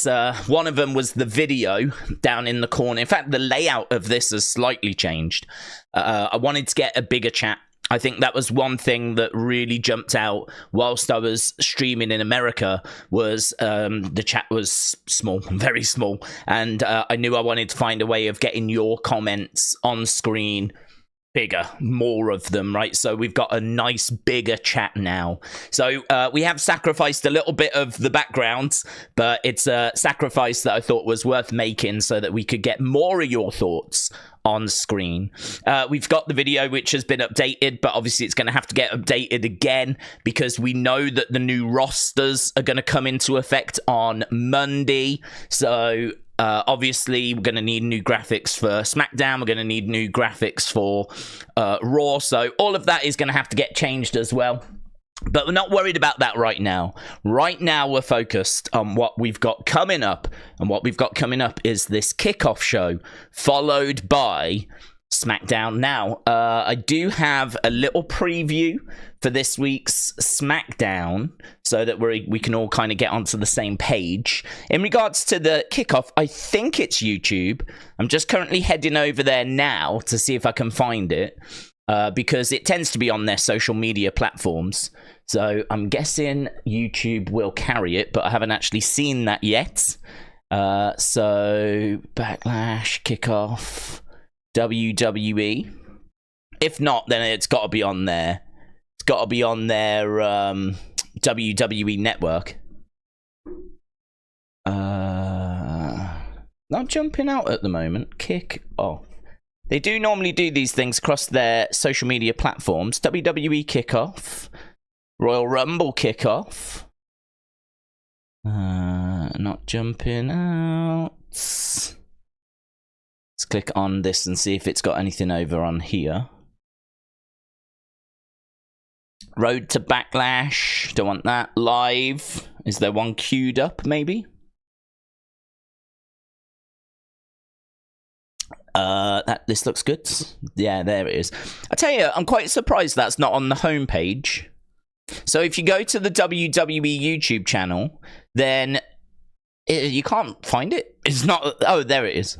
but one of them was the video down in the corner. In fact, the layout of this has slightly changed. I wanted to get a bigger chat. I think that was one thing that really jumped out whilst I was streaming in America was the chat was small, very small. And I knew I wanted to find a way of getting your comments on screen bigger, more of them, right? So we've got a nice bigger chat now. So we have sacrificed a little bit of the background, but it's a sacrifice that I thought was worth making so that we could get more of your thoughts on screen. We've got the video which has been updated, but obviously it's going to have to get updated again because we know that the new rosters are going to come into effect on Monday. So obviously we're going to need new graphics for SmackDown. We're going to need new graphics for Raw. So all of that is going to have to get changed as well. But we're not worried about that right now. Right now, we're focused on what we've got coming up. And what we've got coming up is this kickoff show, followed by SmackDown Now. I do have a little preview for this week's SmackDown so that we can all kind of get onto the same page. In regards to the kickoff, I think it's YouTube. I'm just currently heading over there now to see if I can find it. Because it tends to be on their social media platforms. So I'm guessing YouTube will carry it, but I haven't actually seen that yet. So Backlash, Kickoff, WWE. If not, then it's got to be on there. It's got to be on their WWE network. Not jumping out at the moment. Kickoff. They do normally do these things across their social media platforms. WWE Kickoff. Royal Rumble Kickoff. Not jumping out. Let's click on this and see if it's got anything over on here. Road to Backlash. Don't want that. Live. Is there one queued up, maybe? This looks good. Yeah, there it is. I tell you, I'm quite surprised that's not on the homepage. So if you go to the WWE YouTube channel, then you can't find it. It's not. Oh, there it is.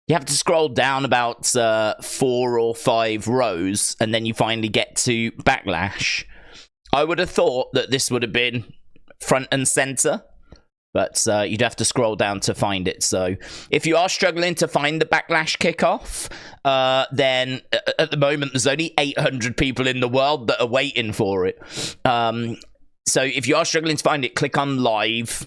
You have to scroll down about 4 or 5 rows, and then you finally get to Backlash. I would have thought that this would have been front and center. But you'd have to scroll down to find it. So if you are struggling to find the Backlash Kickoff, then at the moment there's only 800 people in the world that are waiting for it. So if you are struggling to find it, click on live.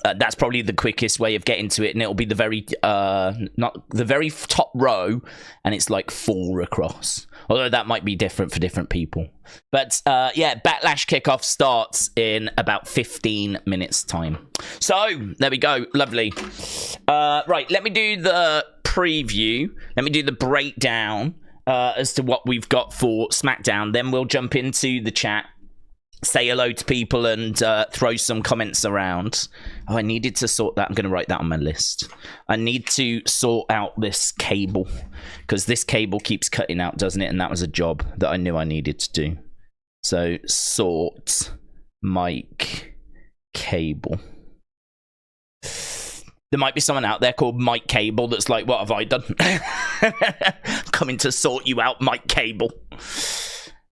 That's probably the quickest way of getting to it, and it'll be the very not the very top row, and it's like 4 across. Although that might be different for different people. But yeah, Backlash Kickoff starts in about 15 minutes time. So there we go, lovely. Right, let me do the preview. Let me do the breakdown as to what we've got for SmackDown. Then we'll jump into the chat. Say hello to people and throw some comments around. Oh, I needed to sort that. I'm going to write that on my list. I need to sort out this cable because this cable keeps cutting out, doesn't it? And that was a job that I knew I needed to do. So sort mic cable. There might be someone out there called Mike Cable that's like, what have I done? Coming to sort you out, Mike Cable.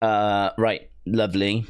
Right, lovely.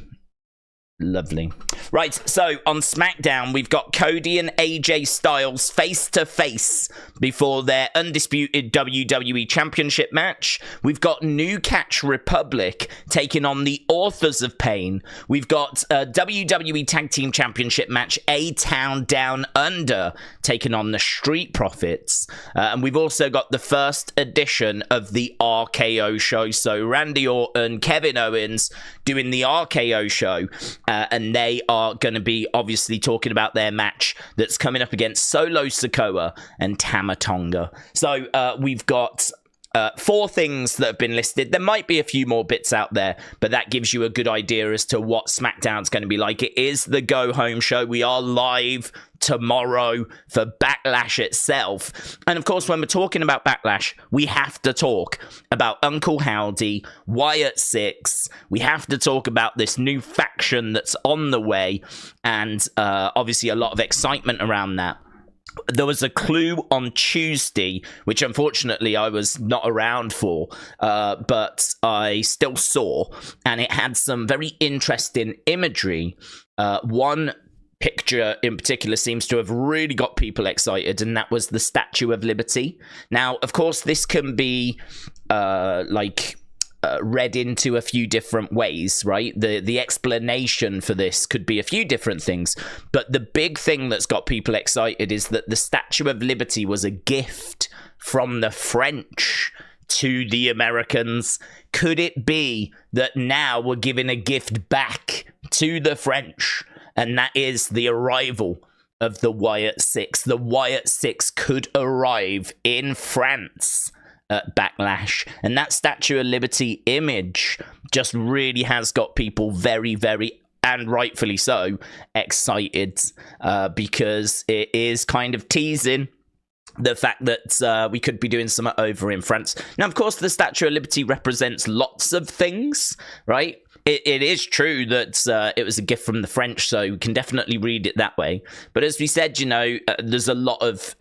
Lovely. Right, so on SmackDown, we've got Cody and AJ Styles face-to-face before their undisputed WWE Championship match. We've got New Catch Republic taking on the Authors of Pain. We've got a WWE Tag Team Championship match, A-Town Down Under, taking on the Street Profits. And we've also got the first edition of the RKO show. So Randy Orton, Kevin Owens doing the RKO show. And they are going to be obviously talking about their match that's coming up against Solo Sikoa and Tama Tonga. So we've got 4 things that have been listed. There might be a few more bits out there, but that gives you a good idea as to what SmackDown's going to be like. It is the go-home show. We are live tomorrow for Backlash itself. And of course, when we're talking about Backlash, we have to talk about Uncle Howdy, Wyatt 6. We have to talk about this new faction that's on the way, and obviously a lot of excitement around that. There was a clue on Tuesday, which unfortunately I was not around for, but I still saw, and it had some very interesting imagery. One picture in particular seems to have really got people excited, and that was the Statue of Liberty. Now, of course, this can be read into a few different ways, right? The explanation for this could be a few different things, but the big thing that's got people excited is that the Statue of Liberty was a gift from the French to the Americans. Could it be that now we're giving a gift back to the French, and that is the arrival of the Wyatt 6? The Wyatt 6 could arrive in France at Backlash, and that Statue of Liberty image just really has got people very, very, and rightfully so, excited, because it is kind of teasing the fact that we could be doing something over in France. Now, of course, the Statue of Liberty represents lots of things, right? It is true that it was a gift from the French, so we can definitely read it that way. But as we said, you know, there's a lot of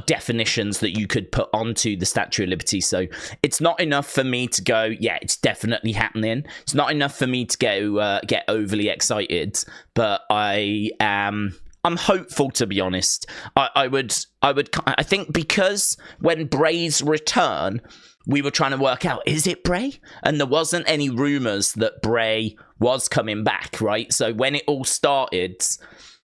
definitions that you could put onto the Statue of Liberty. So it's not enough for me to go, yeah, it's definitely happening. It's not enough for me to go get overly excited. But I'm hopeful, to be honest. I think because when Bray's return, we were trying to work out, is it Bray? And there wasn't any rumors that Bray was coming back, right? So when it all started,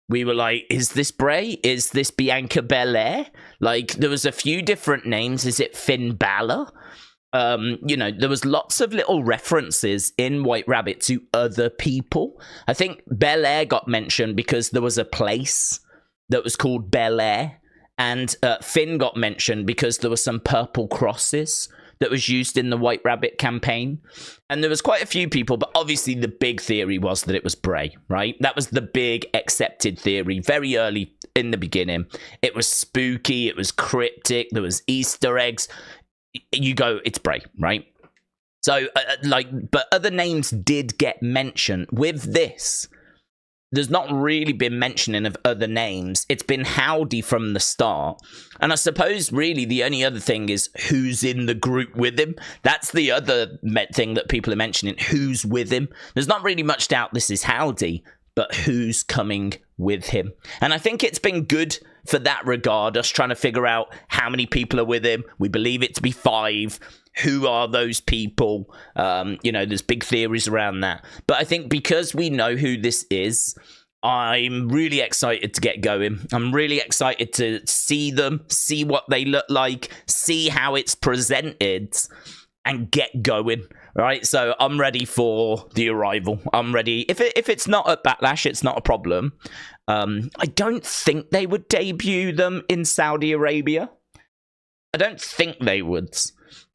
we were like, is this Bray? Is this Bianca Belair? Like, there was a few different names. Is it Finn Balor? You know, there was lots of little references in White Rabbit to other people. I think Belair got mentioned because there was a place that was called Belair. And Finn got mentioned because there were some purple crosses that was used in the White Rabbit campaign. And there was quite a few people, but obviously the big theory was that it was Bray, right? That was the big accepted theory very early in the beginning. It was spooky, it was cryptic, there was Easter eggs. You go, it's Bray, right? So, but other names did get mentioned. With this, there's not really been mentioning of other names. It's been Howdy from the start. And I suppose really the only other thing is who's in the group with him. That's the other thing that people are mentioning. Who's with him? There's not really much doubt this is Howdy, but who's coming with him? And I think it's been good for that regard, us trying to figure out how many people are with him. We believe it to be 5. Who are those people? You know, there's big theories around that. But I think because we know who this is, I'm really excited to get going. I'm really excited to see them, see what they look like, see how it's presented, and get going. Right? So I'm ready for the arrival. I'm ready. If it's not at Backlash, it's not a problem. I don't think they would debut them in Saudi Arabia. I don't think they would.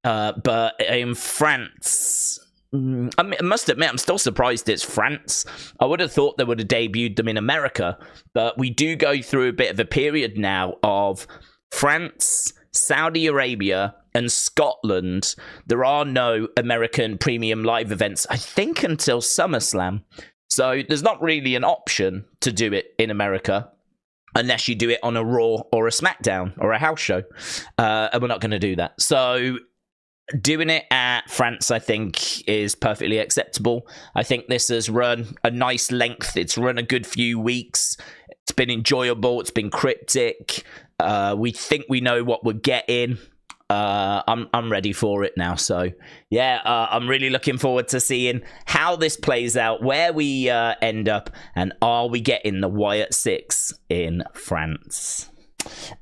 But in France, I must admit, I'm still surprised it's France. I would have thought they would have debuted them in America, but we do go through a bit of a period now of France, Saudi Arabia, and Scotland. There are no American premium live events, I think, until SummerSlam. So there's not really an option to do it in America, unless you do it on a Raw or a SmackDown or a house show. And we're not going to do that. So doing it at France, I think, is perfectly acceptable. I think this has run a nice length. It's run a good few weeks. It's been enjoyable. It's been cryptic. We think we know what we're getting. I'm ready for it now. So yeah, I'm really looking forward to seeing how this plays out, where we end up, and are we getting the Wyatt 6 in France?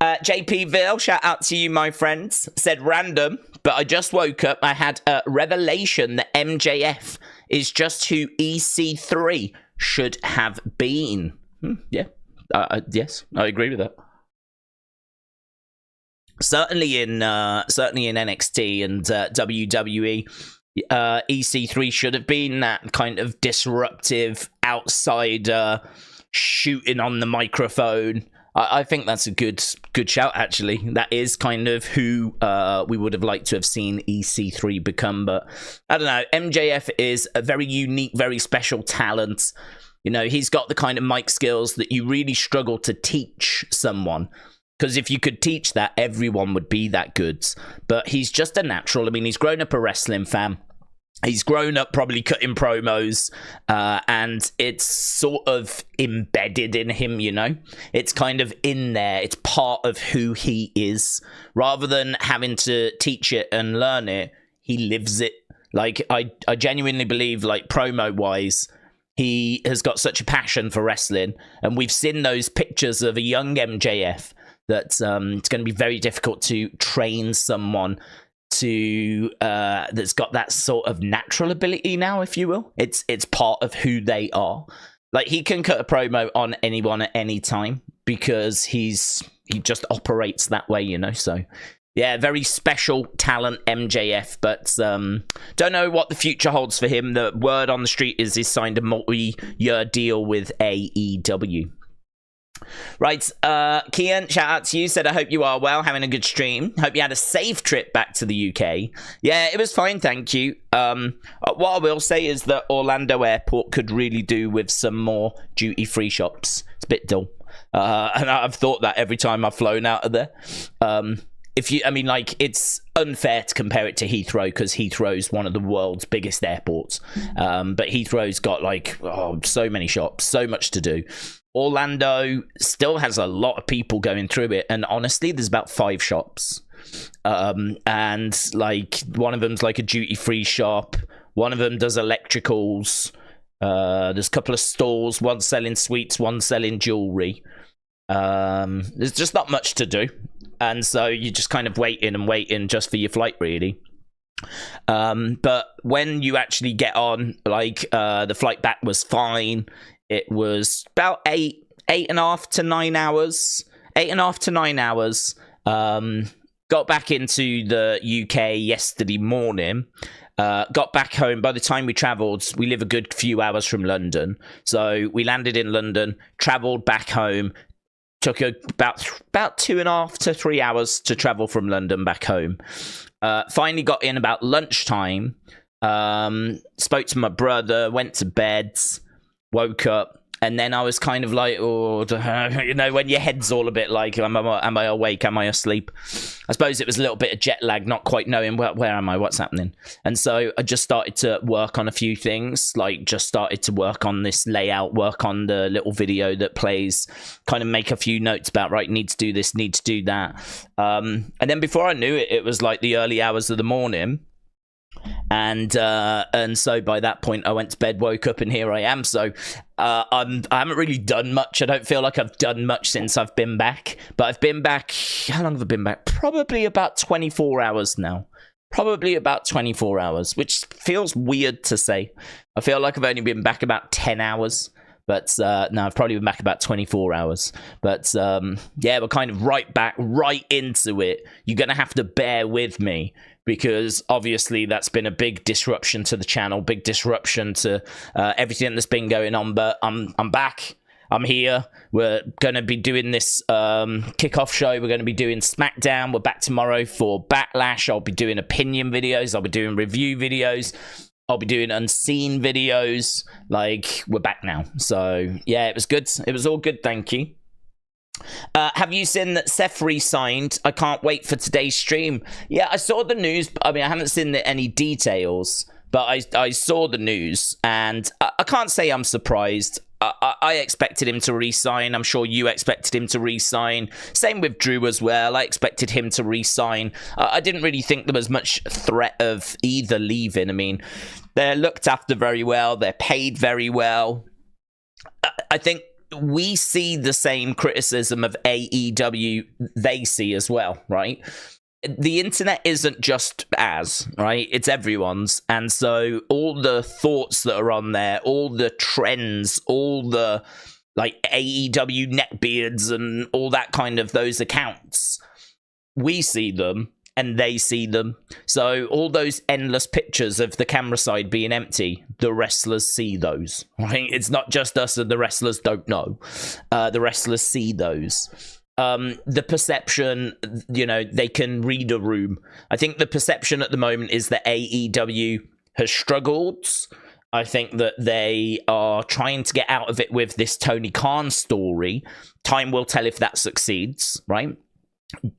JPville, shout out to you, my friends. Said random, but I just woke up. I had a revelation that MJF is just who EC3 should have been. Yeah, yes, I agree with that. certainly in NXT and WWE. EC3 should have been that kind of disruptive outsider shooting on the microphone. I think that's a good shout, actually. That is kind of who we would have liked to have seen EC3 become. But I don't know. MJF is a very unique, very special talent. You know, he's got the kind of mic skills that you really struggle to teach someone. Because if you could teach that, everyone would be that good. But he's just a natural. I mean, he's grown up a wrestling fan. He's grown up probably cutting promos, and it's sort of embedded in him, you know? It's kind of in there. It's part of who he is. Rather than having to teach it and learn it, he lives it. Like, I genuinely believe, like, promo-wise, he has got such a passion for wrestling. And we've seen those pictures of a young MJF that it's going to be very difficult to train someone to that's got that sort of natural ability now, if you will. It's part of who they are. Like, he can cut a promo on anyone at any time because he just operates that way, you know. So yeah, very special talent, MJF, but don't know what the future holds for him. The word on the street is he's signed a multi-year deal with AEW. Right, Kian, shout out to you. Said, I hope you are well, having a good stream. Hope you had a safe trip back to the UK. Yeah, it was fine, thank you. What I will say is that Orlando Airport could really do with some more duty-free shops. It's a bit dull. And I've thought that every time I've flown out of there. It's unfair to compare it to Heathrow because Heathrow's one of the world's biggest airports. But Heathrow's got so many shops, so much to do. Orlando still has a lot of people going through it, and honestly, there's about 5 shops. And like one of them's like a duty-free shop. One of them does electricals. There's a couple of stores, one selling sweets, one selling jewelry. There's just not much to do. And so you're just kind of waiting just for your flight, really. But when you actually get on, the flight back was fine. It was about 8.5 to 9 hours. 8.5 to 9 hours. Got back into the UK yesterday morning. Got back home. By the time we travelled, we live a good few hours from London. So we landed in London, travelled back home. Took about 2.5 to 3 hours to travel from London back home. Finally got in about lunchtime. Spoke to my brother, went to bed, woke up, and then I was kind of like, when your head's all a bit like, am I awake? Am I asleep? I suppose it was a little bit of jet lag, not quite knowing where am I, what's happening. And so I just started to work on a few things, just started to work on this layout, work on the little video that plays, kind of make a few notes about, right, need to do this, need to do that. And then before I knew it, it was like the early hours of the morning. And so by that point I went to bed, woke up, and here I am. So I haven't really done much. I don't feel like I've done much since I've been back, but I've been back, how long have I been back? Probably about 24 hours now. Probably about 24 hours, which feels weird to say. I feel like I've only been back about 10 hours. But no, I've probably been back about 24 hours. But yeah, we're kind of right into it. You're going to have to bear with me, because obviously that's been a big disruption to the channel, big disruption to everything that's been going on. But I'm back. I'm here. We're going to be doing this kickoff show. We're going to be doing Smackdown. We're back tomorrow for Backlash. I'll be doing opinion videos. I'll be doing review videos. I'll be doing unseen videos. We're back now. So yeah, it was good. It was all good, thank you. Have you seen that Seth re-signed? I can't wait for today's stream. Yeah, I saw the news. I mean, I haven't seen any details, but I saw the news, and I can't say I'm surprised. I expected him to re-sign. I'm sure you expected him to re-sign. Same with Drew as well. I expected him to re-sign. I didn't really think there was much threat of either leaving. I mean, they're looked after very well. They're paid very well. I think we see the same criticism of AEW they see as well, right? The internet isn't just ours, right? It's everyone's. And so all the thoughts that are on there, all the trends, all the AEW neckbeards and all that kind of those accounts, we see them and they see them. So all those endless pictures of the camera side being empty, the wrestlers see those, right? It's not just us and the wrestlers don't know. The wrestlers see those. The perception, they can read a room. I think the perception at the moment is that AEW has struggled. I think that they are trying to get out of it with this Tony Khan story. Time will tell if that succeeds, right?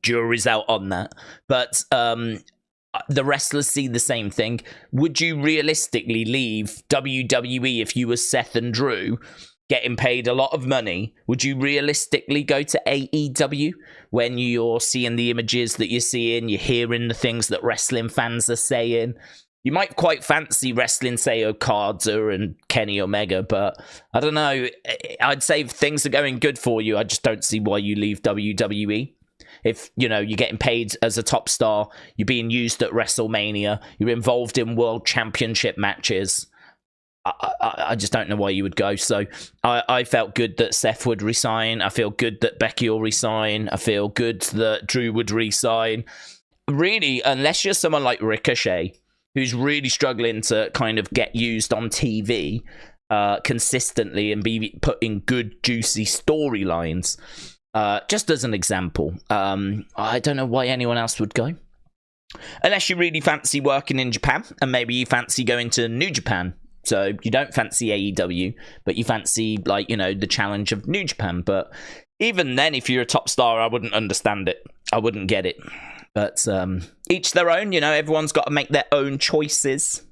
Jury's out on that. But the wrestlers see the same thing. Would you realistically leave WWE if you were Seth and Drew, getting paid a lot of money? Would you realistically go to AEW when you're seeing the images that you're seeing, you're hearing the things that wrestling fans are saying? You might quite fancy wrestling, say, Okada and Kenny Omega, but I don't know. I'd say if things are going good for you, I just don't see why you leave WWE. If, you're getting paid as a top star, you're being used at WrestleMania, you're involved in World Championship matches, I just don't know why you would go. So I felt good that Seth would resign. I feel good that Becky will resign. I feel good that Drew would resign. Really, unless you're someone like Ricochet, who's really struggling to kind of get used on TV consistently and be put in good, juicy storylines. Just as an example, I don't know why anyone else would go. Unless you really fancy working in Japan, and maybe you fancy going to New Japan. So you don't fancy AEW, but you fancy, the challenge of New Japan. But even then, if you're a top star, I wouldn't understand it. I wouldn't get it. But each their own, everyone's got to make their own choices.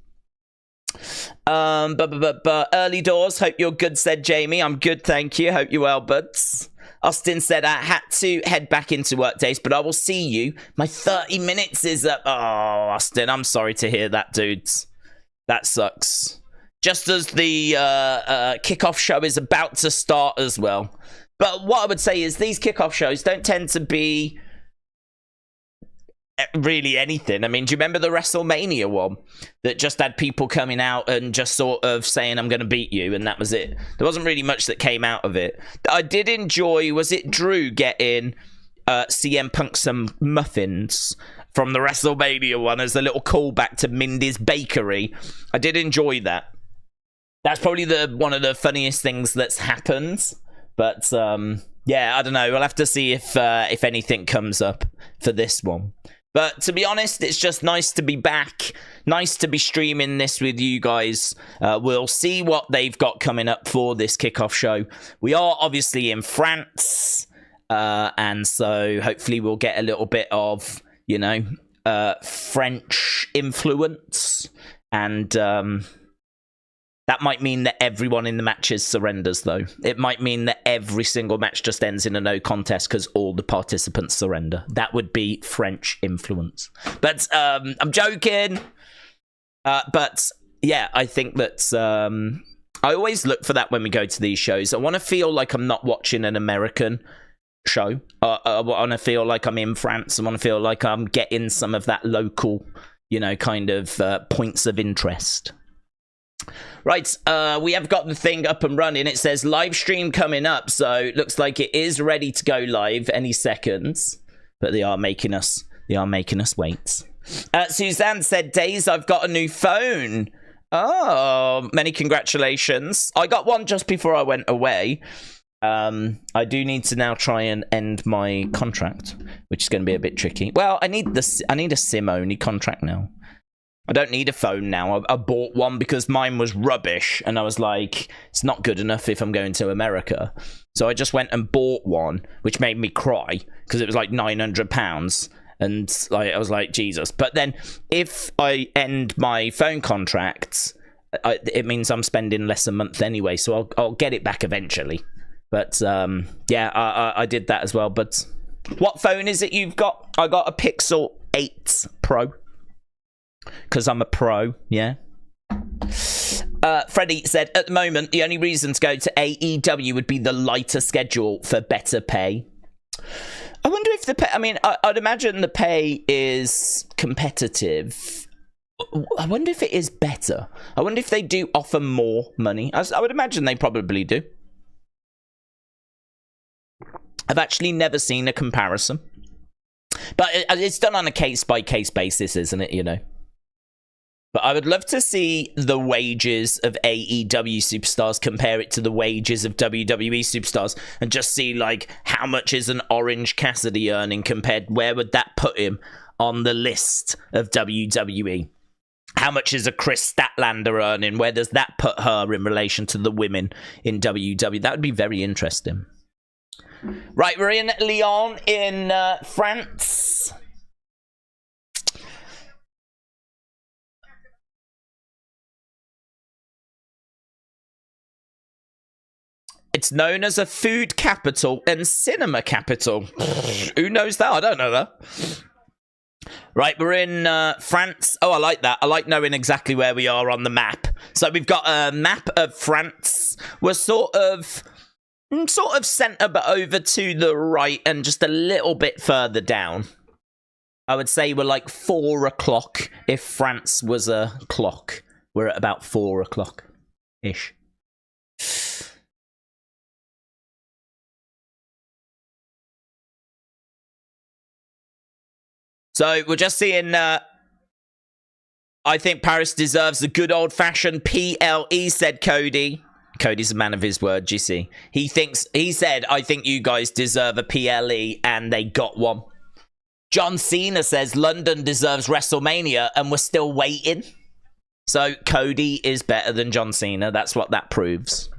But early doors, hope you're good, said Jamie. I'm good, thank you. Hope you're well, buds. Austin said, I had to head back into work days, but I will see you. My 30 minutes is up. Oh, Austin, I'm sorry to hear that, dudes. That sucks. Just as the kickoff show is about to start as well. But what I would say is these kickoff shows don't tend to be really anything. I mean, do you remember the WrestleMania one that just had people coming out and just sort of saying, I'm going to beat you, and that was it? There wasn't really much that came out of it. I did enjoy, was it Drew getting CM Punk some muffins from the WrestleMania one as a little callback to Mindy's Bakery? I did enjoy that. That's probably one of the funniest things that's happened. But yeah, I don't know. We'll have to see if anything comes up for this one. But to be honest, it's just nice to be back. Nice to be streaming this with you guys. We'll see what they've got coming up for this kickoff show. We are obviously in France. And so hopefully we'll get a little bit of, French influence. And that might mean that everyone in the matches surrenders, though. It might mean that every single match just ends in a no contest because all the participants surrender. That would be French influence. But I'm joking. But yeah, I think that I always look for that when we go to these shows. I want to feel like I'm not watching an American show. I want to feel like I'm in France. I want to feel like I'm getting some of that local, kind of points of interest. Right, we have got the thing up and running. It says live stream coming up, so it looks like it is ready to go live any seconds. But they are making us wait. Suzanne said, Days, I've got a new phone. Oh, many congratulations. I got one just before I went away. I do need to now try and end my contract, which is going to be a bit tricky. Well, I need a SIM-only contract now. I don't need a phone now. I bought one because mine was rubbish, and I was like, it's not good enough if I'm going to America. So I just went and bought one, which made me cry because it was like £900, and I was like, Jesus. But then if I end my phone contract, it means I'm spending less a month anyway, so I'll get it back eventually. But yeah, I did that as well. But what phone is it you've got? I got a Pixel 8 Pro. Because I'm a pro, yeah. Freddie said, at the moment, the only reason to go to AEW would be the lighter schedule for better pay. I wonder if the pay, I'd imagine the pay is competitive. I wonder if it is better. I wonder if they do offer more money. I would imagine they probably do. I've actually never seen a comparison. But it's done on a case-by-case basis, isn't it, you know? But I would love to see the wages of AEW superstars, compare it to the wages of WWE superstars, and just see, like, how much is an Orange Cassidy earning compared, where would that put him on the list of WWE? How much is a Chris Statlander earning? Where does that put her in relation to the women in WWE? That would be very interesting. Right, we're in Lyon in France. It's known as a food capital and cinema capital. Who knows that? I don't know that. Right, we're in France. Oh, I like that. I like knowing exactly where we are on the map. So we've got a map of France. We're sort of center, but over to the right and just a little bit further down. I would say we're like 4 o'clock if France was a clock. We're at about 4 o'clock-ish. So we're just seeing, I think Paris deserves a good old-fashioned PLE, said Cody. Cody's a man of his word, you see. He said, I think you guys deserve a PLE, and they got one. John Cena says London deserves WrestleMania, and we're still waiting. So Cody is better than John Cena. That's what that proves.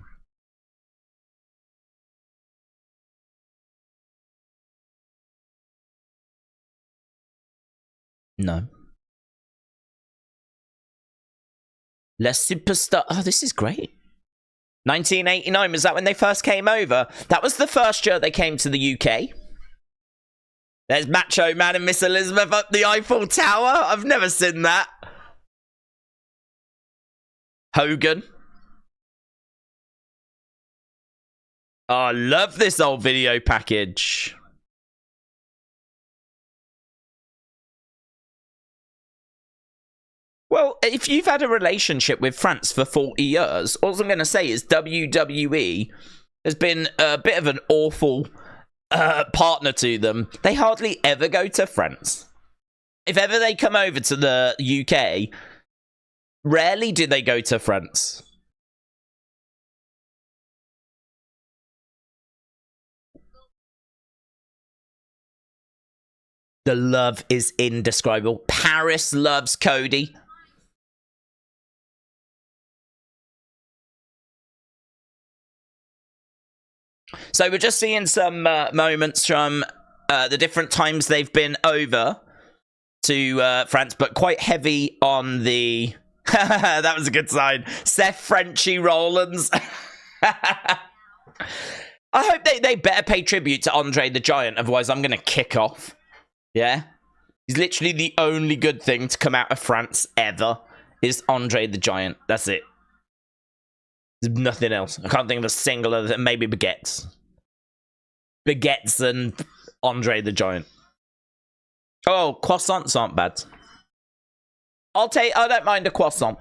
No. Les Superstar. Oh, this is great. 1989, was that when they first came over? That was the first year they came to the UK. There's Macho Man and Miss Elizabeth up the Eiffel Tower. I've never seen that. Hogan. Oh, I love this old video package. Well, if you've had a relationship with France for 40 years, all I'm going to say is WWE has been a bit of an awful partner to them. They hardly ever go to France. If ever they come over to the UK, rarely do they go to France. The love is indescribable. Paris loves Cody. So we're just seeing some moments from the different times they've been over to France, but quite heavy on the... that was a good sign. Seth Frenchie Rollins. I hope they better pay tribute to Andre the Giant, otherwise I'm going to kick off. Yeah? He's literally the only good thing to come out of France ever is Andre the Giant. That's it. There's nothing else. I can't think of a single other thing. Maybe Baguettes. Baguettes and Andre the Giant. Oh, croissants aren't bad. I don't mind a croissant.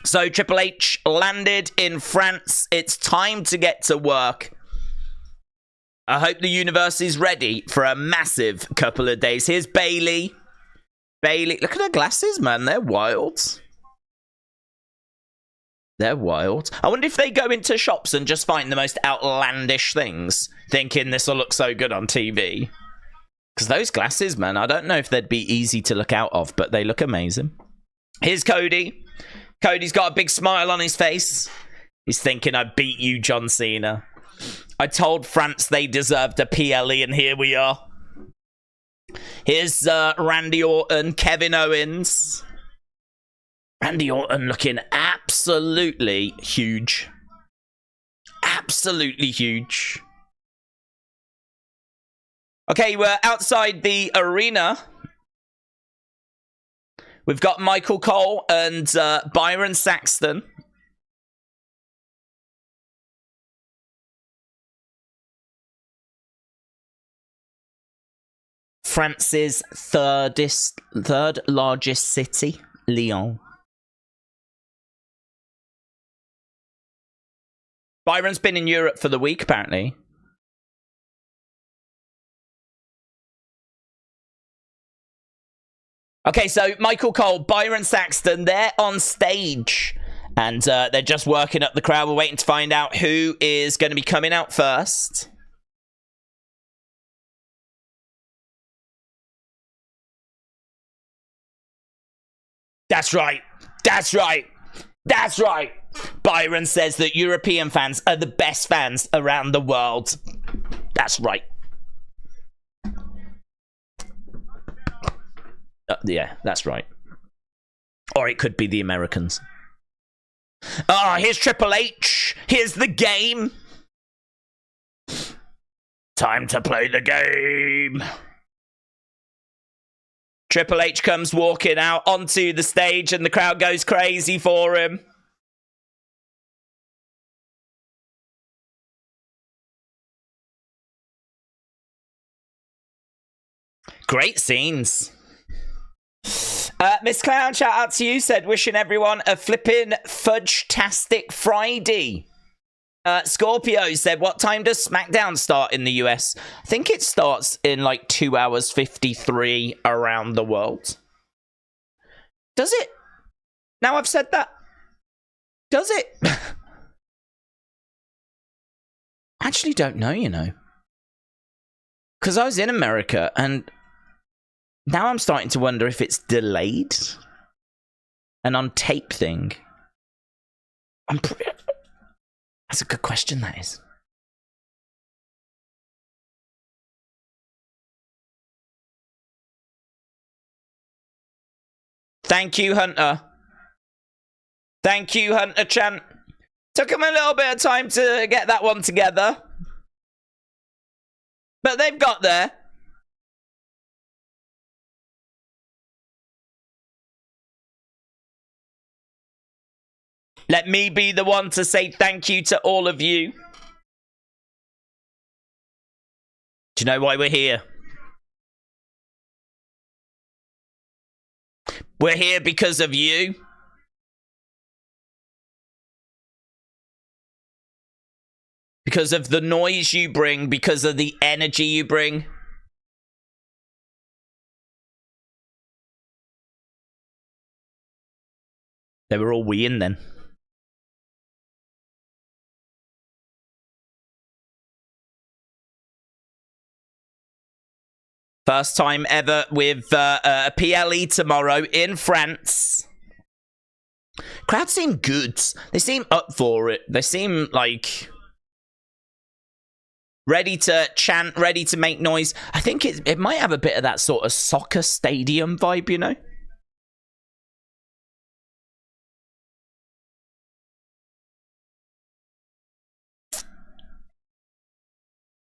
So Triple H landed in France. It's time to get to work. I hope the universe is ready for a massive couple of days. Here's Bayley. Bayley, look at her glasses, man. They're wild. They're wild. I wonder if they go into shops and just find the most outlandish things, thinking this will look so good on TV. Because those glasses, man, I don't know if they'd be easy to look out of, but they look amazing. Here's Cody. Cody's got a big smile on his face. He's thinking, I beat you, John Cena. I told France they deserved a PLE, and here we are. Here's Randy Orton, Kevin Owens. Randy Orton looking absolutely huge. Absolutely huge. Okay, we're outside the arena. We've got Michael Cole and Byron Saxton. France's third largest city, Lyon. Byron's been in Europe for the week, apparently. Okay, so Michael Cole, Byron Saxton, they're on stage. And they're just working up the crowd. We're waiting to find out who is going to be coming out first. That's right. That's right. That's right. Byron says that European fans are the best fans around the world. That's right. Yeah, that's right. Or it could be the Americans. Here's Triple H. Here's the game. Time to play the game. Triple H comes walking out onto the stage and the crowd goes crazy for him. Great scenes. Miss Clown, shout out to you. Said, wishing everyone a flippin' fudge-tastic Friday. Scorpio said, what time does SmackDown start in the US? I think it starts in like 2 hours 53 around the world. Does it? Now I've said that. Does it? I actually don't know, you know. Because I was in America and now I'm starting to wonder if it's delayed. An on tape thing. That's a good question, that is. Thank you, Hunter. Thank you, Hunter Chan. Took him a little bit of time to get that one together. But they've got there. Let me be the one to say thank you to all of you. Do you know why we're here? We're here because of you. Because of the noise you bring, because of the energy you bring. They were all weeing then. First time ever with a PLE tomorrow in France. Crowd seem good. They seem up for it. They seem like ready to chant, ready to make noise. I think it might have a bit of that sort of soccer stadium vibe, you know?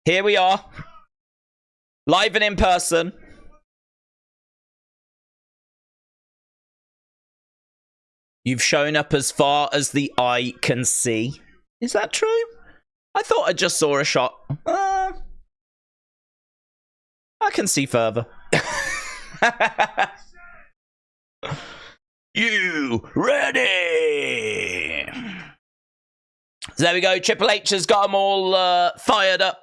Here we are. Live and in person. You've shown up as far as the eye can see. Is that true? I thought I just saw a shot. I can see further. You ready? So there we go. Triple H has got them all fired up.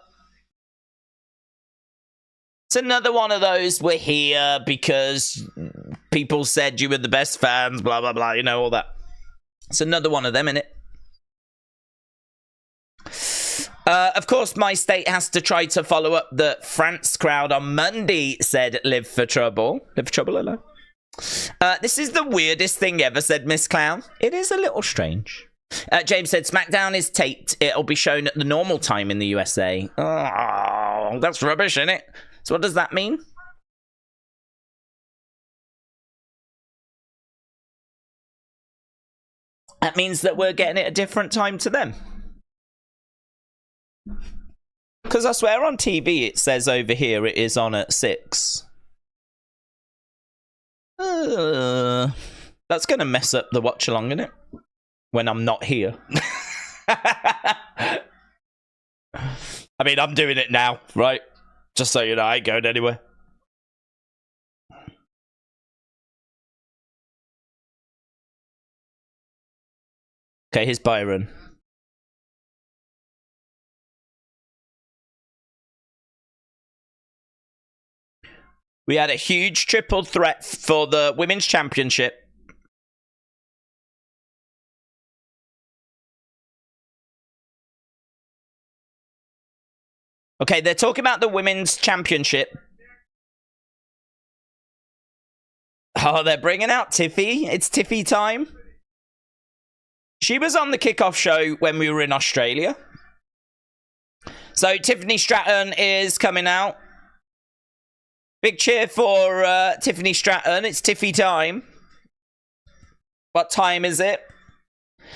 It's another one of those, we're here because people said you were the best fans, blah, blah, blah, you know, all that. It's another one of them, innit? Of course, my state has to try to follow up the France crowd on Monday, said Live for Trouble. Live for Trouble, hello. This is the weirdest thing ever, said Miss Clown. It is a little strange. James said, SmackDown is taped. It'll be shown at the normal time in the USA. Oh, that's rubbish, innit? So what does that mean? That means that we're getting it at a different time to them. Because I swear on TV it says over here it is on at 6. That's going to mess up the watch along, isn't it? When I'm not here. I mean, I'm doing it now, right? Just so you know, I ain't going anywhere. Okay, here's Byron. We had a huge triple threat for the Women's Championship. Okay, they're talking about the Women's Championship. Oh, they're bringing out Tiffy. It's Tiffy time. She was on the Kickoff show when we were in Australia. So Tiffany Stratton is coming out. Big cheer for Tiffany Stratton. It's Tiffy time. What time is it?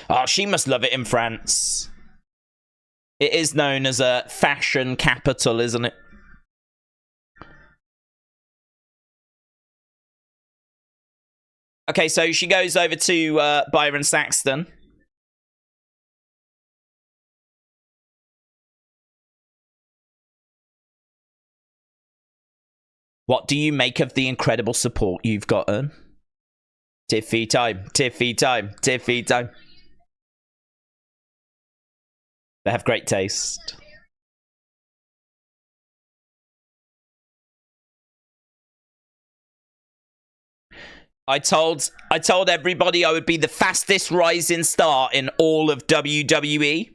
Oh, she must love it in France. It is known as a fashion capital, isn't it? Okay, so she goes over to Byron Saxton. What do you make of the incredible support you've gotten? Tiffy time, Tiffy time, Tiffy time. They have great taste. I told everybody I would be the fastest rising star in all of WWE.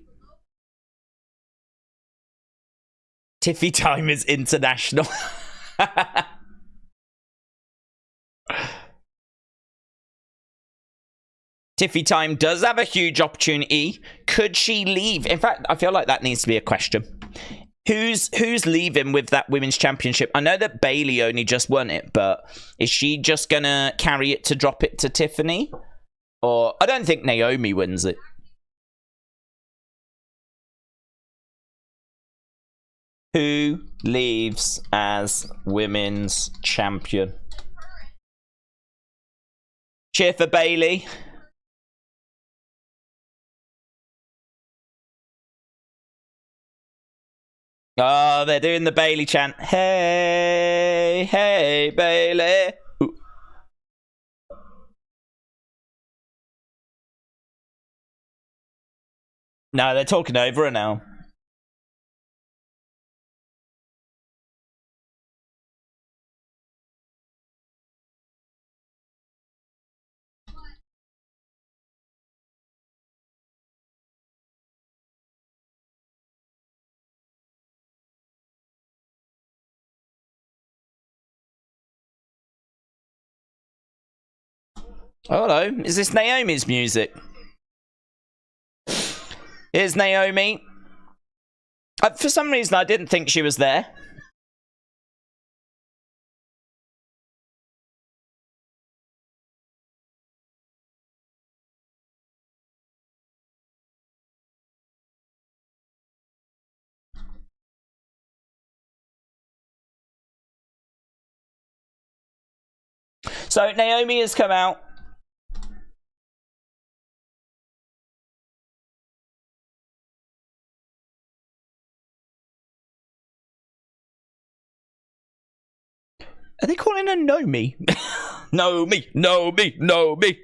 Tiffy time is international. Tiffy time does have a huge opportunity. Could she leave? In fact, I feel like that needs to be a question. Who's leaving with that Women's Championship? I know that Bayley only just won it, but is she just gonna carry it to drop it to Tiffany? Or I don't think Naomi wins it. Who leaves as Women's Champion? Cheer for Bayley. Oh, they're doing the Bayley chant. Hey, hey, Bayley. Ooh. No, they're talking over her now. Oh, hello. Is this Naomi's music? Here's Naomi. For some reason, I didn't think she was there. So Naomi has come out. Are they calling her Nomi? Nomi, Nomi, Nomi.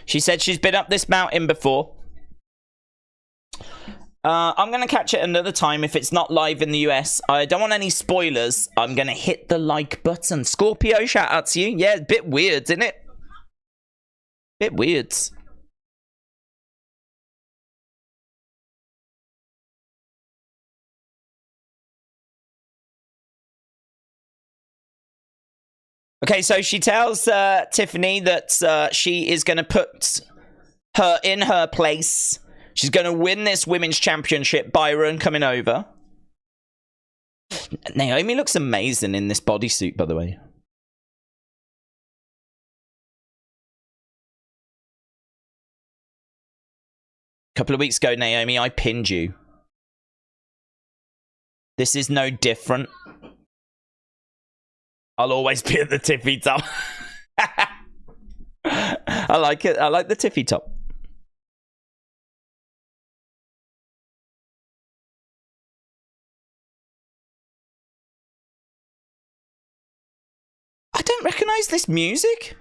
She said she's been up this mountain before. I'm going to catch it another time if it's not live in the US. I don't want any spoilers. I'm going to hit the like button. Scorpio, shout out to you. Yeah, a bit weird, isn't it? Bit weird. Okay, so she tells Tiffany that she is going to put her in her place. She's going to win this Women's Championship. Byron coming over. Naomi looks amazing in this bodysuit, by the way. A couple of weeks ago, Naomi, I pinned you. This is no different. I'll always be at the tippy top. I like it. I like the tiffy top. I don't recognize this music.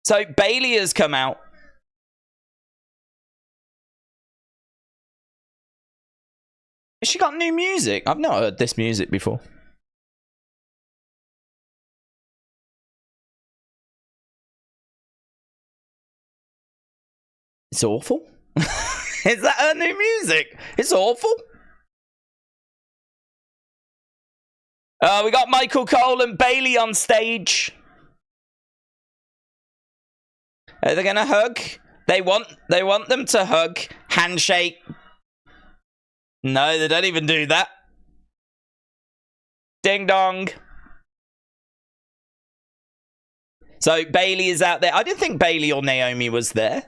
So Bayley has come out. Has she got new music? I've not heard this music before. It's awful. Is that her new music? It's awful. We got Michael Cole and Bayley on stage. Are they gonna hug? They want them to hug, handshake. No, they don't even do that. Ding dong. So Bayley is out there. I didn't think Bayley or Naomi was there.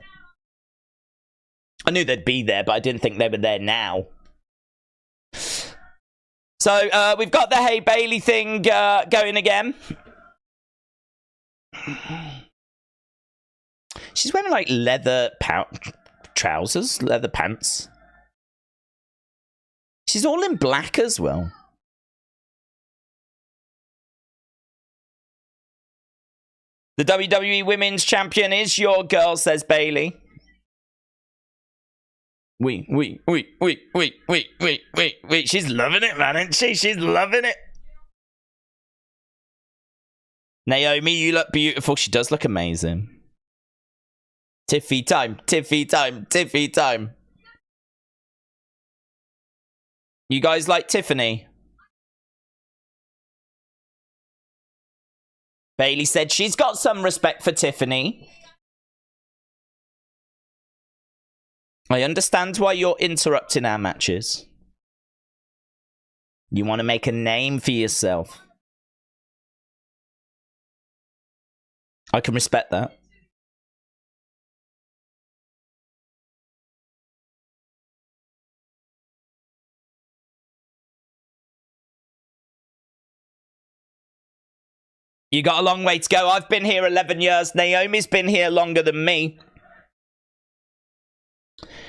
I knew they'd be there, but I didn't think they were there now. So we've got the Hey Bayley thing going again. She's wearing like leather trousers, leather pants. She's all in black as well. The WWE Women's Champion is your girl, says Bayley. Wait. She's loving it, man, isn't she? She's loving it. Naomi, you look beautiful. She does look amazing. Tiffy time, Tiffy time, Tiffy time. You guys like Tiffany? Bayley said she's got some respect for Tiffany. I understand why you're interrupting our matches. You want to make a name for yourself. I can respect that. You got a long way to go. I've been here 11 years. Naomi's been here longer than me.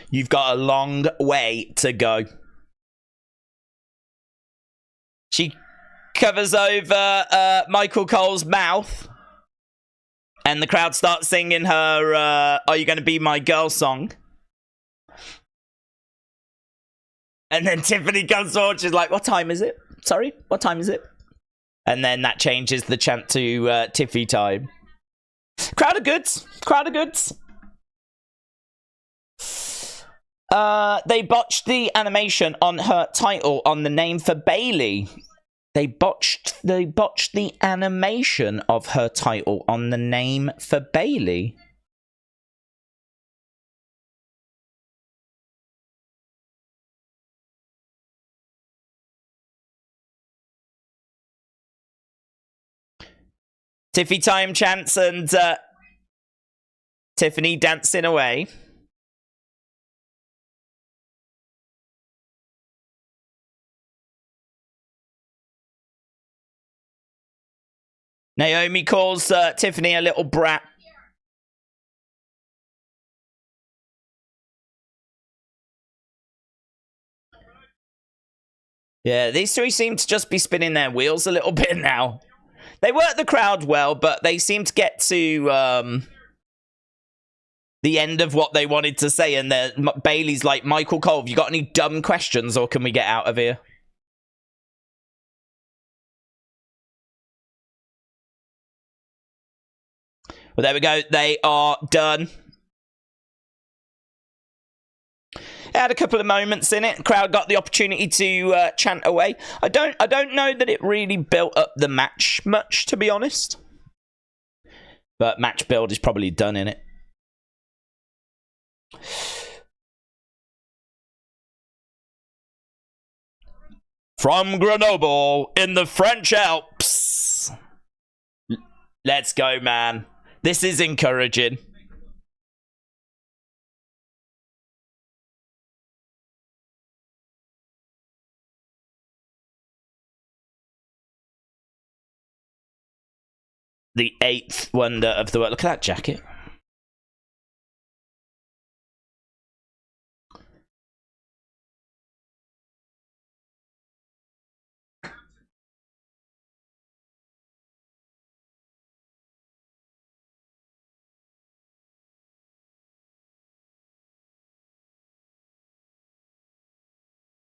You've got a long way to go. She covers over Michael Cole's mouth. And the crowd starts singing her Are You Gonna Be My Girl song. And then Tiffany comes forward. She's like, what time is it? Sorry, what time is it? And then that changes the chant to Tiffy time. Crowd of goods. Crowd of goods. They botched the animation on her title on the name for Bayley. They botched the animation of her title on the name for Bayley. Tiffy time chants and Tiffany dancing away. Naomi calls Tiffany a little brat. Yeah, these three seem to just be spinning their wheels a little bit now. They work the crowd well, but they seem to get to the end of what they wanted to say, and Bayley's like, Michael Cole, have you got any dumb questions, or can we get out of here? Well, there we go. They are done. It had a couple of moments in it. The crowd got the opportunity to chant away. I don't know that it really built up the match much, to be honest. But match build is probably done in it. From Grenoble in the French Alps. Let's go, man. This is encouraging. The 8th wonder of the world. Look at that jacket.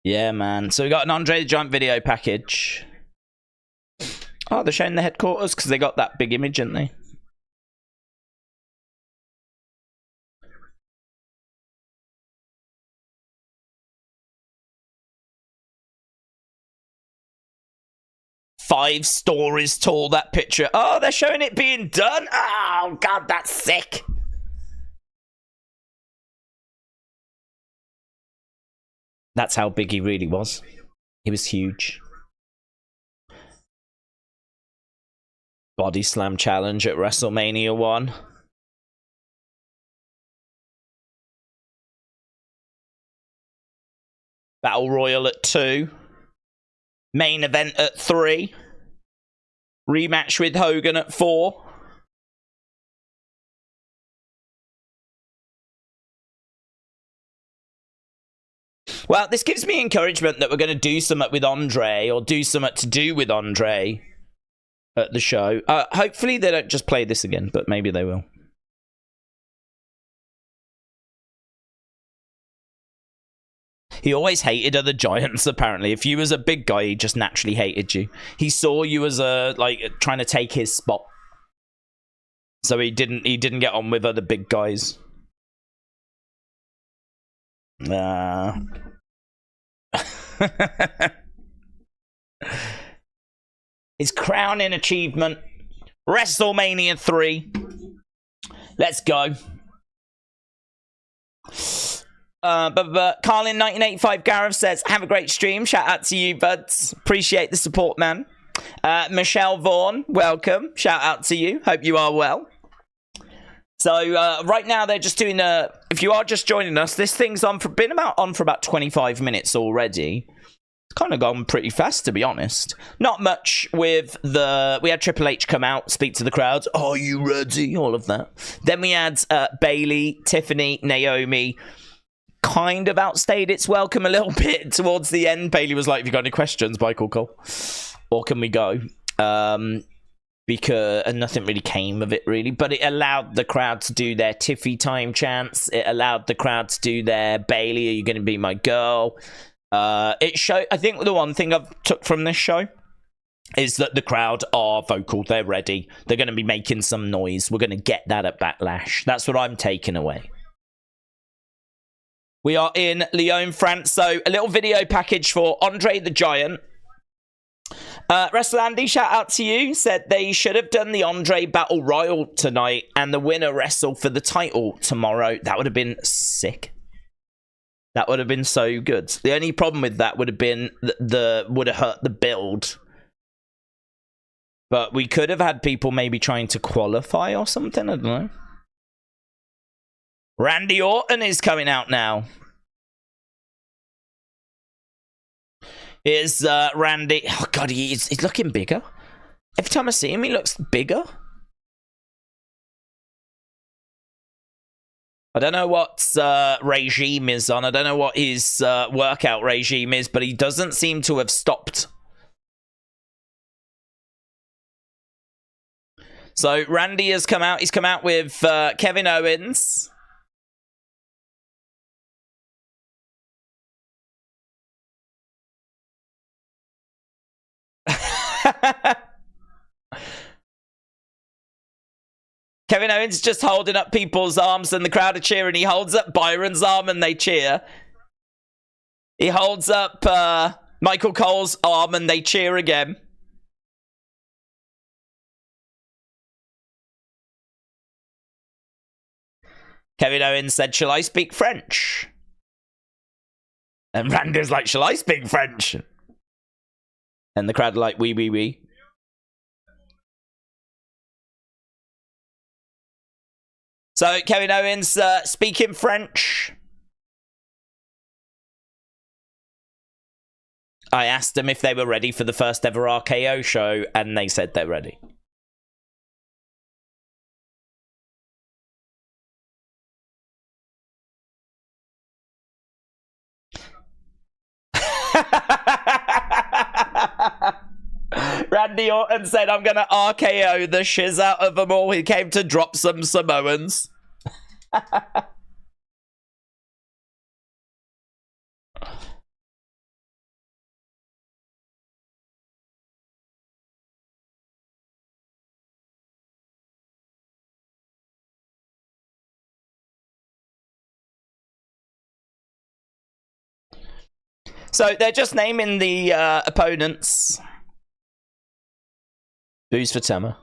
Yeah, man. So we got an Andre the Giant video package. Oh, they're showing the headquarters because they got that big image, didn't they? Five stories tall, that picture. Oh, they're showing it being done. Oh, God, that's sick. That's how big he really was. He was huge. Body Slam challenge at WrestleMania 1. Battle Royal at 2. Main event at 3. Rematch with Hogan at 4. Well, this gives me encouragement that we're going to do something with Andre, or do something to do with Andre at the show. Hopefully they don't just play this again, but maybe they will. He always hated other giants, apparently. If you was a big guy, he just naturally hated you. He saw you as trying to take his spot. So he didn't get on with other big guys. His crowning achievement, WrestleMania 3. Let's go. Carlin 1985 Gareth says, have a great stream. Shout out to you, buds. Appreciate the support, man. Michelle Vaughan, welcome. Shout out to you. Hope you are well. So right now they're just doing if you are just joining us, this thing's on for about 25 minutes already. It's kind of gone pretty fast, to be honest. Not much with we had Triple H come out, speak to the crowds. Are you ready? All of that. Then we had Bayley, Tiffany, Naomi. Kind of outstayed its welcome a little bit towards the end. Bayley was like, "Have you got any questions, Michael Cole? Or can we go?" And nothing really came of it, really. But it allowed the crowd to do their Tiffy time chants. It allowed the crowd to do their Bayley, are you going to be my girl? It showed. I think the one thing I've took from this show is that the crowd are vocal. They're ready. They're going to be making some noise. We're going to get that at Backlash. That's what I'm taking away. We are in Lyon, France. So a little video package for Andre the Giant. Wrestle Andy, shout out to you. Said they should have done the Andre Battle Royal tonight and the winner wrestle for the title tomorrow. That would have been sick. That would have been so good. The only problem with that would have been would have hurt the build. But we could have had people maybe trying to qualify or something. I don't know. Randy Orton is coming out now. Here's Randy. Oh, God, he's looking bigger. Every time I see him, he looks bigger. I don't know what regime is on. I don't know what his workout regime is, but he doesn't seem to have stopped. So Randy has come out. He's come out with Kevin Owens. Kevin Owens just holding up people's arms and the crowd are cheering. He holds up Byron's arm and they cheer. He holds up Michael Cole's arm and they cheer again. Kevin Owens said, "Shall I speak French?" And Randy's like, "Shall I speak French?" And the crowd are like, "Oui, oui, oui." So Kevin Owens speaking French. I asked them if they were ready for the first ever RKO show, and they said they're ready. Randy Orton said, I'm going to RKO the shiz out of them all. He came to drop some Samoans. So they're just naming the opponents. Booze for Tama.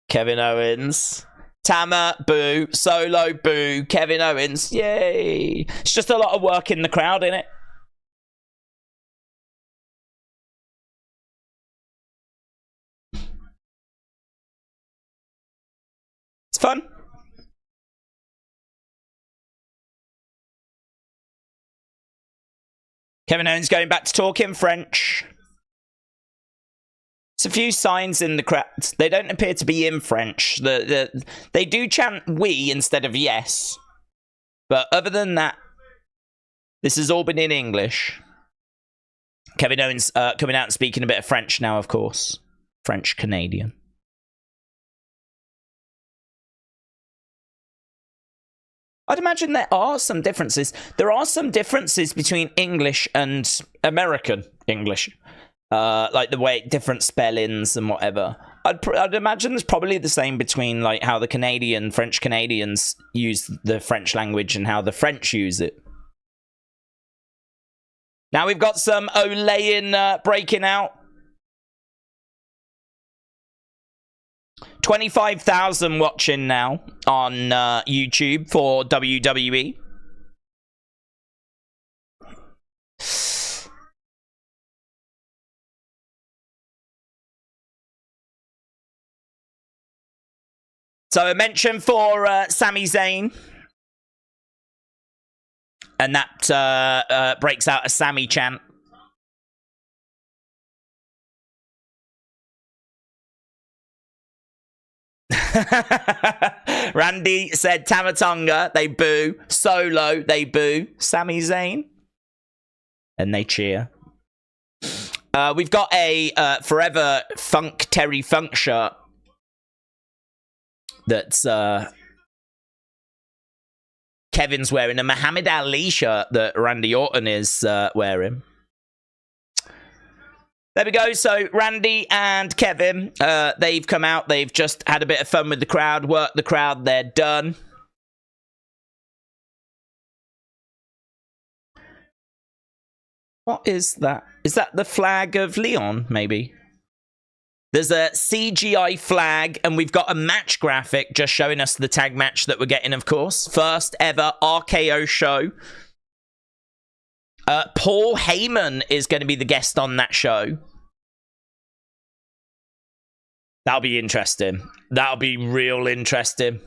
Kevin Owens. Tama, boo. Solo, boo. Kevin Owens, yay. It's just a lot of work in the crowd, innit? It's fun. Kevin Owens going back to talking French. It's a few signs in the crowd. They don't appear to be in French. They do chant we instead of yes. But other than that, this has all been in English. Kevin Owens coming out and speaking a bit of French now, of course. French Canadian. I'd imagine there are some differences. There are some differences between English and American English. Like the way different spellings and whatever. I'd imagine there's probably the same between like how the French Canadians use the French language and how the French use it. Now we've got some Olayin breaking out. 25,000 watching now on YouTube for WWE. So a mention for Sami Zayn. And that breaks out a Sami chant. Randy said Tamatonga, they boo. Solo, they boo. Sami Zayn. And they cheer. We've got a Forever Funk Terry Funk shirt. That's Kevin's wearing. A Muhammad Ali shirt that Randy Orton is wearing. There we go. So Randy and Kevin, they've come out. They've just had a bit of fun with the crowd, worked the crowd. They're done. What is that? Is that the flag of Leon, maybe? There's a CGI flag, and we've got a match graphic just showing us the tag match that we're getting, of course. First ever RKO show. Paul Heyman is going to be the guest on that show. That'll be interesting. That'll be real interesting.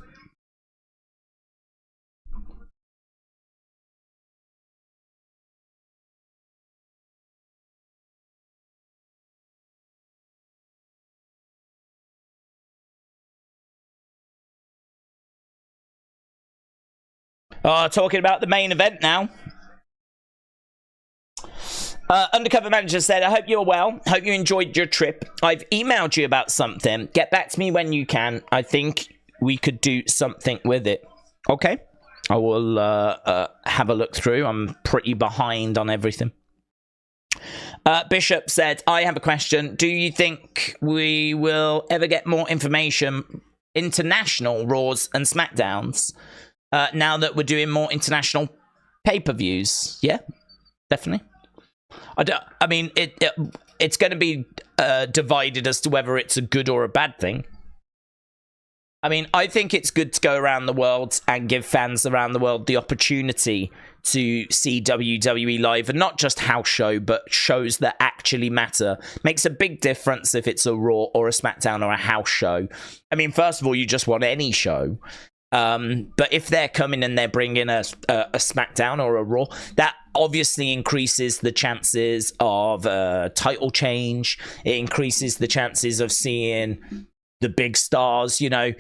Oh, talking about the main event now. Undercover Manager said, I hope you're well. Hope you enjoyed your trip. I've emailed you about something. Get back to me when you can. I think we could do something with it. Okay. I will have a look through. I'm pretty behind on everything. Bishop said, I have a question. Do you think we will ever get more information, international Raws and Smackdowns, now that we're doing more international pay-per-views? Yeah, definitely. I mean, it's going to be divided as to whether it's a good or a bad thing. I mean, I think it's good to go around the world and give fans around the world the opportunity to see WWE live, and not just house show, but shows that actually matter. Makes a big difference if it's a Raw or a SmackDown or a house show. I mean, first of all, you just want any show. But if they're coming and they're bringing a SmackDown or a Raw, that obviously increases the chances of a title change. It increases the chances of seeing the big stars. You know,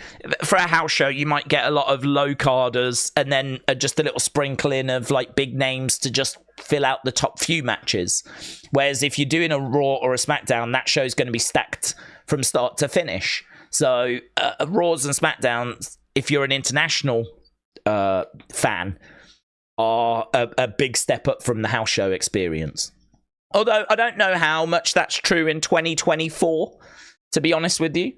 for a house show, you might get a lot of low carders and then just a little sprinkling of like big names to just fill out the top few matches. Whereas if you're doing a Raw or a SmackDown, that show's going to be stacked from start to finish. So Raws and SmackDowns, if you're an international fan, are a big step up from the house show experience. Although I don't know how much that's true in 2024, to be honest with you.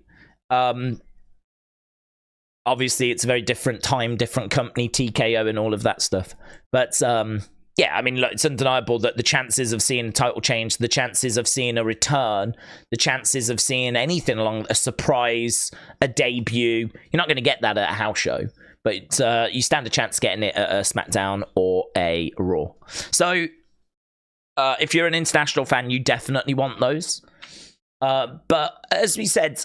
Obviously, it's a very different time, different company, TKO and all of that stuff. But yeah, I mean, look, it's undeniable that the chances of seeing a title change, the chances of seeing a return, the chances of seeing anything along a surprise, a debut, you're not going to get that at a house show. But you stand a chance getting it at a SmackDown or a Raw. So if you're an international fan, you definitely want those. But as we said,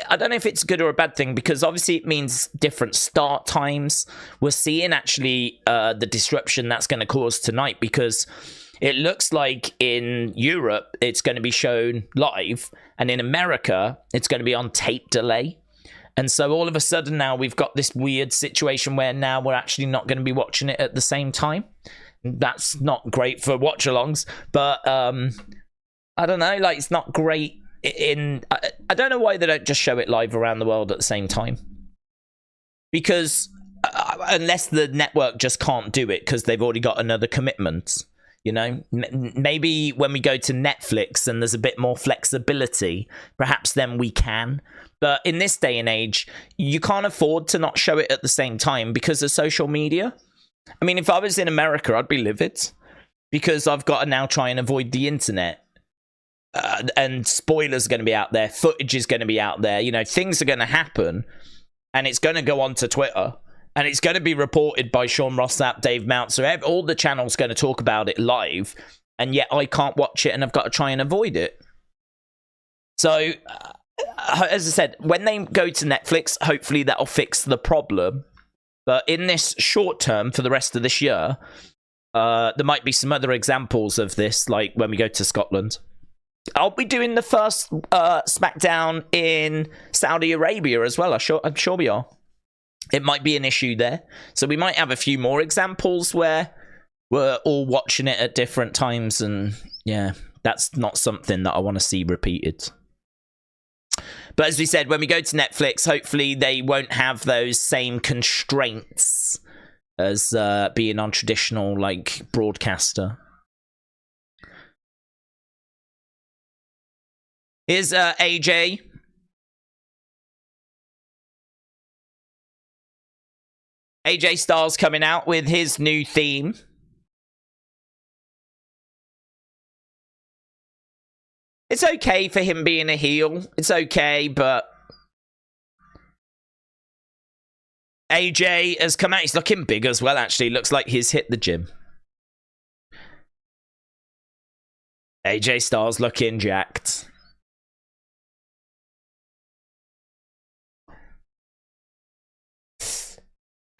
I don't know if it's a good or a bad thing, because obviously it means different start times. We're seeing actually the disruption that's going to cause tonight, because it looks like in Europe it's going to be shown live, and in America it's going to be on tape delay. And so all of a sudden now we've got this weird situation where now we're actually not going to be watching it at the same time. That's not great for watch-alongs, but I don't know, like, it's not great in... I don't know why they don't just show it live around the world at the same time. Because unless the network just can't do it because they've already got another commitment, you know? Maybe when we go to Netflix and there's a bit more flexibility, perhaps then we can. But in this day and age, you can't afford to not show it at the same time because of social media. I mean, if I was in America, I'd be livid, because I've got to now try and avoid the internet. And spoilers are going to be out there. Footage is going to be out there. You know, things are going to happen. And it's going to go onto Twitter. And it's going to be reported by Sean Rossap, Dave Meltzer. All the channels going to talk about it live. And yet I can't watch it and I've got to try and avoid it. So, as I said, when they go to Netflix, hopefully that'll fix the problem. But in this short term, for the rest of this year, there might be some other examples of this, like when we go to Scotland. I'll be doing the first SmackDown in Saudi Arabia as well. I'm sure we are. It might be an issue there. So we might have a few more examples where we're all watching it at different times. And yeah, that's not something that I want to see repeated. But as we said, when we go to Netflix, hopefully they won't have those same constraints as being on traditional, like, broadcaster. Here's AJ. AJ Styles coming out with his new theme. It's okay for him being a heel. It's okay, but AJ has come out. He's looking big as well, actually. Looks like he's hit the gym. AJ Styles looking jacked.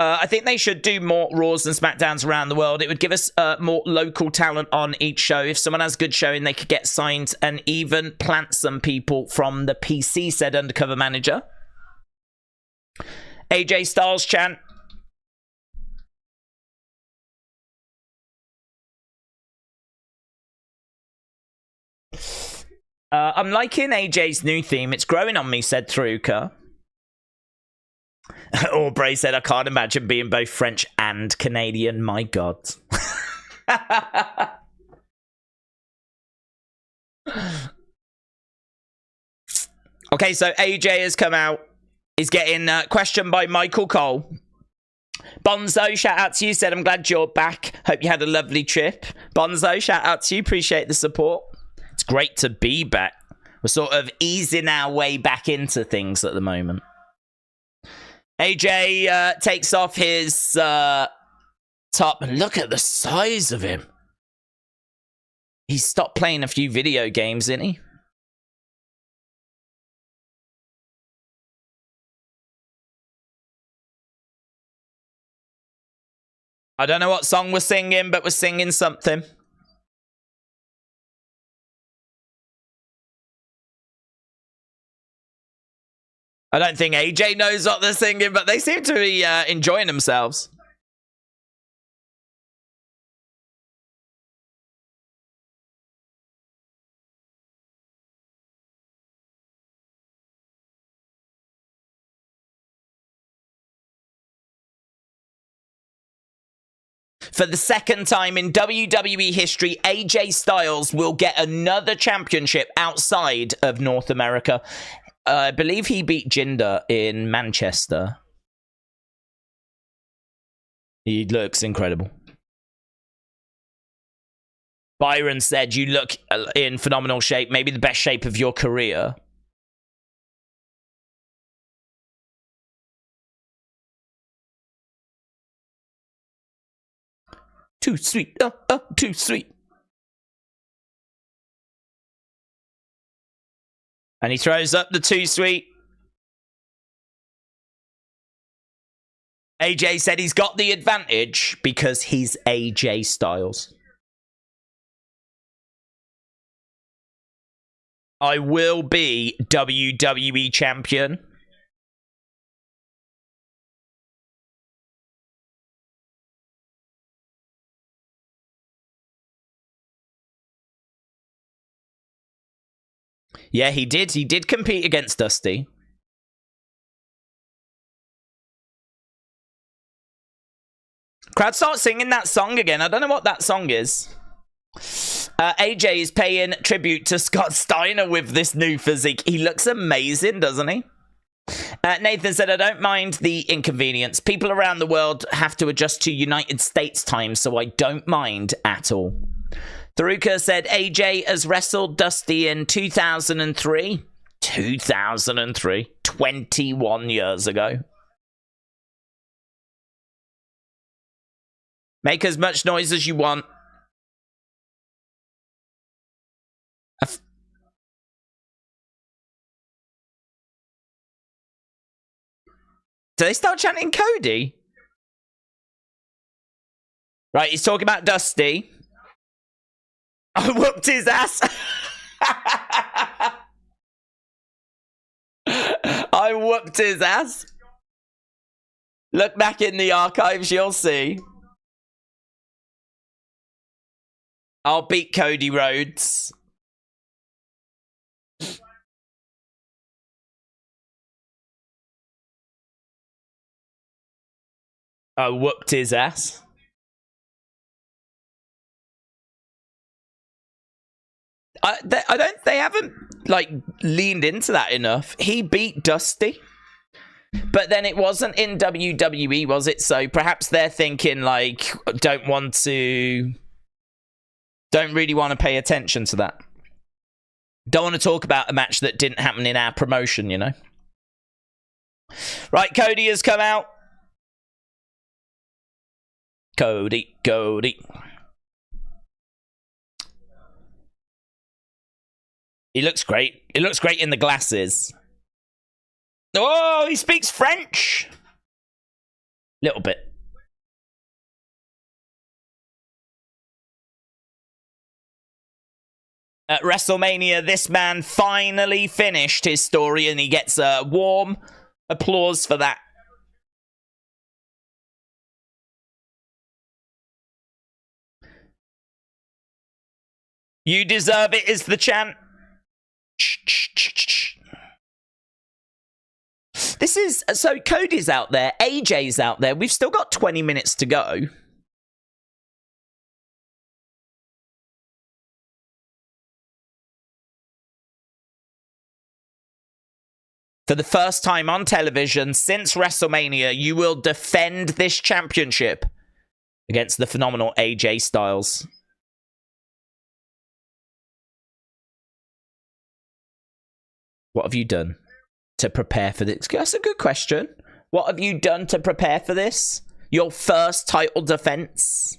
I think they should do more Raws and SmackDowns around the world. It would give us more local talent on each show. If someone has good showing, they could get signed and even plant some people from the PC, said Undercover Manager. AJ Styles chant. I'm liking AJ's new theme. It's growing on me, said Truka. Aubrey said, I can't imagine being both French and Canadian. My God. Okay, so AJ has come out. He's getting questioned by Michael Cole. Bonzo, shout out to you. Said, I'm glad you're back. Hope you had a lovely trip. Bonzo, shout out to you. Appreciate the support. It's great to be back. We're sort of easing our way back into things at the moment. AJ takes off his top. Look at the size of him. He stopped playing a few video games, didn't he? I don't know what song we're singing, but we're singing something. I don't think AJ knows what they're singing, but they seem to be enjoying themselves. For the second time in WWE history, AJ Styles will get another championship outside of North America. I believe he beat Jinder in Manchester. He looks incredible. Byron said, you look in phenomenal shape, maybe the best shape of your career. Too sweet, too sweet. And he throws up the too sweet. AJ said he's got the advantage because he's AJ Styles. I will be WWE champion. Yeah, he did. He did compete against Dusty. Crowd start singing that song again. I don't know what that song is. AJ is paying tribute to Scott Steiner with this new physique. He looks amazing, doesn't he? Nathan said, I don't mind the inconvenience. People around the world have to adjust to United States time, so I don't mind at all. Tharuka said, AJ has wrestled Dusty in 2003. 2003. 21 years ago. Make as much noise as you want. Do they start chanting Cody? Right, he's talking about Dusty. I whooped his ass. I whooped his ass. Look back in the archives, you'll see. I'll beat Cody Rhodes. I whooped his ass. They haven't like leaned into that enough. He beat Dusty, but then it wasn't in WWE, was it? So perhaps they're thinking like, don't really want to pay attention to that. Don't want to talk about a match that didn't happen in our promotion, you know. Right, Cody has come out. Cody. He looks great. He looks great in the glasses. Oh, he speaks French. Little bit. At WrestleMania, this man finally finished his story and he gets a warm applause for that. You deserve it is the chant. This is, so Cody's out there, AJ's out there. We've still got 20 minutes to go. For the first time on television since WrestleMania, you will defend this championship against the phenomenal AJ Styles. What have you done to prepare for this? That's a good question. What have you done to prepare for this? Your first title defense?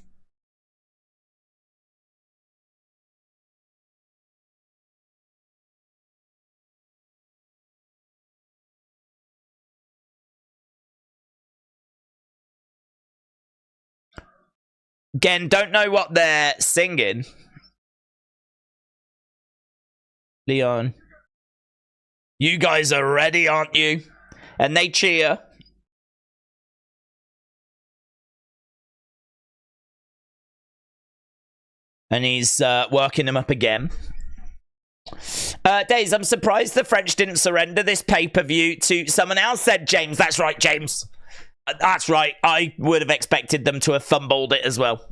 Again, don't know what they're singing. Leon. You guys are ready, aren't you? And they cheer. And he's working him up again. Days, I'm surprised the French didn't surrender this pay-per-view to someone else, said James. That's right, James. That's right. I would have expected them to have fumbled it as well.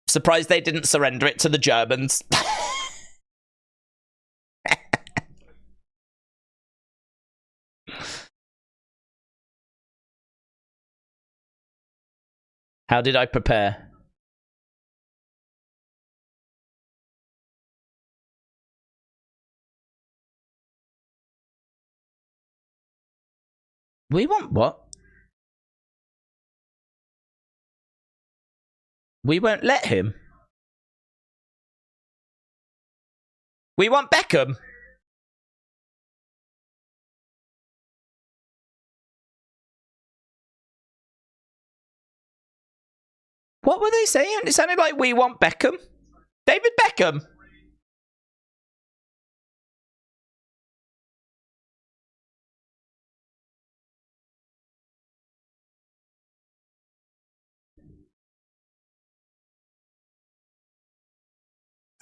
Surprised they didn't surrender it to the Germans. How did I prepare? We want what? We won't let him. We want Beckham. What were they saying? It sounded like we want Beckham. David Beckham.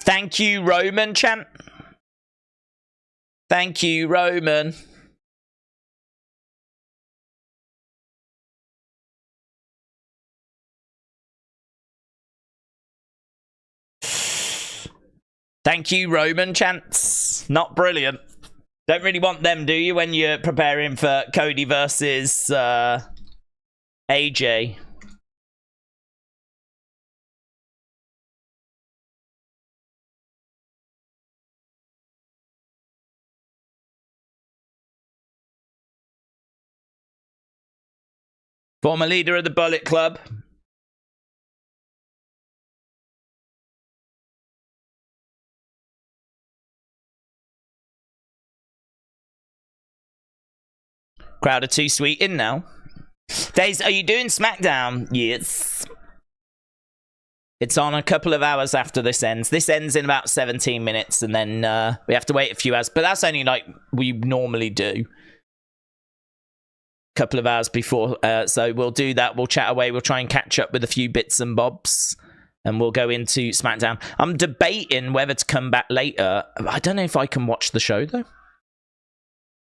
Thank you, Roman chant. Thank you, Roman. Thank you, Roman chants. Not brilliant. Don't really want them, do you, when you're preparing for Cody versus AJ? Former leader of the Bullet Club. Crowd are too sweet in now. Days, are you doing Smackdown? Yes. It's on a couple of hours after this ends. This ends in about 17 minutes, and then we have to wait a few hours. But that's only like we normally do. A couple of hours before. So we'll do that. We'll chat away. We'll try and catch up with a few bits and bobs. And we'll go into Smackdown. I'm debating whether to come back later. I don't know if I can watch the show, though.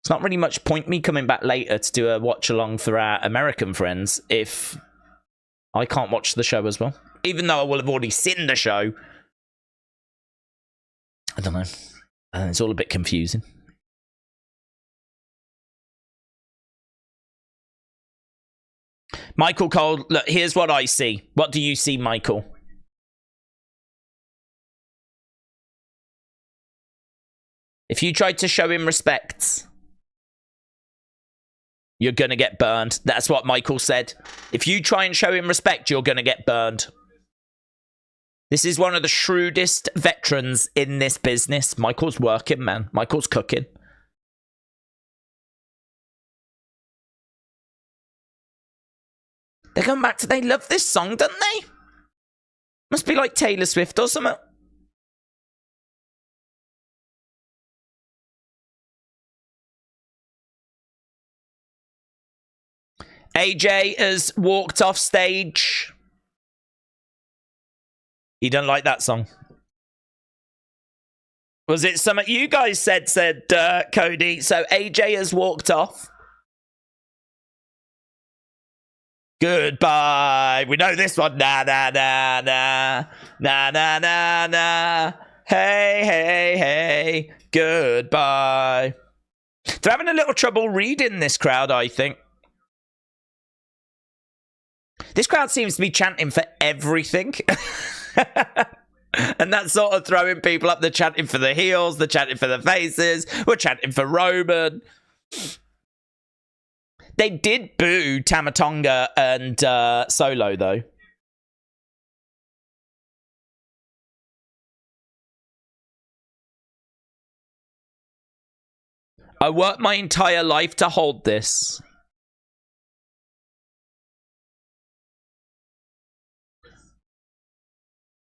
It's not really much point me coming back later to do a watch-along for our American friends if I can't watch the show as well. Even though I will have already seen the show. I don't know. It's all a bit confusing. Michael Cole, look, here's what I see. What do you see, Michael? If you tried to show him respect, you're going to get burned. That's what Michael said. If you try and show him respect, you're going to get burned. This is one of the shrewdest veterans in this business. Michael's working, man. Michael's cooking. They're going back to... They love this song, don't they? Must be like Taylor Swift or something. AJ has walked off stage. He doesn't like that song. Was it something you guys said, Cody? So AJ has walked off. Goodbye. We know this one. Na, na, na, na. Na, na, na, na. Hey, hey, hey. Goodbye. They're having a little trouble reading this crowd, I think. This crowd seems to be chanting for everything. And that's sort of throwing people up. They're chanting for the heels. They're chanting for the faces. We're chanting for Roman. They did boo Tamatonga and Solo, though. I worked my entire life to hold this.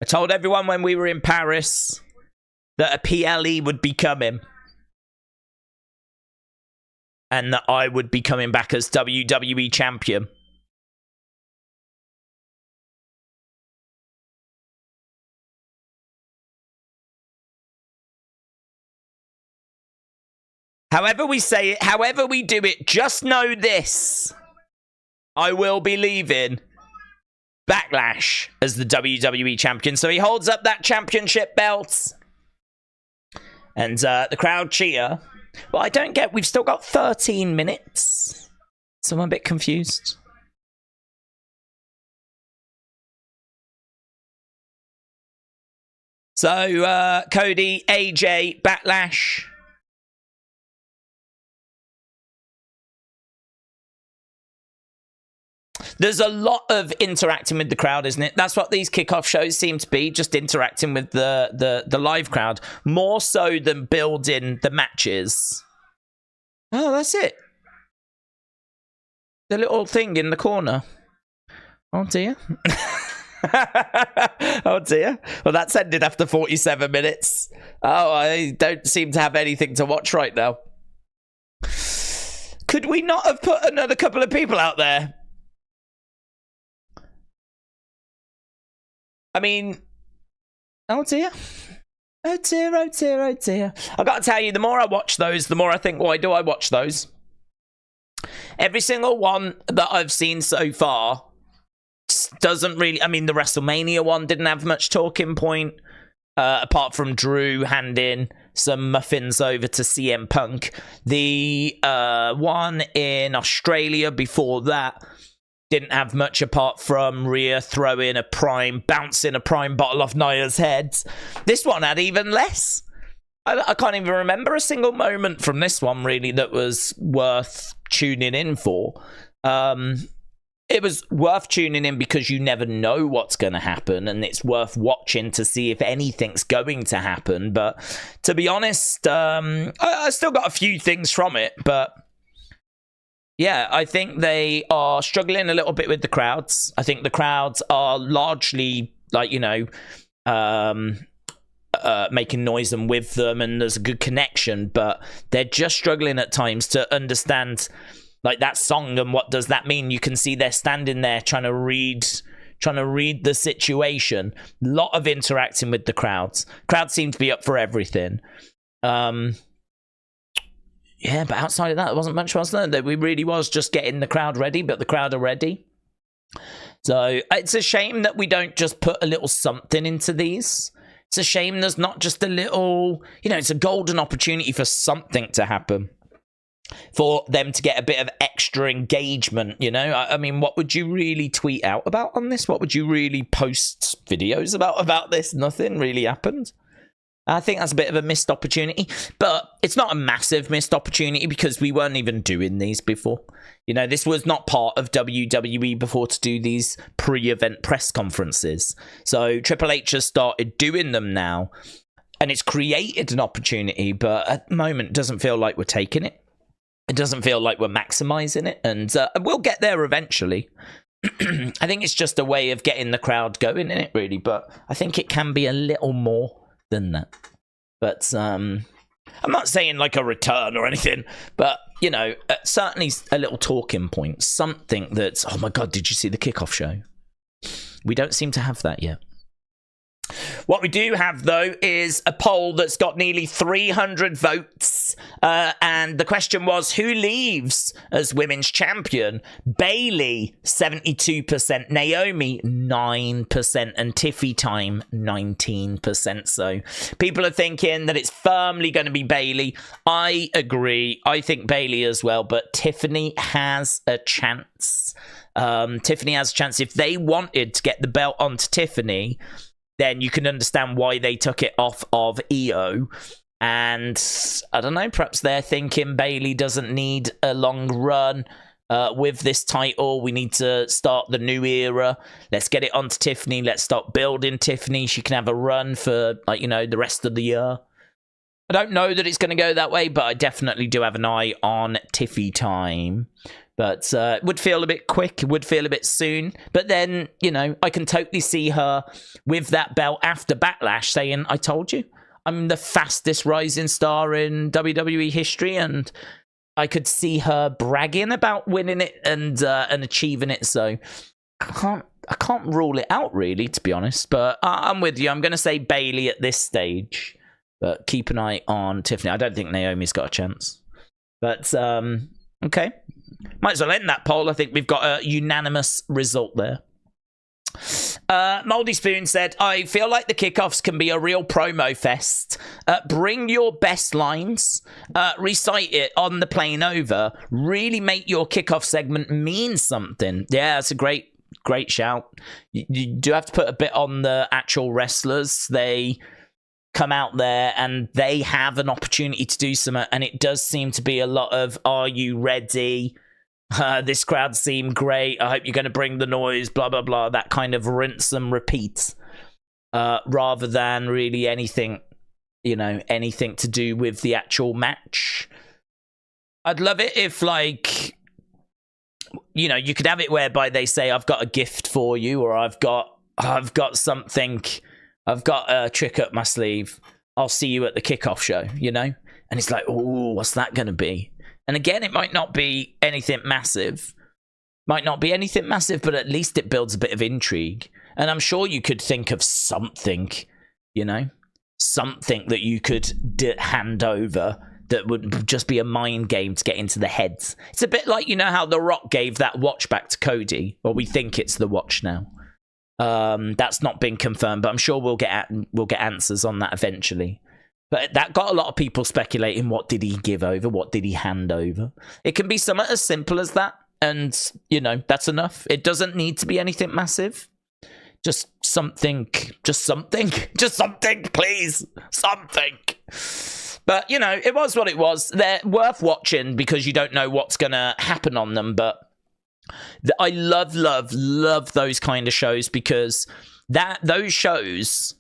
I told everyone when we were in Paris that a PLE would be coming. and that I would be coming back as WWE champion. However we say it, however we do it, just know this. I will be leaving Backlash as the WWE champion. So he holds up that championship belt. And the crowd cheer. Well, I don't get... We've still got 13 minutes. So I'm a bit confused. So, Cody, AJ, Backlash... There's a lot of interacting with the crowd, isn't it? That's what these kickoff shows seem to be, just interacting with the live crowd, more so than building the matches. Oh, that's it. The little thing in the corner. Oh, dear. Oh, dear. Well, that's ended after 47 minutes. Oh, I don't seem to have anything to watch right now. Could we not have put another couple of people out there? I mean, oh dear. Oh dear, oh dear, oh dear. I've got to tell you, the more I watch those, the more I think, why do I watch those? Every single one that I've seen so far doesn't really... I mean, the WrestleMania one didn't have much talking point, apart from Drew handing some muffins over to CM Punk. The one in Australia before that didn't have much apart from Rhea bouncing a prime bottle off Nia's head. This one had even less. I can't even remember a single moment from this one, really, that was worth tuning in for. It was worth tuning in because you never know what's going to happen, and it's worth watching to see if anything's going to happen. But to be honest, I still got a few things from it, but yeah, I think they are struggling a little bit with the crowds. I think the crowds are largely, like, you know, making noise and with them, and there's a good connection, but they're just struggling at times to understand, like, that song and what does that mean. You can see they're standing there trying to read the situation. A lot of interacting with the crowds. Crowds seem to be up for everything. Yeah, but outside of that, there wasn't much else there. That we really was just getting the crowd ready, but the crowd are ready. So it's a shame that we don't just put a little something into these. It's a shame there's not just a little, you know, it's a golden opportunity for something to happen. For them to get a bit of extra engagement, you know? I mean, what would you really tweet out about on this? What would you really post videos about this? Nothing really happened. I think that's a bit of a missed opportunity, but it's not a massive missed opportunity because we weren't even doing these before. You know, this was not part of WWE before to do these pre-event press conferences. So Triple H has started doing them now, and it's created an opportunity, but at the moment it doesn't feel like we're taking it. It doesn't feel like we're maximizing it, and we'll get there eventually. I think it's just a way of getting the crowd going in it, really, but I think it can be a little more than that. But I'm not saying like a return or anything, but you know, certainly a little talking point, something that's, oh my god, did you see the kickoff show? We don't seem to have that yet. What we do have, though, is a poll that's got nearly 300 votes. And the question was, who leaves as women's champion? Bayley, 72%. Naomi, 9%. And Tiffy Time, 19%. So people are thinking that it's firmly going to be Bayley. I agree. I think Bayley as well. But Tiffany has a chance. Tiffany has a chance. If they wanted to get the belt onto Tiffany, then you can understand why they took it off of EO. And I don't know, perhaps they're thinking Bayley doesn't need a long run with this title. We need to start the new era. Let's get it onto Tiffany. Let's start building Tiffany. She can have a run for, like, you know, the rest of the year. I don't know that it's going to go that way, but I definitely do have an eye on Tiffy Time. But it would feel a bit quick. It would feel a bit soon. But then, you know, I can totally see her with that belt after Backlash saying, I told you, I'm the fastest rising star in WWE history. And I could see her bragging about winning it and achieving it. So I can't rule it out, really, to be honest. But I'm with you. I'm going to say Bayley at this stage. But keep an eye on Tiffany. I don't think Naomi's got a chance. But, okay. Might as well end that poll. I think we've got a unanimous result there. Moldy Spoon said, I feel like the kickoffs can be a real promo fest. Bring your best lines, recite it on the plane over, really make your kickoff segment mean something. Yeah, that's a great shout. You do have to put a bit on the actual wrestlers. They come out there and they have an opportunity to do something, and it does seem to be a lot of, are you ready? This crowd seem great. I hope you're going to bring the noise, blah, blah, blah. That kind of rinse and repeat, rather than really anything, anything to do with the actual match. I'd love it if, like, you could have it whereby they say, I've got a gift for you, or I've got something, I've got a trick up my sleeve. I'll see you at the kickoff show, And it's like, oh, what's that going to be? And again, it might not be anything massive. But at least it builds a bit of intrigue. And I'm sure you could think of something, something that you could hand over that would just be a mind game to get into the heads. It's a bit like, how The Rock gave that watch back to Cody. Well, we think it's the watch now. That's not been confirmed, but I'm sure we'll get answers on that eventually. But that got a lot of people speculating, what did he give over? What did he hand over? It can be something as simple as that. And, that's enough. It doesn't need to be anything massive. Just something, please. Something. But, it was what it was. They're worth watching because you don't know what's going to happen on them. But I love those kind of shows because those shows...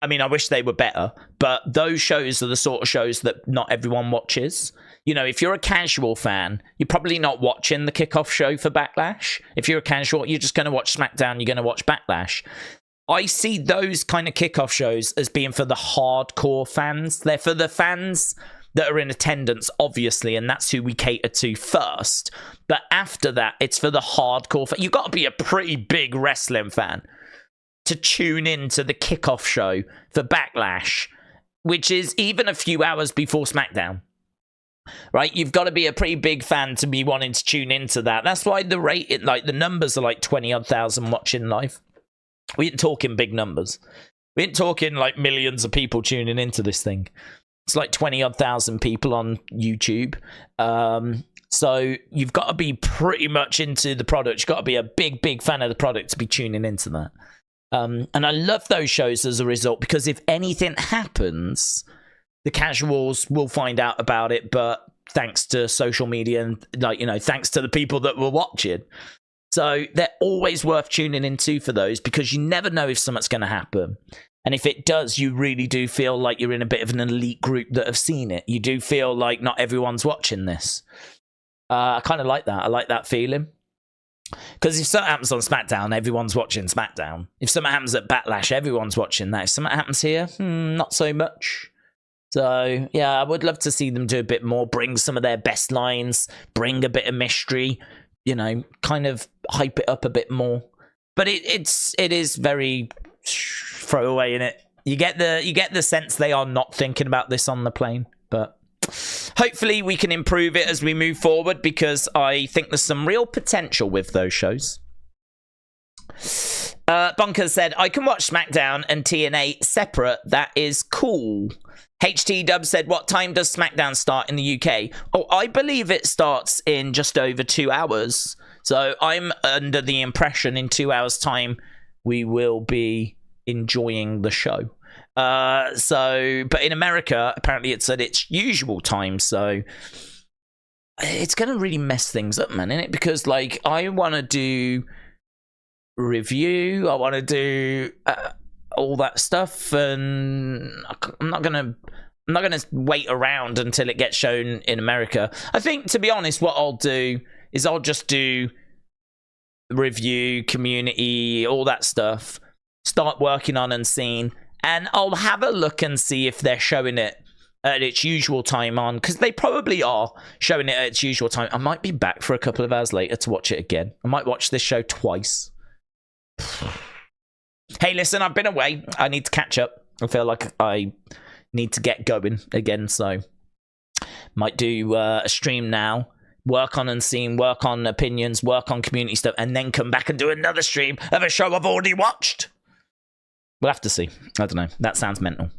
I mean, I wish they were better, but those shows are the sort of shows that not everyone watches. If you're a casual fan, you're probably not watching the kickoff show for Backlash. If you're a casual, you're just going to watch SmackDown, you're going to watch Backlash. I see those kind of kickoff shows as being for the hardcore fans. They're for the fans that are in attendance, obviously, and that's who we cater to first. But after that, it's for the hardcore fan. You've got to be a pretty big wrestling fan to tune in to the kickoff show for Backlash, which is even a few hours before SmackDown. Right? You've got to be a pretty big fan to be wanting to tune into that. That's why the numbers are like 20,000 watching live. We ain't talking big numbers. We ain't talking like millions of people tuning into this thing. It's like 20,000 people on YouTube. So you've got to be pretty much into the product. You've got to be a big fan of the product to be tuning into that. And I love those shows as a result, because if anything happens, the casuals will find out about it, but thanks to social media and thanks to the people that were watching. So they're always worth tuning into for those, because you never know if something's going to happen. And if it does, you really do feel like you're in a bit of an elite group that have seen it. You do feel like not everyone's watching this. I kind of like that. I like that feeling. Because if something happens on SmackDown, everyone's watching SmackDown. If something happens at Backlash, everyone's watching that. If something happens here, not so much. So, yeah, I would love to see them do a bit more, bring some of their best lines, bring a bit of mystery, kind of hype it up a bit more. But it is very throwaway in it. You get the sense they are not thinking about this on the plane, but hopefully we can improve it as we move forward, because I think there's some real potential with those shows. Bunker said, I can watch SmackDown and TNA separate. That is cool. HT Dub said, what time does SmackDown start in the UK? Oh, I believe it starts in just over 2 hours. So I'm under the impression in 2 hours' time we will be enjoying the show. But in America, apparently it's at its usual time, so it's going to really mess things up, man, innit? Because, I want to do review, I want to do all that stuff, and I'm not going to wait around until it gets shown in America. I think, to be honest, what I'll do is I'll just do review, community, all that stuff, start working on Unseen, and I'll have a look and see if they're showing it at its usual time on, because they probably are showing it at its usual time. I might be back for a couple of hours later to watch it again. I might watch this show twice. Hey, listen, I've been away. I need to catch up. I feel like I need to get going again, so might do a stream now. Work on Unseen, work on opinions, work on community stuff, and then come back and do another stream of a show I've already watched. We'll have to see. I don't know. That sounds mental.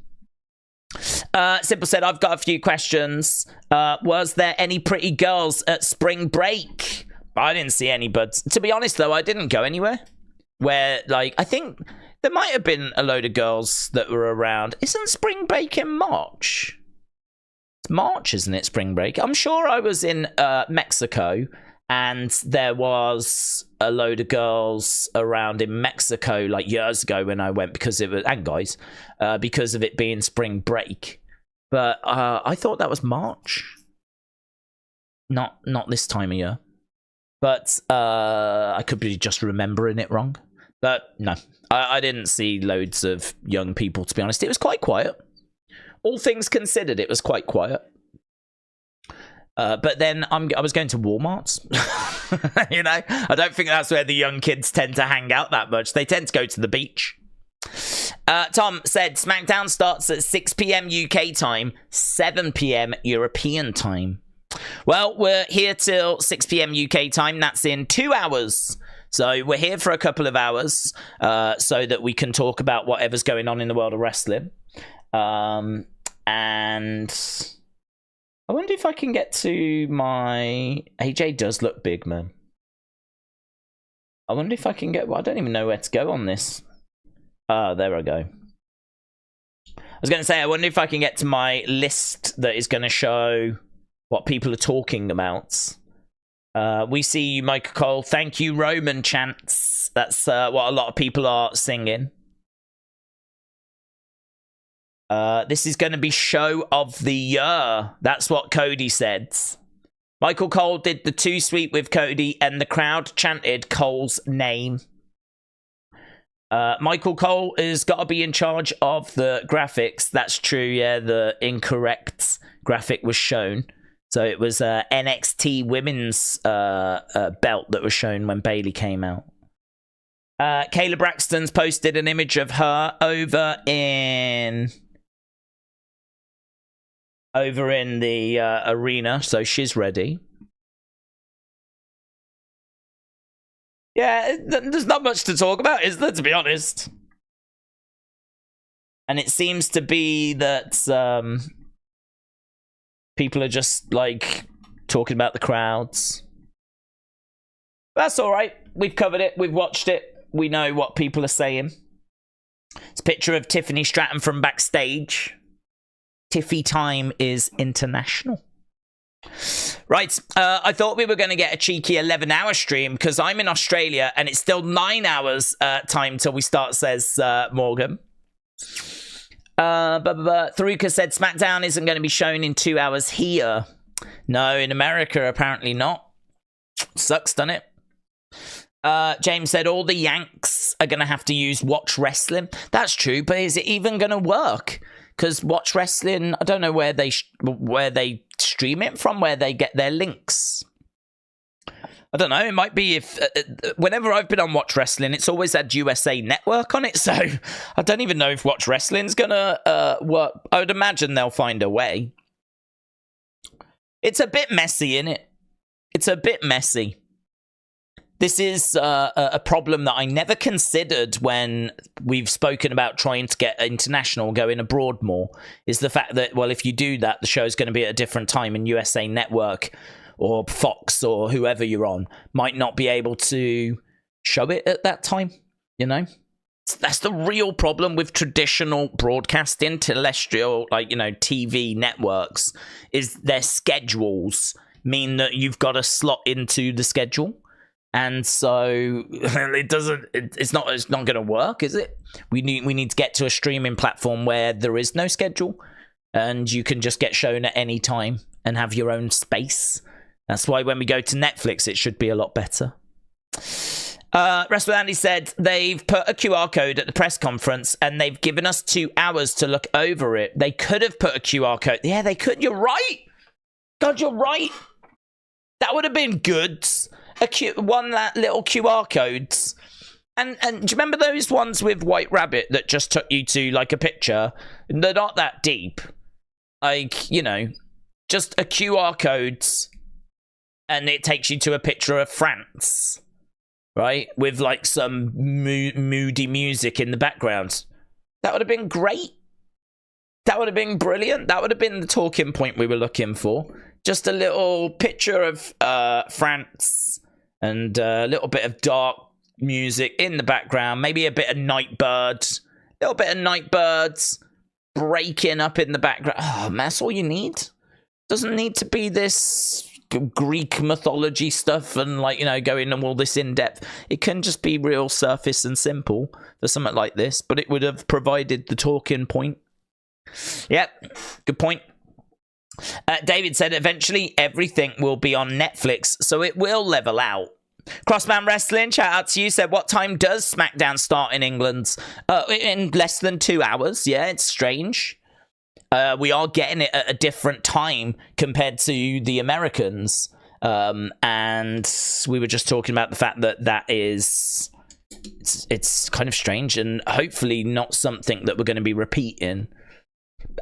Simple said, I've got a few questions. Was there any pretty girls at spring break? I didn't see any, but to be honest, though, I didn't go anywhere. Where, like, I think there might have been a load of girls that were around. Isn't spring break in March? It's March, isn't it, spring break? I'm sure I was in Mexico, and there was a load of girls around in Mexico, like, years ago when I went, because it was, and guys, because of it being spring break. But I thought that was March. Not this time of year. But I could be just remembering it wrong. But no, I didn't see loads of young people, to be honest. It was quite quiet. All things considered, it was quite quiet. But then I was going to Walmart's. You know, I don't think that's where the young kids tend to hang out that much. They tend to go to the beach. Tom said, Smackdown starts at 6 p.m. UK time, 7 p.m. European time. Well, we're here till 6 p.m. UK time. That's in 2 hours. So we're here for a couple of hours so that we can talk about whatever's going on in the world of wrestling. And I wonder if I can get to my... AJ does look big, man. I wonder if I can get... Well, I don't even know where to go on this. There I go. I was going to say, I wonder if I can get to my list that is going to show what people are talking about. We see you, Michael Cole. Thank you, Roman chants. That's what a lot of people are singing. This is going to be show of the year. That's what Cody said. Michael Cole did the Too Sweet with Cody, and the crowd chanted Cole's name. Michael Cole has got to be in charge of the graphics. That's true, yeah. The incorrect graphic was shown. So it was NXT women's belt that was shown when Bayley came out. Kayla Braxton's posted an image of her over in the arena, so she's ready. Yeah, there's not much to talk about, is there, to be honest? And it seems to be that people are just, like, talking about the crowds. That's all right. We've covered it. We've watched it. We know what people are saying. It's a picture of Tiffany Stratton from Backstage. Tiffy time is international. Right, I thought we were going to get a cheeky 11-hour stream because I'm in Australia and it's still 9 hours time till we start, says Morgan. Tharuka said Smackdown isn't going to be shown in 2 hours here. No, in America, apparently not. Sucks, doesn't it? James said all the Yanks are going to have to use Watch Wrestling. That's true, but is it even going to work? Because Watch Wrestling, I don't know where they stream it from, where they get their links. I don't know. It might be if... whenever I've been on Watch Wrestling, it's always had USA Network on it, so I don't even know if Watch Wrestling's going to work. I would imagine they'll find a way. It's a bit messy, isn't it? It's a bit messy. This is a problem that I never considered when we've spoken about trying to get international, going abroad more, is the fact that, well, if you do that, the show's going to be at a different time, and USA Network or Fox or whoever you're on might not be able to show it at that time, you know? That's the real problem with traditional broadcasting, terrestrial, like, you know, TV networks, is their schedules mean that you've got to slot into the schedule. And so it's not going to work, is it? We need to get to a streaming platform where there is no schedule and you can just get shown at any time and have your own space. That's why when we go to Netflix, it should be a lot better. Wrestle Andy said they've put a QR code at the press conference and they've given us 2 hours to look over it. They could have put a QR code. Yeah, they could. You're right. God, you're right. That would have been good. That little QR codes. And do you remember those ones with White Rabbit that just took you to like a picture? They're not that deep. Like, you know, just a QR code and it takes you to a picture of France. Right? With like some moody music in the background. That would have been great. That would have been brilliant. That would have been the talking point we were looking for. Just a little picture of France and a little bit of dark music in the background. Maybe a bit of Nightbird. A little bit of Nightbirds breaking up in the background. Oh, man, that's all you need. Doesn't need to be this Greek mythology stuff and, like, you know, going on all this in depth. It can just be real surface and simple for something like this, but it would have provided the talking point. Yep, good point. David said eventually everything will be on Netflix, so it will level out. Crossman Wrestling, shout out to you, said, what time does SmackDown start in England? In less than 2 hours. Yeah, it's strange. We are getting it at a different time compared to the Americans. And we were just talking about the fact that it's kind of strange and hopefully not something that we're going to be repeating.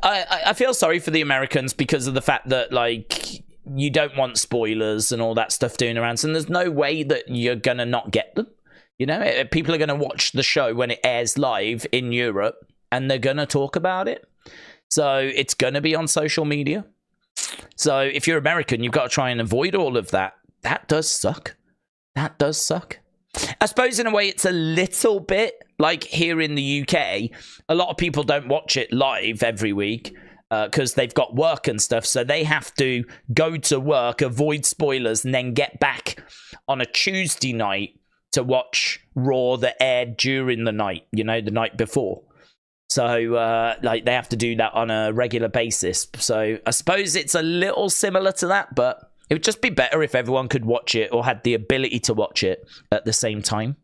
I feel sorry for the Americans because of the fact that, like, you don't want spoilers and all that stuff doing around. And there's no way that you're going to not get them. You know, people are going to watch the show when it airs live in Europe and they're going to talk about it. So it's going to be on social media. So if you're American, you've got to try and avoid all of that. That does suck. That does suck. I suppose in a way it's a little bit like here in the UK. A lot of people don't watch it live every week because they've got work and stuff. So they have to go to work, avoid spoilers, and then get back on a Tuesday night to watch Raw that aired during the night, you know, the night before. So, like, they have to do that on a regular basis. So I suppose it's a little similar to that, but it would just be better if everyone could watch it or had the ability to watch it at the same time.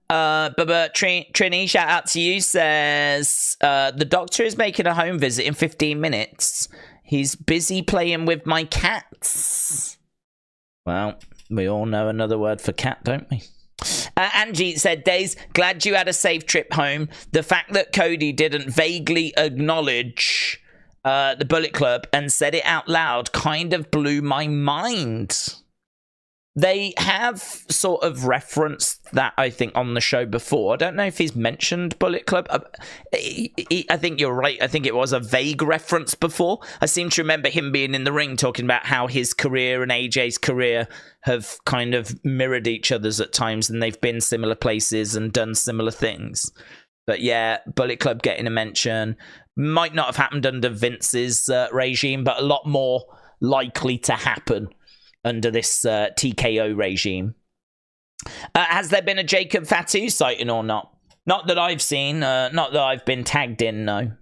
But Trini, shout out to you, says, the doctor is making a home visit in 15 minutes. He's busy playing with my cats. Well, we all know another word for cat, don't we? Angie said, Days, glad you had a safe trip home. The fact that Cody didn't vaguely acknowledge the Bullet Club and said it out loud kind of blew my mind. They have sort of referenced that, I think, on the show before. I don't know if he's mentioned Bullet Club. I think you're right. I think it was a vague reference before. I seem to remember him being in the ring talking about how his career and AJ's career have kind of mirrored each other's at times, and they've been similar places and done similar things. But yeah, Bullet Club getting a mention. Might not have happened under Vince's regime, but a lot more likely to happen under this TKO regime. Has there been a Jacob Fatu sighting or not? Not that I've seen. Not that I've been tagged in, no.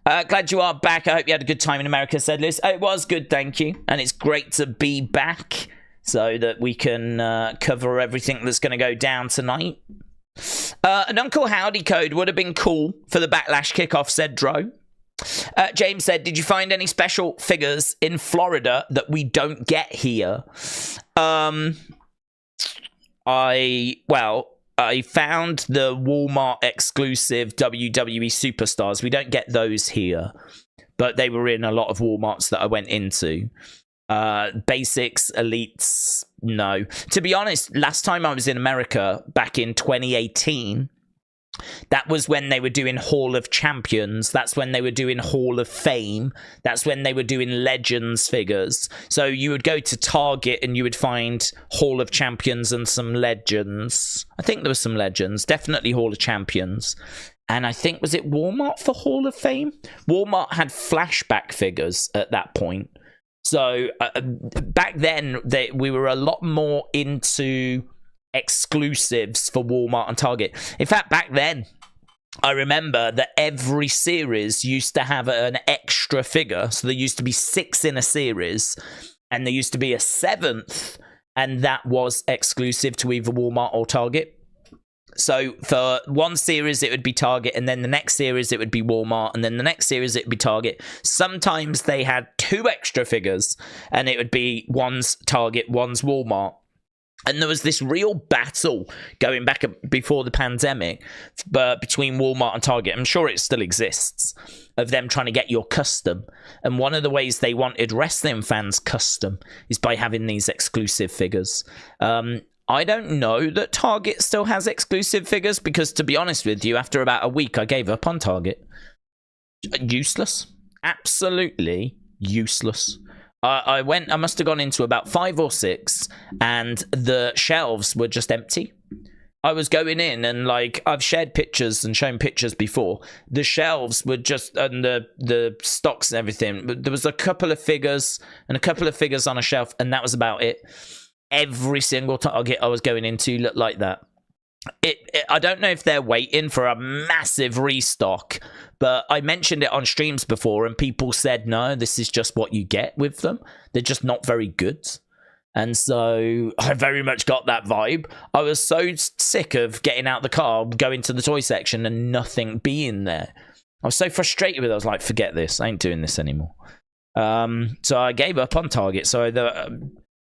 Glad you are back. I hope you had a good time in America, said Liz. It was good, thank you. And it's great to be back so that we can cover everything that's going to go down tonight. An Uncle Howdy code would have been cool for the Backlash kickoff, said Dro. James said, did you find any special figures in Florida that we don't get here? I found the Walmart exclusive WWE Superstars. We don't get those here, but they were in a lot of Walmarts that I went into. Basics, elites, no. To be honest, last time I was in America, back in 2018, that was when they were doing Hall of Champions. That's when they were doing Hall of Fame. That's when they were doing Legends figures. So you would go to Target and you would find Hall of Champions and some Legends. I think there were some Legends. Definitely Hall of Champions. And I think, was it Walmart for Hall of Fame? Walmart had flashback figures at that point. So back then, we were a lot more into exclusives for Walmart and Target. In fact, back then, I remember that every series used to have an extra figure. So there used to be 6 in a series, and there used to be a 7th, and that was exclusive to either Walmart or Target. So for one series, it would be Target, and then the next series, it would be Walmart, and then the next series, it would be Target. Sometimes they had 2 extra figures, and it would be one's Target, one's Walmart. And there was this real battle going back before the pandemic between Walmart and Target. I'm sure it still exists, of them trying to get your custom. And one of the ways they wanted wrestling fans custom is by having these exclusive figures. I don't know that Target still has exclusive figures, because to be honest with you, after about a week, I gave up on Target. Useless. Absolutely useless. I must have gone into about 5 or 6, and the shelves were just empty. I was going in, and like, I've shared pictures and shown pictures before. The shelves were just, and the stocks and everything. There was a couple of figures and a couple of figures on a shelf, and that was about it. Every single Target I was going into looked like that. I don't know if they're waiting for a massive restock, but I mentioned it on streams before, and people said, no, this is just what you get with them. They're just not very good. And so I very much got that vibe. I was so sick of getting out the car, going to the toy section, and nothing being there. I was so frustrated with it. I was like, forget this. I ain't doing this anymore. So I gave up on Target. So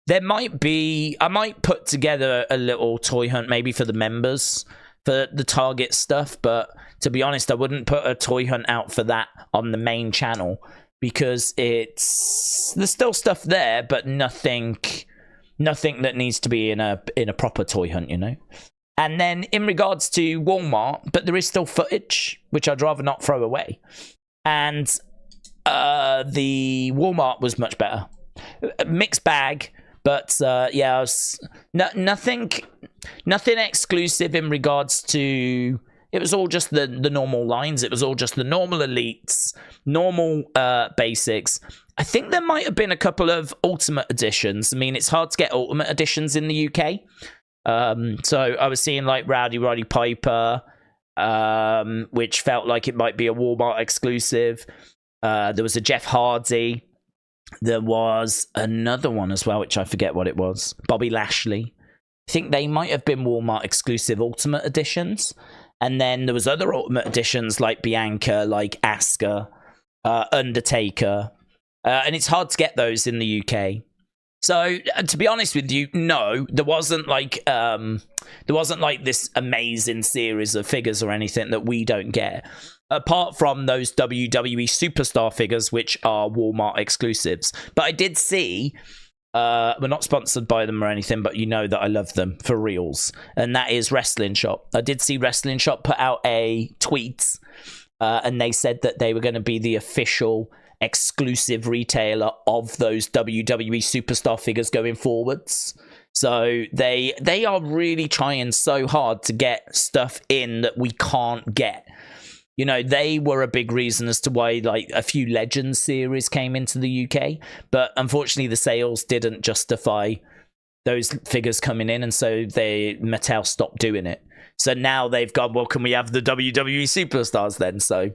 there might be, I might put together a little toy hunt maybe for the members for the Target stuff, but to be honest, I wouldn't put a toy hunt out for that on the main channel, because there's still stuff there, but nothing that needs to be in a proper toy hunt, you know. And then in regards to Walmart, but there is still footage which I'd rather not throw away, and the Walmart was much better. Mixed bag. But yeah, nothing exclusive in regards to. It was all just the normal lines. It was all just the normal elites, normal basics. I think there might have been a couple of ultimate editions. I mean, it's hard to get ultimate editions in the UK. So I was seeing like Roddy Piper, which felt like it might be a Walmart exclusive. There was a Jeff Hardy. There was another one as well, which I forget what it was. Bobby Lashley. I think they might have been Walmart exclusive Ultimate editions. And then there was other Ultimate editions like Bianca, like Asuka, Undertaker. And it's hard to get those in the UK. So, to be honest with you, no, there wasn't like this amazing series of figures or anything that we don't get. Apart from those WWE Superstar figures, which are Walmart exclusives. But I did see, we're not sponsored by them or anything, but you know that I love them for reals. And that is Wrestling Shop. I did see Wrestling Shop put out a tweet, and they said that they were going to be the official exclusive retailer of those WWE Superstar figures going forwards. So they are really trying so hard to get stuff in that we can't get. You know, they were a big reason as to why like a few Legends series came into the UK, but unfortunately the sales didn't justify those figures coming in, and so Mattel stopped doing it. So now they've gone, well, can we have the WWE Superstars then? So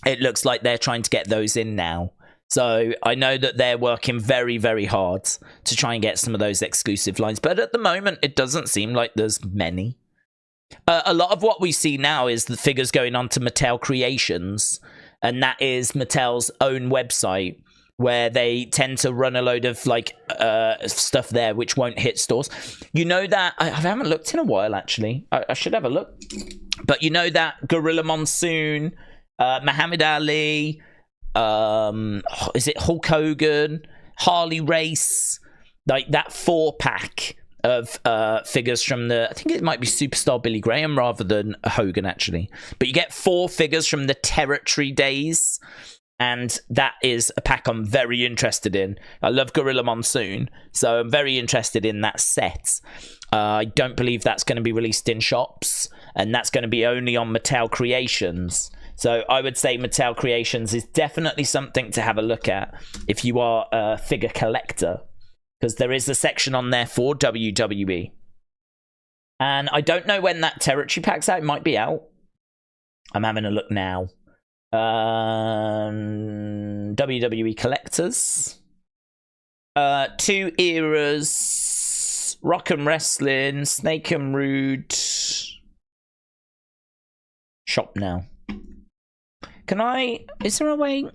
it looks like they're trying to get those in now. So I know that they're working very, very hard to try and get some of those exclusive lines, but at the moment it doesn't seem like there's many. A lot of what we see now is the figures going on to Mattel Creations, and that is Mattel's own website, where they tend to run a load of like stuff there which won't hit stores. You know that I haven't looked in a while, actually. I should have a look. But you know that Gorilla Monsoon, Muhammad Ali, is it Hulk Hogan, Harley Race, like that 4-pack of figures from I think it might be Superstar Billy Graham rather than Hogan, actually. But you get 4 figures from the Territory days, and that is a pack I'm very interested in. I love Gorilla Monsoon, so I'm very interested in that set. I don't believe that's going to be released in shops, and that's going to be only on Mattel Creations. So I would say Mattel Creations is definitely something to have a look at if you are a figure collector, because there is a section on there for WWE. And I don't know when that Territory pack's out. It might be out. I'm having a look now. WWE Collectors. 2 eras. Rock and Wrestling, Snake and Rude. Shop now. Can I... Is there a way...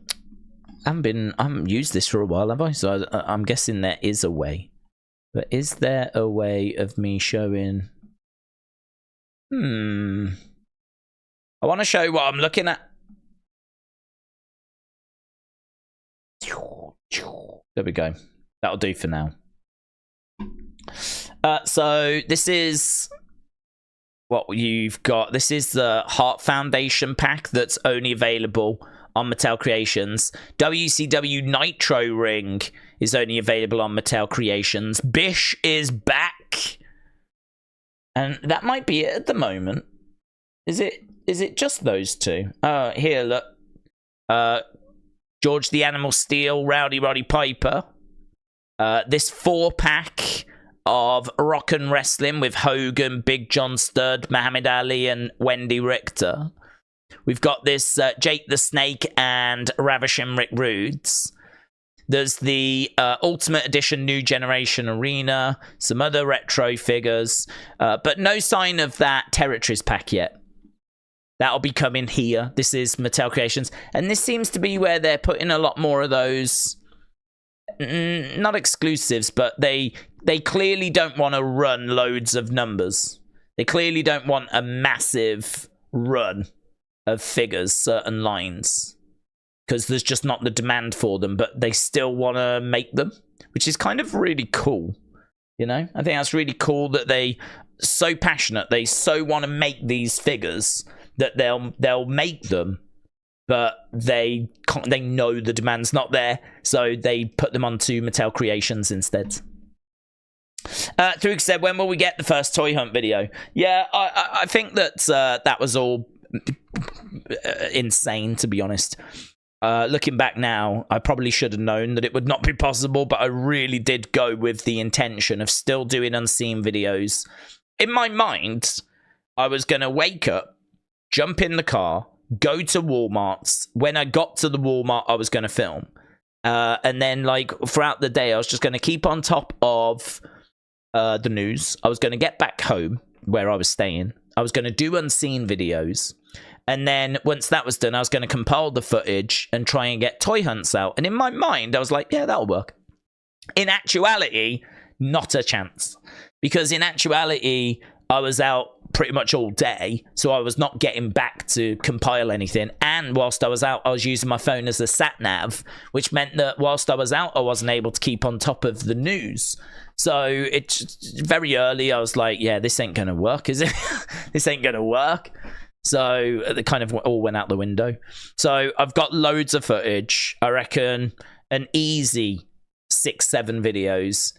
I haven't used this for a while, have I? So I'm guessing there is a way. But is there a way of me showing... I want to show what I'm looking at. There we go. That'll do for now. So this is what you've got. This is the Heart Foundation pack that's only available on Mattel Creations. WCW Nitro Ring is only available on Mattel Creations. Bish is back. And that might be it at the moment. Is it just those two? Here, look. George the Animal Steel, Rowdy Roddy Piper. This 4-pack of Rock and Wrestling with Hogan, Big John Studd, Muhammad Ali, and Wendy Richter. We've got this Jake the Snake and Ravishing Rick Rhodes. There's the Ultimate Edition New Generation Arena, some other retro figures, but no sign of that Territories pack yet. That'll be coming here. This is Mattel Creations, and this seems to be where they're putting a lot more of those, not exclusives, but they clearly don't want to run loads of numbers. They clearly don't want a massive run of figures, certain lines, because there's just not the demand for them, but they still want to make them, which is kind of really cool. You know, I think that's really cool that they so passionate. They so want to make these figures that they'll make them, but they know the demand's not there, so they put them onto Mattel Creations instead. Tariq said, when will we get the first Toy Hunt video? Yeah, I think that that was all insane, to be honest. Looking back now, I probably should have known that it would not be possible, but I really did go with the intention of still doing unseen videos. In my mind, I was going to wake up, jump in the car, go to Walmart's. When I got to the Walmart, I was going to film. And then, like, throughout the day, I was just going to keep on top of the news. I was going to get back home where I was staying. I was going to do unseen videos. And then once that was done, I was going to compile the footage and try and get toy hunts out. And in my mind, I was like, yeah, that'll work. In actuality, not a chance. Because in actuality, I was out pretty much all day, so I was not getting back to compile anything. And whilst I was out, I was using my phone as a sat-nav, which meant that whilst I was out, I wasn't able to keep on top of the news. So it's very early. I was like, yeah, this ain't going to work, is it? This ain't going to work. So it kind of all went out the window. So I've got loads of footage. I reckon an easy 6-7 videos.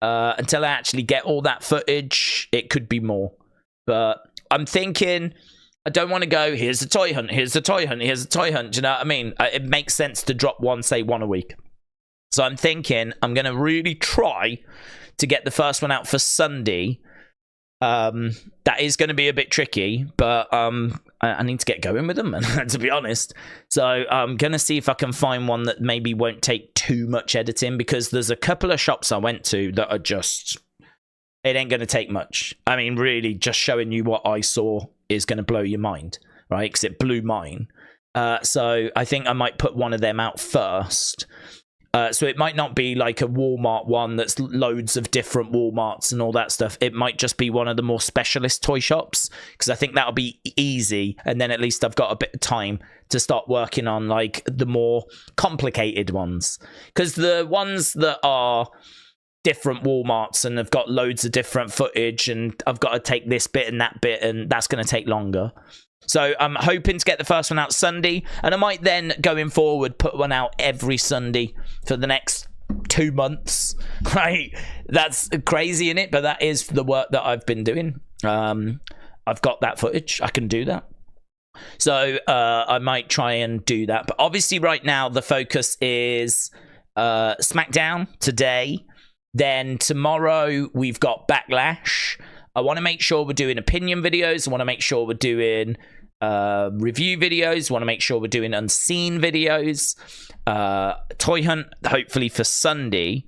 Until I actually get all that footage, it could be more. But I'm thinking, I don't want to go, here's a toy hunt, here's a toy hunt, here's a toy hunt. Do you know what I mean? It makes sense to drop one a week. So I'm thinking I'm going to really try to get the first one out for Sunday. That is going to be a bit tricky, but I need to get going with them, to be honest. So I'm going to see if I can find one that maybe won't take too much editing, because there's a couple of shops I went to that are just... It ain't going to take much. I mean, really, just showing you what I saw is going to blow your mind, right? Because it blew mine. So I think I might put one of them out first. So it might not be like a Walmart one that's loads of different Walmarts and all that stuff. It might just be one of the more specialist toy shops, because I think that'll be easy. And then at least I've got a bit of time to start working on like the more complicated ones. Because the ones that are different Walmarts and have got loads of different footage, and I've got to take this bit and that bit, and that's going to take longer. So I'm hoping to get the first one out Sunday, and I might then, going forward, put one out every Sunday for the next 2 months, right? That's crazy, innit? But that is the work that I've been doing. I've got that footage. I can do that. So I might try and do that. But obviously right now the focus is Smackdown today. Then tomorrow we've got Backlash. I want to make sure we're doing opinion videos. I want to make sure we're doing review videos. I want to make sure we're doing unseen videos. Toy hunt, hopefully for Sunday.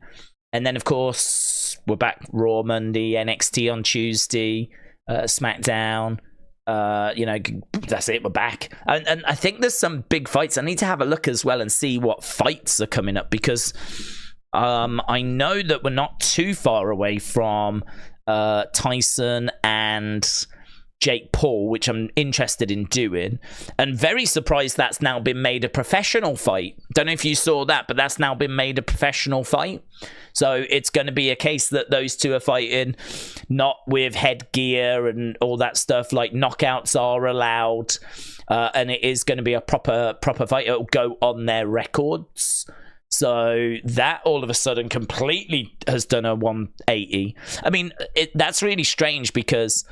And then, of course, we're back Raw Monday, NXT on Tuesday, SmackDown. That's it. We're back. And I think there's some big fights. I need to have a look as well and see what fights are coming up, because I know that we're not too far away from Tyson and Jake Paul, which I'm interested in doing, and very surprised that's now been made a professional fight. Don't know if you saw that, but that's now been made a professional fight. So it's going to be a case that those two are fighting, not with headgear and all that stuff. Like, knockouts are allowed, and it is going to be a proper fight. It'll go on their records. So that all of a sudden completely has done a 180. I mean, that's really strange, because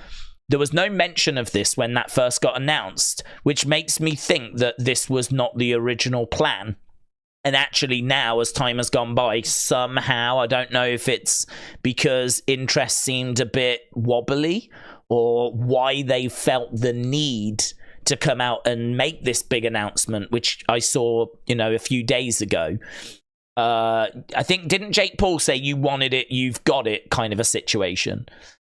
there was no mention of this when that first got announced, which makes me think that this was not the original plan. And actually now, as time has gone by, somehow, I don't know if it's because interest seemed a bit wobbly, or why they felt the need to come out and make this big announcement, which I saw, a few days ago. I think, didn't Jake Paul say you wanted it, you've got it kind of a situation?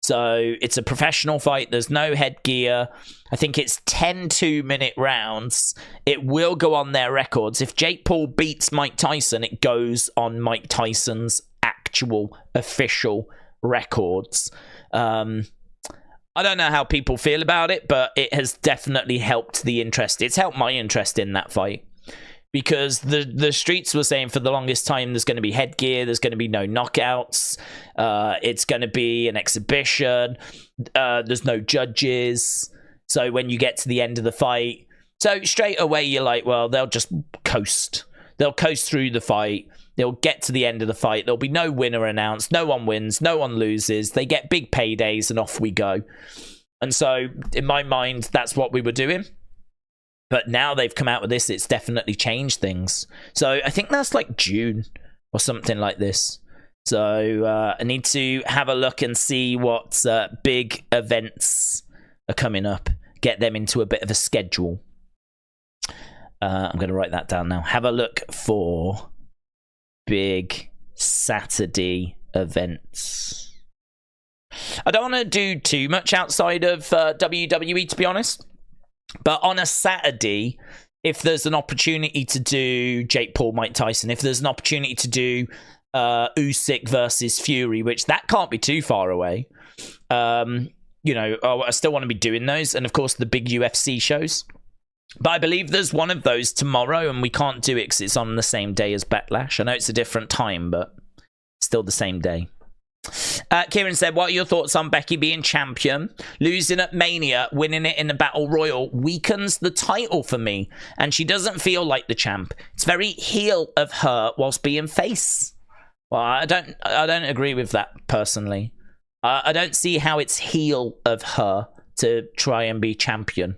So it's a professional fight. There's no headgear. I think it's 10 2-minute rounds. It will go on their records. If Jake Paul beats Mike Tyson, it goes on Mike Tyson's actual official records. I don't know how people feel about it, but it has definitely helped the interest. It's helped my interest in that fight. Because the streets were saying for the longest time there's going to be headgear, there's going to be no knockouts, it's going to be an exhibition, there's no judges. So when you get to the end of the fight, so straight away you're like, well, they'll just coast. They'll coast through the fight. They'll get to the end of the fight. There'll be no winner announced. No one wins. No one loses. They get big paydays and off we go. And so in my mind, that's what we were doing. But now they've come out with this, it's definitely changed things. So I think that's like June or something like this. So I need to have a look and see what big events are coming up. Get them into a bit of a schedule. I'm going to write that down now. Have a look for big Saturday events. I don't want to do too much outside of WWE, to be honest. But on a Saturday, if there's an opportunity to do Jake Paul, Mike Tyson, if there's an opportunity to do Usyk versus Fury, which that can't be too far away, I still want to be doing those. And of course, the big UFC shows. But I believe there's one of those tomorrow, and we can't do it because it's on the same day as Backlash. I know it's a different time, but still the same day. Kieran said, what are your thoughts on Becky being champion? Losing at Mania, winning it in the Battle Royal weakens the title for me, and she doesn't feel like the champ. It's very heel of her whilst being face. Well, I don't agree with that personally. I don't see how it's heel of her to try and be champion.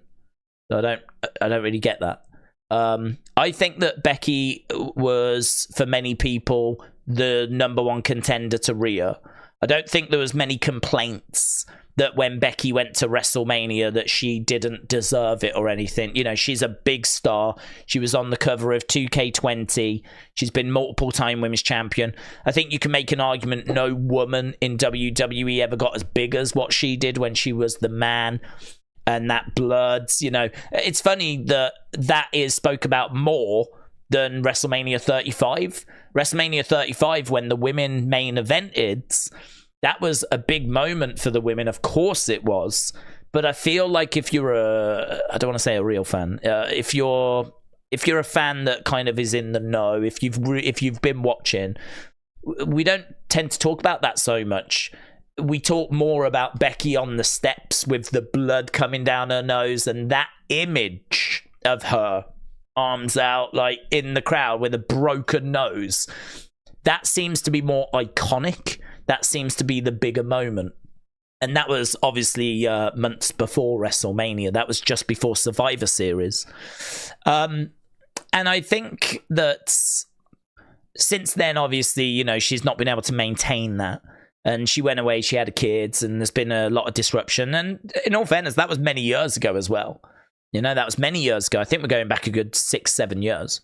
I don't really get that. I think that Becky was, for many people, the number one contender to Rhea. I don't think there was many complaints that when Becky went to WrestleMania that she didn't deserve it or anything. She's a big star. She was on the cover of 2K20. She's been multiple time women's champion. I think you can make an argument no woman in WWE ever got as big as what she did when she was the man. And that bloods, it's funny that is spoke about more than WrestleMania 35. WrestleMania 35, when the women main evented, that was a big moment for the women. Of course it was. But I feel like if you're I don't want to say a real fan, if you're a fan that kind of is in the know, if you've been watching, we don't tend to talk about that so much. We talk more about Becky on the steps with the blood coming down her nose, and that image of her arms out like in the crowd with a broken nose, that seems to be more iconic. That seems to be the bigger moment. And that was obviously months before WrestleMania. That was just before Survivor Series. And I think that since then, obviously, she's not been able to maintain that. And she went away, she had kids, and there's been a lot of disruption. And in all fairness, that was many years ago as well. That was many years ago. I think we're going back a good 6-7 years.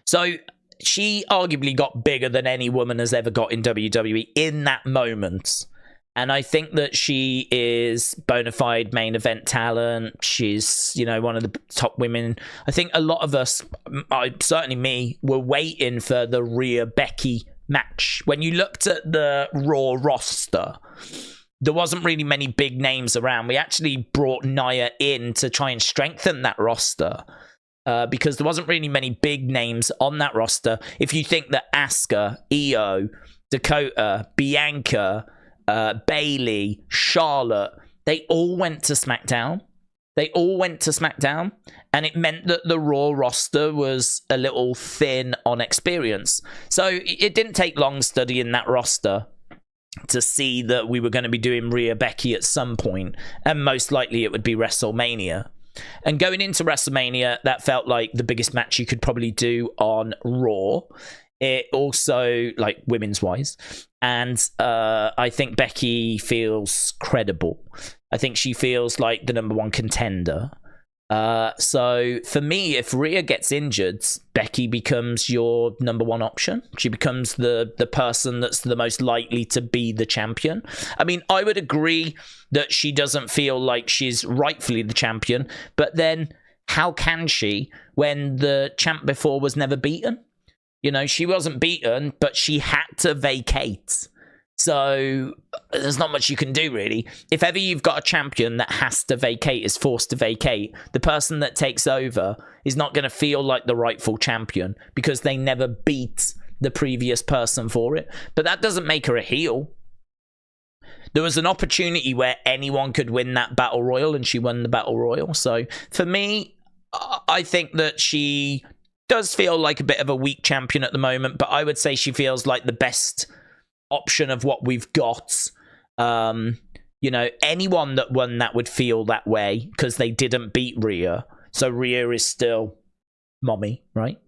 So she arguably got bigger than any woman has ever got in WWE in that moment. And I think that she is bona fide main event talent. She's, you know, one of the top women. I think a lot of us, certainly me, were waiting for the Rhea Becky match. When you looked at the Raw roster, there wasn't really many big names around. We actually brought Nia in to try and strengthen that roster. Because there wasn't really many big names on that roster. If you think that Asuka, Io, Dakota, Bianca, Bayley, Charlotte, they all went to SmackDown. And it meant that the Raw roster was a little thin on experience. So it didn't take long studying that roster to see that we were going to be doing Rhea Becky at some point, and most likely it would be WrestleMania. And going into WrestleMania, that felt like the biggest match you could probably do on Raw. It also, like, women's wise. And I think Becky feels credible. I think she feels like the number one contender. So for me, if Rhea gets injured, Becky becomes your number one option. She becomes the person that's the most likely to be the champion. I mean, I would agree that she doesn't feel like she's rightfully the champion, but then how can she when the champ before was never beaten? You know, she wasn't beaten, but she had to vacate. So there's not much you can do, really. If ever you've got a champion that has to vacate, is forced to vacate, the person that takes over is not going to feel like the rightful champion because they never beat the previous person for it. But that doesn't make her a heel. There was an opportunity where anyone could win that battle royal, and she won the battle royal. So for me, I think that she does feel like a bit of a weak champion at the moment, but I would say she feels like the best option of what we've got. You know, anyone that won that would feel that way because they didn't beat Rhea. So Rhea is still mommy, right?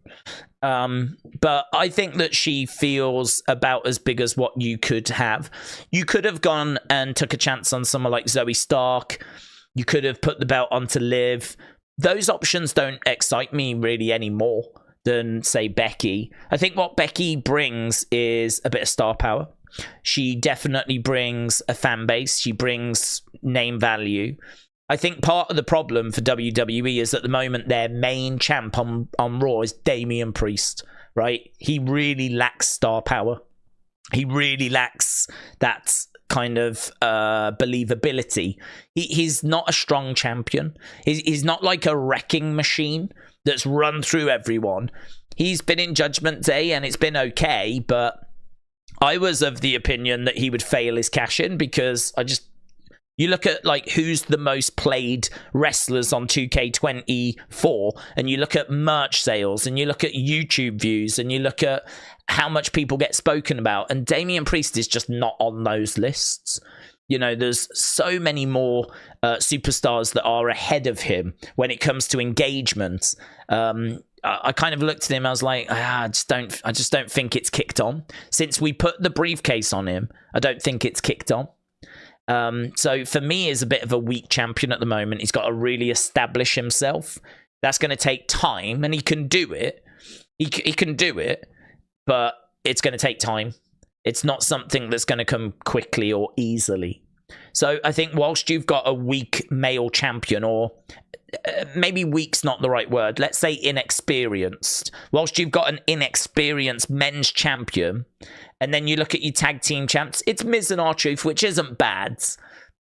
But I think that she feels about as big as what you could have. You could have gone and took a chance on someone like Zoe Stark. You could have put the belt onto Liv. Those options don't excite me really anymore than, say, Becky. I think what Becky brings is a bit of star power. She definitely brings a fan base. She brings name value. I think part of the problem for WWE is at the moment their main champ on Raw is Damian Priest, right? He really lacks star power. He really lacks that kind of believability. He's not a strong champion. He's not like a wrecking machine that's run through everyone. He's been in Judgment Day and it's been okay, but I was of the opinion that he would fail his cash-in because you look at like who's the most played wrestlers on 2K24, and you look at merch sales, and you look at YouTube views, and you look at how much people get spoken about, and Damian Priest is just not on those lists. You know, there's so many more superstars that are ahead of him when it comes to engagement. I kind of looked at him. I was like, I just don't think it's kicked on. Since we put the briefcase on him, I don't think it's kicked on. So for me, he's a bit of a weak champion at the moment. He's got to really establish himself. That's going to take time, and he can do it. He can do it, but it's going to take time. It's not something that's going to come quickly or easily. So I think whilst you've got a weak male champion, or maybe weak's not the right word, let's say inexperienced. Whilst you've got an inexperienced men's champion, and then you look at your tag team champs, it's Miz and R-Truth, which isn't bad,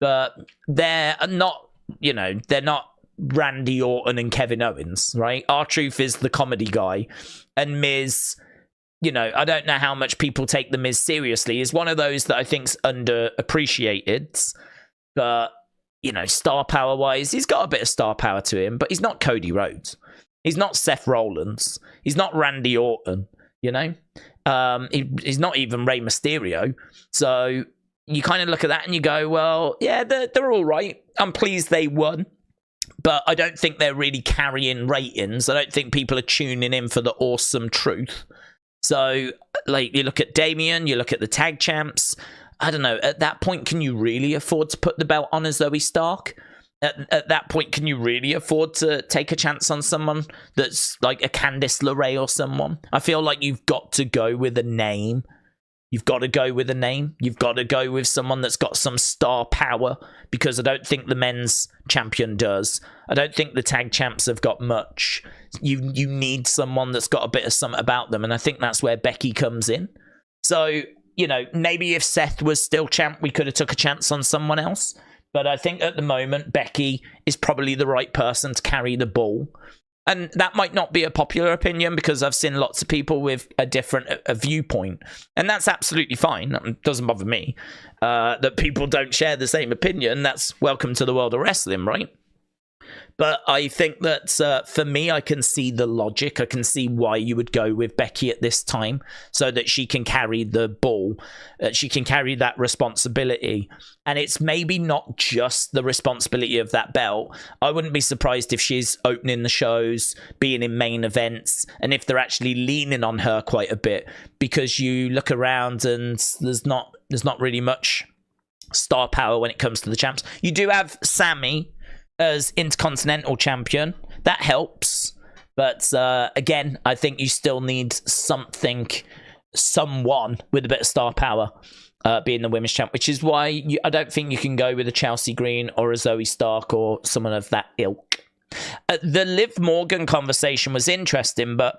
but they're not, you know, they're not Randy Orton and Kevin Owens, right? R-Truth is the comedy guy, and Miz, you know, I don't know how much people take the Miz seriously. He's one of those that I think's underappreciated, but, you know, star power wise, he's got a bit of star power to him, but he's not Cody Rhodes. He's not Seth Rollins. He's not Randy Orton, you know? He's not even Rey Mysterio. So you kind of look at that and you go, well, yeah, they're all right. I'm pleased they won, but I don't think they're really carrying ratings. I don't think people are tuning in for the awesome truth. So, like, you look at Damian, you look at the tag champs. I don't know. At that point, can you really afford to put the belt on as Zoe Stark? at that point, can you really afford to take a chance on someone that's like a Candice LeRae or someone? I feel like you've got to go with a name. You've got to go with a name. You've got to go with someone that's got some star power, because I don't think the men's champion does. I don't think the tag champs have got much. You need someone that's got a bit of something about them, and I think that's where Becky comes in. So, you know, maybe if Seth was still champ, we could have took a chance on someone else. But I think at the moment, Becky is probably the right person to carry the ball. And that might not be a popular opinion, because I've seen lots of people with a different viewpoint. And that's absolutely fine. It doesn't bother me that people don't share the same opinion. That's welcome to the world of wrestling, right? But I think that for me, I can see the logic. I can see why you would go with Becky at this time, so that she can carry the ball. She can carry that responsibility. And it's maybe not just the responsibility of that belt. I wouldn't be surprised if she's opening the shows, being in main events, and if they're actually leaning on her quite a bit, because you look around and there's not really much star power when it comes to the champs. You do have Sammy as Intercontinental Champion. That helps. But again, I think you still need someone with a bit of star power being the women's champ, which is why I don't think you can go with a Chelsea Green or a Zoe Stark or someone of that ilk. The Liv Morgan conversation was interesting, but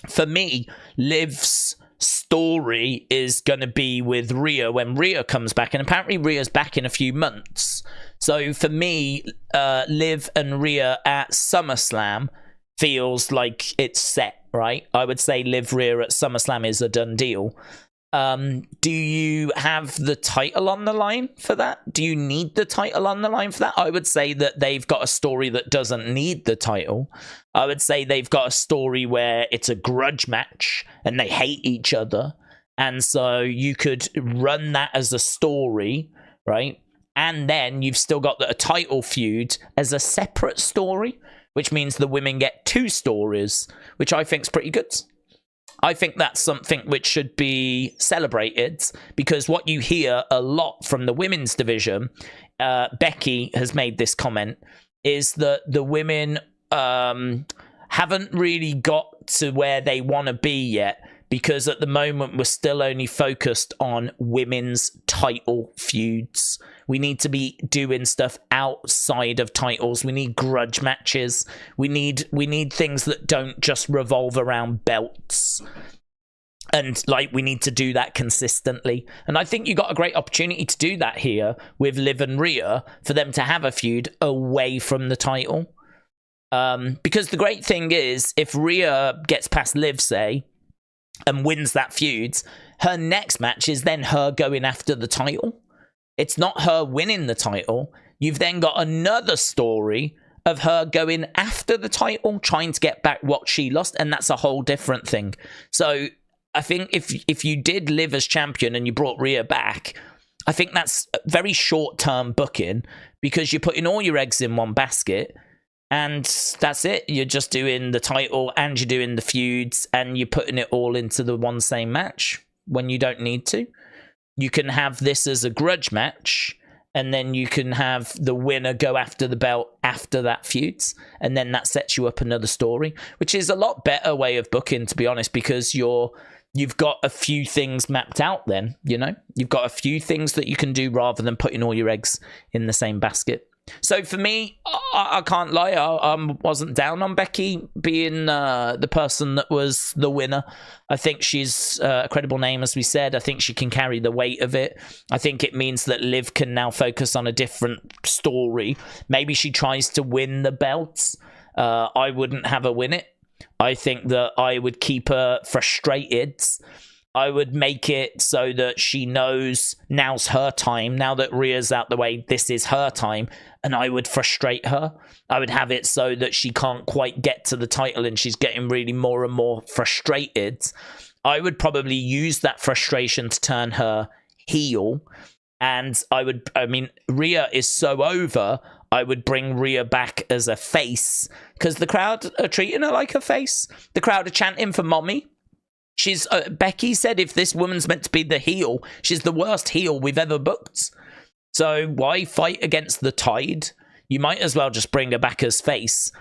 for me, Liv's story is going to be with Rhea when Rhea comes back, and apparently Rhea's back in a few months. So for me, Liv and Rhea at SummerSlam feels like it's set, right? I would say Liv Rhea at SummerSlam is a done deal. Do you have the title on the line for that? Do you need the title on the line for that? I would say that they've got a story that doesn't need the title. I would say they've got a story where it's a grudge match and they hate each other. And so you could run that as a story, right? And then you've still got a title feud as a separate story, which means the women get two stories, which I think is pretty good. I think that's something which should be celebrated, because what you hear a lot from the women's division, Becky has made this comment, is that the women haven't really got to where they want to be yet, because at the moment we're still only focused on women's title feuds. We need to be doing stuff outside of titles. We need grudge matches. We need things that don't just revolve around belts. And like, we need to do that consistently. And I think you got a great opportunity to do that here with Liv and Rhea, for them to have a feud away from the title. Because the great thing is, if Rhea gets past Liv, say, and wins that feud, her next match is then her going after the title. It's not her winning the title. You've then got another story of her going after the title, trying to get back what she lost, and that's a whole different thing. So I think if you did Liv as champion and you brought Rhea back, I think that's very short-term booking, because you're putting all your eggs in one basket. And that's it. You're just doing the title and you're doing the feuds, and you're putting it all into the one same match when you don't need to. You can have this as a grudge match, and then you can have the winner go after the belt after that feuds, and then that sets you up another story, which is a lot better way of booking, to be honest, because you've got a few things mapped out then, you know? You've got a few things that you can do rather than putting all your eggs in the same basket. So for me, I can't lie, I wasn't down on Becky being the person that was the winner. I think she's a credible name, as we said. I think she can carry the weight of it. I think it means that Liv can now focus on a different story. Maybe she tries to win the belts. I wouldn't have her win it. I think that I would keep her frustrated. I would make it so that she knows now's her time. Now that Rhea's out the way, this is her time. And I would frustrate her. I would have it so that she can't quite get to the title and she's getting really more and more frustrated. I would probably use that frustration to turn her heel. And Rhea is so over, I would bring Rhea back as a face, because the crowd are treating her like a face. The crowd are chanting for mommy. She's Becky said, if this woman's meant to be the heel, she's the worst heel we've ever booked. So why fight against the tide? you might as well just bring her back as face.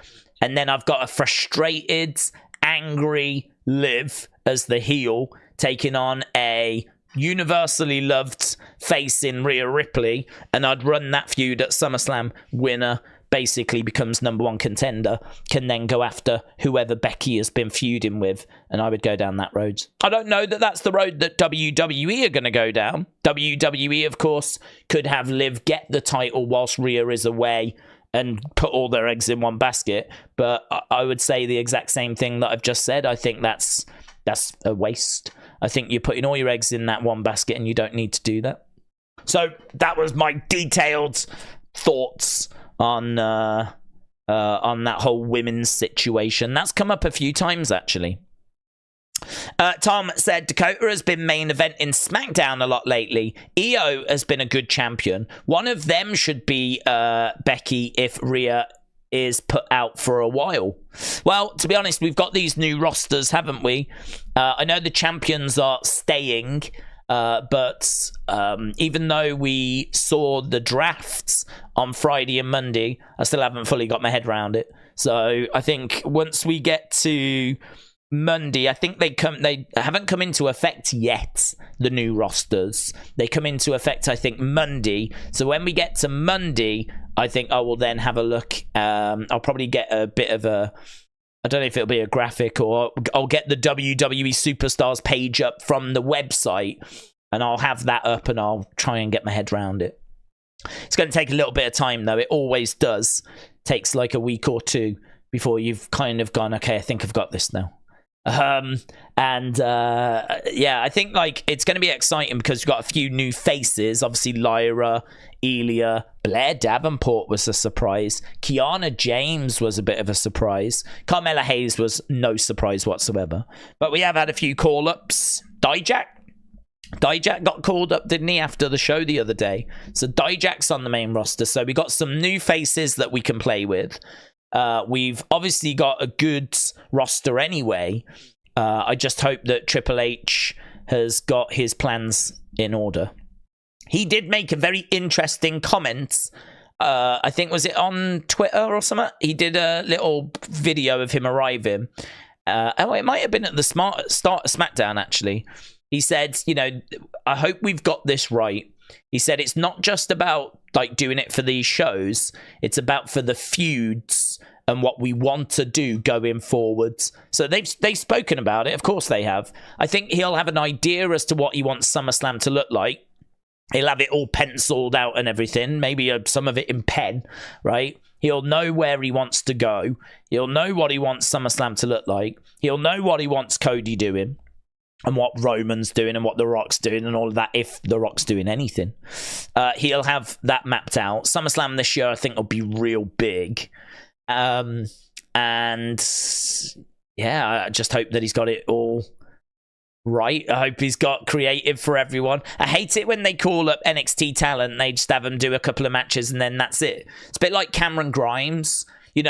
And then I've got a frustrated, angry Liv as the heel, taking on a universally loved face in Rhea Ripley, and I'd run that feud at SummerSlam. Winner basically becomes #1 contender, can then go after whoever Becky has been feuding with, and I would go down that road. I don't know that that's the road that WWE are going to go down. WWE, of course, could have Liv get the title whilst Rhea is away and put all their eggs in one basket, but I would say the exact same thing that I've just said. I think that's a waste. I think you're putting all your eggs in that one basket and you don't need to do that. So that was my detailed thoughts on that whole women's situation. That's come up a few times, actually. Tom said, Dakota has been main event in SmackDown a lot lately. Io has been a good champion. One of them should be Becky if Rhea is put out for a while. Well, to be honest, we've got these new rosters, haven't we? I know the champions are staying, but even though we saw the drafts on Friday and Monday, I still haven't fully got my head around it. So I think once we get to Monday, I think they haven't come into effect yet, the new rosters. They come into effect, I think, Monday. So when we get to Monday, I think I will then have a look. I'll probably get a bit of a, I don't know if it'll be a graphic, or I'll get the WWE Superstars page up from the website, and I'll have that up and I'll try and get my head around it. It's going to take a little bit of time, though. It always does. Takes like a week or two before you've kind of gone, okay, I think I've got this now. Yeah, I think like it's going to be exciting because we've got a few new faces. Obviously, Lyra, Elia, Blair Davenport was a surprise. Kiana James was a bit of a surprise. Carmella Hayes was no surprise whatsoever. But we have had a few call-ups. Dijak got called up, didn't he, after the show the other day? So Dijak's on the main roster. So we got some new faces that we can play with. We've obviously got a good roster anyway. I just hope that Triple H has got his plans in order. He did make a very interesting comment. I think, was it on Twitter or something? He did a little video of him arriving. It might have been at the start of SmackDown, actually. He said, I hope we've got this right. He said it's not just about like doing it for these shows. It's about for the feuds and what we want to do going forwards. So they've spoken about it. Of course they have. I think he'll have an idea as to what he wants SummerSlam to look like. He'll have it all penciled out and everything. Maybe some of it in pen, right? He'll know where he wants to go. He'll know what he wants SummerSlam to look like. He'll know what he wants Cody doing, and what Roman's doing, and what The Rock's doing, and all of that, if The Rock's doing anything. He'll have that mapped out. SummerSlam this year, I think, will be real big. And, yeah, I just hope that he's got it all right. I hope he's got creative for everyone. I hate it when they call up NXT talent and they just have them do a couple of matches, and then that's it. It's a bit like Cameron Grimes. He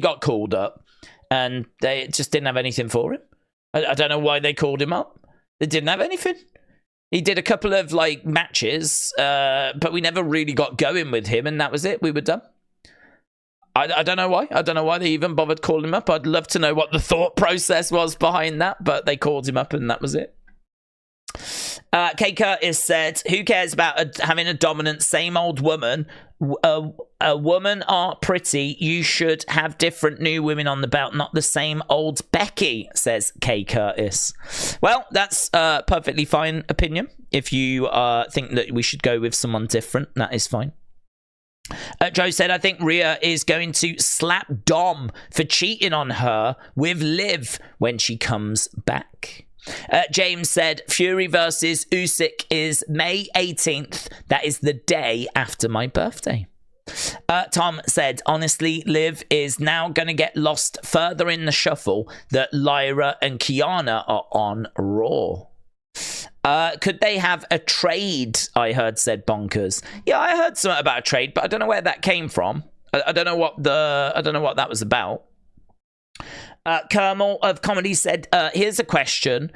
got called up, and they just didn't have anything for him. I don't know why they called him up. They didn't have anything. He did a couple of like matches, but we never really got going with him, and that was it. We were done. I don't know why. I don't know why they even bothered calling him up. I'd love to know what the thought process was behind that, but they called him up, and that was it. Kay Curtis said, who cares about having a dominant same old woman? A woman are pretty. You should have different new women on the belt, not the same old Becky, says Kay Curtis. Well, that's a perfectly fine opinion. If you think that we should go with someone different, that is fine. Joe said, I think Rhea is going to slap Dom for cheating on her with Liv when she comes back. James said, Fury versus Usyk is May 18th. That is the day after my birthday. Tom said, honestly, Liv is now going to get lost further in the shuffle that Lyra and Kiana are on Raw. Could they have a trade? I heard, said Bonkers. Yeah, I heard something about a trade, but I don't know where that came from. I don't know what that was about. Kermal of Comedy said, here's a question.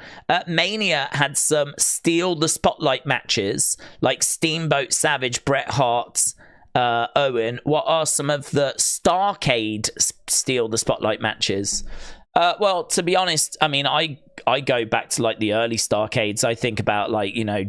Mania had some steal the spotlight matches like Steamboat Savage, Bret Hart, Owen, what are some of the Starcade steal the spotlight matches? Well, to be honest, I mean, I go back to like the early Starcades. I think about like, you know,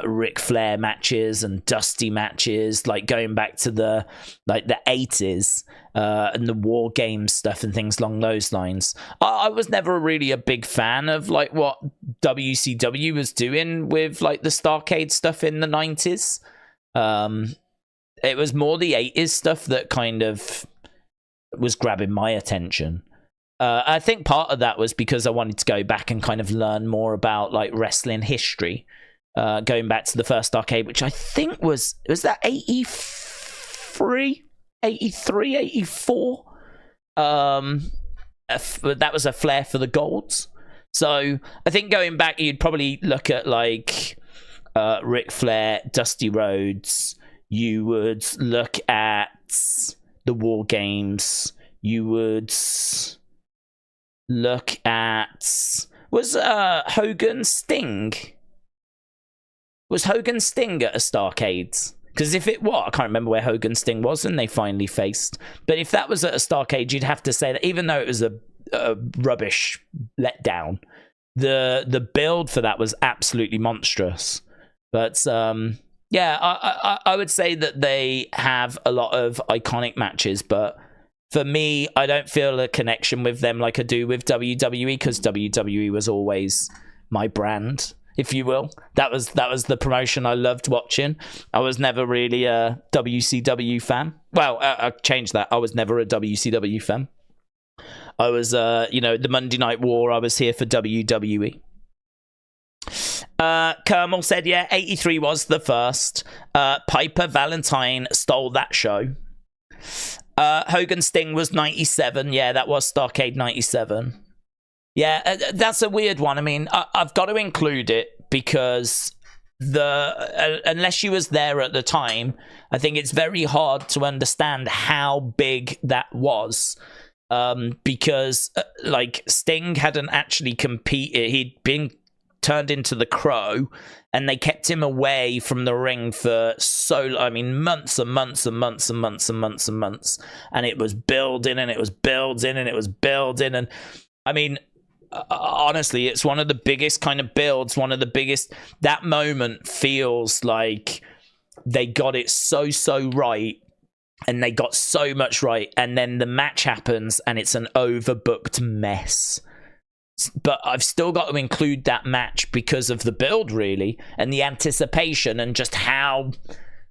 Ric Flair matches and Dusty matches, like going back to the 80s and the War Games stuff and things along those lines. I was never really a big fan of like what WCW was doing with like the Starcade stuff in the 90s. It was more the 80s stuff that kind of was grabbing my attention. I think part of that was because I wanted to go back and kind of learn more about like wrestling history. Going back to the first Starcade, which I think was that 83, 84? That was a Flair for the Golds. So I think going back, you'd probably look at like Ric Flair, Dusty Rhodes. You would look at the War Games. You would look at... Was Hogan Sting? Was Hogan Sting at a Starcade? Because if it was, I can't remember where Hogan Sting was and they finally faced. But if that was at a Starcade, you'd have to say that even though it was a rubbish letdown, the build for that was absolutely monstrous. But yeah, I would say that they have a lot of iconic matches, but for me, I don't feel a connection with them like I do with WWE, because WWE was always my brand, if you will. That was the promotion I loved watching. I was never really a WCW fan. Well, I changed that. I was never a WCW fan. I was, the Monday Night War, I was here for WWE. Kermel said, yeah, 83 was the first. Piper Valentine stole that show. Hogan Sting was 97. Yeah, that was Starcade 97. Yeah, that's a weird one. I mean, I've got to include it because unless she was there at the time, I think it's very hard to understand how big that was. Because like Sting hadn't actually competed. He'd been turned into the Crow, and they kept him away from the ring for months and months and months and months and months and months, and it was building and it was building and it was building. And I mean, honestly, it's one of the biggest kind of builds, one of the biggest. That moment feels like they got it so right, and they got so much right, and then the match happens and it's an overbooked mess. But I've still got to include that match because of the build, really, and the anticipation, and just how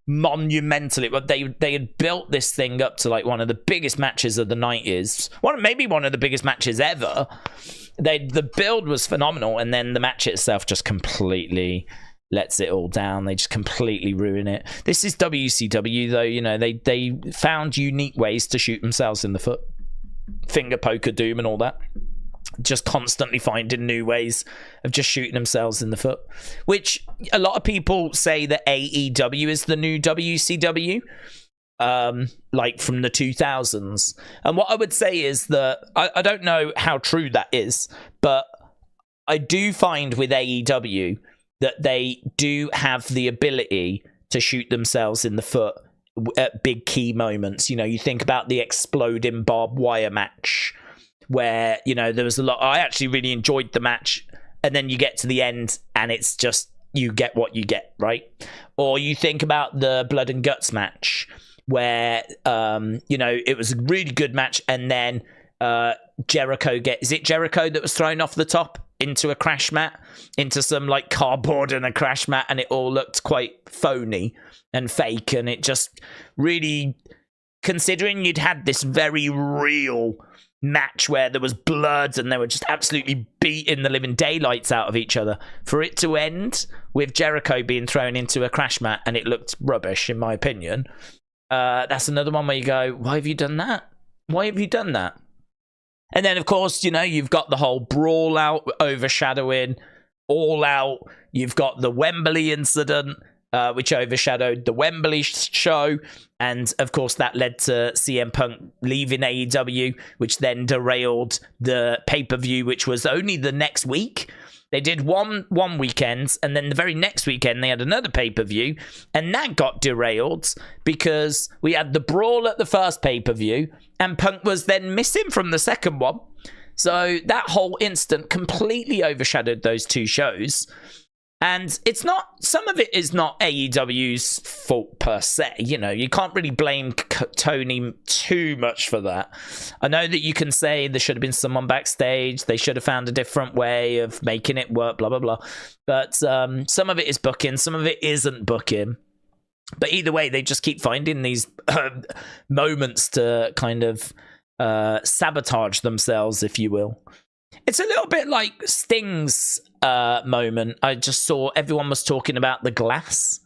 monumental it was. They had built this thing up to like one of the biggest matches of the 90s, maybe one of the biggest matches ever. The build was phenomenal, and then the match itself just completely lets it all down. They just completely ruin it. This is WCW, though. You know, they found unique ways to shoot themselves in the foot, finger poker doom and all that. Just constantly finding new ways of just shooting themselves in the foot, which a lot of people say that AEW is the new WCW, like from the 2000s. And what I would say is that I don't know how true that is, but I do find with AEW that they do have the ability to shoot themselves in the foot at big key moments. You know, you think about the exploding barbed wire match, where, you know, there was a lot. I actually really enjoyed the match, and then you get to the end and it's just, you get what you get, right? Or you think about the Blood and Guts match, where it was a really good match, and then Jericho that was thrown off the top into a crash mat, into some like cardboard and a crash mat, and it all looked quite phony and fake. And it just really, considering you'd had this very real match where there was blood and they were just absolutely beating the living daylights out of each other, for it to end with Jericho being thrown into a crash mat and it looked rubbish, in my opinion, that's another one where you go, why have you done that? And then, of course, you know, you've got the whole brawl out overshadowing All Out. You've got the Wembley incident, which overshadowed the Wembley show. And, of course, that led to CM Punk leaving AEW, which then derailed the pay-per-view, which was only the next week. They did one weekend, and then the very next weekend they had another pay-per-view, and that got derailed because we had the brawl at the first pay-per-view, and Punk was then missing from the second one. So that whole instant completely overshadowed those two shows. And it's not, some of it is not AEW's fault per se. You know, you can't really blame Tony too much for that. I know that you can say there should have been someone backstage. They should have found a different way of making it work, blah, blah, blah. But some of it is booking. Some of it isn't booking. But either way, they just keep finding these moments to kind of sabotage themselves, if you will. It's a little bit like Sting's moment. I just saw everyone was talking about the glass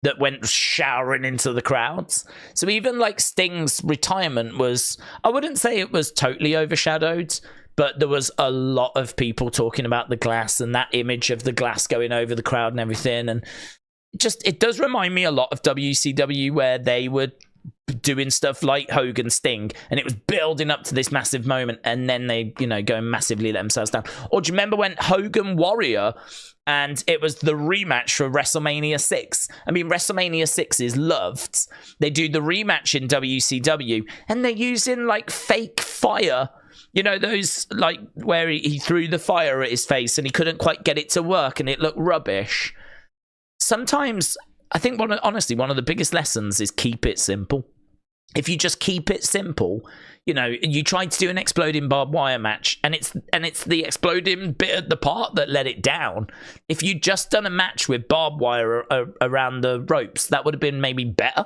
that went showering into the crowds. So even like Sting's retirement was, I wouldn't say it was totally overshadowed, but there was a lot of people talking about the glass and that image of the glass going over the crowd and everything. And just, it does remind me a lot of WCW, where they would doing stuff like Hogan Sting, and it was building up to this massive moment, and then they, you know, go and massively let themselves down. Or do you remember when Hogan Warrior, and it was the rematch for WrestleMania 6? I mean, WrestleMania 6 is loved. They do the rematch in WCW, and they're using like fake fire. You know, those like where he threw the fire at his face and he couldn't quite get it to work and it looked rubbish. Sometimes I think honestly, one of the biggest lessons is keep it simple. If you just keep it simple, you know, you tried to do an exploding barbed wire match, and it's the exploding bit at the part that let it down. If you'd just done a match with barbed wire around the ropes, that would have been maybe better.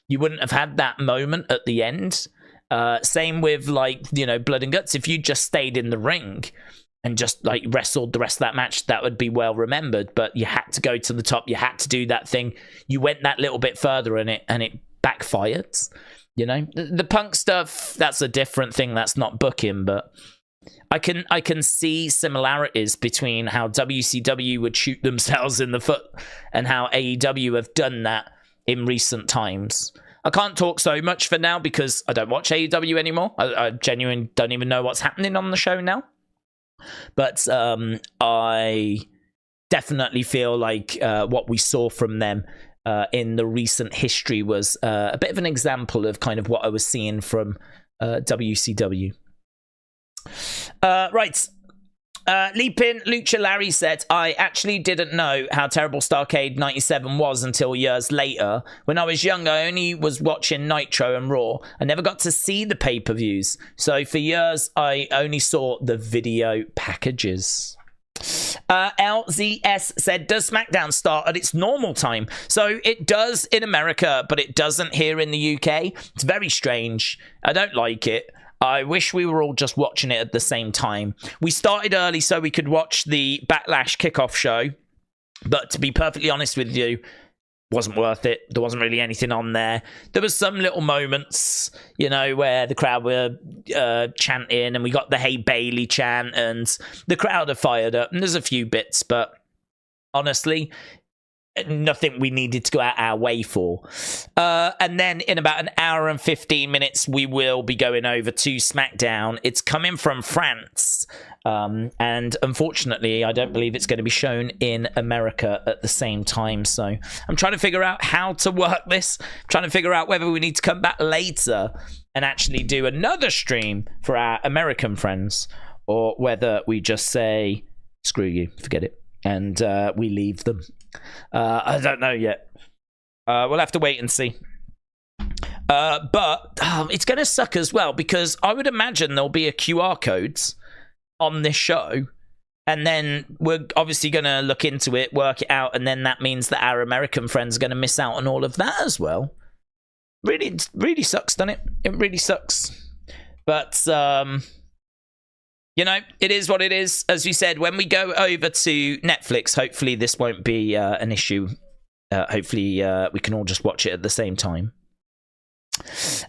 You wouldn't have had that moment at the end. Same with, like, you know, Blood and Guts. If you just stayed in the ring and just like wrestled the rest of that match, that would be well remembered. But you had to go to the top. You had to do that thing. You went that little bit further in it, and it backfired. You know, the Punk stuff, that's a different thing. That's not booking, but I can see similarities between how WCW would shoot themselves in the foot and how AEW have done that in recent times. I can't talk so much for now because I don't watch AEW anymore. I genuinely don't even know what's happening on the show now. But I definitely feel like what we saw from them in the recent history was a bit of an example of kind of what I was seeing from WCW. Right. Leapin Lucha Larry said, I actually didn't know how terrible Starrcade 97 was until years later. When I was young, I only was watching Nitro and Raw. I never got to see the pay-per-views. So for years, I only saw the video packages. LZS said, does SmackDown start at its normal time? So it does in America, but it doesn't here in the UK. It's very strange. I don't like it. I wish we were all just watching it at the same time. We started early so we could watch the Backlash Kickoff show, but to be perfectly honest with you, wasn't worth it. There wasn't really anything on there. There was some little moments, you know, where the crowd were chanting, and we got the Hey Bailey chant, and the crowd are fired up, and there's a few bits, but honestly, nothing we needed to go out our way for. And then in about an hour and 15 minutes, we will be going over to SmackDown. It's coming from France. And unfortunately, I don't believe it's going to be shown in America at the same time. So I'm trying to figure out how to work this. I'm trying to figure out whether we need to come back later and actually do another stream for our American friends, or whether we just say, screw you, forget it, and we leave them. I don't know yet. We'll have to wait and see. But it's going to suck as well, because I would imagine there'll be a QR codes on this show, and then we're obviously going to look into it, work it out, and then that means that our American friends are going to miss out on all of that as well. Really, really sucks, doesn't it? It really sucks. But you know, it is what it is. As you said, when we go over to Netflix, hopefully this won't be an issue. Hopefully we can all just watch it at the same time.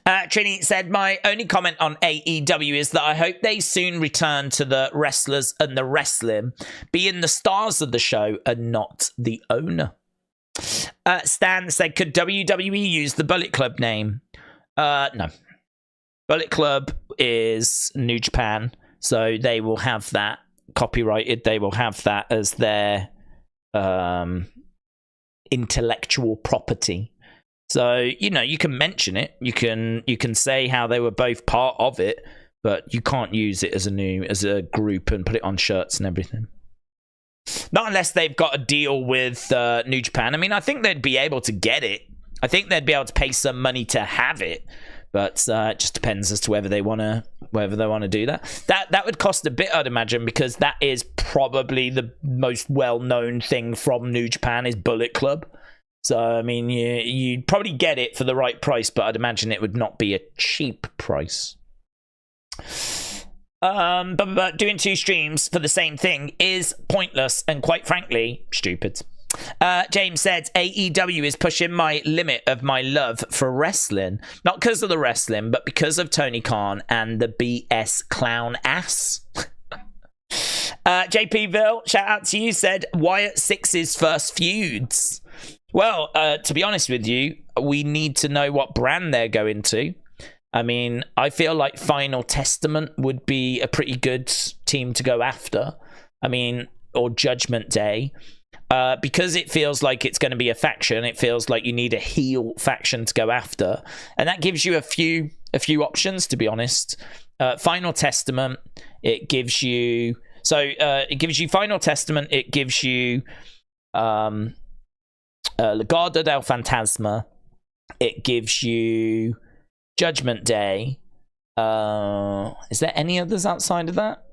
Trini said, my only comment on AEW is that I hope they soon return to the wrestlers and the wrestling, being the stars of the show and not the owner. Stan said, could WWE use the Bullet Club name? No. Bullet Club is New Japan, so they will have that copyrighted, they will have that as their intellectual property. So, you can mention it. You can say how they were both part of it, but you can't use it as a group and put it on shirts and everything. Not unless they've got a deal with New Japan. I mean, I think they'd be able to get it. I think they'd be able to pay some money to have it, but it just depends as to whether they want to do that. That would cost a bit, I'd imagine, because that is probably the most well-known thing from New Japan is Bullet Club. So, I mean, you'd probably get it for the right price, but I'd imagine it would not be a cheap price. But doing 2 streams for the same thing is pointless and, quite frankly, stupid. James said, AEW is pushing my limit of my love for wrestling. Not because of the wrestling, but because of Tony Khan and the BS clown ass. JPville, shout out to you, said, Wyatt 6's first feuds. Well, to be honest with you, we need to know what brand they're going to. I mean, I feel like Final Testament would be a pretty good team to go after. I mean, or Judgment Day. Because it feels like it's going to be a faction, it feels like you need a heel faction to go after. And that gives you a few options, to be honest. Final Testament, it gives you... So, it gives you Final Testament, it gives you Legado del Fantasma, it gives you Judgment Day. Is there any others outside of that?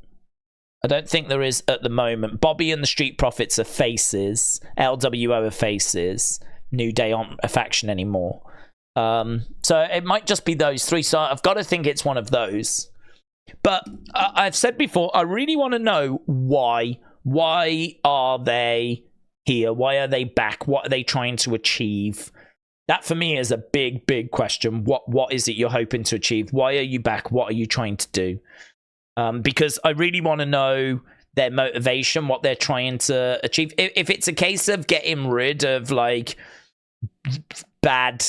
I don't think there is at the moment. Bobby and the Street Profits are faces. LWO are faces. New Day aren't a faction anymore. So it might just be those 3. So I've got to think it's one of those. But I've said before, I really want to know why. Why are they here? Why are they back? What are they trying to achieve? That for me is a big, big question. What is it you're hoping to achieve? Why are you back? What are you trying to do? Because I really want to know their motivation, what they're trying to achieve. If it's a case of getting rid of like bad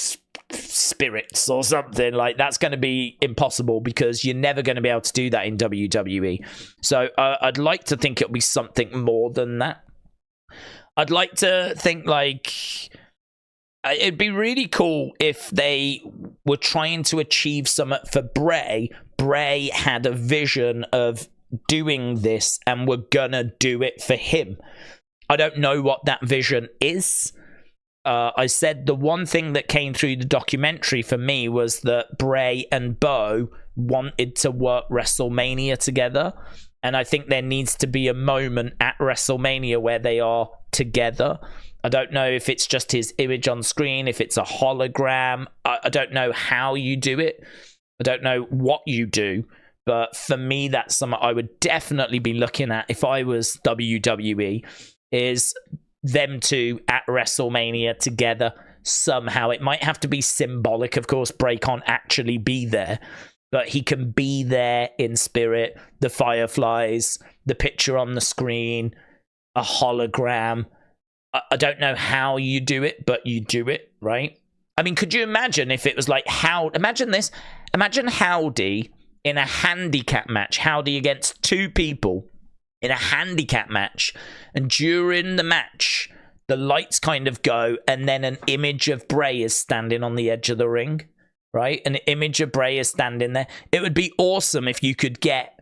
spirits or something, like that's going to be impossible because you're never going to be able to do that in WWE. So I'd like to think it'll be something more than that. I'd like to think like it'd be really cool if they were trying to achieve something for Bray. Bray had a vision of doing this and we're gonna do it for him. I don't know what that vision is. I said the one thing that came through the documentary for me was that Bray and Bo wanted to work WrestleMania together. And I think there needs to be a moment at WrestleMania where they are together. I don't know if it's just his image on screen, if it's a hologram. I don't know how you do it. I don't know what you do. But for me, that's something I would definitely be looking at if I was WWE, is them two at WrestleMania together somehow. It might have to be symbolic. Of course, Bray can't actually be there, but he can be there in spirit. The fireflies, the picture on the screen, a hologram. I don't know how you do it, but you do it, right? I mean, could you imagine if it was like imagine this. Imagine Howdy in a handicap match. Howdy against 2 people in a handicap match. And during the match, the lights kind of go, and then an image of Bray is standing on the edge of the ring, right? An image of Bray is standing there. It would be awesome if you could get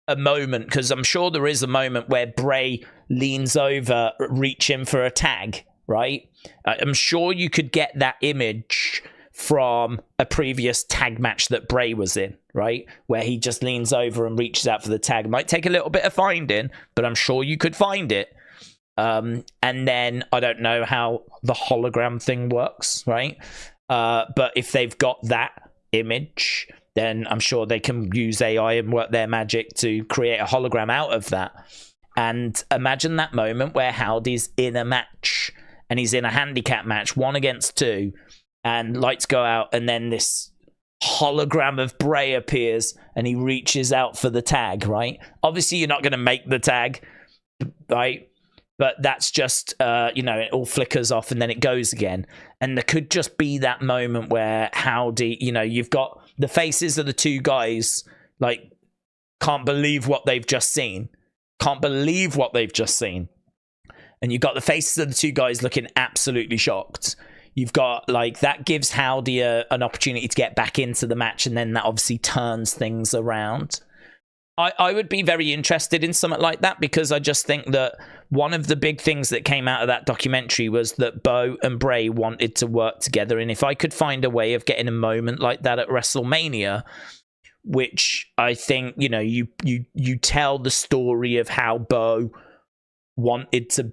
a moment, because I'm sure there is a moment where Bray leans over, reaching for a tag, right? I'm sure you could get that image from a previous tag match that Bray was in, right? Where he just leans over and reaches out for the tag. It might take a little bit of finding, but I'm sure you could find it. And then I don't know how the hologram thing works, right? But if they've got that image, then I'm sure they can use AI and work their magic to create a hologram out of that. And imagine that moment where Howdy's in a match and he's in a handicap match, 1 against 2, and lights go out, and then this hologram of Bray appears and he reaches out for the tag, right? Obviously, you're not going to make the tag, right? But that's just, it all flickers off and then it goes again. And there could just be that moment where Howdy, you've got the faces of the 2 guys, like, can't believe what they've just seen. can't believe what they've just seen. And you've got the faces of the two guys looking absolutely shocked. You've got, like, that gives Howdy an opportunity to get back into the match, and then that obviously turns things around. I would be very interested in something like that, because I just think that one of the big things that came out of that documentary was that Bo and Bray wanted to work together. And if I could find a way of getting a moment like that at WrestleMania, which I think, you know, you tell the story of how Bo wanted to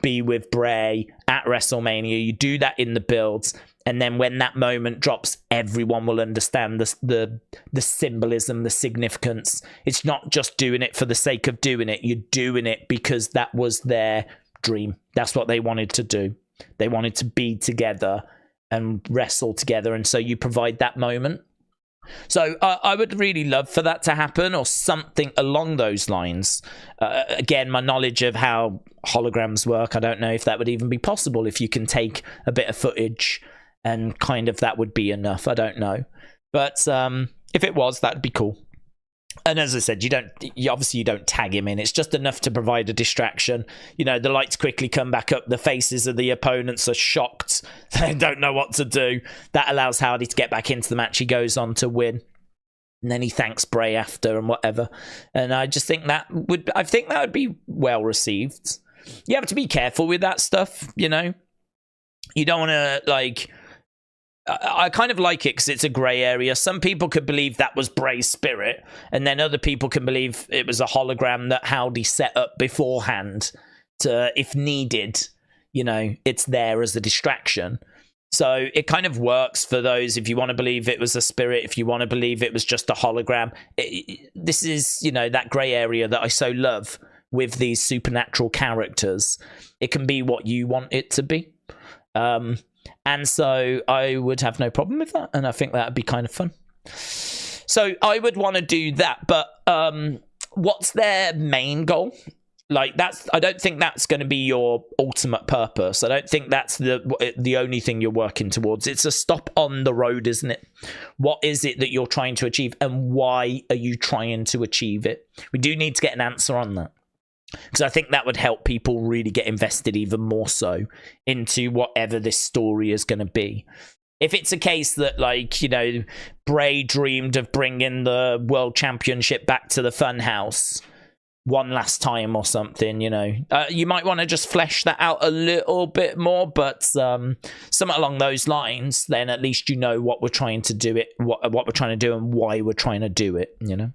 be with Bray at WrestleMania, you do that in the builds, and then when that moment drops, everyone will understand the symbolism, the significance. It's not just doing it for the sake of doing it. You're doing it because that was their dream. That's what they wanted to do. They wanted to be together and wrestle together, and so you provide that moment. So I would really love for that to happen, or something along those lines. Again, my knowledge of how holograms work, I don't know if that would even be possible. If you can take a bit of footage and kind of that would be enough, I don't know. But if it was, that'd be cool. And as I said, you obviously don't tag him in. It's just enough to provide a distraction. You know, the lights quickly come back up. The faces of the opponents are shocked. They don't know what to do. That allows Howdy to get back into the match. He goes on to win. And then he thanks Bray after and whatever. And I just think that would be well received. You have to be careful with that stuff, you know. You don't want to, like... I kind of like it because it's a grey area. Some people could believe that was Bray's spirit, and then other people can believe it was a hologram that Howdy set up beforehand to, if needed, you know, it's there as a distraction. So it kind of works for those, if you want to believe it was a spirit, if you want to believe it was just a hologram. This is, you know, that grey area that I so love with these supernatural characters. It can be what you want it to be. And so I would have no problem with that. And I think that would be kind of fun. So I would want to do that. But what's their main goal? Like, I don't think that's going to be your ultimate purpose. I don't think that's the only thing you're working towards. It's a stop on the road, isn't it? What is it that you're trying to achieve, and why are you trying to achieve it? We do need to get an answer on that, because I think that would help people really get invested even more so into whatever this story is going to be. If it's a case that, like, you know, Bray dreamed of bringing the World Championship back to the Funhouse one last time or something, you know, you might want to just flesh that out a little bit more, but something along those lines, then at least you know what we're trying to do what we're trying to do and why we're trying to do it, you know.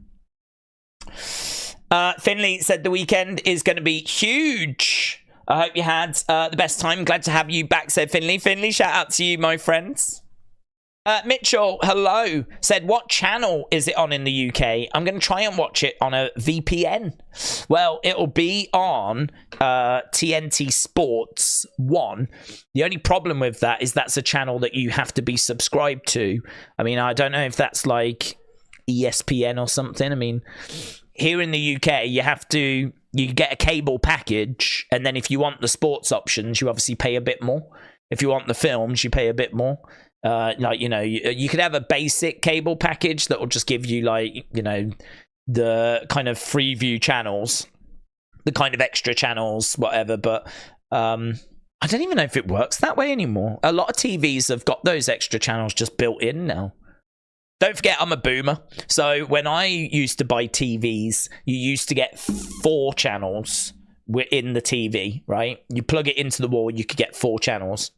Finley said the weekend is going to be huge. I hope you had the best time. Glad to have you back, said Finley. Finley, shout out to you, my friends. Mitchell, hello, said, what channel is it on in the UK? I'm going to try and watch it on a VPN. Well, it'll be on TNT Sports 1. The only problem with that is that's a channel that you have to be subscribed to. I mean, I don't know if that's like ESPN or something. I mean, here in the UK, you get a cable package, and then if you want the sports options, you obviously pay a bit more. If you want the films, you pay a bit more. Like, you know, you could have a basic cable package that will just give you, like, you know, the kind of free view channels, the kind of extra channels, whatever. But I don't even know if it works that way anymore. A lot of TVs have got those extra channels just built in now. Don't forget, I'm a boomer. So when I used to buy TVs, you used to get 4 channels in the TV, right? You plug it into the wall, you could get 4 channels.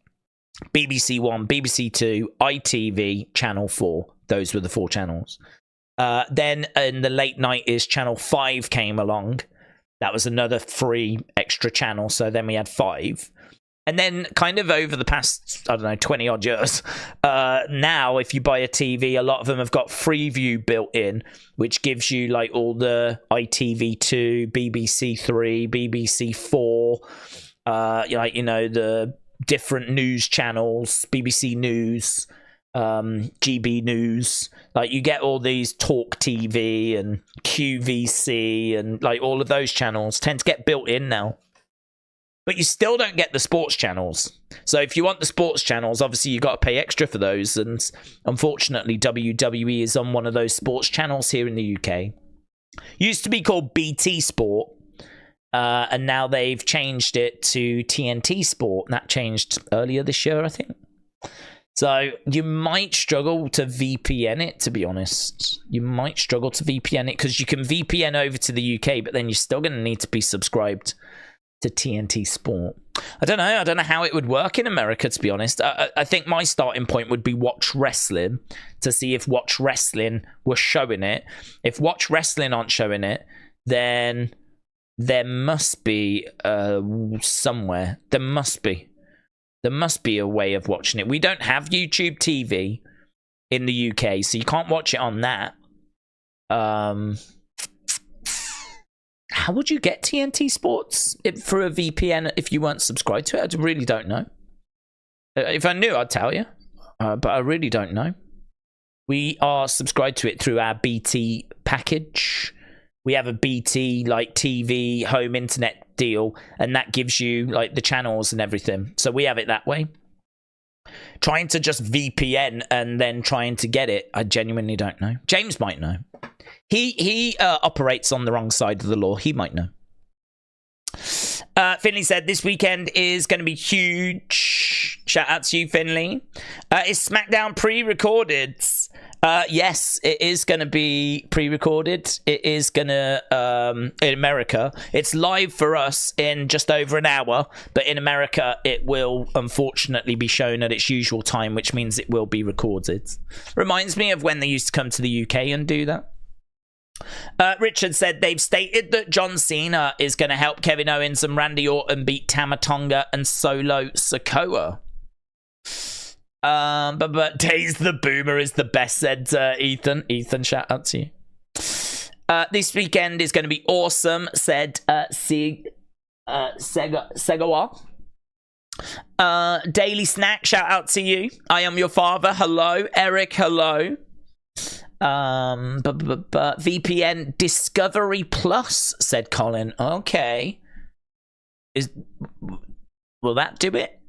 BBC 1, BBC 2, ITV, Channel 4. Those were the 4 channels. Then in the late 90s, Channel 5 came along. That was another free extra channel. So then we had 5. And then kind of over the past, I don't know, 20 odd years, now if you buy a TV, a lot of them have got Freeview built in, which gives you like all the ITV2, BBC 3, BBC 4, like, you know, the different news channels, BBC News, GB News. Like, you get all these Talk TV and QVC, and like all of those channels tend to get built in now. But you still don't get the sports channels. So if you want the sports channels, obviously you've got to pay extra for those. And unfortunately, WWE is on one of those sports channels here in the UK. Used to be called BT Sport. And now they've changed it to TNT Sport. And that changed earlier this year, I think. So you might struggle to VPN it, to be honest. You might struggle to VPN it because you can VPN over to the UK, but then you're still going to need to be subscribed to TNT Sport. I don't know how it would work in America, to be honest. I think my starting point would be Watch Wrestling to see if Watch Wrestling were showing it. If Watch Wrestling aren't showing it, then there must be somewhere. There must be a way of watching it. We don't have YouTube TV in the UK, so you can't watch it on that. How would you get TNT Sports through a VPN if you weren't subscribed to it? I really don't know. If I knew, I'd tell you. But I really don't know. We are subscribed to it through our BT package. We have a BT like TV home internet deal, and that gives you like the channels and everything. So we have it that way. Trying to just VPN and then trying to get it, I genuinely don't know. James might know. He operates on the wrong side of the law. He might know. Finley said this weekend is going to be huge. Shout out to you, Finley. Is SmackDown pre-recorded? Yes, it is going to be pre-recorded. It is going to, in America, it's live for us in just over an hour, but in America, it will unfortunately be shown at its usual time, which means it will be recorded. Reminds me of when they used to come to the UK and do that. Richard said they've stated that John Cena is going to help Kevin Owens and Randy Orton beat Tama Tonga and Solo Sikoa. But Days the Boomer is the best, said Ethan. Ethan, shout out to you. This weekend is going to be awesome, said Segawa. Daily Snack, shout out to you. I am your father. Hello. Eric, hello. But VPN Discovery Plus, said Colin. Okay. Will that do it?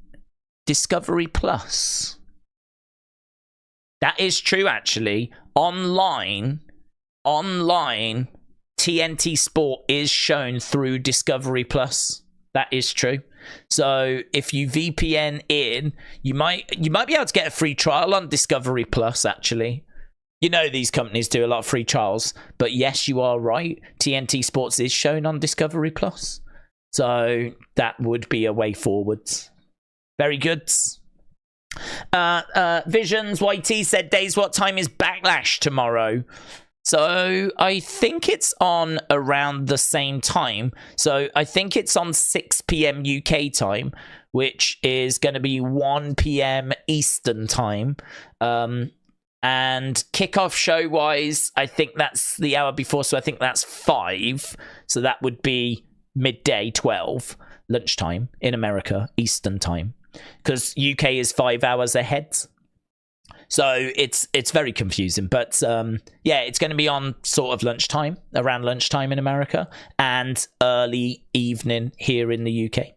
Discovery Plus. That is true, actually. Online, TNT Sport is shown through Discovery Plus. That is true. So if you VPN in, you might be able to get a free trial on Discovery Plus, actually. You know these companies do a lot of free trials. But yes, you are right. TNT Sports is shown on Discovery Plus. So that would be a way forwards. Very good. Visions YT said, Days, what time is Backlash tomorrow? So I think it's on around the same time. So I think it's on 6 p.m. UK time, which is going to be 1 p.m. Eastern time. And kickoff show wise, I think that's the hour before. So I think that's 5. So that would be midday 12 lunchtime in America, Eastern time. Because UK is 5 hours ahead. So it's very confusing. But yeah, it's going to be on sort of lunchtime, around lunchtime in America, and early evening here in the UK.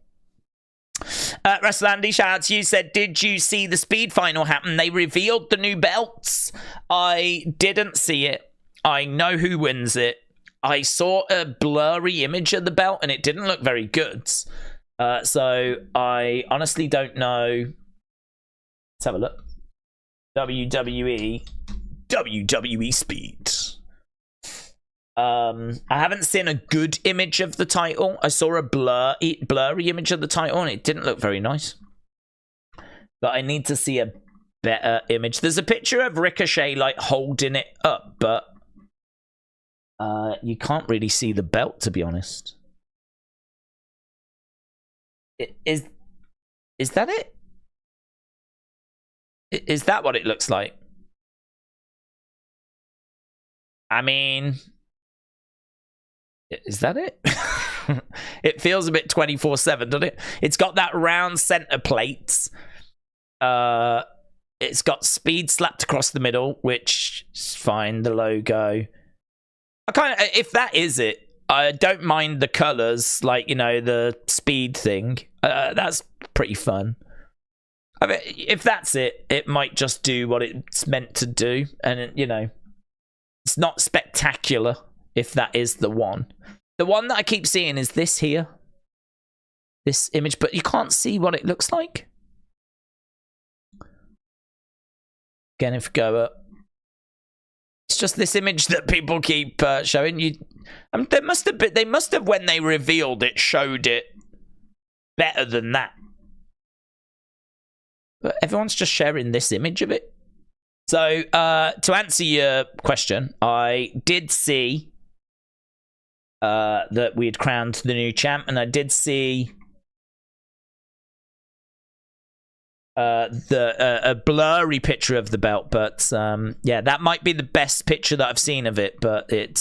Russell shout out to you, said, did you see the Speed final happen? They revealed the new belts. I didn't see it. I know who wins it. I saw a blurry image of the belt and it didn't look very good. So I honestly don't know. Let's have a look. WWE Speed. I haven't seen a good image of the title. I saw a blurry image of the title and it didn't look very nice. But I need to see a better image. There's a picture of Ricochet like holding it up, but you can't really see the belt, to be honest. Is that it? Is that what it looks like? I mean, is that it? It feels a bit 24/7, doesn't it? It's got that round center plate. It's got Speed slapped across the middle, which is fine. The logo. I kind of, if that is it, I don't mind the colors, like, you know, the Speed thing. That's pretty fun. I mean, if that's it, it might just do what it's meant to do, and, you know, it's not spectacular if that is the one. The one that I keep seeing is this here. This image, but you can't see what it looks like. Again, if we go up. It's just this image that people keep showing you. They must have, when they revealed it, showed it better than that. But everyone's just sharing this image of it. So, to answer your question, I did see that we had crowned the new champ, and I did see a blurry picture of the belt, but yeah, that might be the best picture that I've seen of it, but it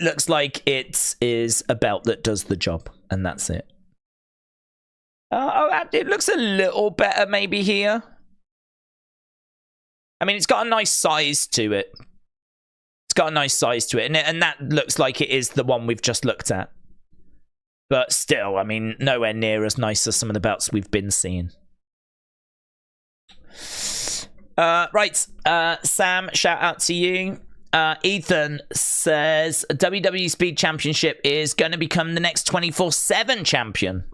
looks like it is a belt that does the job, and that's it. It looks a little better maybe here. I mean, it's got a nice size to it. It's got a nice size to it, and that looks like it is the one we've just looked at. But still, I mean, nowhere near as nice as some of the belts we've been seeing. Right, Sam, shout out to you. Ethan says, WWE Speed Championship is going to become the next 24/7 champion.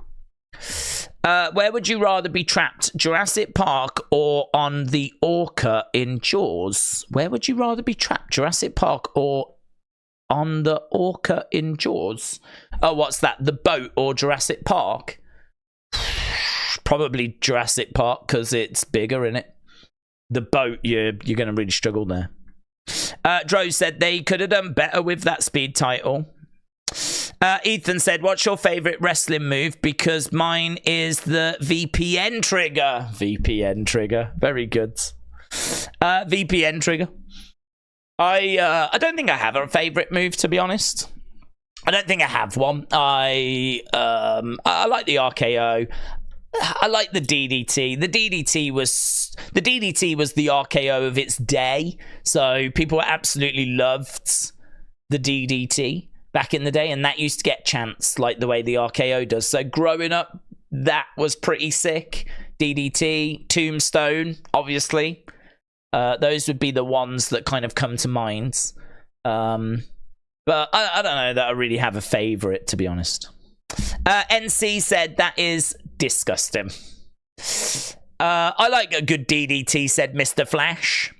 Where would you rather be trapped, Jurassic Park or on the Orca in Jaws? Where would you rather be trapped, Jurassic Park or on the Orca in Jaws? Oh, what's that? The boat or Jurassic Park? Probably Jurassic Park because it's bigger, in it. The boat, you're going to really struggle there. Dro said they could have done better with that speed title. Ethan said, what's your favorite wrestling move? Because mine is the VPN trigger. VPN trigger. Very good. VPN trigger. I don't think I have a favorite move, to be honest. I don't think I have one. I like the RKO. I like the DDT. The DDT was the RKO of its day. So people absolutely loved the DDT back in the day, and that used to get chants like the way the RKO does. So growing up, that was pretty sick. DDT, Tombstone, obviously. Those would be the ones that kind of come to mind. But I don't know that I really have a favorite, to be honest. NC said that is disgusting. I like a good DDT, said Mr. Flash.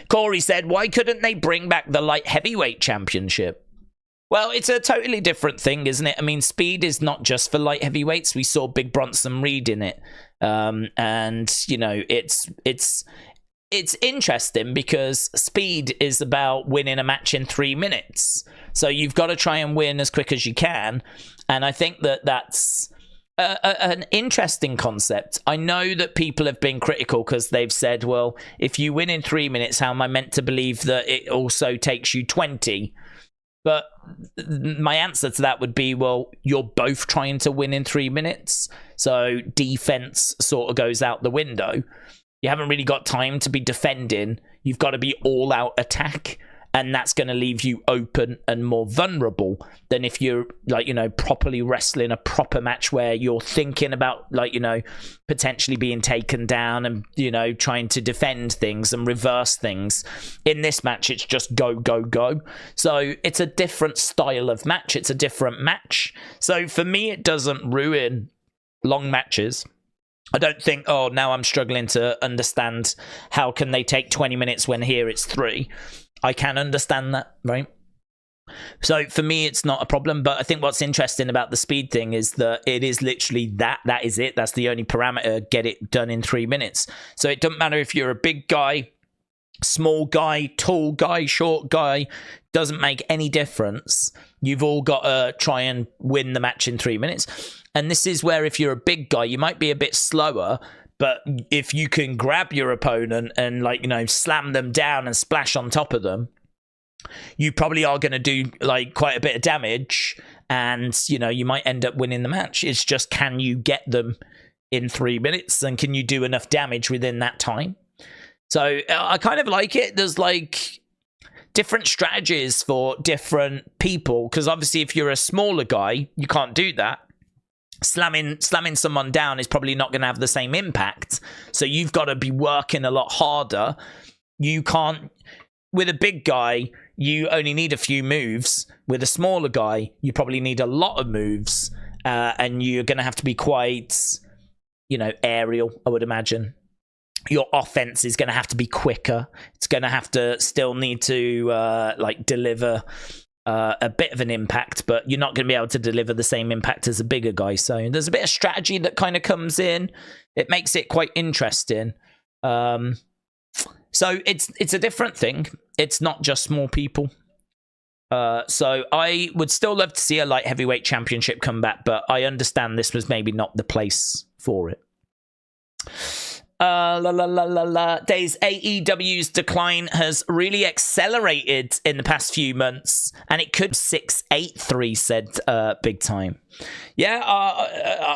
Corey said, why couldn't they bring back the light heavyweight championship? Well, it's a totally different thing, isn't it? I mean, speed is not just for light heavyweights. We saw Big Bronson Reed in it. And, you know, it's interesting because speed is about winning a match in 3 minutes. So you've got to try and win as quick as you can. And I think that that's an interesting concept. I know that people have been critical because they've said, well, if you win in 3 minutes, how am I meant to believe that it also takes you 20? But my answer to that would be, well, you're both trying to win in 3 minutes. So defense sort of goes out the window. You haven't really got time to be defending. You've got to be all out attack. And that's going to leave you open and more vulnerable than if you're, like, you know, properly wrestling a proper match where you're thinking about, like, you know, potentially being taken down and, you know, trying to defend things and reverse things. In this match, it's just go, go, go. So it's a different style of match. It's a different match. So for me, it doesn't ruin long matches. I don't think, oh, now I'm struggling to understand how can they take 20 minutes when here it's 3. I can understand that, right? So for me, it's not a problem. But I think what's interesting about the speed thing is that it is literally that. That is it. That's the only parameter. Get it done in 3 minutes. So it doesn't matter if you're a big guy, small guy, tall guy, short guy. Doesn't make any difference. You've all got to try and win the match in 3 minutes. And this is where if you're a big guy, you might be a bit slower. But if you can grab your opponent and, like, you know, slam them down and splash on top of them, you probably are going to do, like, quite a bit of damage. And, you know, you might end up winning the match. It's just, can you get them in 3 minutes? And can you do enough damage within that time? So I kind of like it. There's, like, different strategies for different people. Because obviously if you're a smaller guy, you can't do that. Slamming someone down is probably not going to have the same impact. So you've got to be working a lot harder. You can't with a big guy, you only need a few moves. With a smaller guy, you probably need a lot of moves, and you're going to have to be quite, aerial, I would imagine. Your offense is going to have to be quicker. It's going to have to still need to deliver a bit of an impact, but you're not going to be able to deliver the same impact as a bigger guy. So there's a bit of strategy that kind of comes in. It makes it quite interesting. So it's a different thing. It's not just small people. So I would still love to see a light heavyweight championship come back, but I understand this was maybe not the place for it. Days, AEW's decline has really accelerated in the past few months, and it could 683 said big time. Yeah,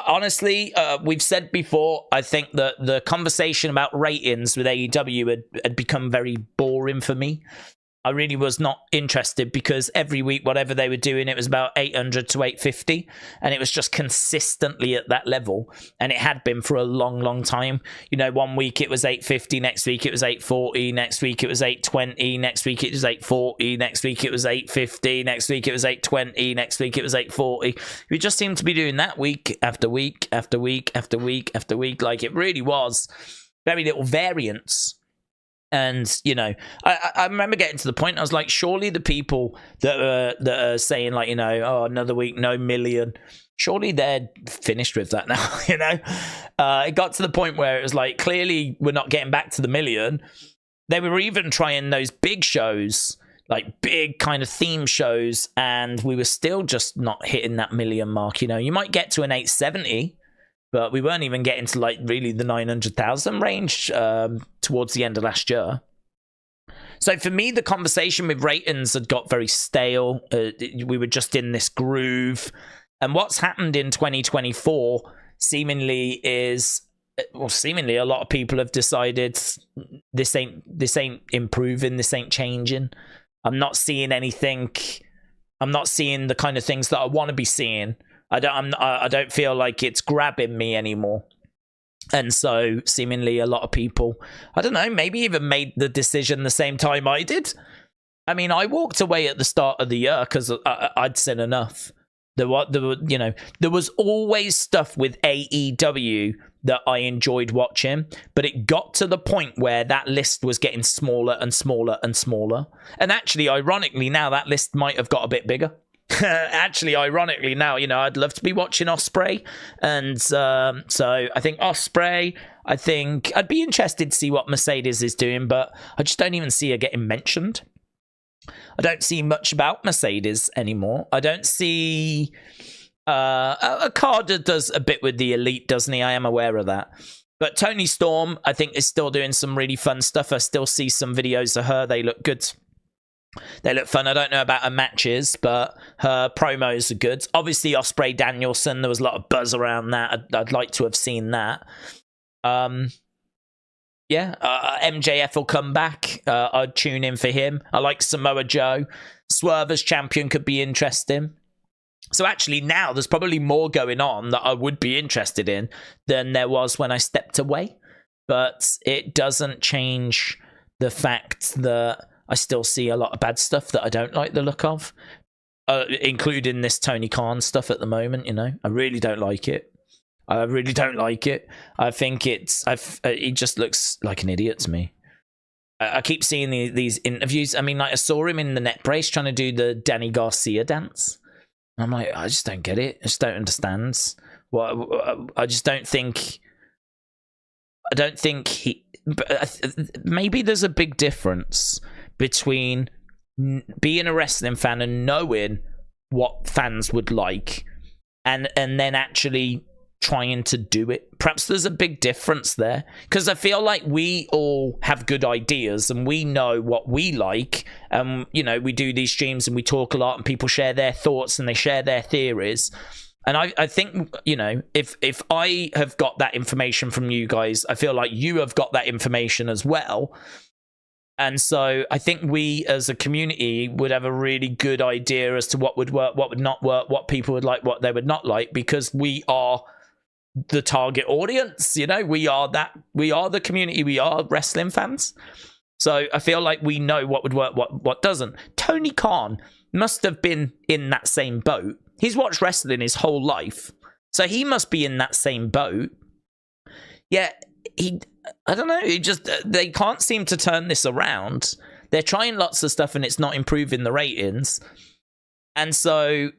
honestly, we've said before, I think that the conversation about ratings with AEW had become very boring for me. I really was not interested because every week, whatever they were doing, it was about 800 to 850. And it was just consistently at that level. And it had been for a long, long time. One week it was 850. Next week it was 840. Next week it was 820. Next week it was 840. Next week it was 850. Next week it was 820. Next week it was 840. We just seemed to be doing that week after week after week after week after week. Like it really was very little variance. And, I remember getting to the point, I was like, surely the people that are saying like, another week, no million, surely they're finished with that now, It got to the point where it was like, clearly we're not getting back to the million. They were even trying those big shows, like big kind of theme shows, and we were still just not hitting that million mark. You might get to an 870. But we weren't even getting to like really the 900,000 range towards the end of last year. So for me, the conversation with ratings had got very stale. We were just in this groove. And what's happened in 2024 seemingly a lot of people have decided this ain't improving, this ain't changing. I'm not seeing anything. I'm not seeing the kind of things that I want to be seeing. I don't feel like it's grabbing me anymore. And so seemingly a lot of people, I don't know, maybe even made the decision the same time I did. I mean, I walked away at the start of the year because I'd seen enough. There was always stuff with AEW that I enjoyed watching, but it got to the point where that list was getting smaller and smaller and smaller. And actually, ironically, now that list might have got a bit bigger. Actually, ironically now, I'd love to be watching Ospreay, and so I think Ospreay, I'd be interested to see what Mercedes is doing, but I just don't even see her getting mentioned. I don't see much about Mercedes anymore. I don't see Okada does a bit with the Elite, doesn't he? I am aware of that. But Toni Storm, I think, is still doing some really fun stuff. I still see some videos of her. They look good. They look fun. I don't know about her matches, but her promos are good. Obviously, Ospreay Danielson, there was a lot of buzz around that. I'd like to have seen that. MJF will come back. I'd tune in for him. I like Samoa Joe. Swerve as champion could be interesting. So actually now there's probably more going on that I would be interested in than there was when I stepped away. But it doesn't change the fact that I still see a lot of bad stuff that I don't like the look of, including this Tony Khan stuff at the moment. I really don't like it. I really don't like it. I think he just looks like an idiot to me. I keep seeing these interviews. I mean, like I saw him in the net brace trying to do the Danny Garcia dance. I'm like, I just don't get it. I just don't understand. I just don't think. I don't think he. Maybe there's a big difference between being a wrestling fan and knowing what fans would like and then actually trying to do it. Perhaps there's a big difference there, because I feel like we all have good ideas and we know what we like, and we do these streams and we talk a lot and people share their thoughts and they share their theories. And I think, if I have got that information from you guys, I feel like you have got that information as well. And so I think we as a community would have a really good idea as to what would work, what would not work, what people would like, what they would not like, because we are the target audience. We are the community. We are wrestling fans. So I feel like we know what would work, what doesn't. Tony Khan must have been in that same boat. He's watched wrestling his whole life, so he must be in that same boat. Yeah, I don't know. They can't seem to turn this around. They're trying lots of stuff and it's not improving the ratings. And so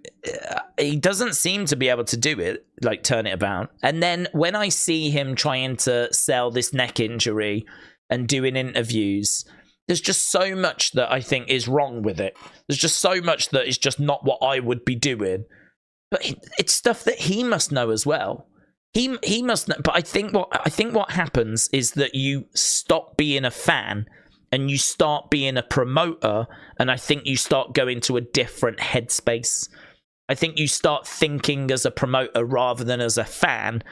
he doesn't seem to be able to do it, like turn it about. And then when I see him trying to sell this neck injury and doing interviews, there's just so much that I think is wrong with it. There's just so much that is just not what I would be doing. But it's stuff that he must know as well. He must know. But I think what happens is that you stop being a fan and you start being a promoter, and I think you start going to a different headspace. I think you start thinking as a promoter rather than as a fan,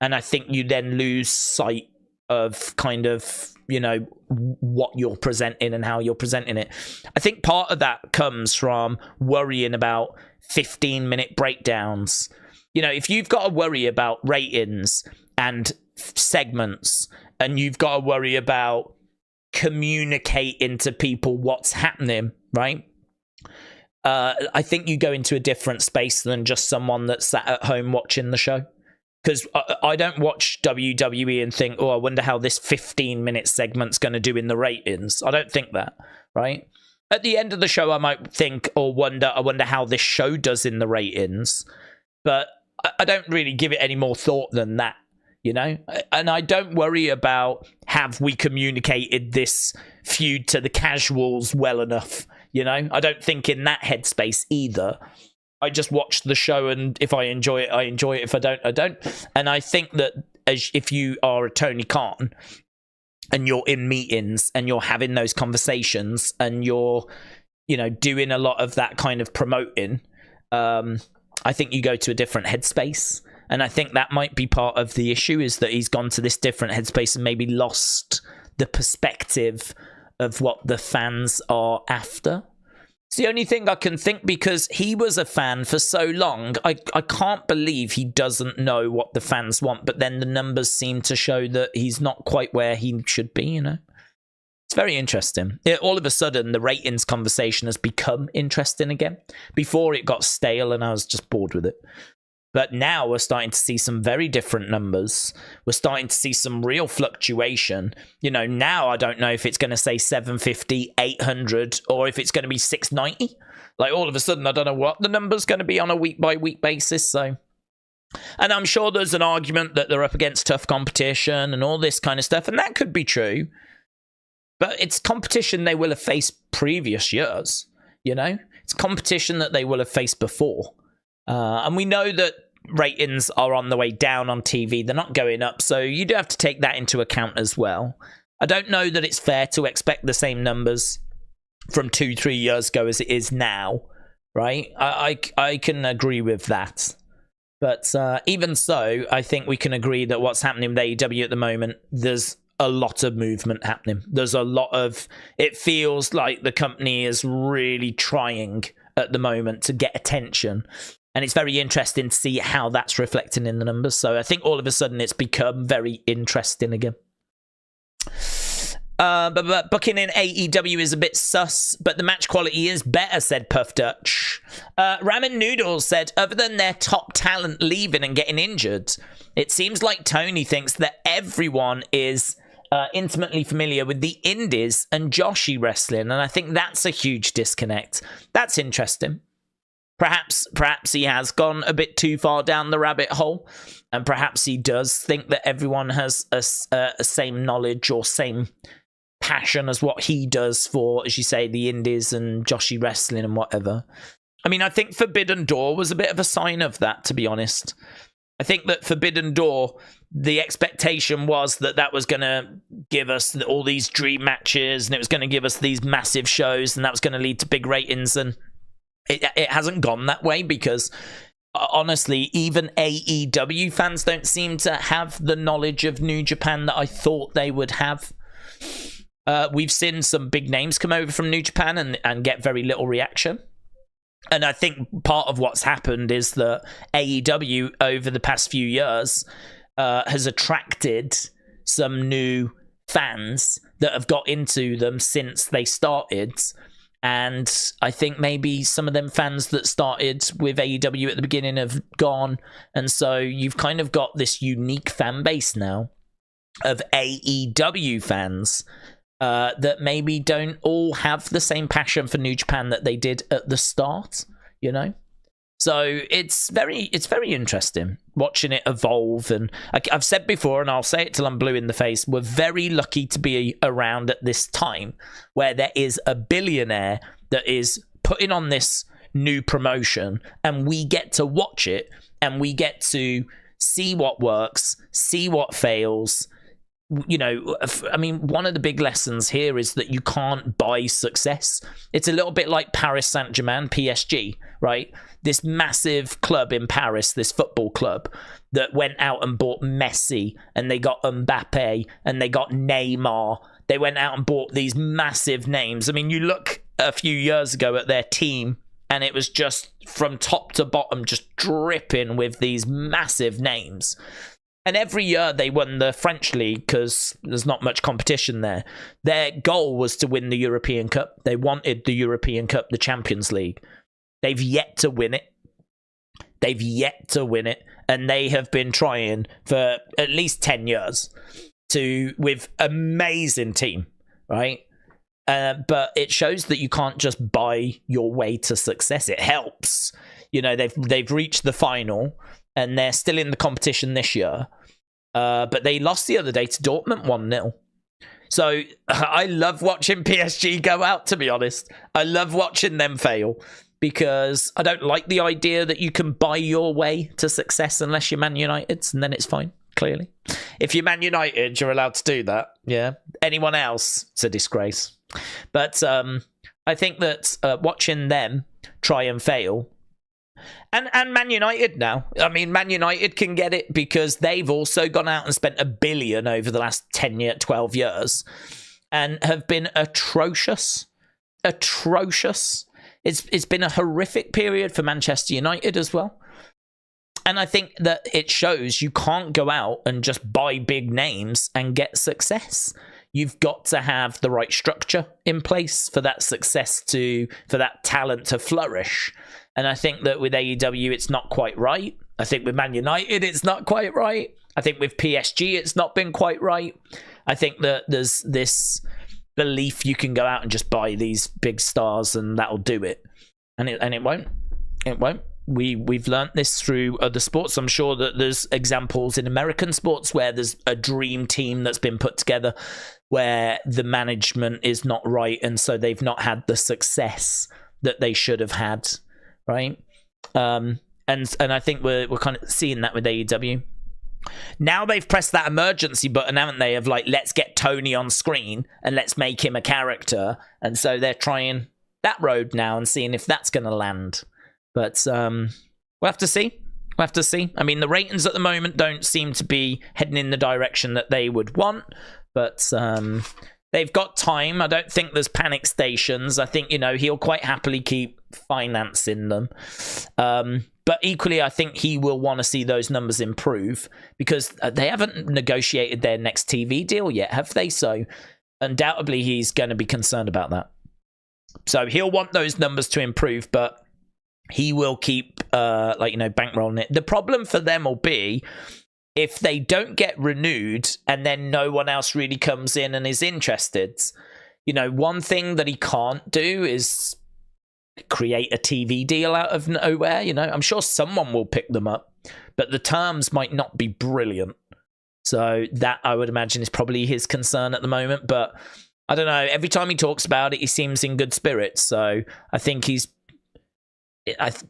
and I think you then lose sight of kind of, you know, what you're presenting and how you're presenting it. I think part of that comes from worrying about 15-minute breakdowns. You know, if you've got to worry about ratings and segments, and you've got to worry about communicating to people what's happening, right? I think you go into a different space than just someone that's sat at home watching the show. Because I don't watch WWE and think, oh, I wonder how this 15-minute segment's going to do in the ratings. I don't think that, right? At the end of the show, I might think or I wonder how this show does in the ratings. But I don't really give it any more thought than that, you know? And I don't worry about, have we communicated this feud to the casuals well enough, you know? I don't think in that headspace either. I just watch the show, and if I enjoy it, I enjoy it. If I don't, I don't. And I think that if you are a Tony Khan and you're in meetings and you're having those conversations and you're, you know, doing a lot of that kind of promoting, I think you go to a different headspace. And I think that might be part of the issue, is that he's gone to this different headspace and maybe lost the perspective of what the fans are after. It's the only thing I can think, because he was a fan for so long. I can't believe he doesn't know what the fans want, but then the numbers seem to show that he's not quite where he should be, you know? It's very interesting. All of a sudden, the ratings conversation has become interesting again. Before, it got stale and I was just bored with it. But now we're starting to see some very different numbers. We're starting to see some real fluctuation. You know, now I don't know if it's going to say 750, 800, or if it's going to be 690. Like, all of a sudden, I don't know what the number's going to be on a week-by-week basis. So, and I'm sure there's an argument that they're up against tough competition and all this kind of stuff, and that could be true. But it's competition they will have faced previous years, you know? It's competition that they will have faced before. And we know that ratings are on the way down on TV. They're not going up. So you do have to take that into account as well. I don't know that it's fair to expect the same numbers from 2-3 years ago as it is now, right? I can agree with that. But even so, I think we can agree that what's happening with AEW at the moment, there's a lot of movement happening. There's a lot of... It feels like the company is really trying at the moment to get attention. And it's very interesting to see how that's reflecting in the numbers. So I think all of a sudden it's become very interesting again. But booking in AEW is a bit sus, but the match quality is better, said Puff Dutch. Ramen Noodles said, other than their top talent leaving and getting injured, it seems like Tony thinks that everyone is intimately familiar with the indies and Joshi wrestling. And I think that's a huge disconnect. That's interesting. Perhaps he has gone a bit too far down the rabbit hole, and perhaps he does think that everyone has a same knowledge or same passion as what he does for, as you say, the indies and Joshi wrestling and whatever. I mean, I think Forbidden Door was a bit of a sign of that, to be honest. I think that Forbidden Door, the expectation was that that was going to give us all these dream matches, and it was going to give us these massive shows, and that was going to lead to big ratings, and it hasn't gone that way, because honestly, even AEW fans don't seem to have the knowledge of New Japan that I thought they would have. We've seen some big names come over from New Japan and get very little reaction. And I think part of what's happened is that AEW over the past few years has attracted some new fans that have got into them since they started. And I think maybe some of them fans that started with AEW at the beginning have gone. And so you've kind of got this unique fan base now of AEW fans that maybe don't all have the same passion for New Japan that they did at the start, you know? So it's very interesting watching it evolve. And I've said before, and I'll say it till I'm blue in the face, we're very lucky to be around at this time where there is a billionaire that is putting on this new promotion, and we get to watch it, and we get to see what works, see what fails. You know, I mean, one of the big lessons here is that you can't buy success. It's a little bit like Paris Saint-Germain, PSG, right? This massive club in Paris, this football club that went out and bought Messi, and they got Mbappe, and they got Neymar. They went out and bought these massive names. I mean, you look a few years ago at their team, and it was just from top to bottom, just dripping with these massive names. And every year they won the French league because there's not much competition there. Their goal was to win the European Cup. They wanted the European Cup, the Champions League. They've yet to win it. And they have been trying for at least 10 years with amazing team, right? But it shows that you can't just buy your way to success. It helps. You know, they've reached the final, and they're still in the competition this year. But they lost the other day to Dortmund 1-0. So I love watching PSG go out, to be honest. I love watching them fail because I don't like the idea that you can buy your way to success unless you're Man United, and then it's fine, clearly. If you're Man United, you're allowed to do that, yeah. Anyone else, it's a disgrace. But I think that watching them try and fail, and Man United now, I mean, Man United can get it because they've also gone out and spent $1 billion over the last 12 years and have been atrocious. It's been a horrific period for Manchester United as well. And I think that it shows you can't go out and just buy big names and get success. You've got to have the right structure in place for that success for that talent to flourish. And I think that with AEW, it's not quite right. I think with Man United, it's not quite right. I think with PSG, it's not been quite right. I think that there's this belief you can go out and just buy these big stars and that'll do it. And it won't. It won't. We've learnt this through other sports. I'm sure that there's examples in American sports where there's a dream team that's been put together where the management is not right, and so they've not had the success that they should have had, right? And I think we're kind of seeing that with AEW. Now they've pressed that emergency button, haven't they, of like, let's get Tony on screen and let's make him a character. And so they're trying that road now and seeing if that's going to land. But we'll have to see. We'll have to see. I mean, the ratings at the moment don't seem to be heading in the direction that they would want. But they've got time. I don't think there's panic stations. I think, he'll quite happily keep financing them. But equally, I think he will want to see those numbers improve because they haven't negotiated their next TV deal yet, have they? So undoubtedly, he's going to be concerned about that. So he'll want those numbers to improve, but he will keep, bankrolling it. The problem for them will be if they don't get renewed and then no one else really comes in and is interested. One thing that he can't do is create a TV deal out of nowhere. I'm sure someone will pick them up, but the terms might not be brilliant. So that, I would imagine, is probably his concern at the moment. But I don't know. Every time he talks about it, he seems in good spirits. So I think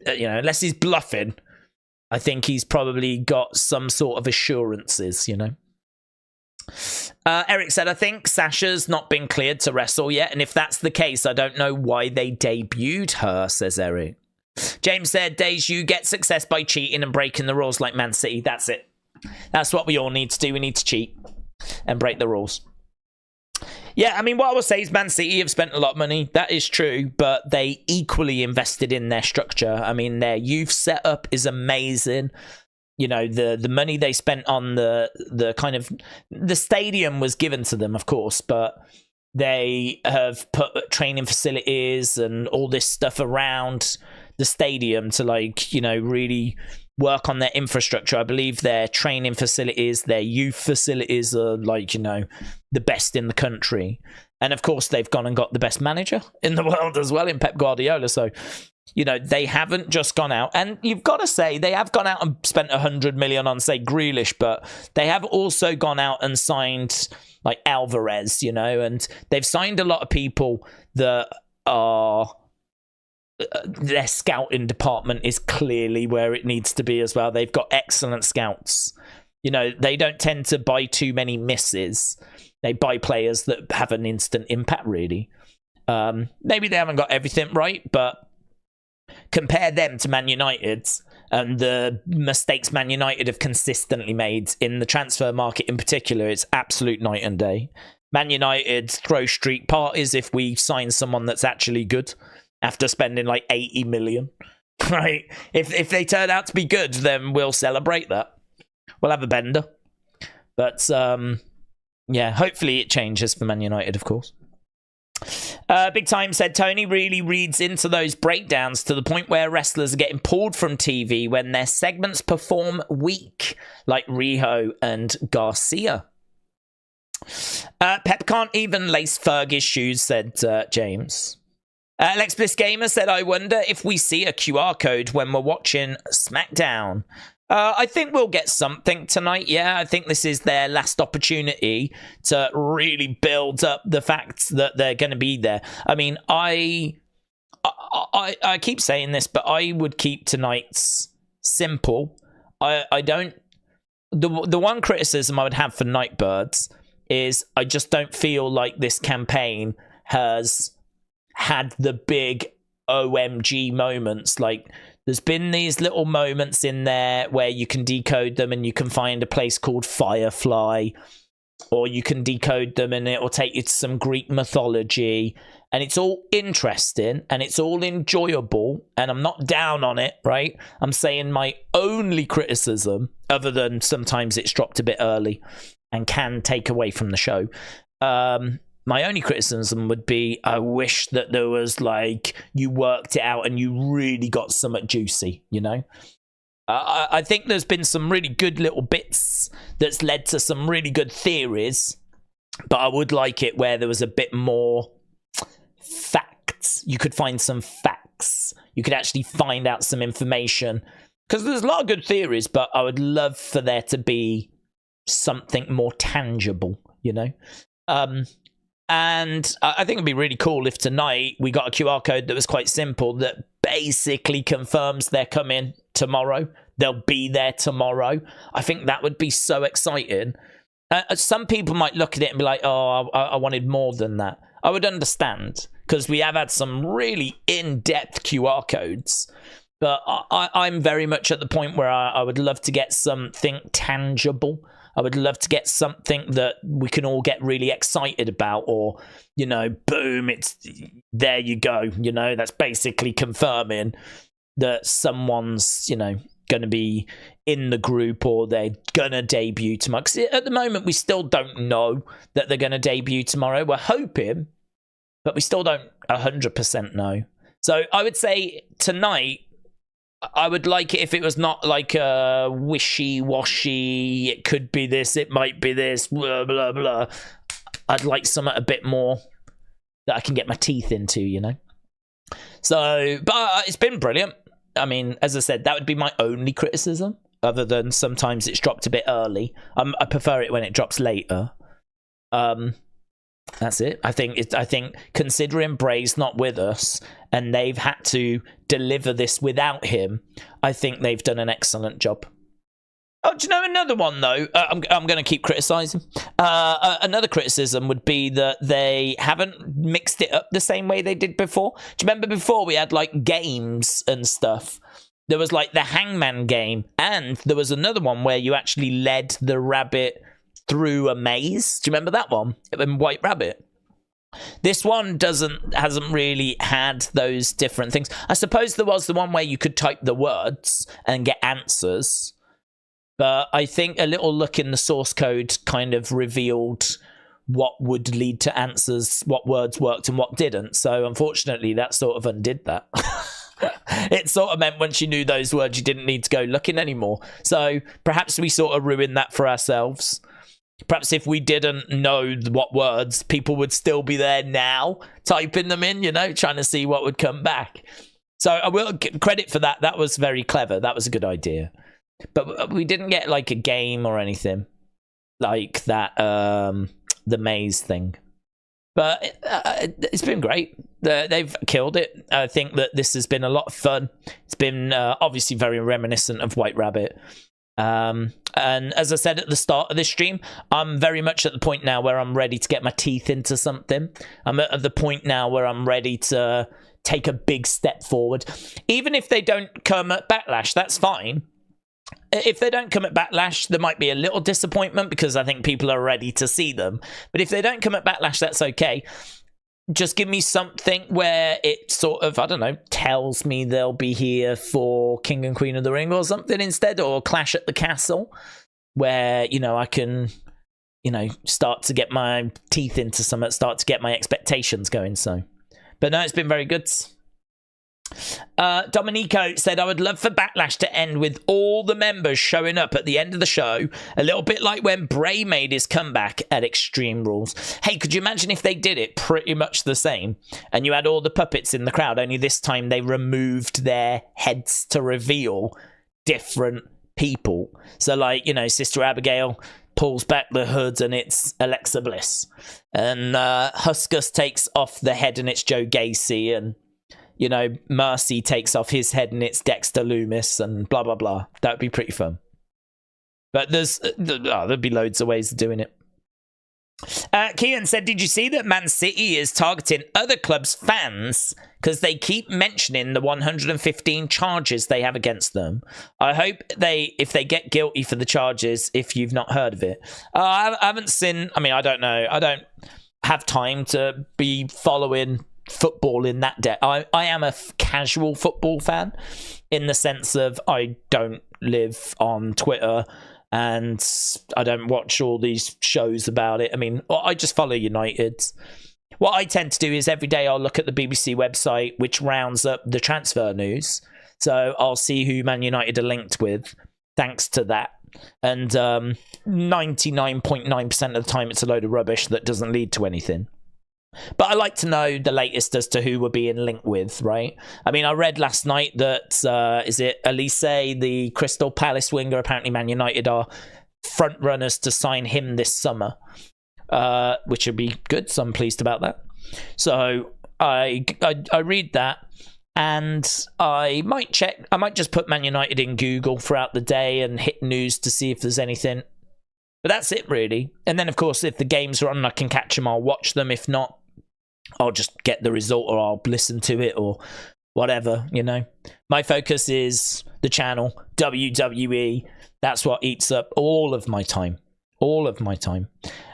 unless he's bluffing, I think he's probably got some sort of assurances, Eric said, I think Sasha's not been cleared to wrestle yet. And if that's the case, I don't know why they debuted her, says Eric. James said, Days, you get success by cheating and breaking the rules like Man City. That's it. That's what we all need to do. We need to cheat and break the rules. Yeah, I mean, what I will say is Man City have spent a lot of money. That is true, but they equally invested in their structure. I mean, their youth setup is amazing. You know, the money they spent on the kind of the stadium was given to them, of course, but they have put training facilities and all this stuff around the stadium to, like, you know, really work on their infrastructure. I believe their training facilities, their youth facilities are, like, you know, the best in the country. And of course, they've gone and got the best manager in the world as well in Pep Guardiola. So, you know, they haven't just gone out, and you've got to say they have gone out and spent 100 million on, say, Grealish, but they have also gone out and signed like Alvarez, you know, and they've signed a lot of people that are their scouting department is clearly where it needs to be as well. They've got excellent scouts. You know, they don't tend to buy too many misses. They buy players that have an instant impact, really. Maybe they haven't got everything right, but compare them to Man United and the mistakes Man United have consistently made in the transfer market in particular. It's absolute night and day. Man United throw street parties if we sign someone that's actually good after spending like 80 million, right? If they turn out to be good, then we'll celebrate that. We'll have a bender. But yeah, hopefully it changes for Man United, of course. Big Time said Tony really reads into those breakdowns to the point where wrestlers are getting pulled from TV when their segments perform weak, like Riho and Garcia. Pep can't even lace Fergie's shoes, said James. Alex Bliss Gamer said, I wonder if we see a QR code when we're watching SmackDown. I think we'll get something tonight. Yeah, I think this is their last opportunity to really build up the fact that they're going to be there. I mean, I keep saying this, but I would keep tonight's simple. I don't. The one criticism I would have for Nightbirds is I just don't feel like this campaign has had the big OMG moments. Like, there's been these little moments in there where you can decode them and you can find a place called Firefly, or you can decode them and it will take you to some Greek mythology, and it's all interesting and it's all enjoyable, and I'm not down on it, right? I'm saying my only criticism, other than sometimes it's dropped a bit early and can take away from the show, my only criticism would be I wish that there was, like, you worked it out and you really got something juicy, you know? I think there's been some really good little bits that's led to some really good theories, but I would like it where there was a bit more facts. You could find some facts. You could actually find out some information. Because there's a lot of good theories, but I would love for there to be something more tangible, you know? And I think it'd be really cool if tonight we got a QR code that was quite simple that basically confirms they're coming tomorrow. They'll be there tomorrow. I think that would be so exciting. Some people might look at it and be like, oh, I wanted more than that. I would understand, because we have had some really in-depth QR codes. But I'm very much at the point where I would love to get something tangible. I would love to get something that we can all get really excited about, or, you know, boom, it's there you go. You know, that's basically confirming that someone's, you know, going to be in the group or they're going to debut tomorrow. 'Cause at the moment, we still don't know that they're going to debut tomorrow. We're hoping, but we still don't 100% know. So I would say tonight, I would like it if it was not like a wishy-washy, it could be this, it might be this, blah, blah, blah. I'd like something a bit more that I can get my teeth into, you know? So, but it's been brilliant. I mean, as I said, that would be my only criticism, other than sometimes it's dropped a bit early. I prefer it when it drops later. That's it. I think considering Bray's not with us and they've had to deliver this without him, I think they've done an excellent job. Oh, do you know another one though? I'm going to keep criticizing. Another criticism would be that they haven't mixed it up the same way they did before. Do you remember before we had like games and stuff? There was like the Hangman game, and there was another one where you actually led the rabbit through a maze. Do you remember that one? In White Rabbit. This one hasn't really had those different things. I suppose there was the one where you could type the words and get answers. But I think a little look in the source code kind of revealed what would lead to answers, what words worked and what didn't. So unfortunately, that sort of undid that. It sort of meant once you knew those words, you didn't need to go looking anymore. So perhaps we sort of ruined that for ourselves. Perhaps if we didn't know what words, people would still be there now, typing them in, you know, trying to see what would come back. So I will get credit for that. That was very clever. That was a good idea. But we didn't get like a game or anything like that, the maze thing. But it's been great. They've killed it. I think that this has been a lot of fun. It's been obviously very reminiscent of White Rabbit. And as I said at the start of this stream, I'm very much at the point now where I'm ready to get my teeth into something. I'm at the point now where I'm ready to take a big step forward. Even if they don't come at Backlash, that's fine. If they don't come at Backlash, there might be a little disappointment because I think people are ready to see them. But if they don't come at Backlash, that's okay. Just give me something where it sort of, I don't know, tells me they'll be here for King and Queen of the Ring or something instead, or Clash at the Castle, where, you know, I can, you know, start to get my teeth into something, start to get my expectations going. So, but no, it's been very good. Dominico said, I would love for Backlash to end with all the members showing up at the end of the show, a little bit like when Bray made his comeback at Extreme Rules. Hey, could you imagine if they did it pretty much the same and you had all the puppets in the crowd, only this time they removed their heads to reveal different people? So like, you know, Sister Abigail pulls back the hood and it's Alexa Bliss, and Huskus takes off the head and it's Joe Gacy, and you know, Mercy takes off his head and it's Dexter Loomis, and blah, blah, blah. That would be pretty fun. But there'd be loads of ways of doing it. Kian said, did you see that Man City is targeting other clubs' fans because they keep mentioning the 115 charges they have against them? I hope if they get guilty for the charges, if you've not heard of it. I haven't seen, I mean, I don't know. I don't have time to be following football in that depth. I am a casual football fan in the sense of I don't live on Twitter and I don't watch all these shows about it. I mean, I just follow United. What I tend to do is every day I'll look at the BBC website, which rounds up the transfer news. So I'll see who Man United are linked with, thanks to that. And 99.9% of the time it's a load of rubbish that doesn't lead to anything. But I like to know the latest as to who we're being linked with, right? I mean, I read last night that, is it Elise, the Crystal Palace winger? Apparently Man United are front runners to sign him this summer, which would be good. So I'm pleased about that. So I read that, and I might check. I might just put Man United in Google throughout the day and hit news to see if there's anything. But that's it, really. And then, of course, if the games are on and I can catch them, I'll watch them. If not, I'll just get the result or I'll listen to it or whatever, you know. My focus is the channel, WWE. That's what eats up all of my time. All of my time.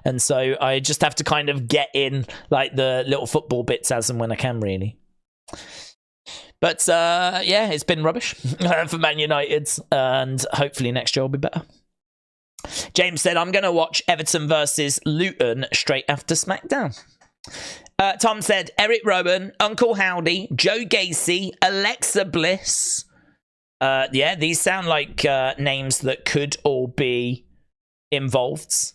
And so I just have to kind of get in like the little football bits as and when I can, really. But, yeah, it's been rubbish for Man United. And hopefully next year will be better. James said, I'm going to watch Everton versus Luton straight after Smackdown. Tom said, Eric Rowan, Uncle Howdy, Joe Gacy, Alexa Bliss. Yeah, these sound like names that could all be involved.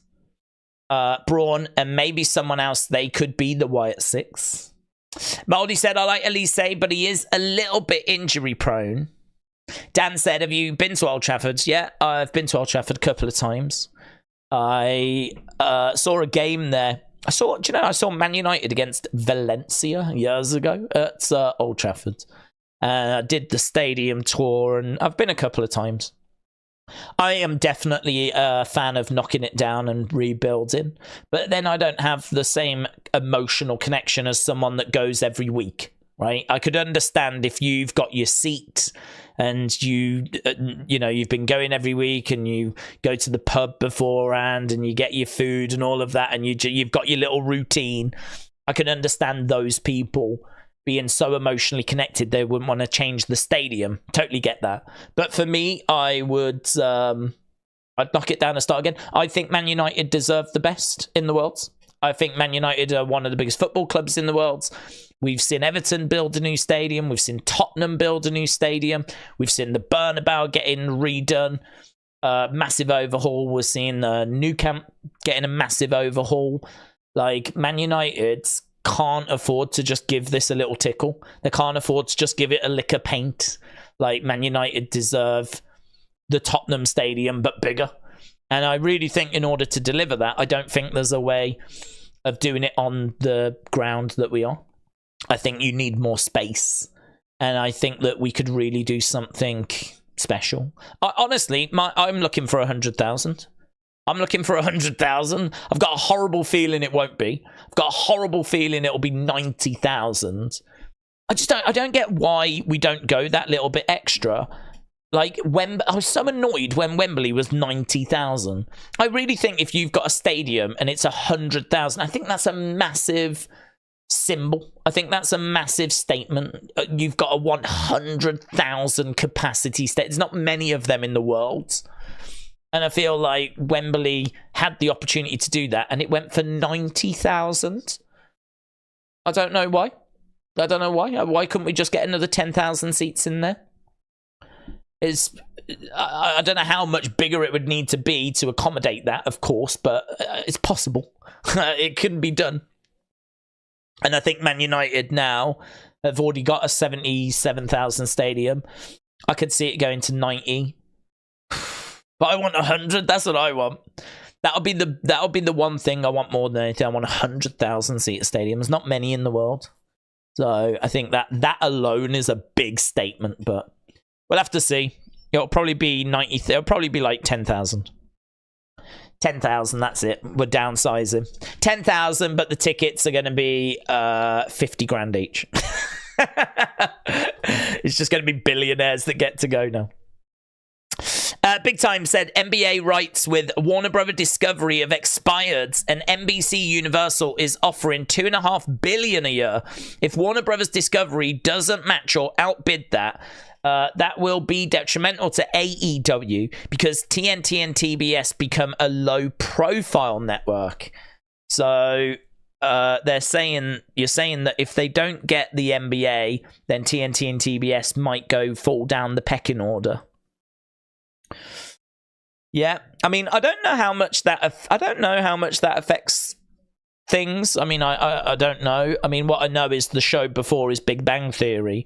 Braun and maybe someone else. They could be the Wyatt Six. Moldy said, I like Elise, but he is a little bit injury prone. Dan said, have you been to Old Trafford? Yeah, I've been to Old Trafford a couple of times. I saw a game there. I saw Man United against Valencia years ago at Old Trafford. I did the stadium tour, and I've been a couple of times. I am definitely a fan of knocking it down and rebuilding, but then I don't have the same emotional connection as someone that goes every week, right? I could understand if you've got your seat and you've been going every week and you go to the pub beforehand and you get your food and all of that, and you've got your little routine. I can understand those people being so emotionally connected they wouldn't want to change the stadium. Totally get that. But for me, I would I'd knock it down and start again. I think Man United deserve the best in the world. I think Man United are one of the biggest football clubs in the world. We've seen Everton build a new stadium. We've seen Tottenham build a new stadium. We've seen the Bernabeu getting redone. Massive overhaul. We're seeing the Nou Camp getting a massive overhaul. Like, Man United can't afford to just give this a little tickle. They can't afford to just give it a lick of paint. Like, Man United deserve the Tottenham stadium, but bigger. And I really think in order to deliver that, I don't think there's a way of doing it on the ground that we are. I think you need more space. And I think that we could really do something special. Honestly, I'm looking for 100,000. I'm looking for 100,000. I've got a horrible feeling it won't be. I've got a horrible feeling it'll be 90,000. I don't get why we don't go that little bit extra. Like, I was so annoyed when Wembley was 90,000. I really think if you've got a stadium and it's 100,000, I think that's a massive symbol. I think that's a massive statement. You've got a 100,000 capacity stadium. There's not many of them in the world. And I feel like Wembley had the opportunity to do that, and it went for 90,000. I don't know why. I don't know why. Why couldn't we just get another 10,000 seats in there? I don't know how much bigger it would need to be to accommodate that, of course, but it's possible. It couldn't be done. And I think Man United now have already got a 77,000 stadium. I could see it going to 90. But I want 100. That's what I want. That'll be the one thing I want more than anything. I want 100,000 seat stadium. There's not many in the world. So I think that alone is a big statement, but we'll have to see. It'll probably be 90. It'll probably be like 10,000. 10,000, that's it. We're downsizing. 10,000, but the tickets are going to be 50 grand each. It's just going to be billionaires that get to go now. Big Time said NBA rights with Warner Brother Discovery have expired, and NBC Universal is offering $2.5 billion a year. If Warner Brothers Discovery doesn't match or outbid that, that will be detrimental to AEW because TNT and TBS become a low-profile network. So you're saying that if they don't get the NBA, then TNT and TBS might fall down the pecking order. Yeah, I mean, I don't know how much that affects things. I mean, I don't know. I mean, what I know is the show before is Big Bang Theory,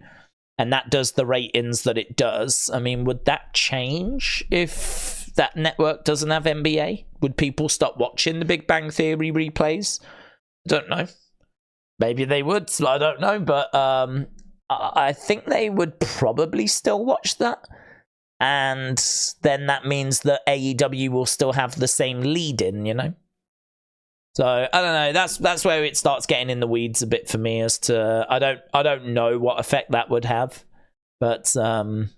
and that does the ratings that it does. I mean, would that change if that network doesn't have NBA? Would people stop watching the Big Bang Theory replays? I don't know. Maybe they would. I don't know, but I think they would probably still watch that. And then that means that AEW will still have the same lead in, you know? So, I don't know. That's where it starts getting in the weeds a bit for me as to... I don't know what effect that would have. But we'll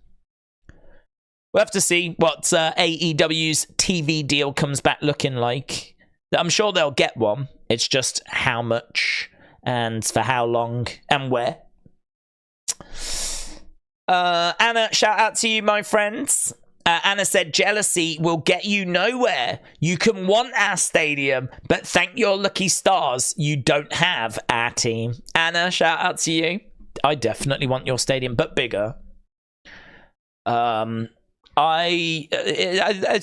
have to see what AEW's TV deal comes back looking like. I'm sure they'll get one. It's just how much and for how long and where. Anna, shout out to you, my friends. Anna said, jealousy will get you nowhere. You can want our stadium, but thank your lucky stars you don't have our team. Anna, shout out to you. I definitely want your stadium, but bigger. It's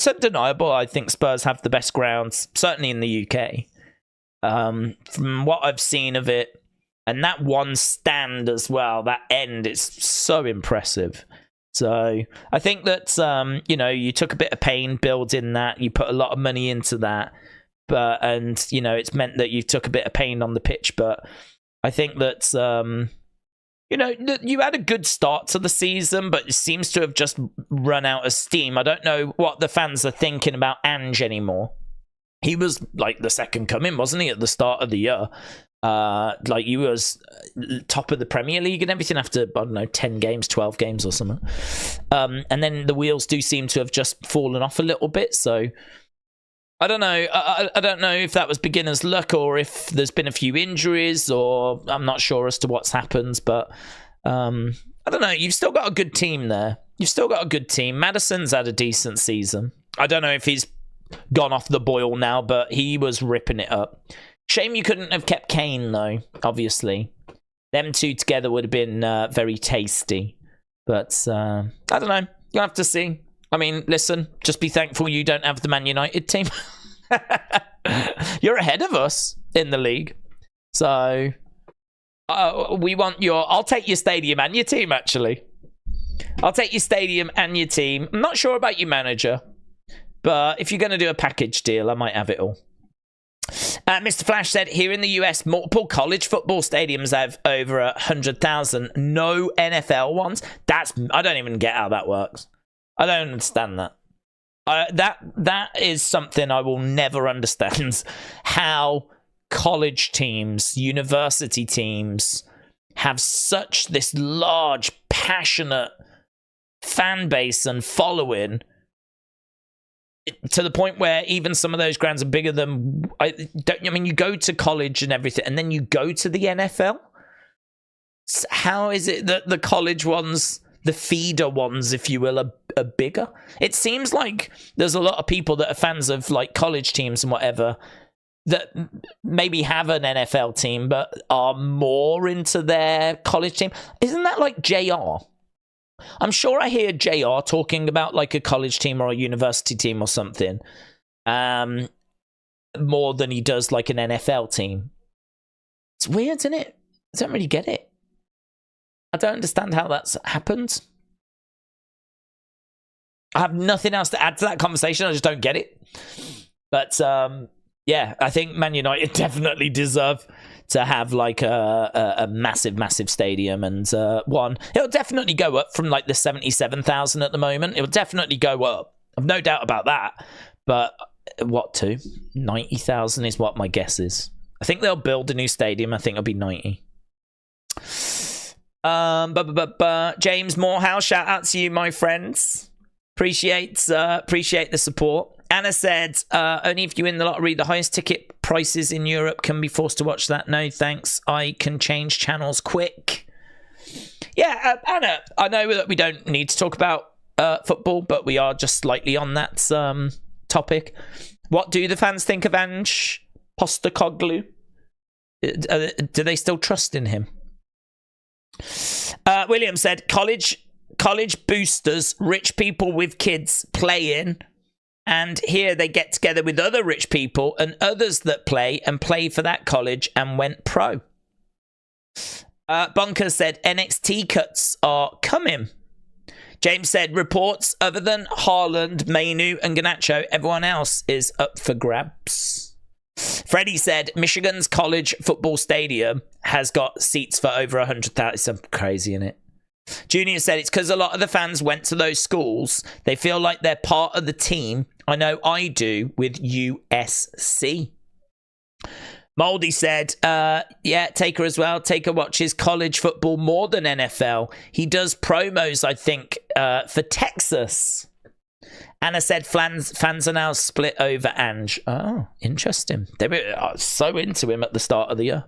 undeniable. I think Spurs have the best grounds, certainly in the UK. From what I've seen of it, and that one stand as well, that end, it's so impressive. So I think that, you took a bit of pain building that. You put a lot of money into that. And it's meant that you took a bit of pain on the pitch. But I think that, you had a good start to the season, but it seems to have just run out of steam. I don't know what the fans are thinking about Ange anymore. He was like the second coming, wasn't he, at the start of the year? Like he was top of the Premier League and everything after, I don't know, 10 games, 12 games or something. And then the wheels do seem to have just fallen off a little bit. So I don't know. I don't know if that was beginner's luck or if there's been a few injuries, or I'm not sure as to what's happened. But I don't know. You've still got a good team there. You've still got a good team. Madison's had a decent season. I don't know if he's gone off the boil now, but he was ripping it up. Shame you couldn't have kept Kane, though, obviously. Them two together would have been very tasty. But, I don't know. You'll have to see. I mean, listen, just be thankful you don't have the Man United team. You're ahead of us in the league. So, we want your... I'll take your stadium and your team, actually. I'll take your stadium and your team. I'm not sure about your manager. But if you're going to do a package deal, I might have it all. Mr. Flash said, here in the US, multiple college football stadiums have over 100,000. No NFL ones. I don't even get how that works. I don't understand that. That is something I will never understand. How college teams, university teams, have such this large, passionate fan base and following, to the point where even some of those grounds are bigger than... I mean, you go to college and everything, and then you go to the NFL? So how is it that the college ones, the feeder ones, if you will, are bigger? It seems like there's a lot of people that are fans of like college teams and whatever that maybe have an NFL team but are more into their college team. Isn't that like JR? I'm sure I hear JR talking about like a college team or a university team or something more than he does like an NFL team. It's weird, isn't it? I don't really get it. I don't understand how that's happened. I have nothing else to add to that conversation. I just don't get it. But yeah, I think Man United definitely deserve to have like a massive, massive stadium, and one. It'll definitely go up from like the 77,000 at the moment. It'll definitely go up. I've no doubt about that. But what to? 90,000 is what my guess is. I think they'll build a new stadium. I think it'll be 90. James Morehouse, shout out to you, my friends. Appreciate the support. Anna said, only if you win the lottery, the highest ticket prices in Europe can be forced to watch that. No, thanks. I can change channels quick. Yeah, Anna, I know that we don't need to talk about football, but we are just slightly on that topic. What do the fans think of Ange Postecoglou? Do they still trust in him? William said, college boosters, rich people with kids playing, and here they get together with other rich people and others that play for that college and went pro. Bunker said, NXT cuts are coming. James said, reports other than Haaland, Mainu and Garnacho, everyone else is up for grabs. Freddie said, Michigan's college football stadium has got seats for over 100,000. It's something crazy, isn't it? Junior said, it's because a lot of the fans went to those schools. They feel like they're part of the team. I know I do with USC. Moldy said, yeah, Taker as well. Taker watches college football more than NFL. He does promos, I think, for Texas. Anna said fans are now split over Ange. Oh, interesting. They were so into him at the start of the year.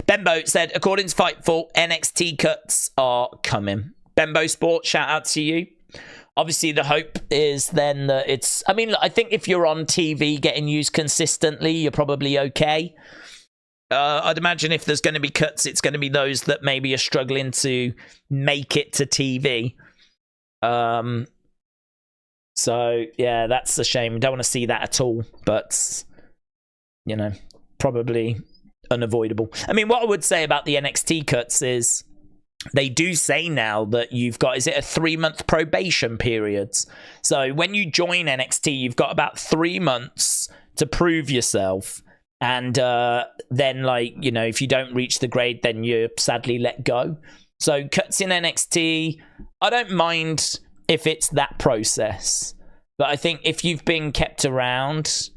Bembo said, according to Fightful, NXT cuts are coming. Bembo Sports, shout out to you. Obviously, the hope is then that it's... I mean, I think if you're on TV getting used consistently, you're probably okay. I'd imagine if there's going to be cuts, it's going to be those that maybe are struggling to make it to TV. So, yeah, that's a shame. Don't want to see that at all. But, you know, probably unavoidable. I mean, what I would say about the NXT cuts is they do say now that you've got, is it a 3-month probation period? So when you join NXT, you've got about 3 months to prove yourself. And then, like, you know, if you don't reach the grade, then you're sadly let go. So cuts in NXT, I don't mind if it's that process. But I think if you've been kept around...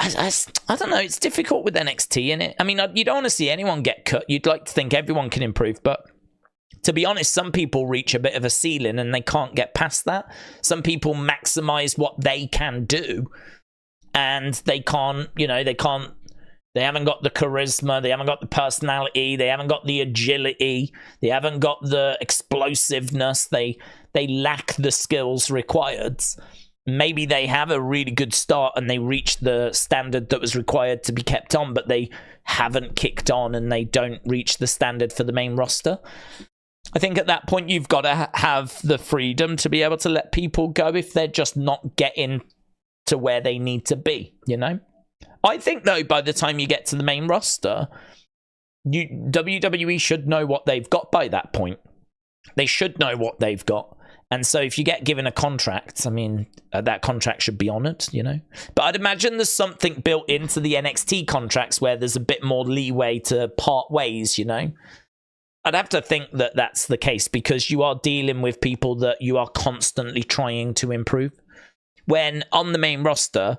I don't know, it's difficult with NXT, innit? I mean, you don't want to see anyone get cut. You'd like to think everyone can improve, but to be honest, some people reach a bit of a ceiling and they can't get past that. Some people maximize what they can do, and they can't, you know, they haven't got the charisma, they haven't got the personality, they haven't got the agility, they haven't got the explosiveness, they lack the skills required. maybe they have a really good start and they reach the standard that was required to be kept on, but they haven't kicked on and they don't reach the standard for the main roster. I think at that point you've got to have the freedom to be able to let people go if they're just not getting to where they need to be, you know? I think, though, by the time you get to the main roster, WWE should know what they've got by that point. They should know what they've got. And so if you get given a contract, I mean, that contract should be honoured, you know? But I'd imagine there's something built into the NXT contracts where there's a bit more leeway to part ways, you know? I'd have to think that that's the case because you are dealing with people that you are constantly trying to improve. When on the main roster,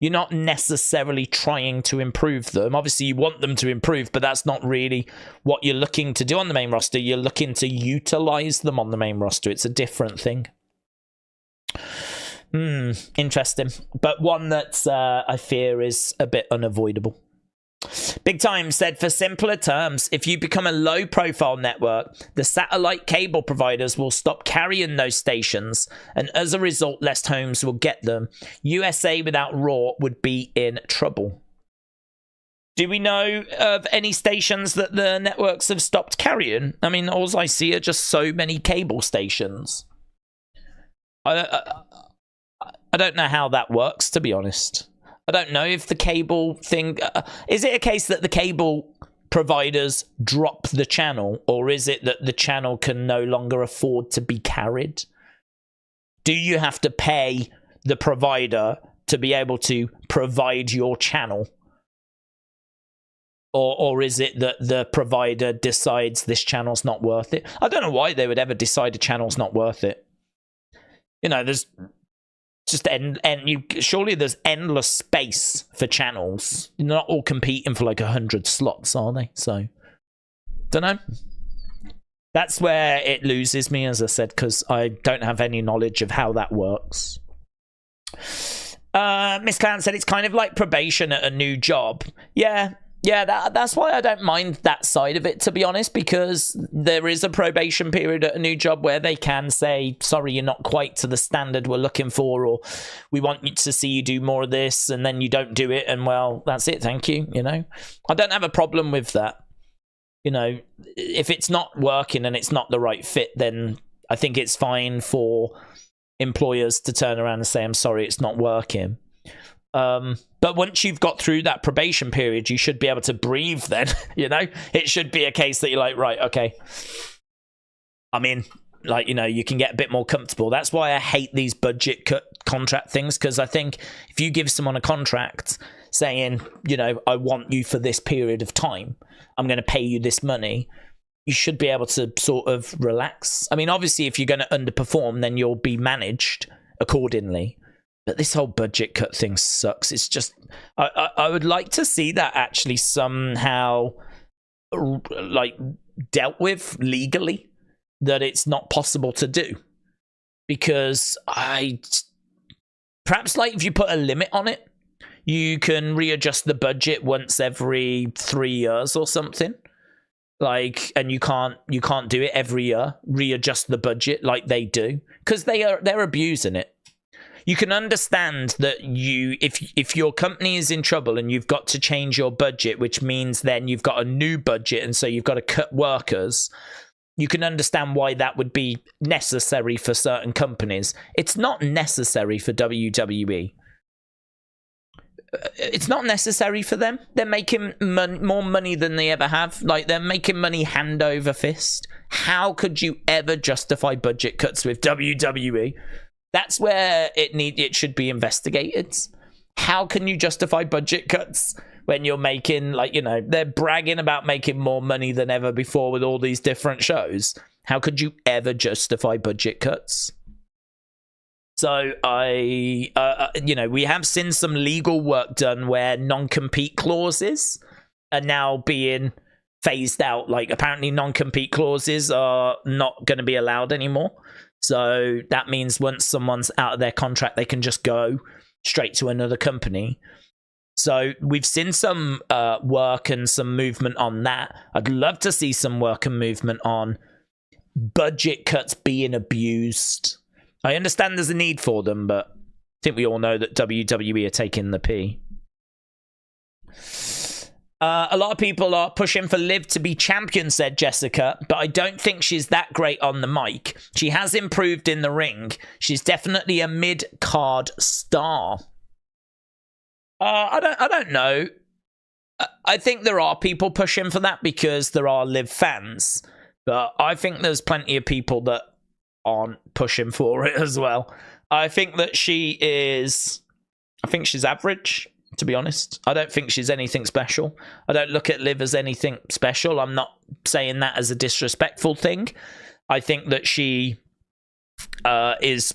you're not necessarily trying to improve them. Obviously, you want them to improve, but that's not really what you're looking to do on the main roster. You're looking to utilize them on the main roster. It's a different thing. Interesting. But one that I fear is a bit unavoidable. Big Time said, for simpler terms, if you become a low-profile network, the satellite cable providers will stop carrying those stations, and as a result, less homes will get them. USA without Raw would be in trouble. Do we know of any stations that the networks have stopped carrying? I mean, all I see are just so many cable stations. I don't know how that works, to be honest. I don't know if the cable thing... is it a case that the cable providers drop the channel, or is it that the channel can no longer afford to be carried? Do you have to pay the provider to be able to provide your channel? Or is it that the provider decides this channel's not worth it? I don't know why they would ever decide a channel's not worth it. You know, there's... surely there's endless space for channels. They're not all competing for like 100 slots, are they? So, don't know. That's where it loses me, as I said, because I don't have any knowledge of how that works. Miss Clan said it's kind of like probation at a new job. Yeah, that's why I don't mind that side of it, to be honest, because there is a probation period at a new job where they can say, sorry, you're not quite to the standard we're looking for, or we want you to see you do more of this, and then you don't do it, and well, that's it, thank you, you know? I don't have a problem with that. You know, if it's not working and it's not the right fit, then I think it's fine for employers to turn around and say, I'm sorry, it's not working. But once you've got through that probation period, you should be able to breathe then, you know? It should be a case that you're like, right, okay. I mean, like, you know, you can get a bit more comfortable. That's why I hate these budget cut contract things, because I think if you give someone a contract saying, you know, I want you for this period of time, I'm going to pay you this money, you should be able to sort of relax. I mean, obviously, if you're going to underperform, then you'll be managed accordingly. But this whole budget cut thing sucks. It's just, I would like to see that actually somehow, like, dealt with legally, that it's not possible to do. Because perhaps, like, if you put a limit on it, you can readjust the budget once every 3 years or something. Like, and you can't do it every year, readjust the budget like they do. Because they're abusing it. You can understand that if your company is in trouble and you've got to change your budget, which means then you've got a new budget and so you've got to cut workers, you can understand why that would be necessary for certain companies. It's not necessary for WWE. It's not necessary for them. They're making more money than they ever have. Like, they're making money hand over fist. How could you ever justify budget cuts with WWE? That's where it should be investigated. How can you justify budget cuts when you're making, like, you know, they're bragging about making more money than ever before with all these different shows. How could you ever justify budget cuts? So you know, we have seen some legal work done where non-compete clauses are now being phased out. Like, apparently non-compete clauses are not going to be allowed anymore. So that means once someone's out of their contract, they can just go straight to another company. So we've seen some work and some movement on that. I'd love to see some work and movement on budget cuts being abused. I understand there's a need for them, but think we all know that WWE are taking the P. A lot of people are pushing for Liv to be champion, said Jessica, but I don't think she's that great on the mic. She has improved in the ring. She's definitely a mid-card star. I don't know. I think there are people pushing for that because there are Liv fans, but I think there's plenty of people that aren't pushing for it as well. I think that she's average, to be honest. I don't think she's anything special. I don't look at Liv as anything special. I'm not saying that as a disrespectful thing. I think that she is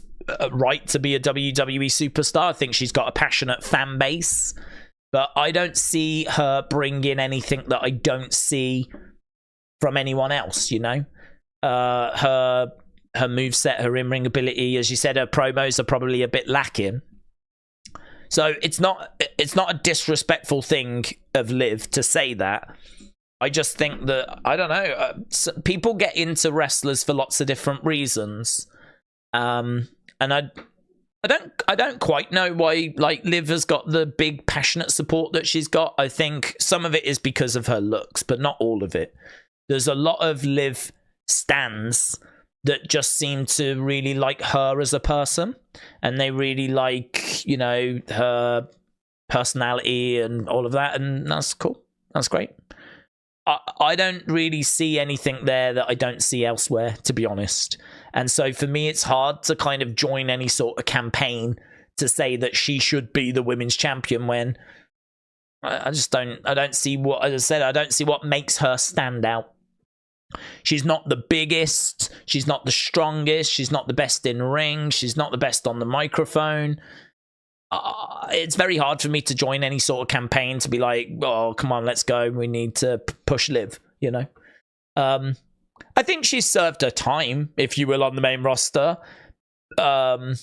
right to be a WWE superstar. I think she's got a passionate fan base, but I don't see her bringing anything that I don't see from anyone else, you know? Her moveset, her in-ring ability, as you said, her promos are probably a bit lacking. So it's not a disrespectful thing of Liv to say that. I just think that, I don't know, people get into wrestlers for lots of different reasons. And I don't quite know why, like, Liv has got the big passionate support that she's got. I think some of it is because of her looks, but not all of it. There's a lot of Liv stans that just seem to really like her as a person, and they really like, you know, her personality and all of that, and that's cool. That's great. I don't really see anything there that I don't see elsewhere, to be honest. And so for me, it's hard to kind of join any sort of campaign to say that she should be the women's champion when I don't see what, as I said, I don't see what makes her stand out. She's not the biggest, she's not the strongest, she's not the best in ring, she's not the best on the microphone. It's very hard for me to join any sort of campaign to be like, oh, come on, let's go, we need to push Liv, you know? I think she's served her time, if you will, on the main roster. You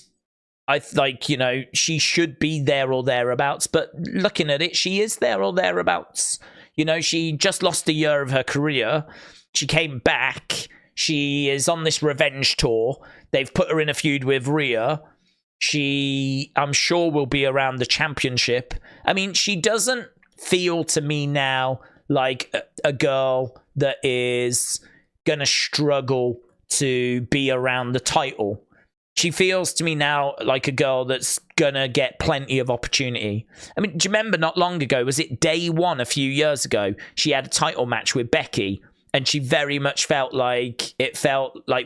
know, she should be there or thereabouts, but looking at it, she is there or thereabouts. You know, she just lost a year of her career. She came back. She is on this revenge tour. They've put her in a feud with Rhea. She, I'm sure, will be around the championship. I mean, she doesn't feel to me now like a girl that is going to struggle to be around the title. She feels to me now like a girl that's going to get plenty of opportunity. I mean, do you remember not long ago, was it day one a few years ago, she had a title match with Becky, and she very much felt like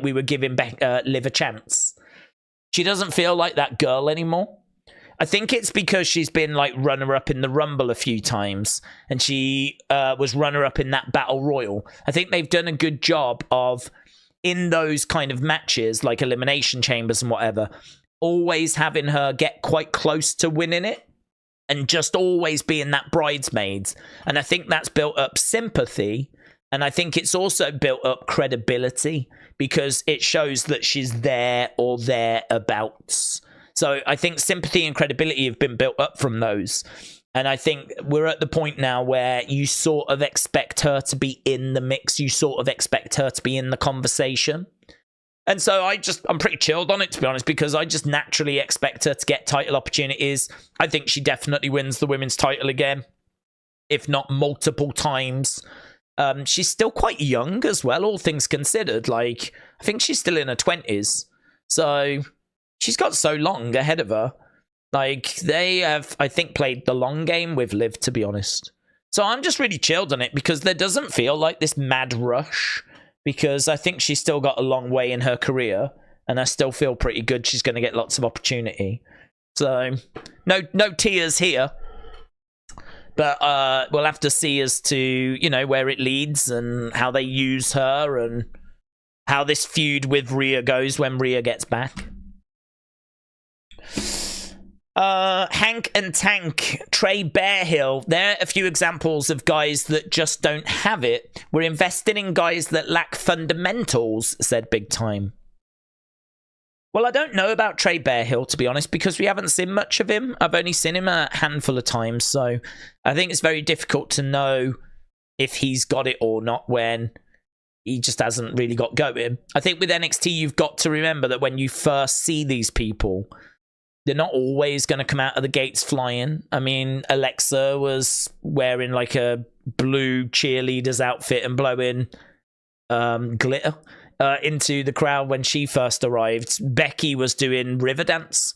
we were giving Liv a chance. She doesn't feel like that girl anymore. I think it's because she's been like runner-up in the Rumble a few times, and she was runner-up in that Battle Royal. I think they've done a good job of, in those kind of matches, like Elimination Chambers and whatever, always having her get quite close to winning it, and just always being that bridesmaid. And I think that's built up sympathy, and I think it's also built up credibility, because it shows that she's there or thereabouts. So I think sympathy and credibility have been built up from those. And I think we're at the point now where you sort of expect her to be in the mix. You sort of expect her to be in the conversation. And so I'm pretty chilled on it, to be honest, because I just naturally expect her to get title opportunities. I think she definitely wins the women's title again, if not multiple times. She's still quite young as well, all things considered. Like, I think she's still in her 20s. So she's got so long ahead of her. Like, they have, I think, played the long game with Liv, to be honest. So I'm just really chilled on it, because there doesn't feel like this mad rush, because I think she's still got a long way in her career, and I still feel pretty good she's going to get lots of opportunity. So no tears here. But we'll have to see as to, you know, where it leads and how they use her and how this feud with Rhea goes when Rhea gets back. Hank and Tank, Trey Bearhill. They're a few examples of guys that just don't have it. We're investing in guys that lack fundamentals, said Big Time. Well, I don't know about Trey Bearhill, to be honest, because we haven't seen much of him. I've only seen him a handful of times, so I think it's very difficult to know if he's got it or not when he just hasn't really got going. I think with NXT, you've got to remember that when you first see these people, They're not always going to come out of the gates flying. I mean, Alexa was wearing like a blue cheerleader's outfit and blowing glitter into the crowd when she first arrived. Becky was doing river dance.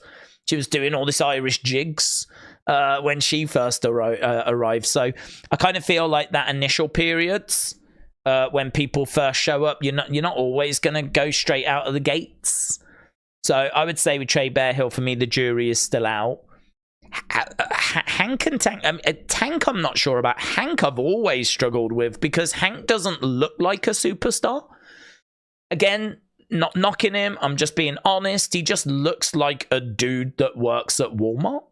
She was doing all this Irish jigs when she first arrived. So I kind of feel like that initial periods when people first show up, you're not always going to go straight out of the gates. So I would say with Trey Bearhill, for me, the jury is still out. Hank and Tank. Tank, I'm not sure about. Hank, I've always struggled with because Hank doesn't look like a superstar. Again, not knocking him. I'm just being honest. He just looks like a dude that works at Walmart.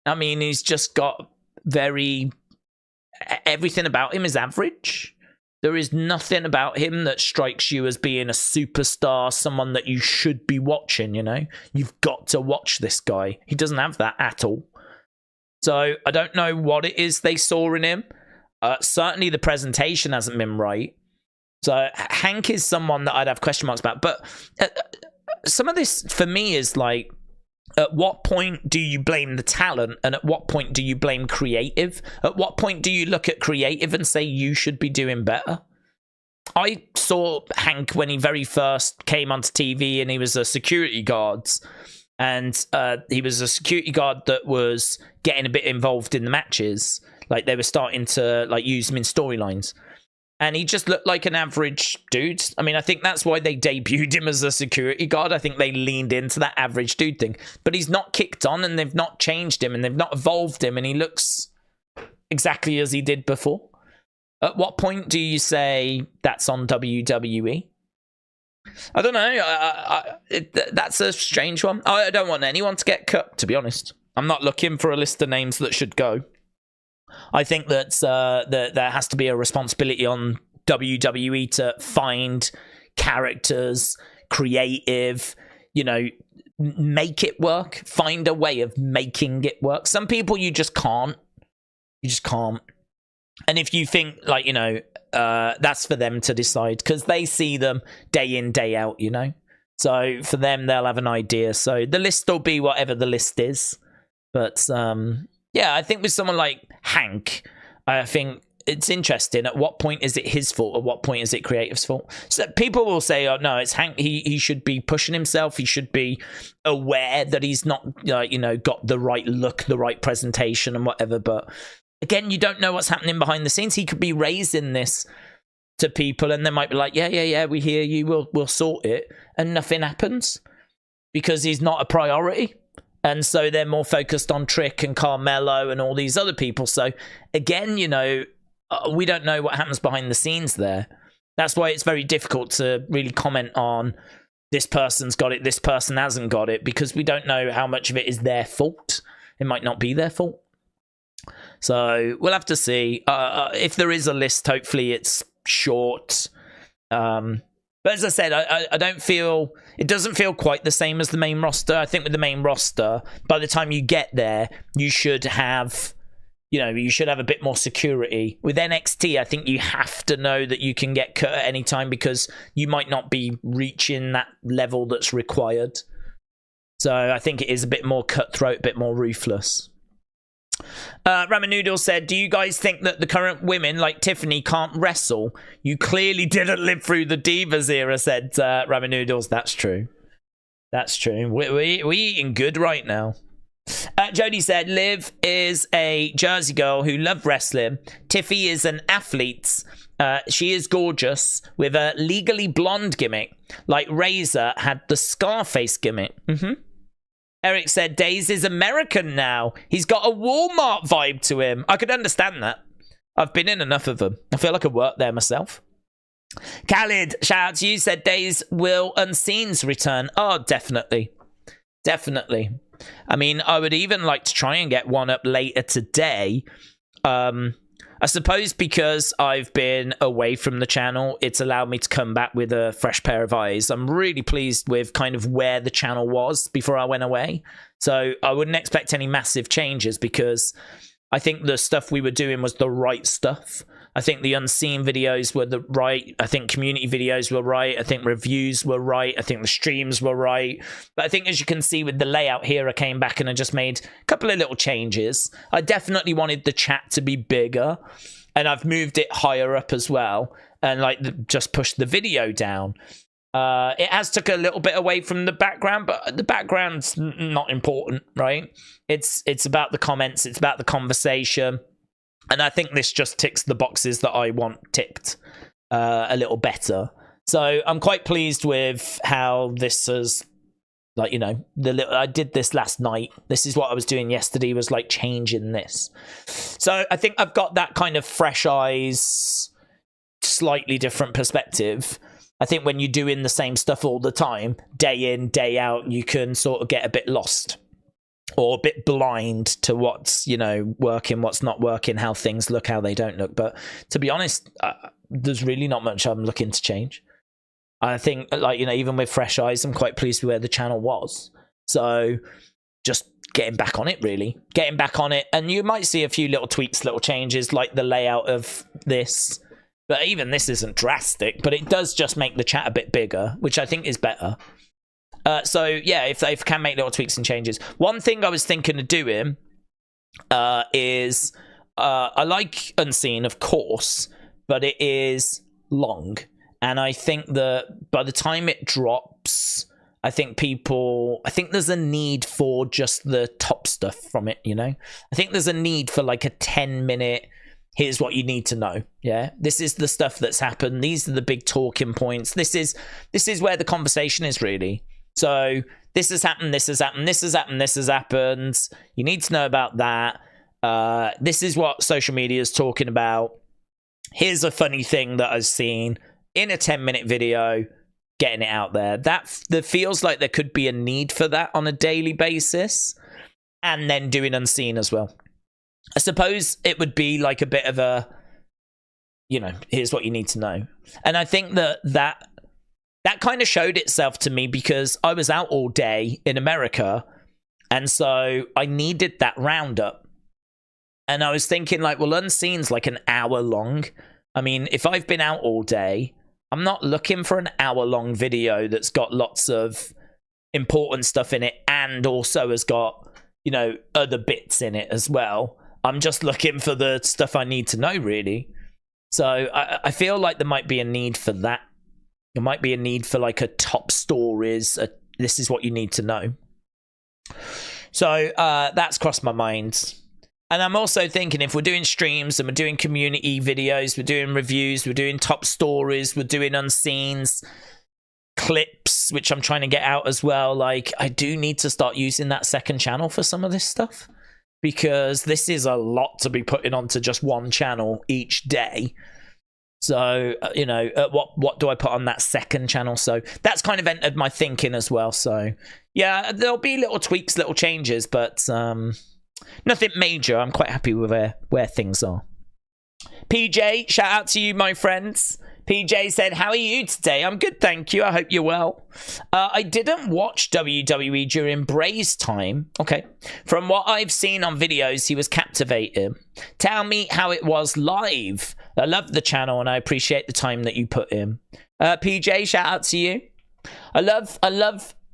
I mean, he's just got everything about him is average. There is nothing about him that strikes you as being a superstar, someone that you should be watching, you know? You've got to watch this guy. He doesn't have that at all. So I don't know what it is they saw in him. Certainly the presentation hasn't been right. So Hank is someone that I'd have question marks about. But some of this, for me, is like, at what point do you blame the talent, and at what point do you blame creative? At what point do you look at creative and say you should be doing better? I saw Hank when he very first came onto TV, and he was a security guard, and he was a security guard that was getting a bit involved in the matches. Like, they were starting to like use him in storylines. And he just looked like an average dude. I mean, I think that's why they debuted him as a security guard. I think they leaned into that average dude thing. But he's not kicked on, and they've not changed him, and they've not evolved him, and he looks exactly as he did before. At what point do you say that's on WWE? I don't know. That's a strange one. I don't want anyone to get cut, to be honest. I'm not looking for a list of names that should go. I think that there has to be a responsibility on WWE to find characters, creative, you know, make it work. Find a way of making it work. Some people you just can't. You just can't. And if you think, like, you know, that's for them to decide, because they see them day in, day out, you know. So for them, they'll have an idea. So the list will be whatever the list is. But yeah, I think with someone like Hank, I think it's interesting. At what point is it his fault? At what point is it creative's fault? So people will say, oh, no, it's Hank. He should be pushing himself. He should be aware that he's not, you know, got the right look, the right presentation and whatever. But again, you don't know what's happening behind the scenes. He could be raising this to people, and they might be like, yeah, we hear you. We'll sort it. And nothing happens because he's not a priority. And so they're more focused on Trick and Carmelo and all these other people. So again, you know, we don't know what happens behind the scenes there. That's why it's very difficult to really comment on this person's got it, this person hasn't got it, because we don't know how much of it is their fault. It might not be their fault. So we'll have to see. If there is a list, hopefully it's short. But as I said, I don't feel... It doesn't feel quite the same as the main roster. I think with the main roster, by the time you get there, you should have... You know, you should have a bit more security. With NXT, I think you have to know that you can get cut at any time because you might not be reaching that level that's required. So I think it is a bit more cutthroat, a bit more ruthless. Ramen Noodle said, do you guys think that the current women like Tiffany can't wrestle? You clearly didn't live through the Divas era, said Ramen Noodles. That's true. That's true. We're eating good right now. Jody said, Liv is a Jersey girl who loved wrestling. Tiffy is an athlete. She is gorgeous with a legally blonde gimmick, like Razor had the Scarface gimmick. Eric said, Daze is American now. He's got a Walmart vibe to him. I could understand that. I've been in enough of them. I feel like I work there myself. Khalid, shout out to you, said Daze will Unseen's return. Oh, definitely. Definitely. I mean, I would even like to try and get one up later today. I suppose because I've been away from the channel, it's allowed me to come back with a fresh pair of eyes. I'm really pleased with kind of where the channel was before I went away. So I wouldn't expect any massive changes because I think the stuff we were doing was the right stuff. I think the unseen videos were right. I think community videos were right. I think reviews were right. I think the streams were right. But I think, as you can see with the layout here, I came back and I just made a couple of little changes. I definitely wanted the chat to be bigger, and I've moved it higher up as well, and like just pushed the video down. It has took a little bit away from the background, but the background's not important, right? It's about the comments, it's about the conversation, and I think this just ticks the boxes that I want ticked a little better. So I'm quite pleased with how this has, like, you know, I did this last night. This is what I was doing yesterday, was like changing this. So I think I've got that kind of fresh eyes, slightly different perspective. I think when you're doing the same stuff all the time, day in, day out, you can sort of get a bit lost or a bit blind to what's, you know, working, what's not working, how things look, how they don't look. But to be honest, there's really not much I'm looking to change. I think, like, you know, even with fresh eyes, I'm quite pleased with where the channel was. So just getting back on it, really. Getting back on it. And you might see a few little tweaks, little changes, like the layout of this. But even this isn't drastic, but it does just make the chat a bit bigger, which I think is better. So, yeah, if they can make little tweaks and changes. One thing I was thinking of doing is I like Unseen, of course, but it is long. And I think that by the time it drops, I think there's a need for just the top stuff from it, you know? I think there's a need for like a 10-minute... here's what you need to know. Yeah, this is the stuff that's happened. These are the big talking points. This is where the conversation is, really. So this has happened, this has happened, this has happened, this has happened. You need to know about that. This is what social media is talking about. Here's a funny thing that I've seen in a 10-minute video, getting it out there. That feels like there could be a need for that on a daily basis, and then doing Unseen as well. I suppose it would be like a bit of a, you know, here's what you need to know. And I think that kind of showed itself to me because I was out all day in America, and so I needed that roundup. And I was thinking, like, well, Unseen's like an hour long. I mean, if I've been out all day, I'm not looking for an hour-long video that's got lots of important stuff in it and also has got, you know, other bits in it as well. I'm just looking for the stuff I need to know, really. So I feel like there might be a need for that. There might be a need for like a top stories. This is what you need to know. So that's crossed my mind. And I'm also thinking, if we're doing streams and we're doing community videos, we're doing reviews, we're doing top stories, we're doing unseens, clips, which I'm trying to get out as well. Like, I do need to start using that second channel for some of this stuff, because this is a lot to be putting onto just one channel each day. So, you know, what do I put on that second channel? So that's kind of entered my thinking as well. So, yeah, there'll be little tweaks, little changes, but nothing major. I'm quite happy with where things are. PJ, shout out to you, my friends. PJ said, how are you today? I'm good, thank you. I hope you're well. I didn't watch WWE during Bray's time. Okay. From what I've seen on videos, he was captivating. Tell me how it was live. I love the channel and I appreciate the time that you put in. PJ, shout out to you. I love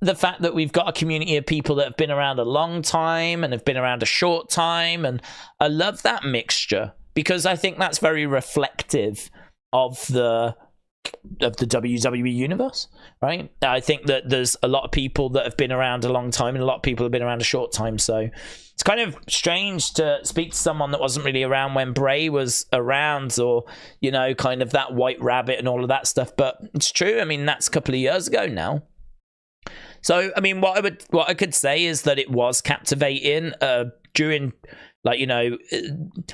the fact that we've got a community of people that have been around a long time and have been around a short time. And I love that mixture, because I think that's very reflective of the WWE universe, right? I think that there's a lot of people that have been around a long time and a lot of people have been around a short time. So it's kind of strange to speak to someone that wasn't really around when Bray was around, or, you know, kind of that White Rabbit and all of that stuff. But it's true. I mean, that's a couple of years ago now. So, I mean, what I could say is that it was captivating during, like, you know,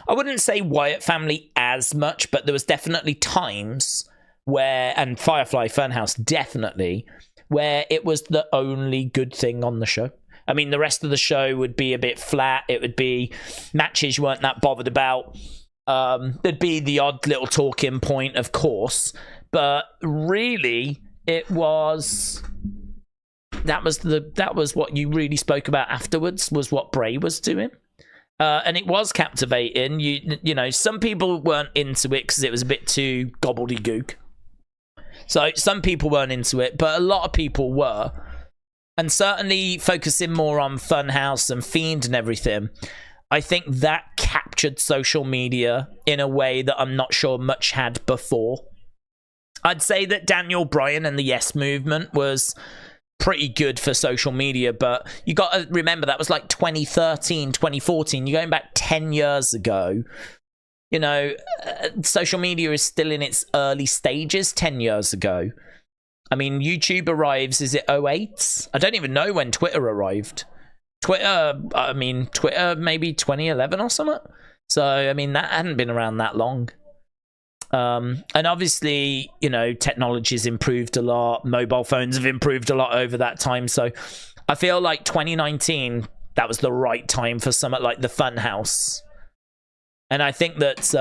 I wouldn't say Wyatt family as much, but there was definitely times where, and Firefly Funhouse definitely, where it was the only good thing on the show. I mean, the rest of the show would be a bit flat. It would be matches you weren't that bothered about. There'd be the odd little talking point, of course, but really it was... That was what you really spoke about afterwards, was what Bray was doing. And it was captivating. You know, some people weren't into it because it was a bit too gobbledygook. So some people weren't into it, but a lot of people were. And certainly focusing more on Funhouse and Fiend and everything, I think that captured social media in a way that I'm not sure much had before. I'd say that Daniel Bryan and the Yes Movement was pretty good for social media, but you got to remember that was like 2013, 2014. You're going back 10 years ago. You know, social media is still in its early stages 10 years ago. I mean, YouTube arrives, is it 08? I don't even know when Twitter arrived. Twitter maybe 2011 or something. So, I mean, that hadn't been around that long. And obviously, you know, technology's improved a lot. Mobile phones have improved a lot over that time. So I feel like 2019, that was the right time for something like the Funhouse. And I think that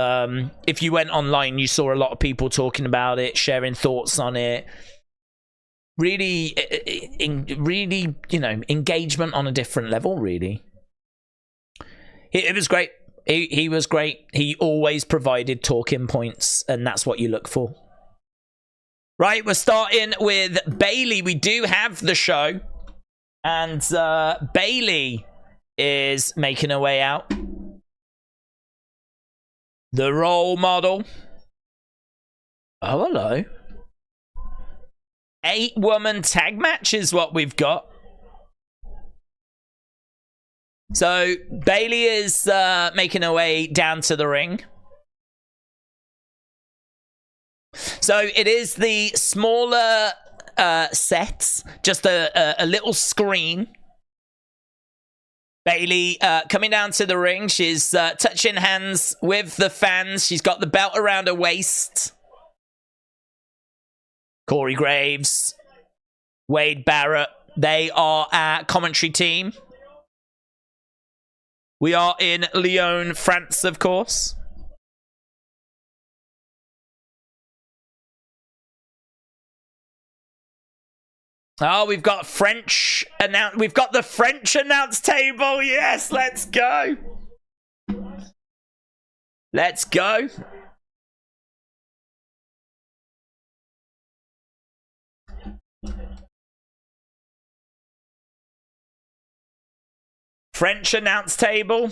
if you went online, you saw a lot of people talking about it, sharing thoughts on it. Really, you know, engagement on a different level, really. It was great. He was great. He always provided talking points, and that's what you look for. Right, we're starting with Bayley. We do have the show, and Bayley is making her way out. The role model. Oh, hello. 8-woman tag match is what we've got. So Bayley is making her way down to the ring. So it is the smaller set, just a little screen. Bayley coming down to the ring. She's touching hands with the fans. She's got the belt around her waist. Corey Graves, Wade Barrett, they are our commentary team. We are in Lyon, France, of course. Oh, we've got French we've got the French announce table. Yes, let's go. Let's go. French announce table.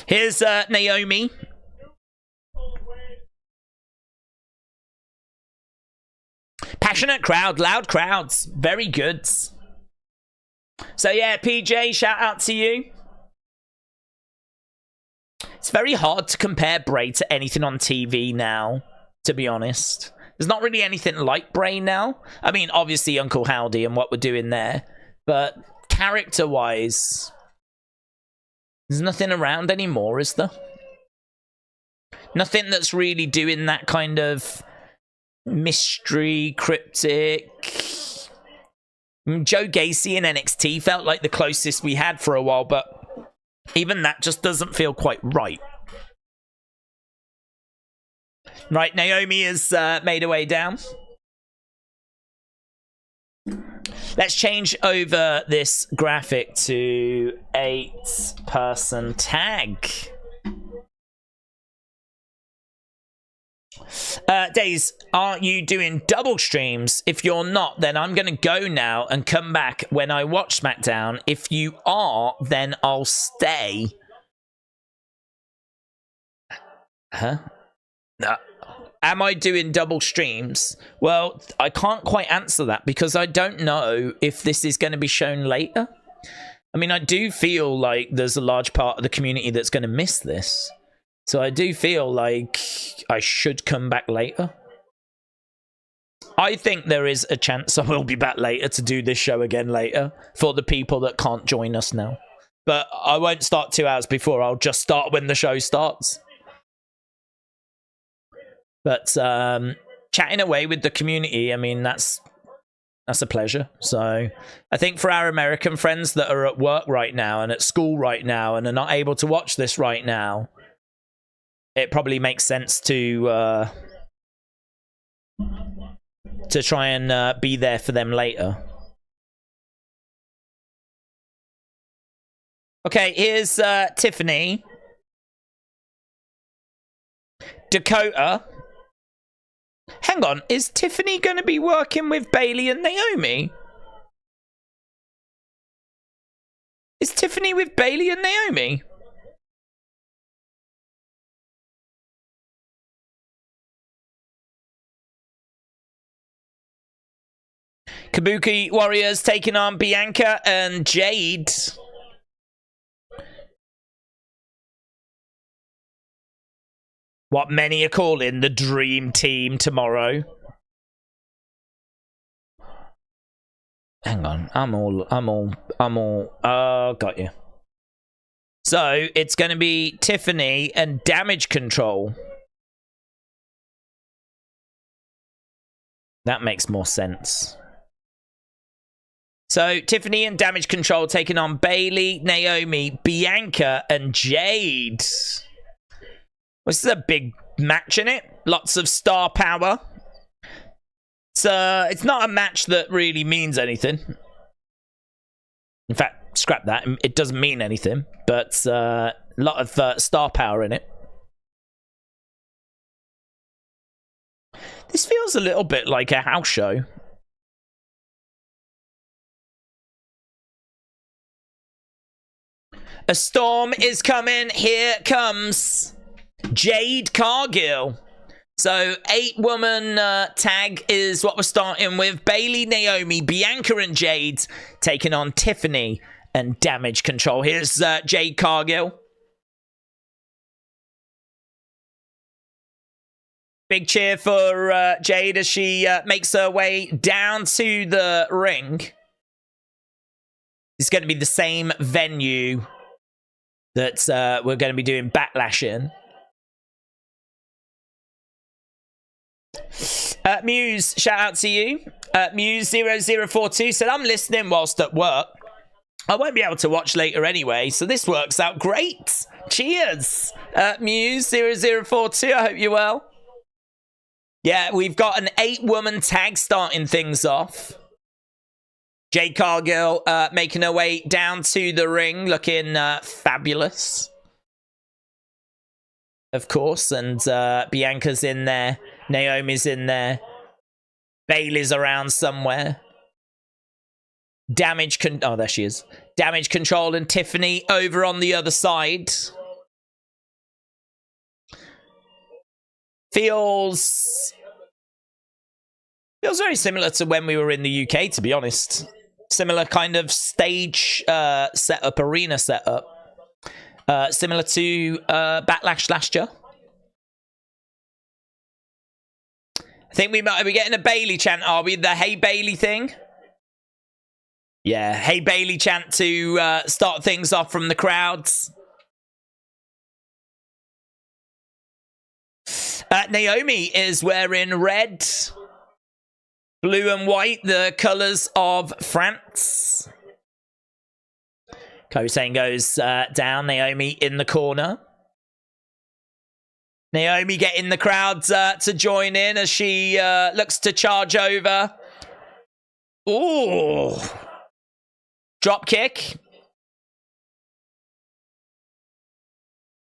Here's Naomi. Passionate crowd, loud crowds. Very good. So yeah, PJ, shout out to you. It's very hard to compare Bray to anything on TV now, to be honest. There's not really anything like Bray now. I mean, obviously Uncle Howdy and what we're doing there. But character-wise, there's nothing around anymore, is there? Nothing that's really doing that kind of mystery, cryptic. Joe Gacy in NXT felt like the closest we had for a while, but even that just doesn't feel quite right. Right, Naomi has made her way down. Let's change over this graphic to 8-person tag. Days, are you doing double streams? If you're not, then I'm going to go now and come back when I watch SmackDown. If you are, then I'll stay. Huh? No. Am I doing double streams? Well, I can't quite answer that because I don't know if this is going to be shown later. I mean, I do feel like there's a large part of the community that's going to miss this. So I do feel like I should come back later. I think there is a chance I will be back later to do this show again later for the people that can't join us now. But I won't start 2 hours before. I'll just start when the show starts. But chatting away with the community, I mean, that's a pleasure. So I think for our American friends that are at work right now and at school right now and are not able to watch this right now, it probably makes sense to try and be there for them later. Okay, here's Tiffany. Dakota. Hang on, is Tiffany going to be working with Bayley and Naomi? Is Tiffany with Bayley and Naomi? Kabuki Warriors taking on Bianca and Jade. What many are calling the Dream Team tomorrow. Hang on, I'm all, got you. So, it's going to be Tiffany and Damage Control. That makes more sense. So, Tiffany and Damage Control taking on Bayley, Naomi, Bianca, and Jade. This is a big match in it. Lots of star power. So, it's not a match that really means anything. In fact, scrap that. It doesn't mean anything. But a lot of star power in it. This feels a little bit like a house show. A storm is coming. Here comes Jade Cargill. So, 8-woman tag is what we're starting with. Bayley, Naomi, Bianca, and Jade taking on Tiffany and Damage Control. Here's Jade Cargill. Big cheer for Jade as she makes her way down to the ring. It's going to be the same venue that we're going to be doing Backlash in. Muse, shout out to you. Muse0042 said, I'm listening whilst at work. I won't be able to watch later anyway, so this works out great. Cheers. Muse0042, I hope you're well. Yeah, we've got an 8-woman tag starting things off. Jade Cargill making her way down to the ring, looking fabulous. Of course, and Bianca's in there. Naomi's in there. Bayley's around somewhere. Oh, there she is. Damage Control and Tiffany over on the other side. Feels very similar to when we were in the UK, to be honest. Similar kind of stage setup, arena setup. Similar to Backlash last year. I think we might be getting a Bayley chant, are we? The Hey Bayley thing? Yeah, Hey Bayley chant to start things off from the crowds. Naomi is wearing red, blue and white, the colours of France. Hossein goes down. Naomi in the corner. Naomi getting the crowd to join in as she looks to charge over. Ooh. Drop kick.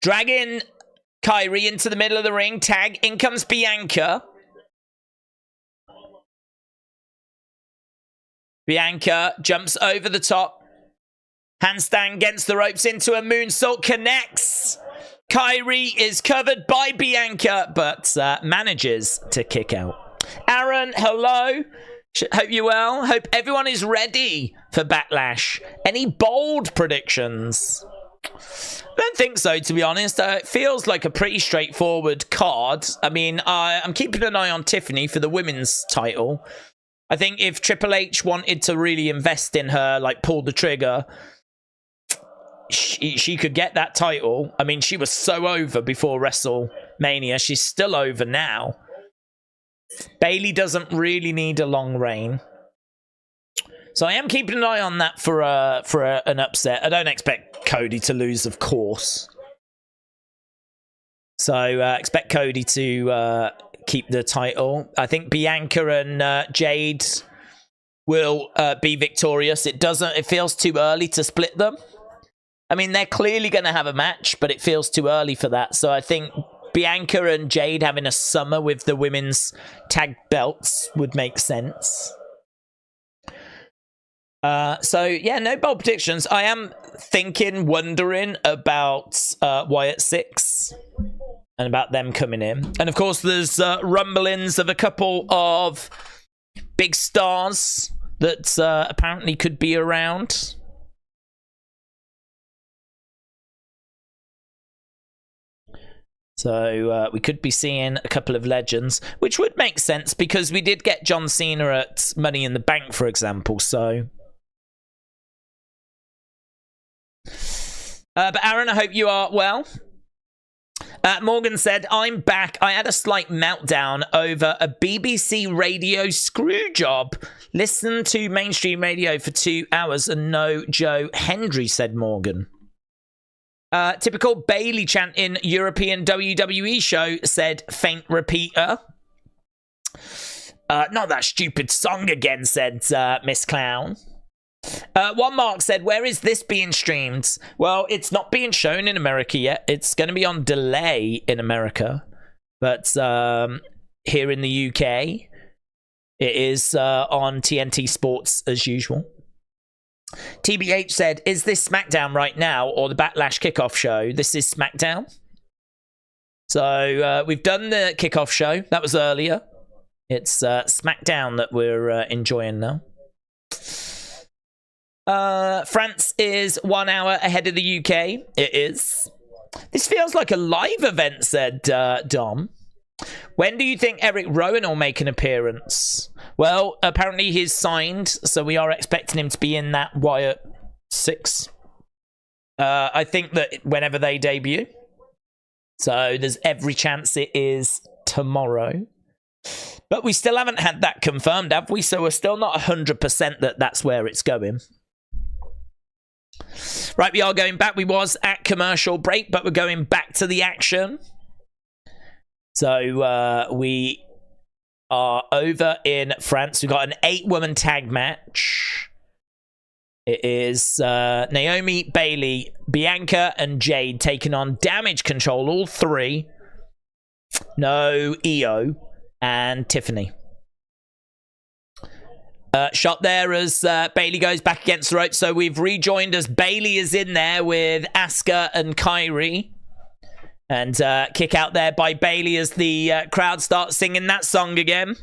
Dragging Kyrie into the middle of the ring. Tag. In comes Bianca. Bianca jumps over the top. Handstand against the ropes into a moonsault. Connects. Kyrie is covered by Bianca, but manages to kick out. Aaron, hello. Hope you're well. Hope everyone is ready for Backlash. Any bold predictions? I don't think so, to be honest. It feels like a pretty straightforward card. I mean, I'm keeping an eye on Tiffany for the women's title. I think if Triple H wanted to really invest in her, like pull the trigger, she could get that title. I mean, she was so over before WrestleMania. She's still over now. Bayley doesn't really need a long reign. So I am keeping an eye on that for an upset. I don't expect Cody to lose, of course. So expect Cody to keep the title. I think Bianca and Jade will be victorious. It feels too early to split them. I mean, they're clearly going to have a match, but it feels too early for that. So I think Bianca and Jade having a summer with the women's tag belts would make sense. So, yeah, no bold predictions. I am wondering about Wyatt 6 and about them coming in. And, of course, there's rumblings of a couple of big stars that apparently could be around. So we could be seeing a couple of legends, which would make sense because we did get John Cena at Money in the Bank, for example. So, but Aaron, I hope you are well. Morgan said, I'm back. I had a slight meltdown over a BBC radio screw job. Listen to mainstream radio for 2 hours and no Joe Hendry, said Morgan. Typical Bailey chant in European WWE show, said Faint Repeater. Not that stupid song again, said Miss Clown. One Mark said, where is this being streamed? Well, it's not being shown in America yet. It's going to be on delay in America. But here in the UK, it is on TNT Sports as usual. TBH said, is this SmackDown right now or the Backlash Kickoff show? This is SmackDown. So we've done the Kickoff show. That was earlier. It's SmackDown that we're enjoying now. France is 1 hour ahead of the UK. It is. This feels like a live event, said Dom. When do you think Eric Rowan will make an appearance? Well, apparently he's signed, so we are expecting him to be in that Wyatt 6. I think that whenever they debut. So there's every chance it is tomorrow. But we still haven't had that confirmed, have we? So we're still not 100% that that's where it's going. Right, we are going back. We was at commercial break, but we're going back to the action. So we are over in France. We've got an 8-woman tag match. It is Naomi, Bailey, Bianca, and Jade taking on Damage Control, all 3. No, Io, and Tiffany. Shot there as Bailey goes back against the rope. So we've rejoined as Bailey is in there with Asuka and Kairi. And kick out there by Bailey as the crowd starts singing that song again.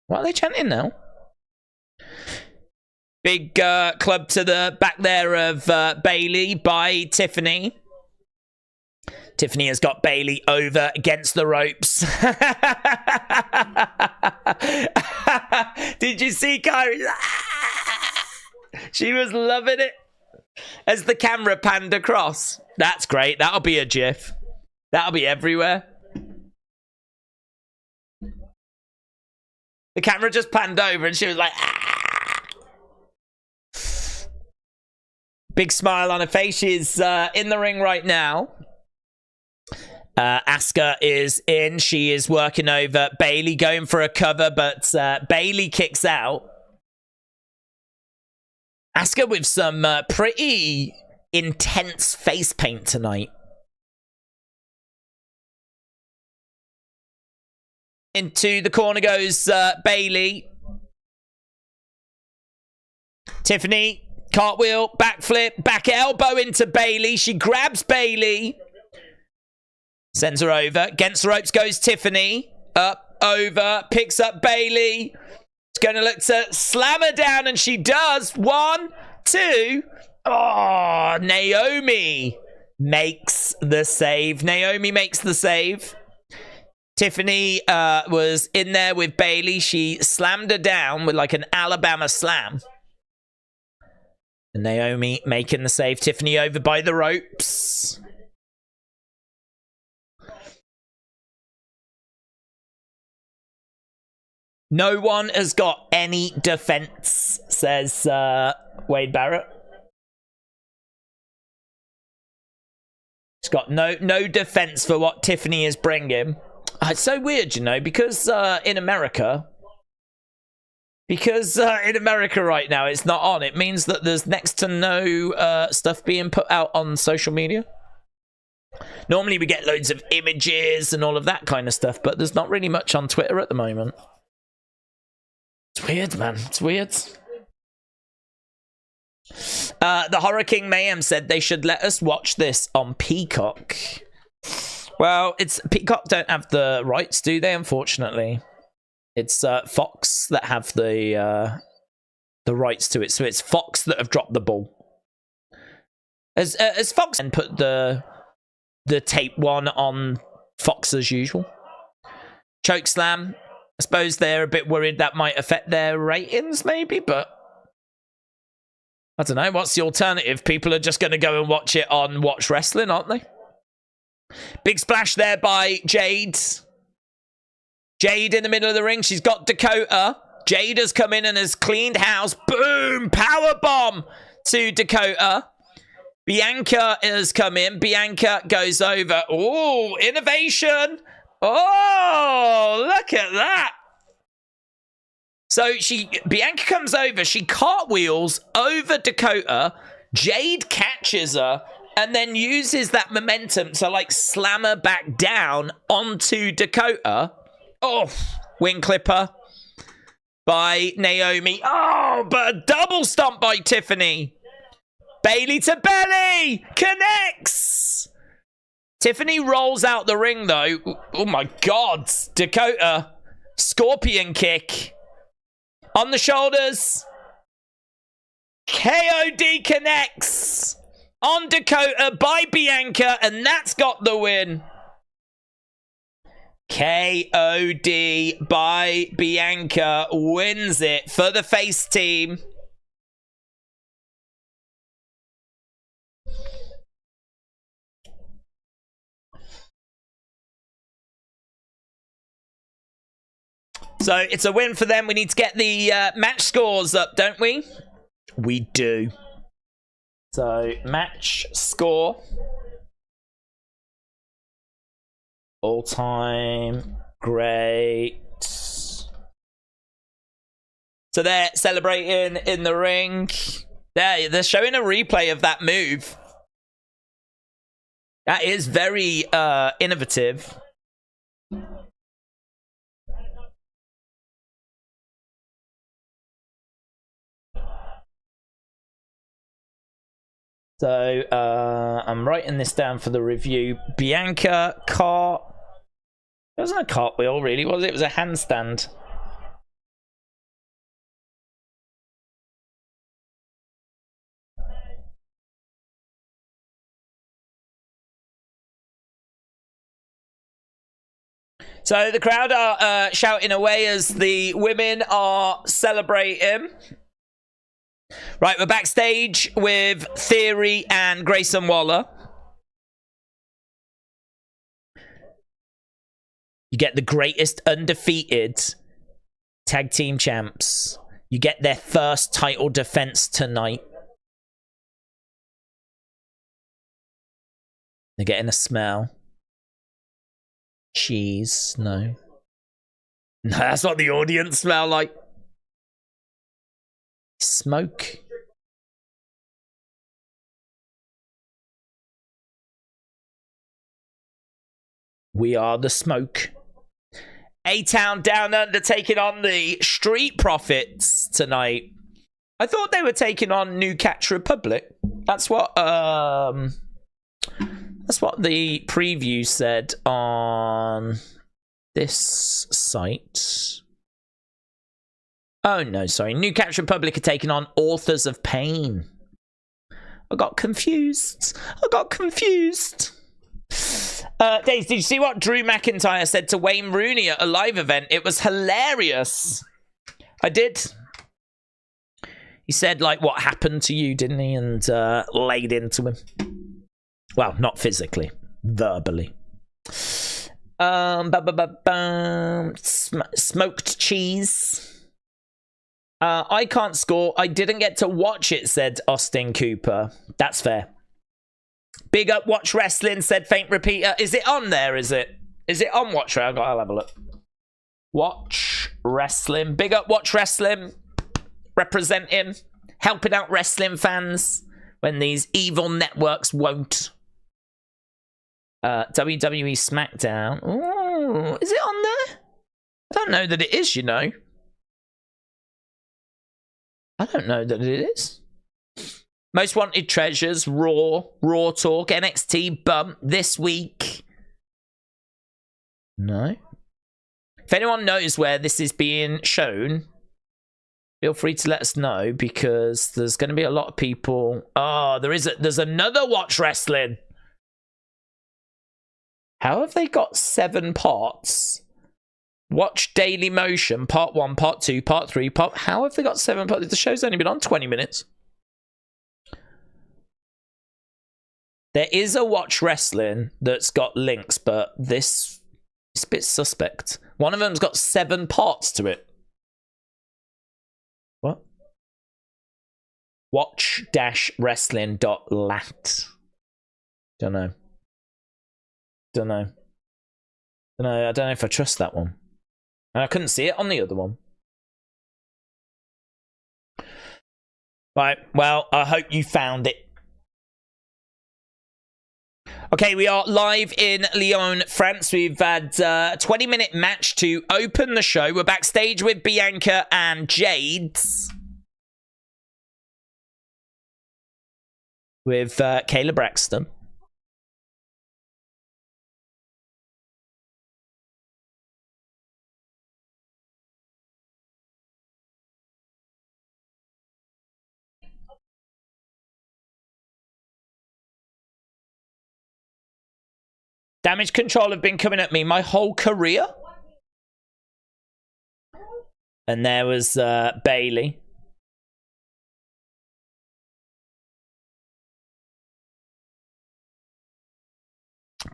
What are they chanting now? Big club to the back there of Bailey by Tiffany. Tiffany has got Bailey over against the ropes. Did you see Kairi? She was loving it as the camera panned across. That's great. That'll be a GIF. That'll be everywhere. The camera just panned over and she was like, ah! Big smile on her face. She's in the ring right now. Asuka is in. She is working over Bailey, going for a cover, but Bailey kicks out. Asuka with some pretty intense face paint tonight. Into the corner goes Bailey. Tiffany, cartwheel, backflip, back elbow into Bailey. She grabs Bailey. Sends her over. Against the ropes goes Tiffany. Up, over, picks up Bailey. It's going to look to slam her down, and she does. 1, 2. Oh, Naomi makes the save. Naomi makes the save. Tiffany was in there with Bailey. She slammed her down with like an Alabama slam. And Naomi making the save. Tiffany over by the ropes. No one has got any defense, says Wade Barrett. He's got no defense for what Tiffany is bringing. It's so weird, you know, because in America, Because in America right now, it's not on. It means that there's next to no stuff being put out on social media. Normally we get loads of images and all of that kind of stuff, but there's not really much on Twitter at the moment. It's weird, man. It's weird. The Horror King Mayhem said they should let us watch this on Peacock. Well, Peacock don't have the rights, do they? Unfortunately, it's Fox that have the rights to it. So it's Fox that have dropped the ball. As Fox and put the tape one on Fox as usual. Chokeslam. I suppose they're a bit worried that might affect their ratings, maybe, but I don't know. What's the alternative? People are just going to go and watch it on Watch Wrestling, aren't they? Big splash there by Jade. Jade in the middle of the ring. She's got Dakota. Jade has come in and has cleaned house. Boom! Powerbomb to Dakota. Bianca has come in. Bianca goes over. Oh, innovation. Oh, look at that. So Bianca comes over. She cartwheels over Dakota. Jade catches her and then uses that momentum to like slam her back down onto Dakota. Oh, wing clipper by Naomi. Oh, but a double stomp by Tiffany. Bailey to belly. Connects. Tiffany rolls out the ring, though. Oh, my God. Dakota. Scorpion kick. On the shoulders. KOD connects. On Dakota by Bianca. And that's got the win. KOD by Bianca wins it for the face team. So it's a win for them. We need to get the match scores up, don't we? We do. So match score. All time great. So they're celebrating in the ring. They're showing a replay of that move. That is very innovative. So, I'm writing this down for the review. Bianca cart. It wasn't a cartwheel, really, was it? It was a handstand. So, the crowd are shouting away as the women are celebrating. Right, we're backstage with Theory and Grayson Waller. You get the greatest undefeated tag team champs. You get their first title defense tonight. They're getting a smell. Cheese. No. No, that's what the audience smell like. Smoke. We are the smoke. A-Town Down Under taking on the Street Profits tonight. I thought they were taking on New Catch Republic. That's what the preview said on this site. Oh, no, sorry. New Catch Republic are taking on Authors of Pain. I got confused. Days, did you see what Drew McIntyre said to Wayne Rooney at a live event? It was hilarious. I did. He said, like, what happened to you, didn't he? And laid into him. Well, not physically. Verbally. Smoked cheese. I can't score. I didn't get to watch it, said Austin Cooper. That's fair. Big up Watch Wrestling, said Faint Repeater. Is it on there, is it? Is it on Watch? I'll have a look. Watch Wrestling. Big up Watch Wrestling. Representing. Helping out wrestling fans when these evil networks won't. WWE Smackdown. Ooh, is it on there? I don't know that it is, you know. I don't know that it is. Most Wanted Treasures, Raw Talk, NXT Bump this week. No. If anyone knows where this is being shown, feel free to let us know, because there's going to be a lot of people. Oh, there's another Watch Wrestling. How have they got 7 parts? Watch Daily Motion, part 1, part 2, part 3, part... How have they got 7 parts? The show's only been on 20 minutes. There is a Watch Wrestling that's got links, but it's a bit suspect. One of them's got 7 parts to it. What? Watch-wrestling.lat. Don't know. I don't know if I trust that one. And I couldn't see it on the other one. Right, well, I hope you found it. Okay, we are live in Lyon, France. We've had a 20-minute match to open the show. We're backstage with Bianca and Jade. With Kayla Braxton. Damage Control have been coming at me my whole career. And there was Bailey.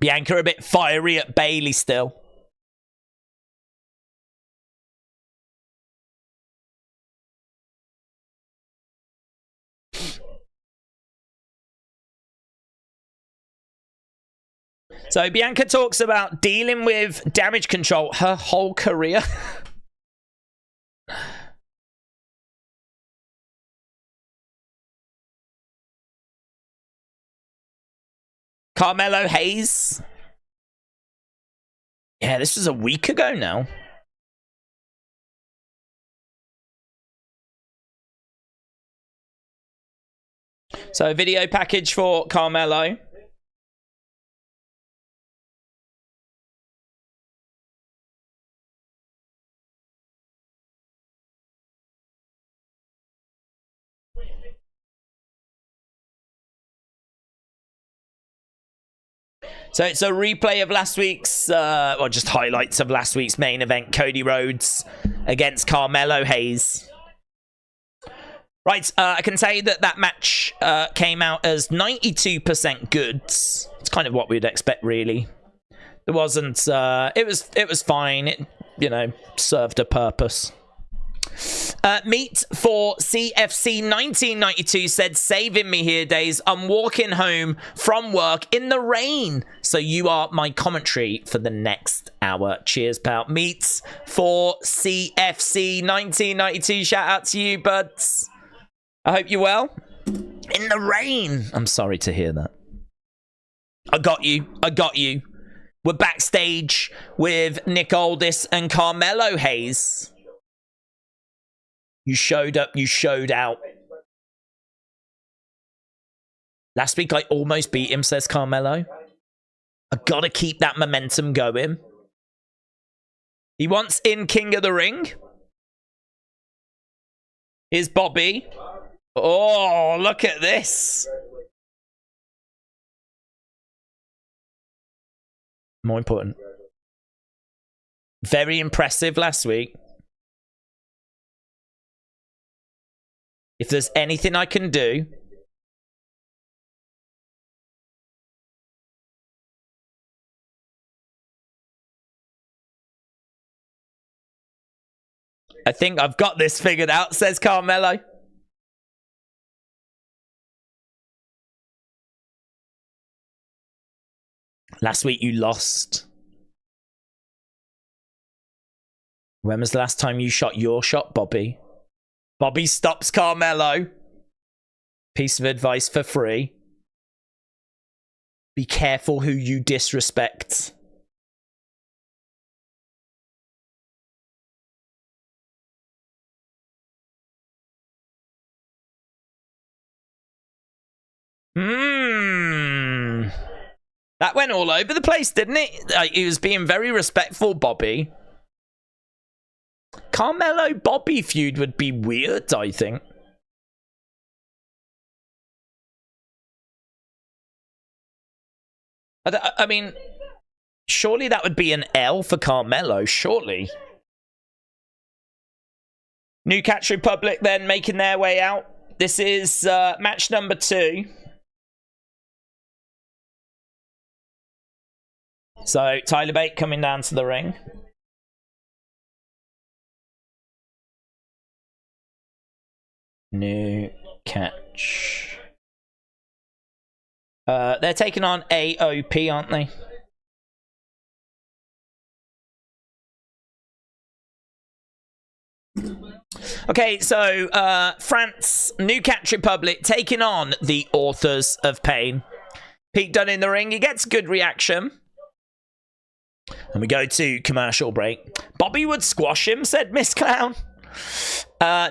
Bianca a bit fiery at Bailey still. So Bianca talks about dealing with Damage Control her whole career. Carmelo Hayes. Yeah, this was a week ago now. So video package for Carmelo. So it's a replay of last week's, or just highlights of last week's main event, Cody Rhodes against Carmelo Hayes. Right, I can say that that match came out as 92% goods. It's kind of what we'd expect, really. There wasn't, it was fine. It, you know, served a purpose. Meet for CFC 1992 said, saving me here days. I'm walking home from work in the rain. So you are my commentary for the next hour. Cheers, pal. Meet for CFC 1992. Shout out to you, buds. I hope you're well. In the rain. I'm sorry to hear that. I got you. I got you. We're backstage with Nick Aldis and Carmelo Hayes. You showed up, you showed out. Last week I almost beat him, says Carmelo. I gotta keep that momentum going. He wants in King of the Ring. Here's Bobby. Oh, look at this. More important. Very impressive last week. If there's anything I can do, I think I've got this figured out, says Carmelo. Last week you lost. When was the last time you shot your shot, Bobby? Bobby stops Carmelo. Piece of advice for free. Be careful who you disrespect. That went all over the place, didn't it? He was being very respectful, Bobby. Carmelo Bobby feud would be weird, I think. I mean, surely that would be an L for Carmelo, surely. New Catch Republic then making their way out. This is match number 2. So, Tyler Bate coming down to the ring. New Catch. They're taking on AOP, aren't they? Okay, so France, New Catch Republic taking on the Authors of Pain. Pete Dunne in the ring. He gets good reaction. And we go to commercial break. Bobby would squash him, said Miss Clown.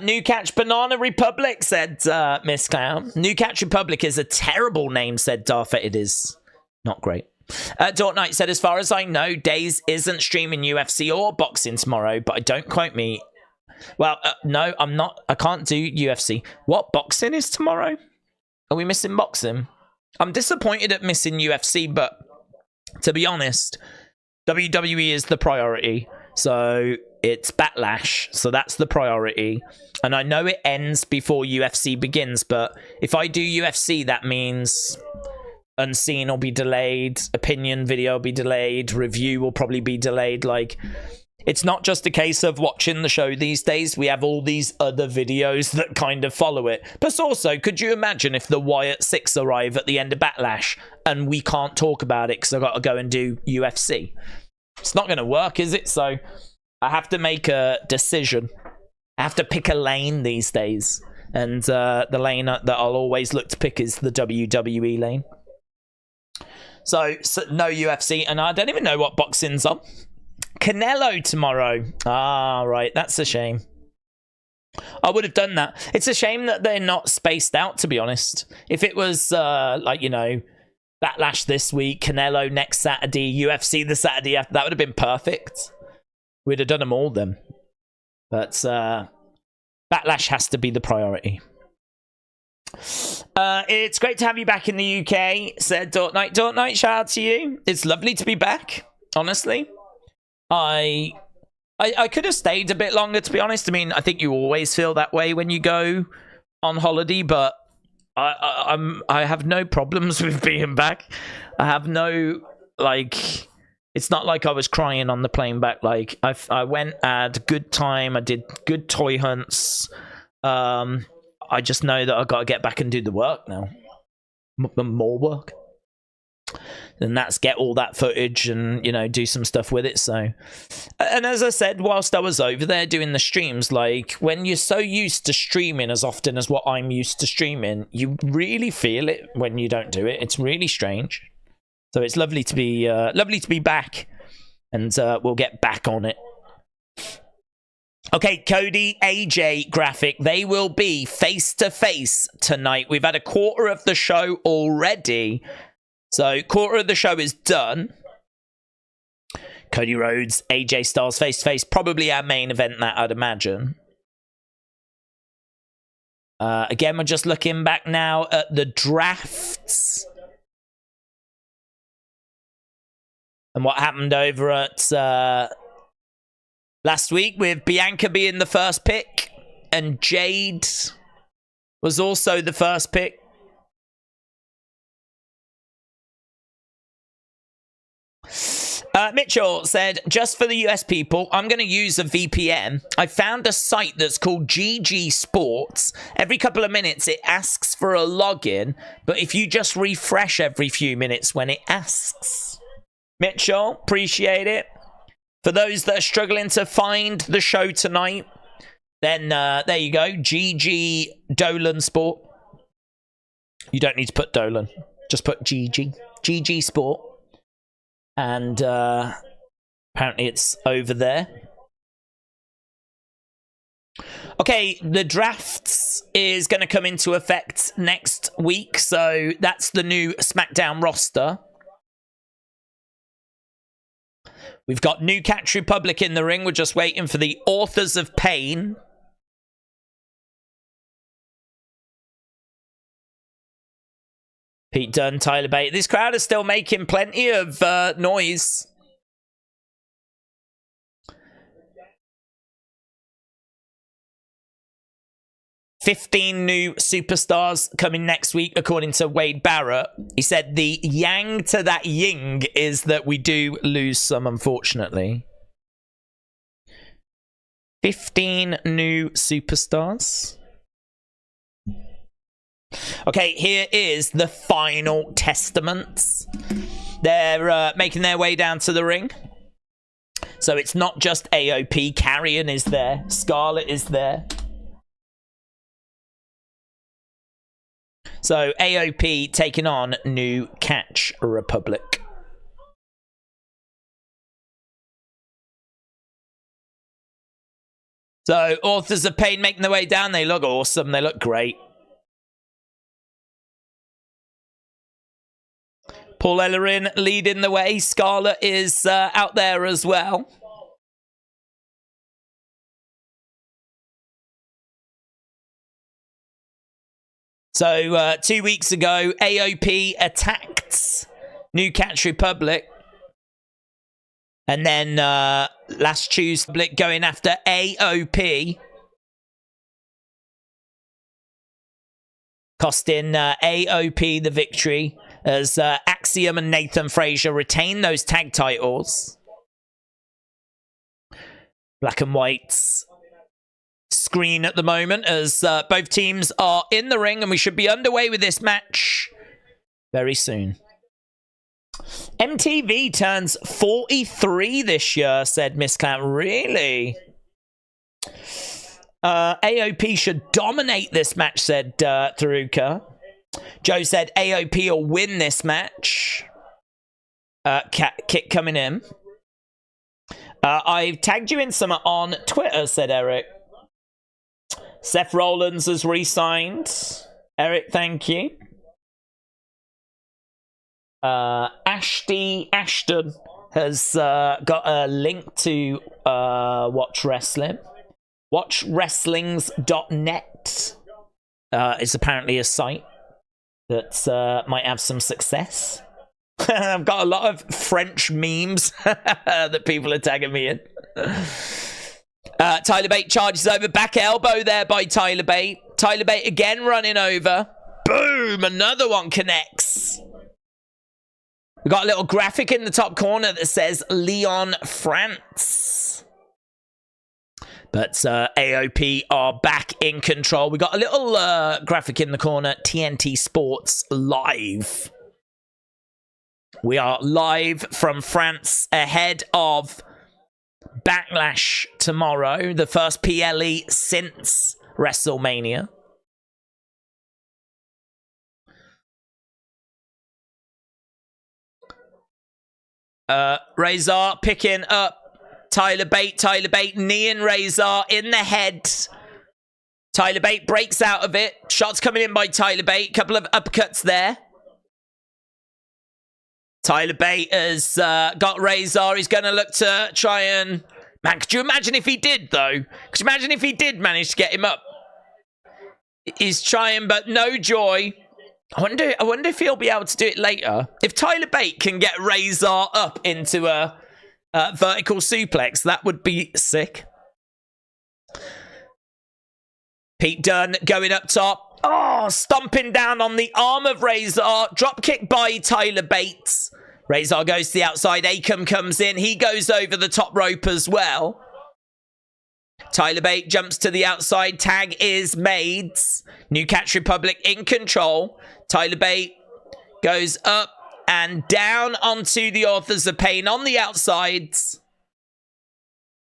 New Catch Banana Republic, said Miss Clown. New Catch Republic is a terrible name, said Darth. It is not great. Dort Knight said, as far as I know, Days isn't streaming UFC or boxing tomorrow, but don't quote me. Well, no, I'm not. I can't do UFC. What, boxing is tomorrow? Are we missing boxing? I'm disappointed at missing UFC, but to be honest, WWE is the priority. So it's Backlash. So that's the priority. And I know it ends before UFC begins, but if I do UFC, that means Unseen will be delayed, opinion video will be delayed, review will probably be delayed. Like, it's not just a case of watching the show these days. We have all these other videos that kind of follow it. Plus also, could you imagine if the Wyatt 6 arrive at the end of Backlash and we can't talk about it because I've got to go and do UFC? It's not going to work, is it? So I have to make a decision. I have to pick a lane these days. And the lane that I'll always look to pick is the WWE lane. So no UFC. And I don't even know what boxing's on. Canelo tomorrow. Ah, right. That's a shame. I would have done that. It's a shame that they're not spaced out, to be honest. If it was, like, you know, Backlash this week, Canelo next Saturday, UFC the Saturday after, that would have been perfect. We'd have done them all then. But Backlash has to be the priority. It's great to have you back in the UK, said Dort Knight. Dort Knight, shout out to you. It's lovely to be back, honestly. I could have stayed a bit longer, to be honest. I mean, I think you always feel that way when you go on holiday, but I have no problems with being back. I have no, like, it's not like I was crying on the plane back. Like, I went, had a good time. I did good toy hunts. I just know that I've got to get back and do the work now. More work. And that's get all that footage and, you know, do some stuff with it. So, and as I said, whilst I was over there doing the streams, like, when you're so used to streaming as often as what I'm used to streaming, you really feel it when you don't do it. It's really strange. So it's lovely to be back, and we'll get back on it. Okay, Cody, AJ graphic. They will be face to face tonight. We've had a quarter of the show already. So, quarter of the show is done. Cody Rhodes, AJ Styles face-to-face. Probably our main event, that, I'd imagine. Again, we're just looking back now at the drafts. And what happened over at last week with Bianca being the first pick. And Jade was also the first pick. Mitchell said, just for the US people, I'm going to use a VPN. I found a site that's called GG Sports. Every couple of minutes, it asks for a login, but if you just refresh every few minutes when it asks. Mitchell, appreciate it. For those that are struggling to find the show tonight, then there you go. GG Dolan Sport. You don't need to put Dolan. Just put GG. GG Sport. And apparently it's over there. Okay, the drafts is going to come into effect next week. So that's the new SmackDown roster. We've got New Catch Republic in the ring. We're just waiting for the Authors of Pain. Pete Dunne, Tyler Bate. This crowd is still making plenty of noise. "15 new superstars coming next week, according to Wade Barrett. He said the yang to that ying is that we do lose some, unfortunately. 15 new superstars. Okay, here is the final testaments. They're making their way down to the ring. So it's not just AOP. Carrion is there. Scarlett is there. So AOP taking on New Catch Republic. So Authors of Pain making their way down. They look awesome. They look great. Paul Ellering leading the way. Scarlett is out there as well. So 2 weeks ago, AOP attacked New Catch Republic. And then last Tuesday, going after AOP. Costing AOP the victory as Axiom and Nathan Frazier retain those tag titles. Black and white's screen at the moment as both teams are in the ring, and we should be underway with this match very soon. MTV turns 43 this year, said Miss Clown. Really? AOP should dominate this match, said Tharuka. Joe said AOP will win this match. Kick coming in. I've tagged you in some on Twitter, said Eric. Seth Rollins has re-signed. Eric, thank you. Ashton has got a link to Watch Wrestling. WatchWrestlings.net is apparently a site that might have some success. I've got a lot of French memes that people are tagging me in. Tyler Bate charges over. Back elbow there by Tyler Bate. Tyler Bate again running over. Boom! Another one connects. We've got a little graphic in the top corner that says Leon France. But AOP are back in control. We got a little graphic in the corner. TNT Sports Live. We are live from France ahead of Backlash tomorrow. The first PLE since WrestleMania. Razor picking up Tyler Bate. Tyler Bate kneeing Razor in the head. Tyler Bate breaks out of it. Shots coming in by Tyler Bate. Couple of uppercuts there. Tyler Bate has got Razor. He's going to look to try and... Man, could you imagine if he did, though? Could you imagine if he did manage to get him up? He's trying, but no joy. I wonder if he'll be able to do it later. If Tyler Bate can get Razor up into a vertical suplex, that would be sick. Pete Dunne going up top. Oh, stomping down on the arm of Razor. Dropkick by Tyler Bate. Razor goes to the outside. Akam comes in. He goes over the top rope as well. Tyler Bate jumps to the outside. Tag is made. New Catch Republic in control. Tyler Bate goes up and down onto the Authors of Pain on the outside.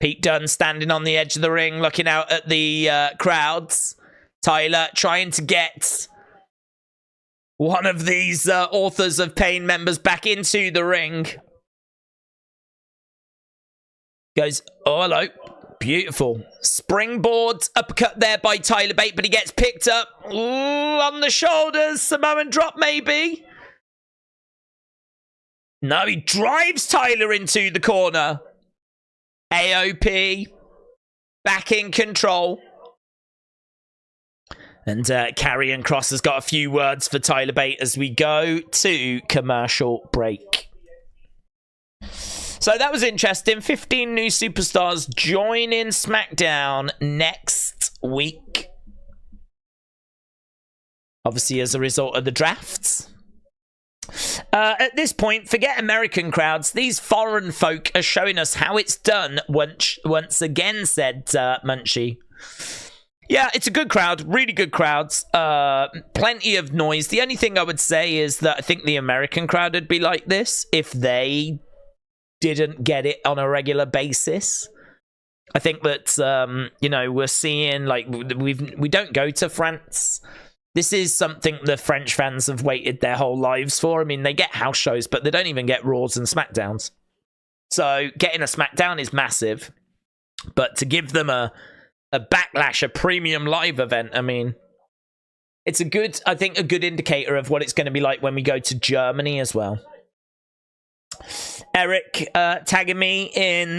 Pete Dunne standing on the edge of the ring, looking out at the crowds. Tyler trying to get one of these Authors of Pain members back into the ring. Goes, oh, hello. Beautiful. Springboard uppercut there by Tyler Bate, but he gets picked up. Ooh, on the shoulders. Samoan drop, maybe. No, he drives Tyler into the corner. AOP. Back in control. And Karrion Kross has got a few words for Tyler Bate as we go to commercial break. So that was interesting. 15 new superstars joining SmackDown next week. Obviously as a result of the drafts. At this point, forget American crowds. These foreign folk are showing us how it's done once again, said Munchie. Yeah, it's a good crowd. Really good crowds. Plenty of noise. The only thing I would say is that I think the American crowd would be like this if they didn't get it on a regular basis. I think that, you know, we're seeing, like, we don't go to France. This is something the French fans have waited their whole lives for. I mean, they get house shows, but they don't even get Raws and SmackDowns. So getting a SmackDown is massive. But to give them a Backlash, a premium live event, I mean, it's I think a good indicator of what it's going to be like when we go to Germany as well. Eric tagging me in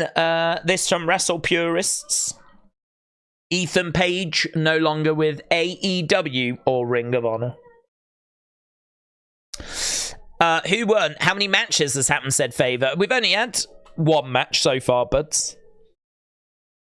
this from Wrestle Purists. Ethan Page no longer with AEW or Ring of Honor. Who won? How many matches has happened, said Favor? We've only had one match so far, buds.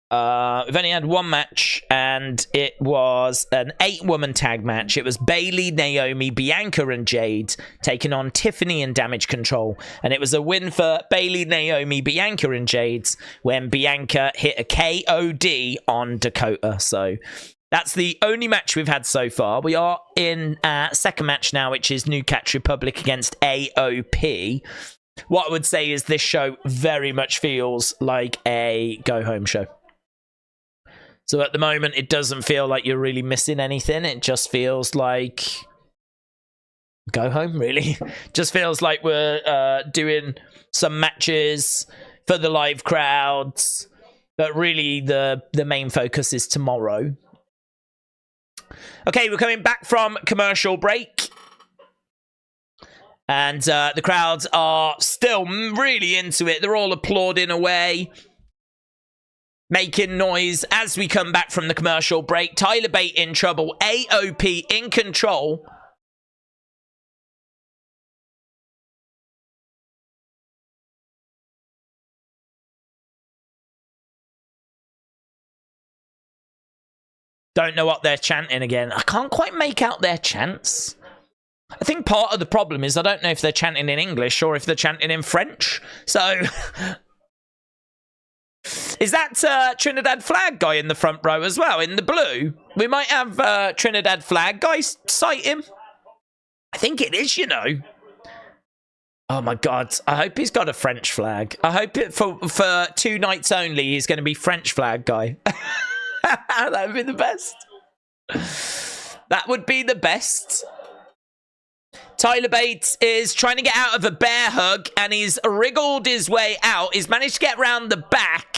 We've only had one match, and it was an 8-woman tag match. It was Bayley, Naomi, Bianca, and Jade taking on Tiffany and Damage Control. And it was a win for Bayley, Naomi, Bianca, and Jade when Bianca hit a KOD on Dakota. So that's the only match we've had so far. We are in our second match now, which is New Catch Republic against AOP. What I would say is this show very much feels like a go-home show. So at the moment, it doesn't feel like you're really missing anything. It just feels like go home, really. Just feels like we're doing some matches for the live crowds. But really, the main focus is tomorrow. Okay, we're coming back from commercial break. And the crowds are still really into it. They're all applauding away, making noise as we come back from the commercial break. Tyler Bate in trouble. AOP in control. Don't know what they're chanting again. I can't quite make out their chants. I think part of the problem is I don't know if they're chanting in English or if they're chanting in French. So is that Trinidad Flag guy in the front row as well, in the blue? We might have Trinidad Flag guy sight him. I think it is, you know. Oh my God, I hope he's got a French flag. I hope it for 2 nights only he's going to be French Flag guy. That would be the best. That would be the best. Tyler Bate is trying to get out of a bear hug, and he's wriggled his way out. He's managed to get round the back,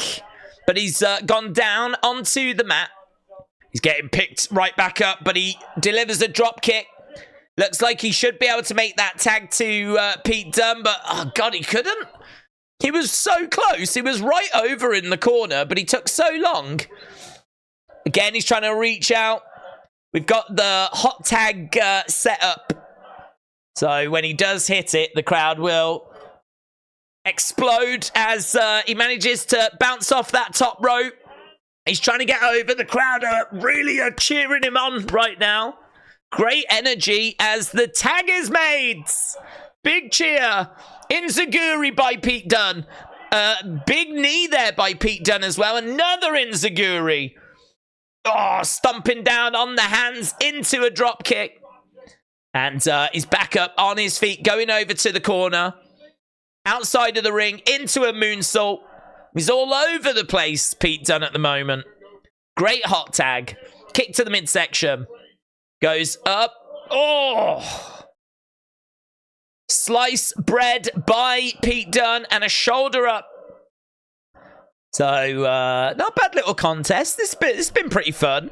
but he's gone down onto the mat. He's getting picked right back up, but he delivers a drop kick. Looks like he should be able to make that tag to Pete Dunne, but oh God, he couldn't. He was so close. He was right over in the corner, but he took so long. Again, he's trying to reach out. We've got the hot tag set up. So when he does hit it, the crowd will explode as he manages to bounce off that top rope. He's trying to get over. The crowd are really cheering him on right now. Great energy as the tag is made. Big cheer. Enziguri by Pete Dunne. Big knee there by Pete Dunne as well. Another Enziguri. Oh, stomping down on the hands into a drop kick. And he's back up on his feet, going over to the corner. Outside of the ring, into a moonsault. He's all over the place, Pete Dunne, at the moment. Great hot tag. Kick to the midsection. Goes up. Oh! Slice bread by Pete Dunne and a shoulder up. So, not a bad little contest. This has been pretty fun.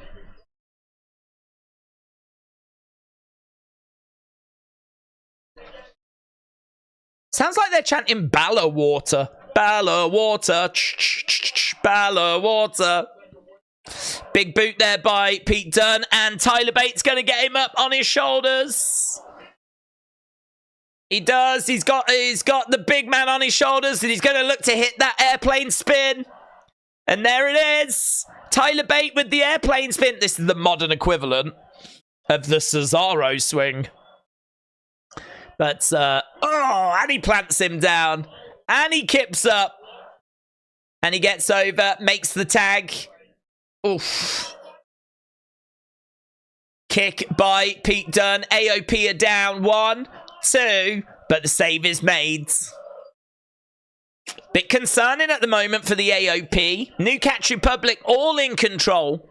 Sounds like they're chanting Balor water. Balor water. Balor water. Big boot there by Pete Dunne. And Tyler Bate's going to get him up on his shoulders. He does. He's got the big man on his shoulders. And he's going to look to hit that airplane spin. And there it is. Tyler Bate with the airplane spin. This is the modern equivalent of the Cesaro swing. But, and he plants him down. And he kips up. And he gets over, makes the tag. Oof. Kick by Pete Dunne. AOP are down. 1, 2. But the save is made. Bit concerning at the moment for the AOP. New Catch Republic all in control.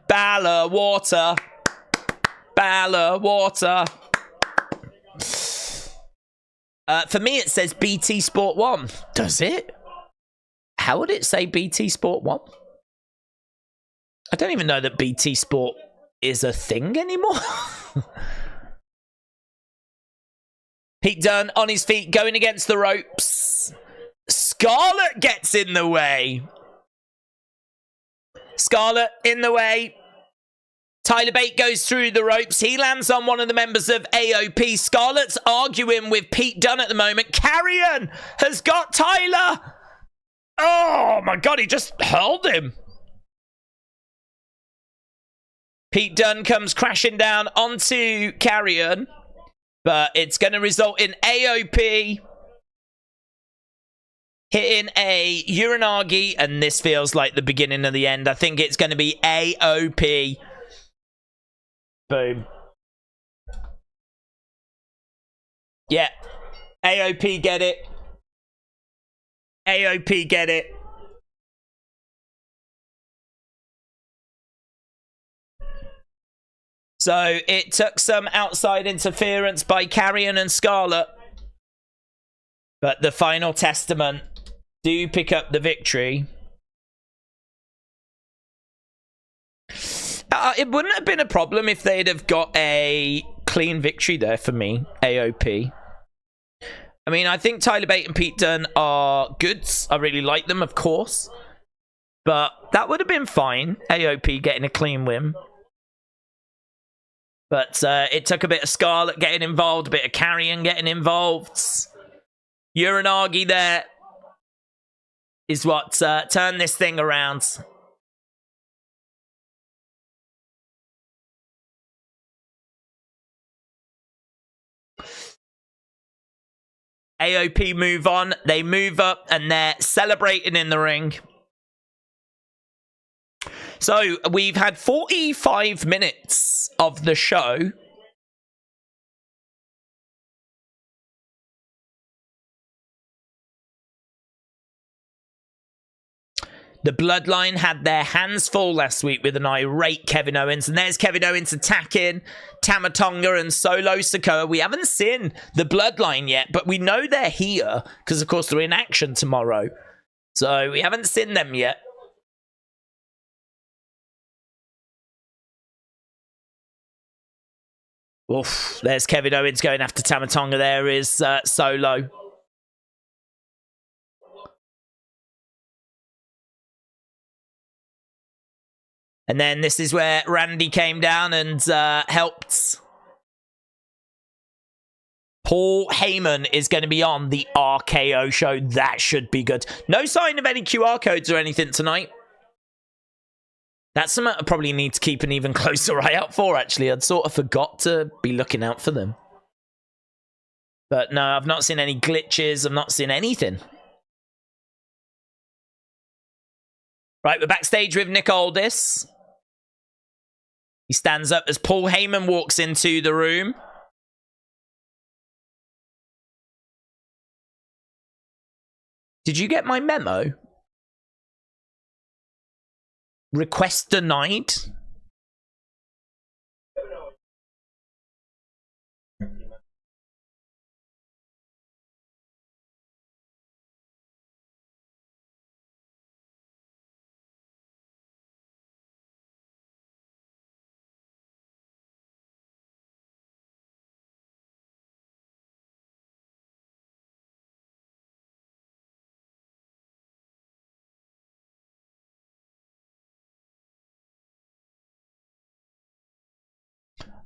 Balor water. Balor water. For me, it says BT Sport 1. Does it? How would it say BT Sport 1? I don't even know that BT Sport is a thing anymore. Pete Dunne on his feet, going against the ropes. Scarlett gets in the way. Scarlett in the way. Tyler Bate goes through the ropes. He lands on one of the members of AOP. Scarlett's arguing with Pete Dunne at the moment. Carrion has got Tyler. Oh, my God. He just hurled him. Pete Dunne comes crashing down onto Carrion. But it's going to result in AOP hitting a Uranagi. And this feels like the beginning of the end. I think it's going to be AOP. Boom. Yeah. AOP get it. AOP get it. So it took some outside interference by Carrion and Scarlett. But the Final Testament do pick up the victory. It wouldn't have been a problem if they'd have got a clean victory there for me, AOP. I mean, I think Tyler Bate and Pete Dunne are good. I really like them, of course. But that would have been fine, AOP getting a clean win. But it took a bit of Scarlett getting involved, a bit of Carrion getting involved. Uranagi there is what turned this thing around. AOP move on. They move up and they're celebrating in the ring. So we've had 45 minutes of the show. The Bloodline had their hands full last week with an irate Kevin Owens. And there's Kevin Owens attacking Tama Tonga and Solo Sikoa. We haven't seen the Bloodline yet, but we know they're here because, of course, they're in action tomorrow. So we haven't seen them yet. Oof, there's Kevin Owens going after Tama Tonga. There is Solo. And then this is where Randy came down and helped. Paul Heyman is going to be on the RKO show. That should be good. No sign of any QR codes or anything tonight. That's something I probably need to keep an even closer eye out for, actually. I'd sort of forgot to be looking out for them. But no, I've not seen any glitches. I've not seen anything. Right, we're backstage with Nick Aldis. He stands up as Paul Heyman walks into the room. Did you get my memo? Request denied?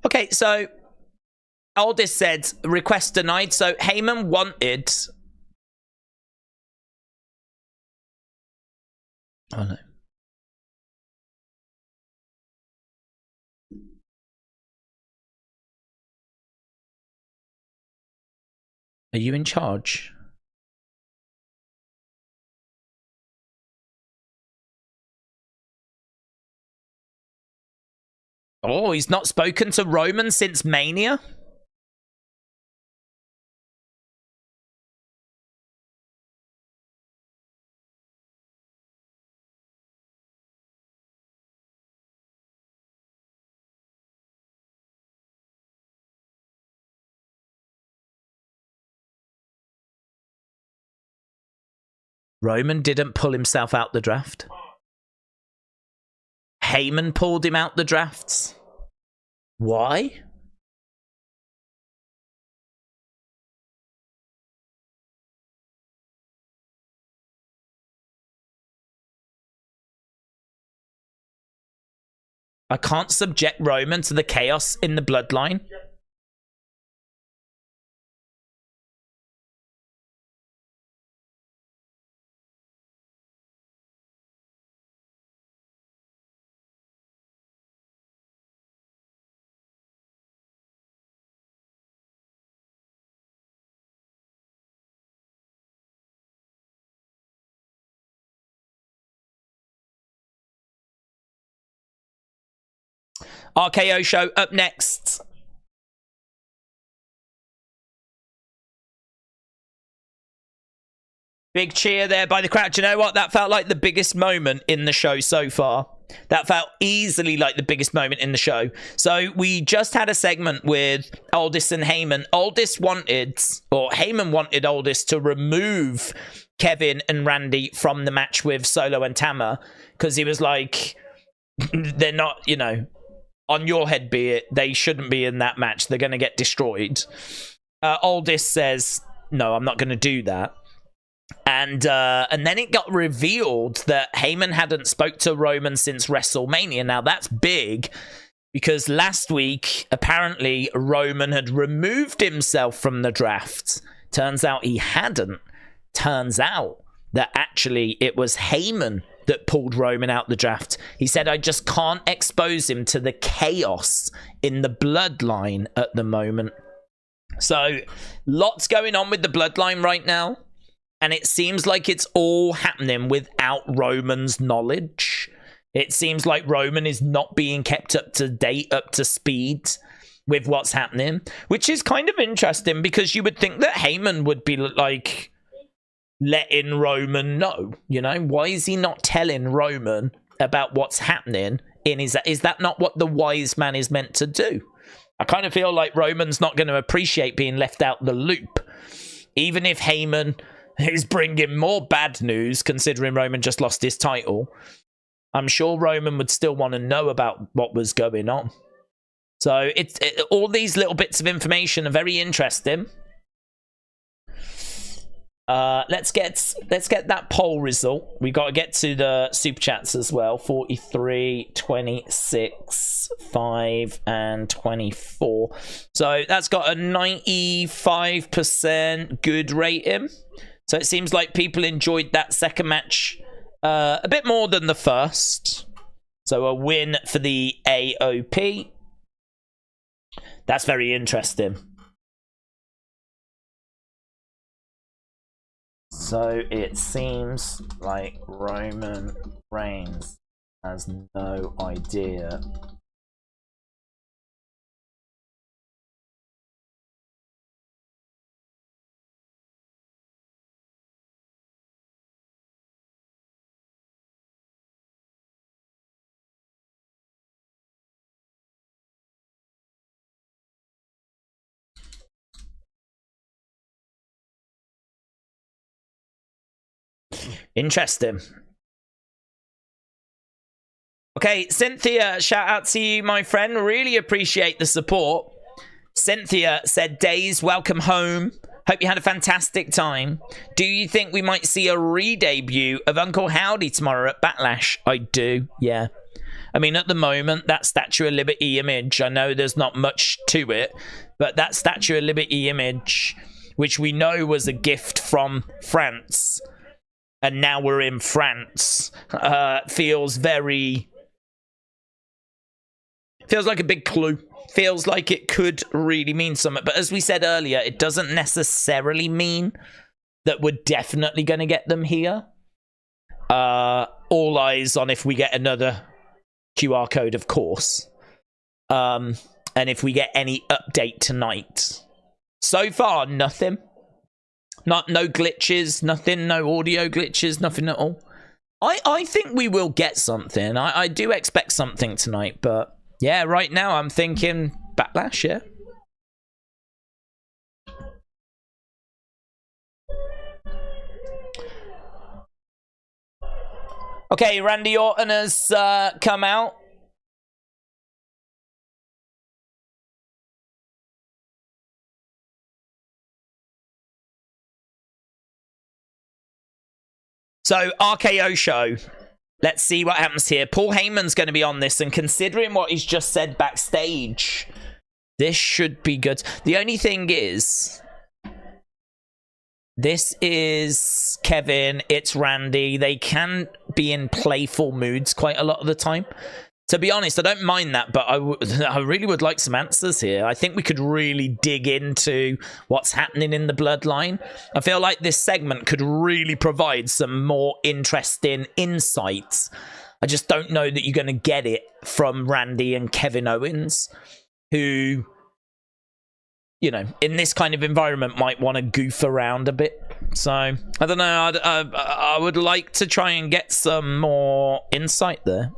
Okay, so Aldis said request denied. So Heyman wanted. Oh no. Are you in charge? Oh, he's not spoken to Roman since Mania? Roman didn't pull himself out the draft. Heyman pulled him out the drafts. Why? I can't subject Roman to the chaos in the bloodline. RKO show up next. Big cheer there by the crowd. Do you know what? That felt like the biggest moment in the show so far. That felt easily like the biggest moment in the show. So we just had a segment with Aldis and Heyman. Aldis wanted, or Heyman wanted Aldis to remove Kevin and Randy from the match with Solo and Tama because he was like, they're not, you know, on your head be it, they shouldn't be in that match. They're going to get destroyed. Aldis says, no, I'm not going to do that. And then it got revealed that Heyman hadn't spoke to Roman since WrestleMania. Now that's big because last week apparently Roman had removed himself from the draft. Turns out he hadn't. Turns out that actually it was Heyman that pulled Roman out the draft. He said, I just can't expose him to the chaos in the bloodline at the moment. So lots going on with the bloodline right now. And it seems like it's all happening without Roman's knowledge. It seems like Roman is not being kept up to date, up to speed with what's happening, which is kind of interesting because you would think that Heyman would be like letting Roman know, you know? Why is he not telling Roman about what's happening in his... Is that not what the wise man is meant to do? I kind of feel like Roman's not going to appreciate being left out the loop. Even if Heyman is bringing more bad news, considering Roman just lost his title, I'm sure Roman would still want to know about what was going on. So all these little bits of information are very interesting. Let's get that poll result. We got to get to the super chats as well. 43, 26, 5, and 24. So that's got a 95% good rating. So it seems like people enjoyed that second match a bit more than the first. So a win for the AOP. That's very interesting. So it seems like Roman Reigns has no idea Interesting. Okay, Cynthia, shout out to you, my friend. Really appreciate the support. Cynthia said, Days, welcome home. Hope you had a fantastic time. Do you think we might see a re-debut of Uncle Howdy tomorrow at Backlash? I do, yeah. I mean, at the moment, that Statue of Liberty image, I know there's not much to it, but that Statue of Liberty image, which we know was a gift from France, and now we're in France, feels like a big clue. Feels like it could really mean something. But as we said earlier, it doesn't necessarily mean that we're definitely going to get them here. All eyes on if we get another QR code, of course. And if we get any update tonight. So far, nothing. No glitches, nothing, no audio glitches, nothing at all. I think we will get something. I do expect something tonight, but yeah, right now I'm thinking Backlash, yeah. Okay, Randy Orton has come out. So, RKO show. Let's see what happens here. Paul Heyman's going to be on this, and considering what he's just said backstage, this should be good. The only thing is, this is Kevin, it's Randy. They can be in playful moods quite a lot of the time. To be honest, I don't mind that, but I really would like some answers here. I think we could really dig into what's happening in the bloodline. I feel like this segment could really provide some more interesting insights. I just don't know that you're going to get it from Randy and Kevin Owens, who, you know, in this kind of environment might want to goof around a bit. So, I don't know. I would like to try and get some more insight there.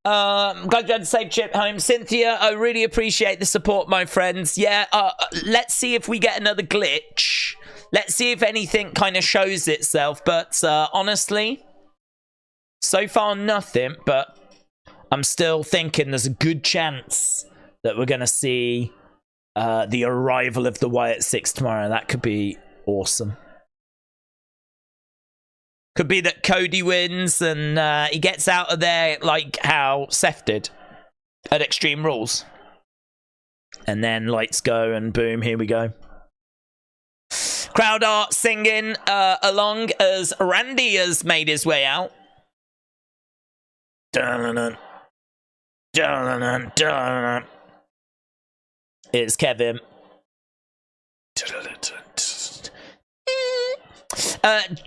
Glad you had a safe trip home. Cynthia, I really appreciate the support, my friends. Yeah, let's see if we get another glitch. Let's see if anything kind of shows itself. But honestly, so far nothing. But I'm still thinking there's a good chance that we're going to see the arrival of the Wyatt 6 tomorrow. That could be awesome. Could be that Cody wins and he gets out of there like how Seth did at Extreme Rules. And then lights go and boom, here we go. Crowd are singing along as Randy has made his way out. Dun-dun-dun. Dun-dun-dun. Dun-dun-dun. It's Kevin.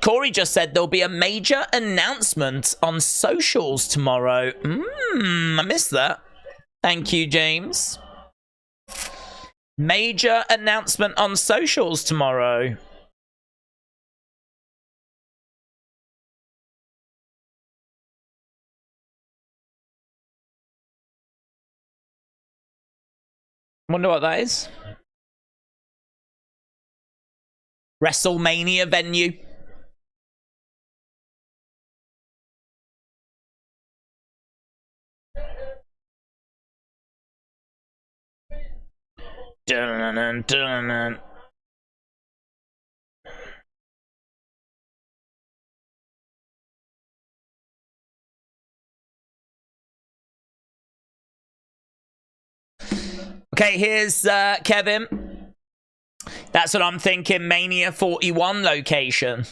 Corey just said there'll be a major announcement on socials tomorrow. I missed that. Thank you, James. Major announcement on socials tomorrow. Wonder what that is. WrestleMania venue. Dun, dun, dun. Okay, here's Kevin. That's what I'm thinking. Mania 41 location.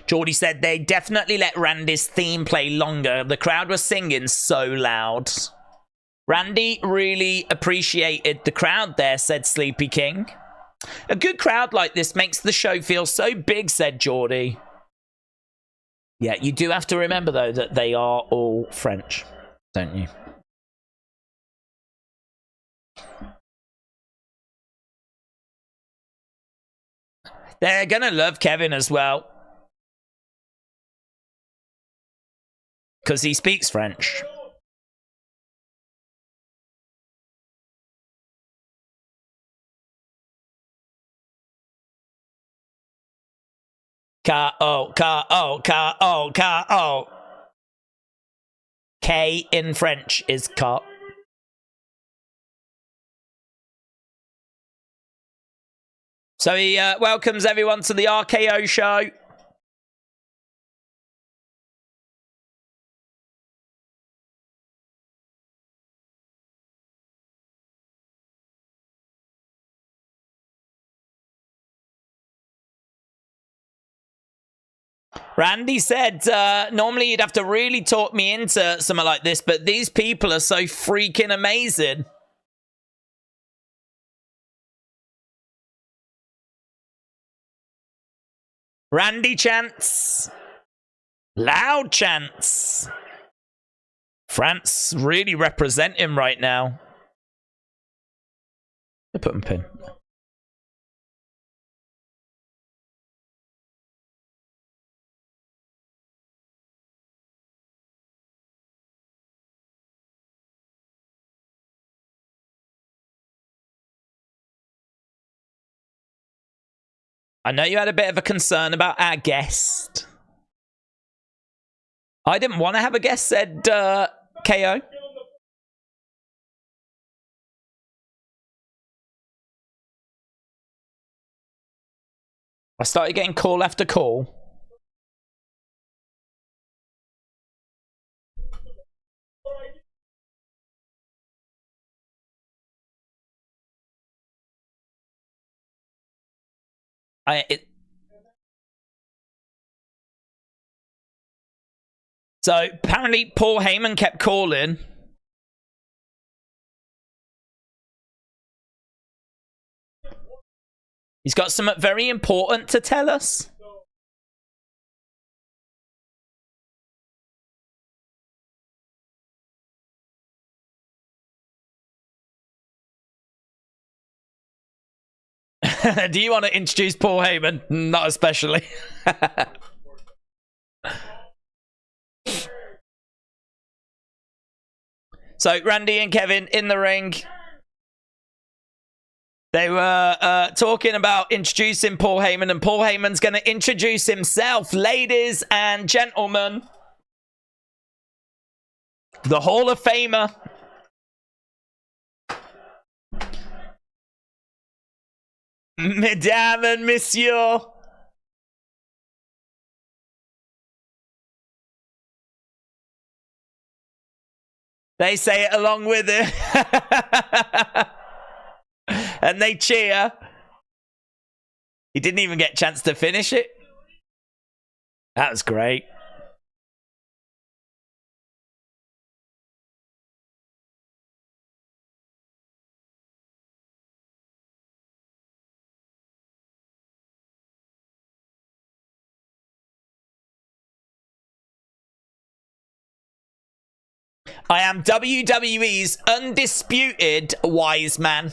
Geordie said they definitely let Randy's theme play longer. The crowd was singing so loud. Randy really appreciated the crowd there, said Sleepy King. A good crowd like this makes the show feel so big, said Geordie. Yeah, you do have to remember, though, that they are all French, don't you? They're gonna love Kevin as well, because he speaks French. K-O, K-O, K-O, K-O. K in French is cut. So he welcomes everyone to the RKO show. Randy said, normally you'd have to really talk me into something like this, but these people are so freaking amazing. Randy chants. Loud chants. France really represent him right now. I put him pin. I know you had a bit of a concern about our guest. I didn't want to have a guest, said KO. I started getting call after call. So apparently Paul Heyman kept calling. He's got something very important to tell us. Do you want to introduce Paul Heyman? Not especially. So Randy and Kevin in the ring. They were talking about introducing Paul Heyman, and Paul Heyman's going to introduce himself. Ladies and gentlemen, the Hall of Famer, Mesdames and Messieurs, they say it along with it. And they cheer. He didn't even get a chance to finish it. That was great. I am WWE's undisputed wise man.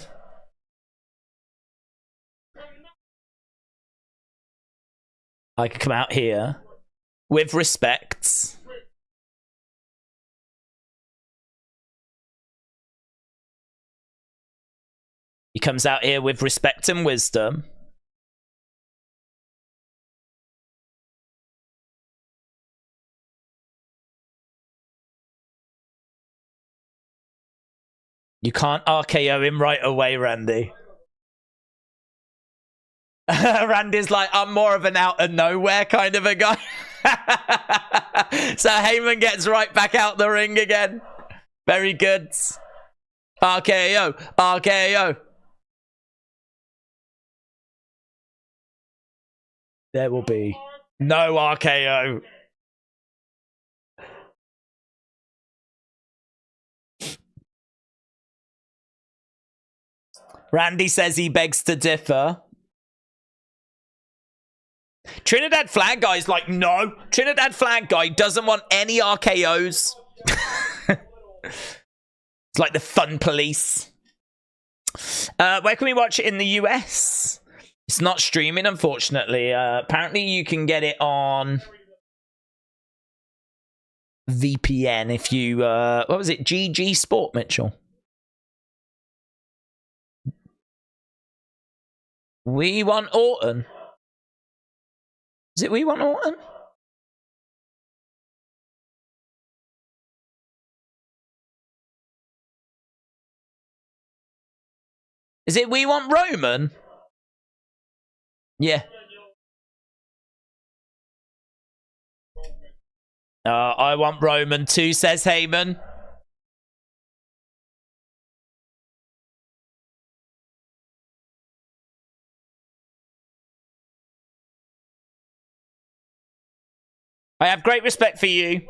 I could come out here with respect. He comes out here with respect and wisdom. You can't RKO him right away, Randy. Randy's like, I'm more of an out of nowhere kind of a guy. So Heyman gets right back out the ring again. Very good. RKO. RKO. There will be no RKO. Randy says he begs to differ. Trinidad Flag Guy's like, no. Trinidad Flag Guy doesn't want any RKOs. It's like the fun police. Where can we watch it in the US? It's not streaming, unfortunately. Apparently you can get it on VPN if you... what was it? GG Sport, Mitchell. We want Orton. Is it we want Orton? Is it we want Roman? Yeah. I want Roman too, says Heyman. I have great respect for you.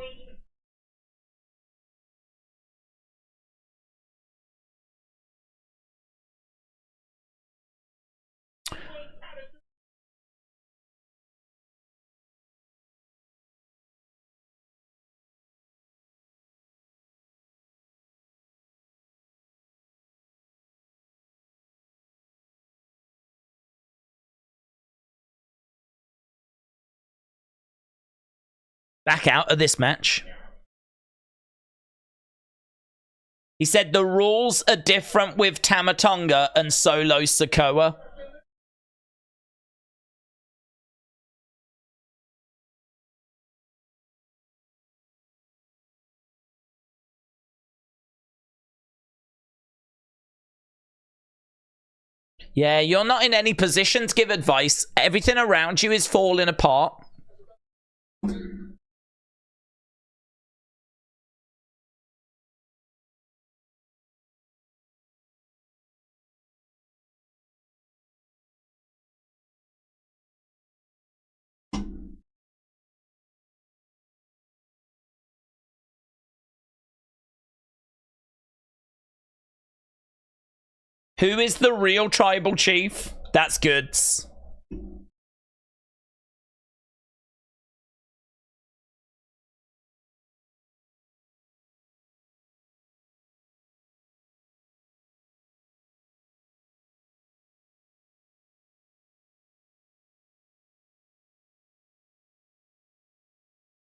Back out of this match. He said the rules are different with Tama Tonga and Solo Sikoa. Yeah, you're not in any position to give advice. Everything around you is falling apart. Who is the real tribal chief? That's good.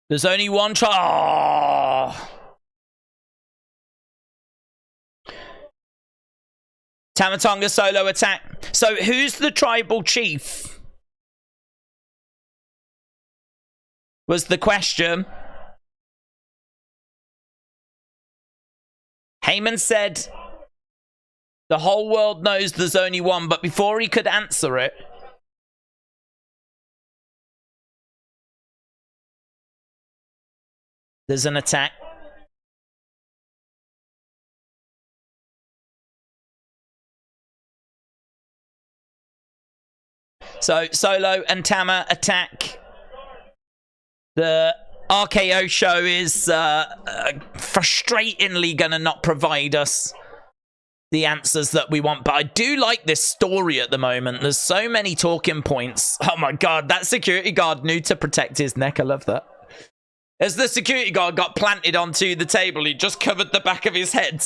There's only one tribe. Oh. Tama Tonga solo attack. So who's the tribal chief? Was the question. Heyman said the whole world knows there's only one, but before he could answer it, there's an attack. So Solo and Tama attack. The RKO show is frustratingly going to not provide us the answers that we want. But I do like this story at the moment. There's so many talking points. Oh my God, that security guard knew to protect his neck. I love that. As the security guard got planted onto the table, he just covered the back of his head.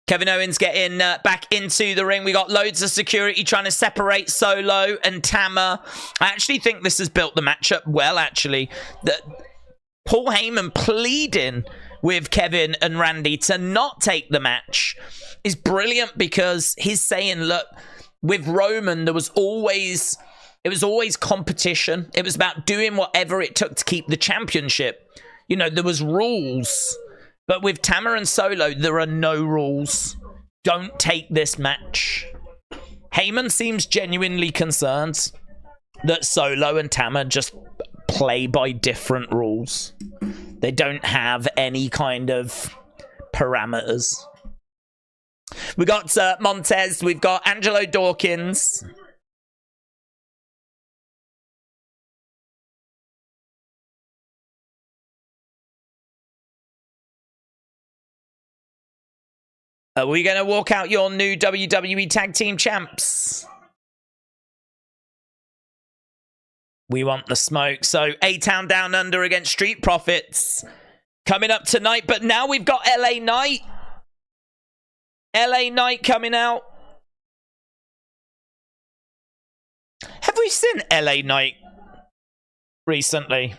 Kevin Owens getting back into the ring. We got loads of security trying to separate Solo and Tama. I actually think this has built the matchup well, actually. Paul Heyman pleading with Kevin and Randy to not take the match is brilliant, because he's saying, look, with Roman, it was always competition. It was about doing whatever it took to keep the championship. You know, there was rules. But with Tama and Solo, there are no rules. Don't take this match. Heyman seems genuinely concerned that Solo and Tama just play by different rules. They don't have any kind of parameters. We got Montez. We've got Angelo Dawkins. Are we going to walk out your new WWE Tag Team Champs? We want the smoke. So, A-Town Down Under against Street Profits coming up tonight. But now we've got LA Knight. LA Knight coming out. Have we seen LA Knight recently?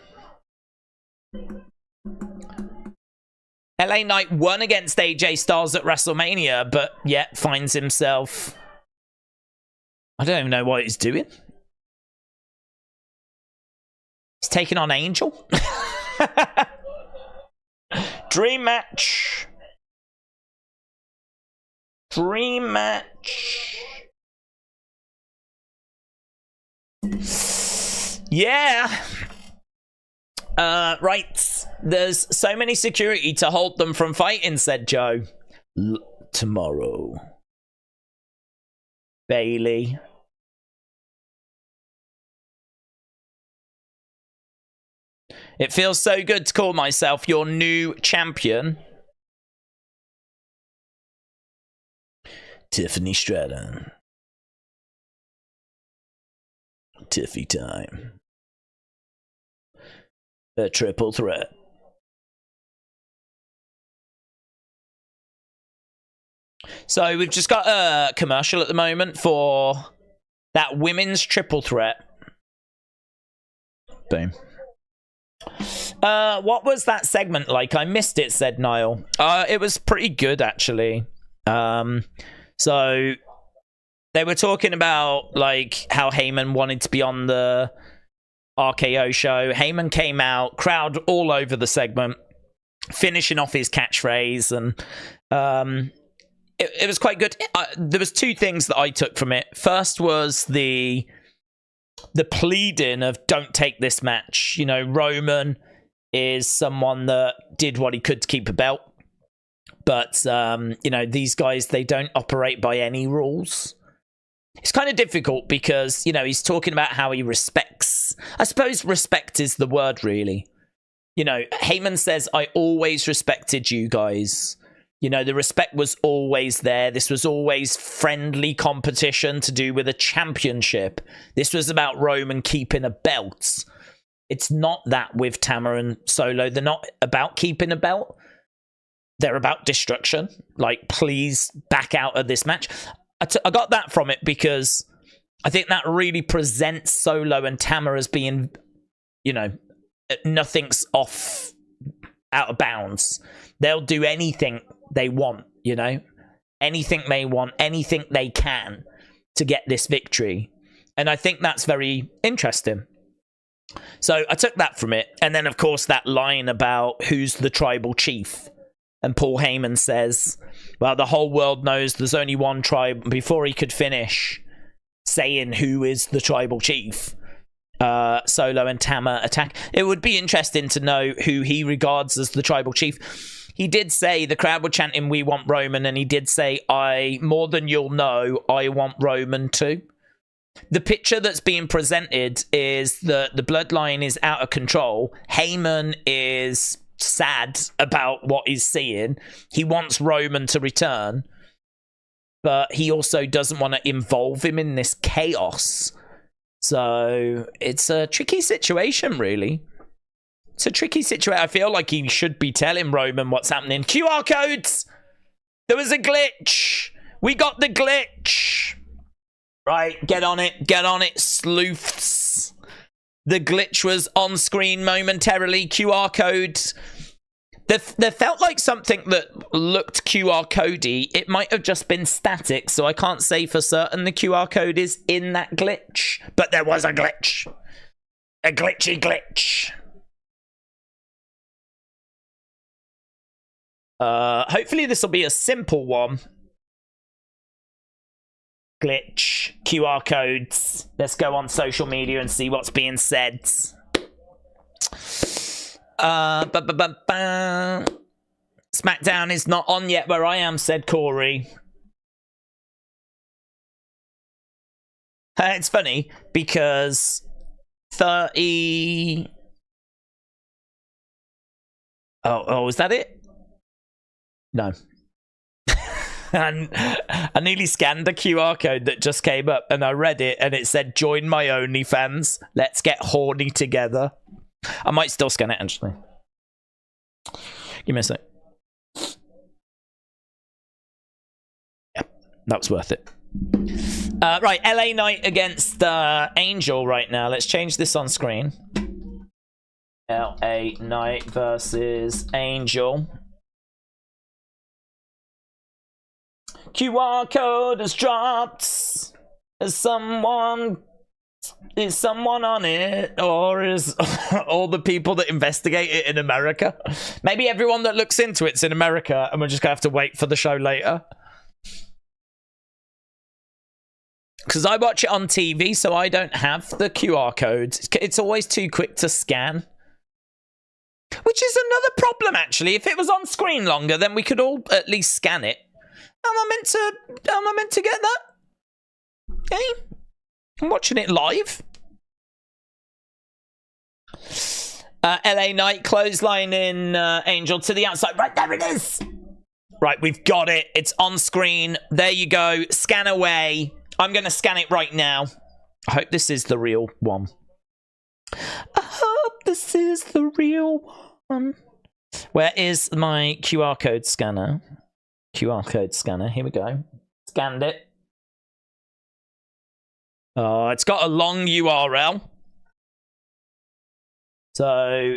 LA Knight won against AJ Styles at WrestleMania, but yet finds himself... I don't even know what he's doing. He's taking on Angel. Dream match. Dream match. Yeah. Right. There's so many security to hold them from fighting, said Joe. Tomorrow. Bailey. It feels so good to call myself your new champion. Tiffany Stratton. Tiffy time. A triple threat. So we've just got a commercial at the moment for that women's triple threat. Boom. What was that segment like? I missed it, said Niall. It was pretty good, actually. So they were talking about like how Heyman wanted to be on the RKO show. Heyman came out, crowd all over the segment, finishing off his catchphrase, and it was quite good. There was two things that I took from it. First was the pleading of don't take this match. You know, Roman is someone that did what he could to keep a belt. But, you know, these guys, they don't operate by any rules. It's kind of difficult because, you know, he's talking about how he respects. I suppose respect is the word, really. You know, Heyman says, I always respected you guys. You know, the respect was always there. This was always friendly competition to do with a championship. This was about Roman keeping a belt. It's not that with Tamara and Solo. They're not about keeping a belt. They're about destruction. Like, please back out of this match. I got that from it because I think that really presents Solo and Tamara as being, you know, nothing's off, out of bounds. They'll do anything they want, you know? Anything they want, anything they can to get this victory. And I think that's very interesting. So I took that from it. And then, of course, that line about who's the tribal chief. And Paul Heyman says, well, the whole world knows there's only one tribe. Before he could finish saying who is the tribal chief, Solo and Tama attack. It would be interesting to know who he regards as the tribal chief. He did say the crowd were chanting, we want Roman. And he did say, more than you'll know, I want Roman too. The picture that's being presented is that the bloodline is out of control. Heyman is sad about what he's seeing. He wants Roman to return, but he also doesn't want to involve him in this chaos. So it's a tricky situation, really. It's a tricky situation. I feel like he should be telling Roman what's happening. QR codes! There was a glitch! We got the glitch! Right, get on it, sleuths. The glitch was on screen momentarily. QR code. There felt like something that looked QR codey. It might have just been static, so I can't say for certain the QR code is in that glitch. But there was a glitch. A glitchy glitch. Hopefully this will be a simple one. Glitch, QR codes. Let's go on social media and see what's being said. Smackdown is not on yet where I am, said Corey. It's funny because 30... Oh, is that it? No. And I nearly scanned the QR code that just came up and I read it and it said, join my OnlyFans. Let's get horny together. I might still scan it, actually. Give me a sec. Yeah, that was worth it. Right, LA Knight against Angel right now. Let's change this on screen. LA Knight versus Angel. QR code has dropped. Is someone on it, or is all the people that investigate it in America? Maybe everyone that looks into it's in America, and we're just gonna have to wait for the show later. Because I watch it on TV, so I don't have the QR codes. It's always too quick to scan. Which is another problem, actually. If it was on screen longer, then we could all at least scan it. Am I meant to get that? Hey? I'm watching it live. LA Knight clothesline in Angel to the outside. Right, there it is. Right, we've got it. It's on screen. There you go. Scan away. I'm going to scan it right now. I hope this is the real one. I hope this is the real one. Where is my QR code scanner? QR code scanner. Here we go. Scanned it. Oh, it's got a long URL. So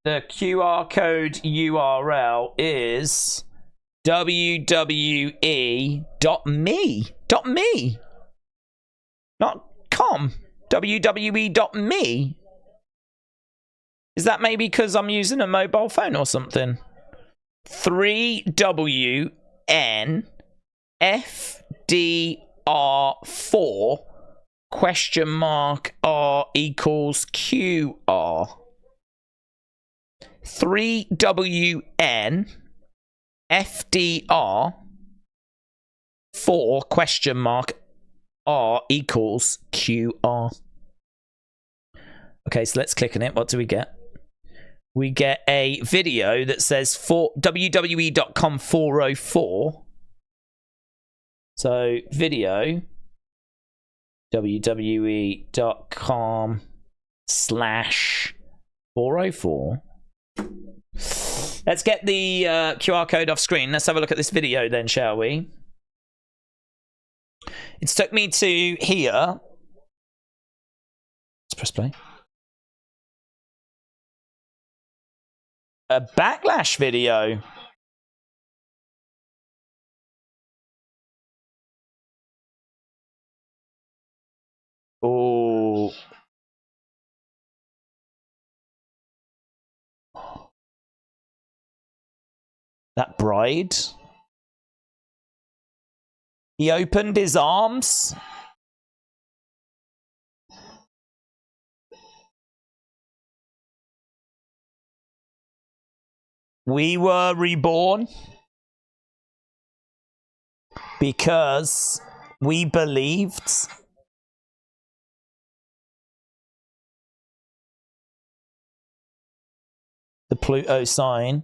the QR code URL is wwe.me. Not com. wwe.me. Is that maybe because I'm using a mobile phone or something? 3WNFDR4 question mark R equals QR. 3WNFDR4 question mark R equals QR. Okay, so let's click on it. What do we get? We get a video that says for WWE.com 404. So video WWE.com/404. Let's get the QR code off screen. Let's have a look at this video then, shall we? It's took me to here. Let's press play. A Backlash video. Oh. That bride. He opened his arms. We were reborn because we believed. The Pluto sign.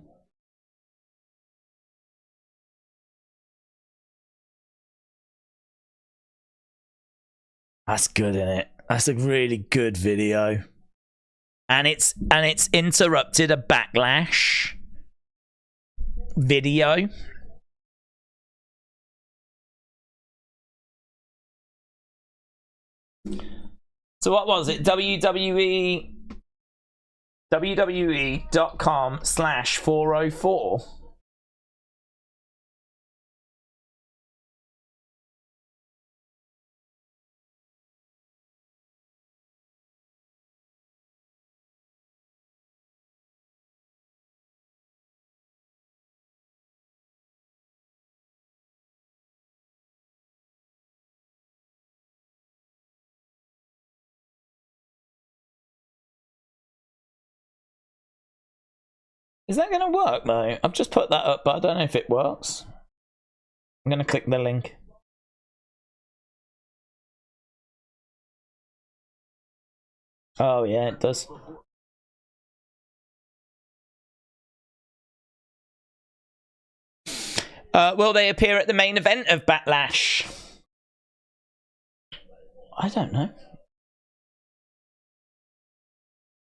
That's good, isn't it? That's a really good video. And it's interrupted a Backlash video. So what was it? WWE.com/404. Is that going to work, though? I've just put that up, but I don't know if it works. I'm going to click the link. Oh, yeah, it does. Will they appear at the main event of Backlash? I don't know.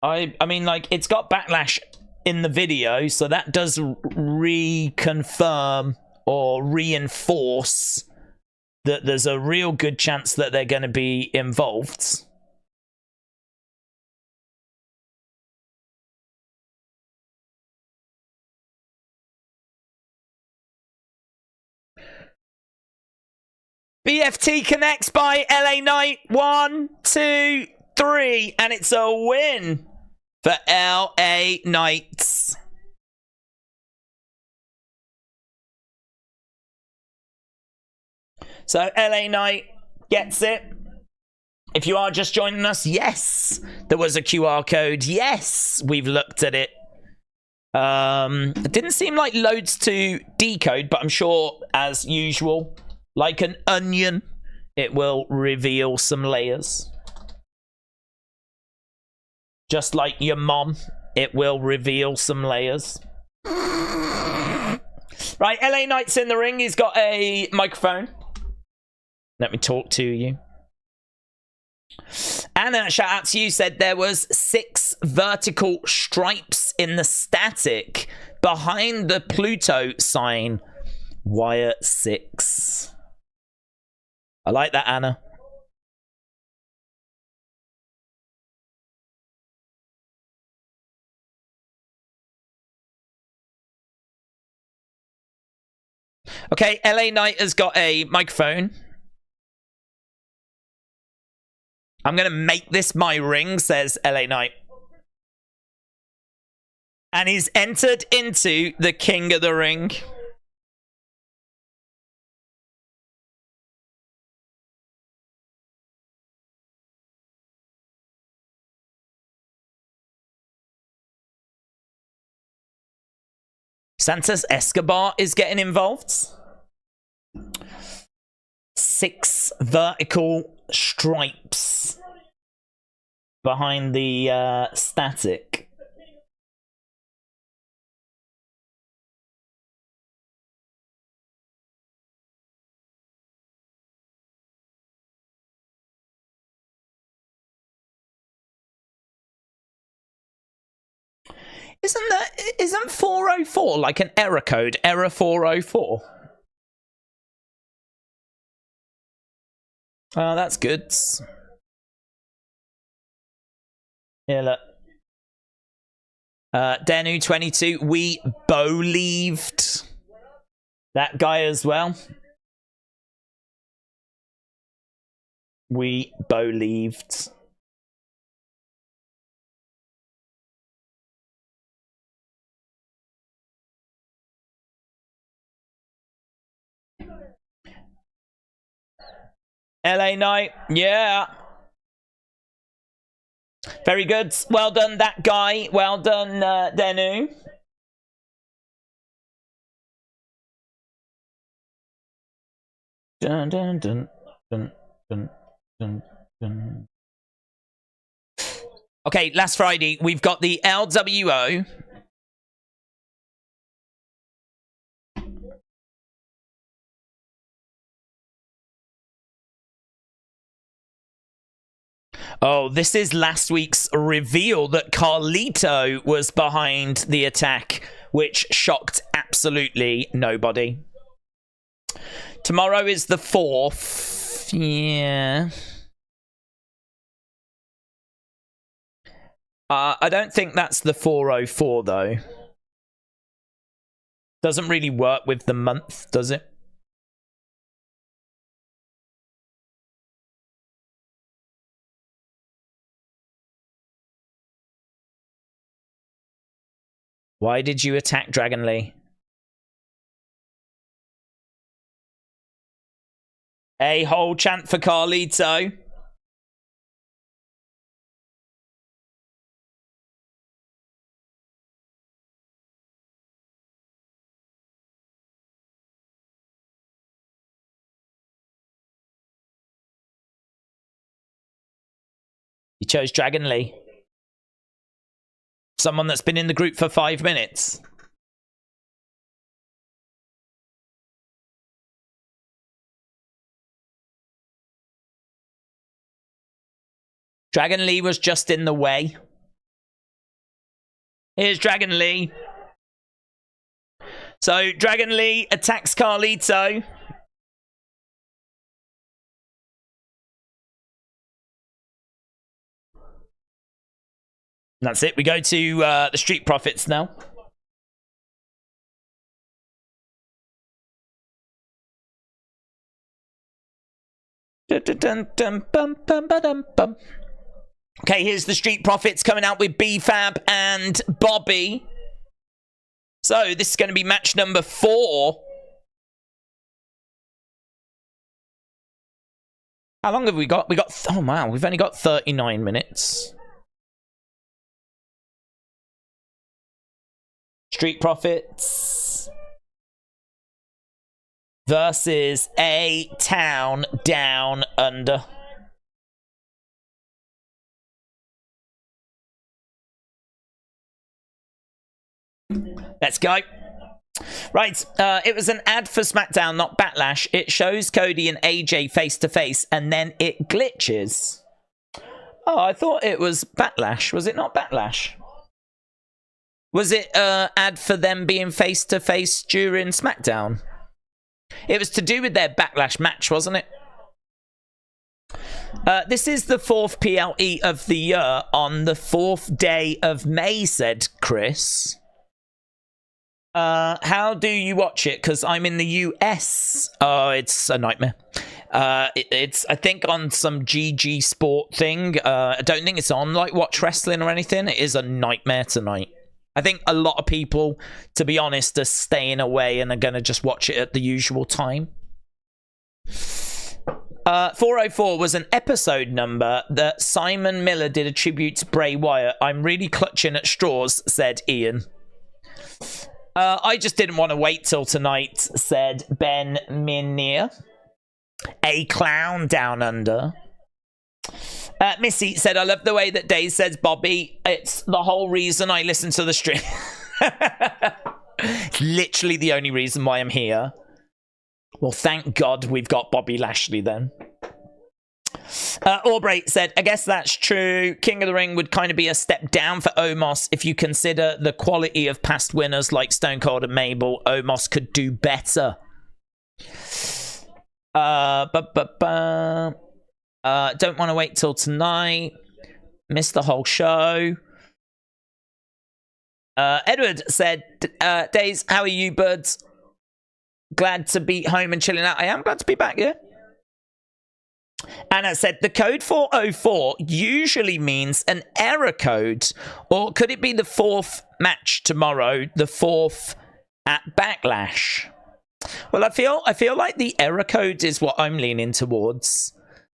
I mean, like, it's got Backlash in the video, so that does reconfirm or reinforce that there's a real good chance that they're going to be involved. BFT connects by LA Knight. 1, 2, 3. And it's a win for LA Knights. So LA Knight gets it. If you are just joining us, yes, there was a QR code. Yes, we've looked at it. It didn't seem like loads to decode, but I'm sure, as usual, like an onion, it will reveal some layers. Just like your mom, it will reveal some layers. Right, LA Knight's in the ring. He's got a microphone. Let me talk to you. Anna, shout out to you, said there was 6 vertical stripes in the static behind the Pluto sign. Wyatt 6. I like that, Anna. Okay, LA Knight has got a microphone. I'm going to make this my ring, says LA Knight. And he's entered into the King of the Ring. Santos Escobar is getting involved. 6 vertical stripes behind the static. Isn't 404 like an error code? Error 404. Oh, that's good. Yeah, look. Denu 22, we believed that guy as well. We believed. LA Knight, yeah. Very good. Well done, that guy. Well done, Denu. Dun, dun, dun, dun, dun, dun, dun. Okay, last Friday, we've got the LWO. Oh, this is last week's reveal that Carlito was behind the attack, which shocked absolutely nobody. Tomorrow is the 4th. Yeah. I don't think that's the 404, though. Doesn't really work with the month, does it? Why did you attack Dragon Lee? A whole chant for Carlito. He chose Dragon Lee. Someone that's been in the group for 5 minutes. Dragon Lee was just in the way. Here's Dragon Lee. So Dragon Lee attacks Carlito. That's it. We go to the Street Profits now. Okay, here's the Street Profits coming out with B-Fab and Bobby. So this is going to be match number 4. How long have we got? Oh wow, we've only got 39 minutes. Street Profits versus A-Town Down Under. Let's go. Right, it was an ad for SmackDown, not Backlash. It shows Cody and AJ face to face, and then it glitches. Oh, I thought it was Backlash. Was it not Backlash? Was it ad for them being face to face during SmackDown? It was to do with their Backlash match, wasn't it? This is the 4th PLE of the year on the 4th day of May, said Chris. How do you watch it? Because I'm in the US. Oh, it's a nightmare. It's, I think, on some GG Sport thing. I don't think it's on, like, Watch Wrestling or anything. It is a nightmare tonight. I think a lot of people, to be honest, are staying away and are going to just watch it at the usual time. 404 was an episode number that Simon Miller did a tribute to Bray Wyatt. I'm really clutching at straws, said Ian. I just didn't want to wait till tonight, said Ben Minnier. A Clown Down Under. Missy said, I love the way that Dave says Bobby. It's the whole reason I listen to the stream. It's literally the only reason why I'm here. Well, thank God we've got Bobby Lashley then. Aubrey said, I guess that's true. King of the Ring would kind of be a step down for Omos if you consider the quality of past winners like Stone Cold and Mabel. Omos could do better. Don't want to wait till tonight. Missed the whole show. Edward said, Days, how are you, buds? Glad to be home and chilling out. I am glad to be back, yeah. Anna said, the code 404 usually means an error code. Or could it be the 4th match tomorrow, the 4th at Backlash? Well, I feel like the error code is what I'm leaning towards.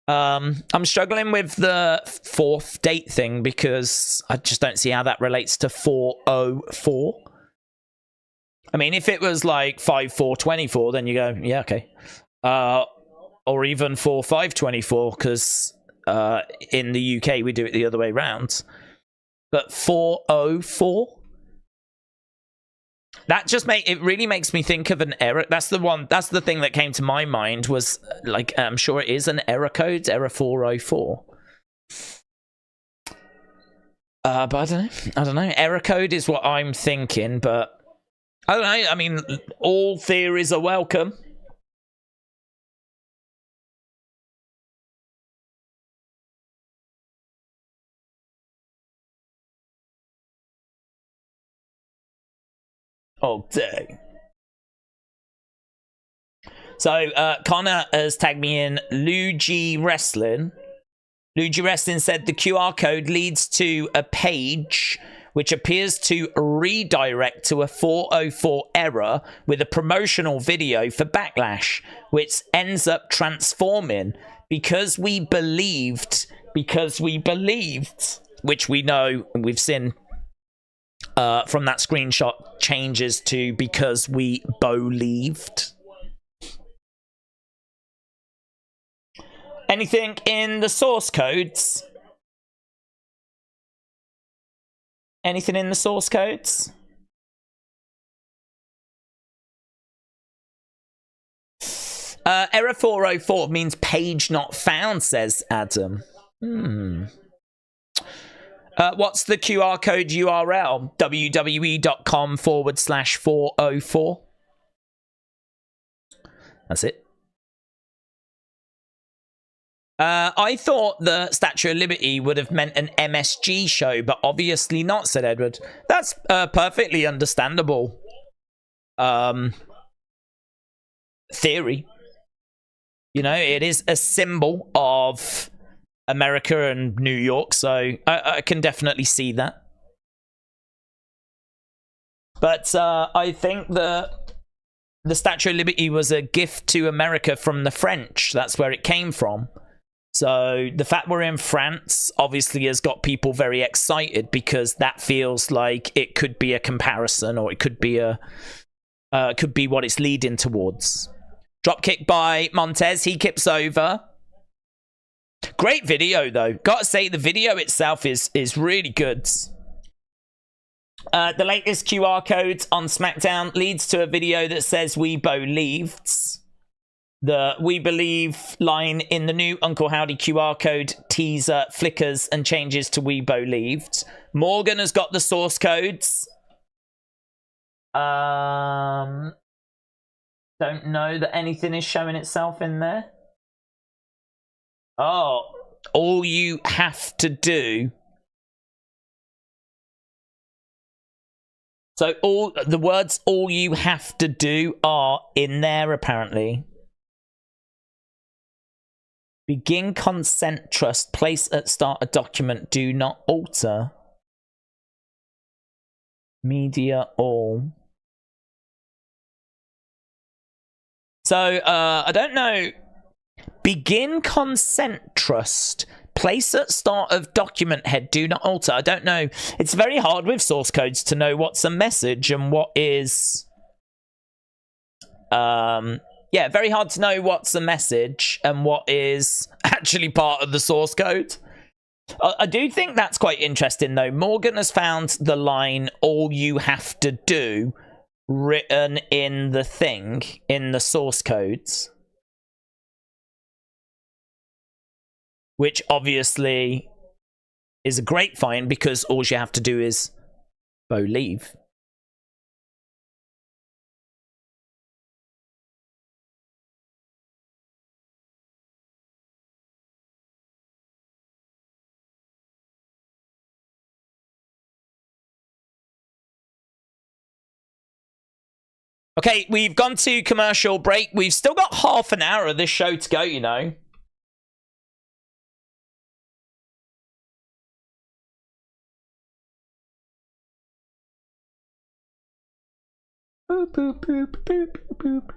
I'm struggling with the 4th date thing because I just don't see how that relates to 404. I mean, if it was like 5424, then you go, yeah, okay. Or even 4524, because in the UK we do it the other way round. But 404? That just it really makes me think of an error. That's the thing that came to my mind was, like, I'm sure it is an error code, error 404. But I don't know. Error code is what I'm thinking, but I don't know. I mean, all theories are welcome. All day. So, Connor has tagged me in Luigi Wrestling. Luigi Wrestling said the QR code leads to a page which appears to redirect to a 404 error with a promotional video for Backlash, which ends up transforming because we believed, which we know, we've seen from that screenshot, changes to because we believed. Anything in the source codes? Anything in the source codes? Error 404 means page not found, says Adam. What's the QR code URL? wwe.com/404. That's it. I thought the Statue of Liberty would have meant an MSG show, but obviously not, said Edward. That's perfectly understandable theory. You know, it is a symbol of America and New York, so I can definitely see that. But I think that the Statue of Liberty was a gift to America from the French. That's where it came from. So the fact we're in France obviously has got people very excited, because that feels like it could be a comparison, or it could be what it's leading towards. Dropkick by Montez. He kips over. Great video though. Gotta say, the video itself is really good. The latest QR code on SmackDown leads to a video that says "We believed." The "We believe" line in the new Uncle Howdy QR code teaser flickers and changes to "We believed." Morgan has got the source codes. Don't know that anything is showing itself in there. Oh, all you have to do. So all the words "all you have to do" are in there apparently. Begin consent trust. Place at start a document. Do not alter. Media all. So I don't know. Begin consent trust. Place at start of document head. Do not alter. I don't know. It's very hard with source codes to know what's a message and what is. Yeah, very hard to know what's a message and what is actually part of the source code. I do think that's quite interesting, though. Morgan has found the line "all you have to do" written in the thing, in the source codes. Which obviously is a great find, because all you have to do is believe. Okay, we've gone to commercial break. We've still got half an hour of this show to go, you know. Boop, boop, boop, boop, boop.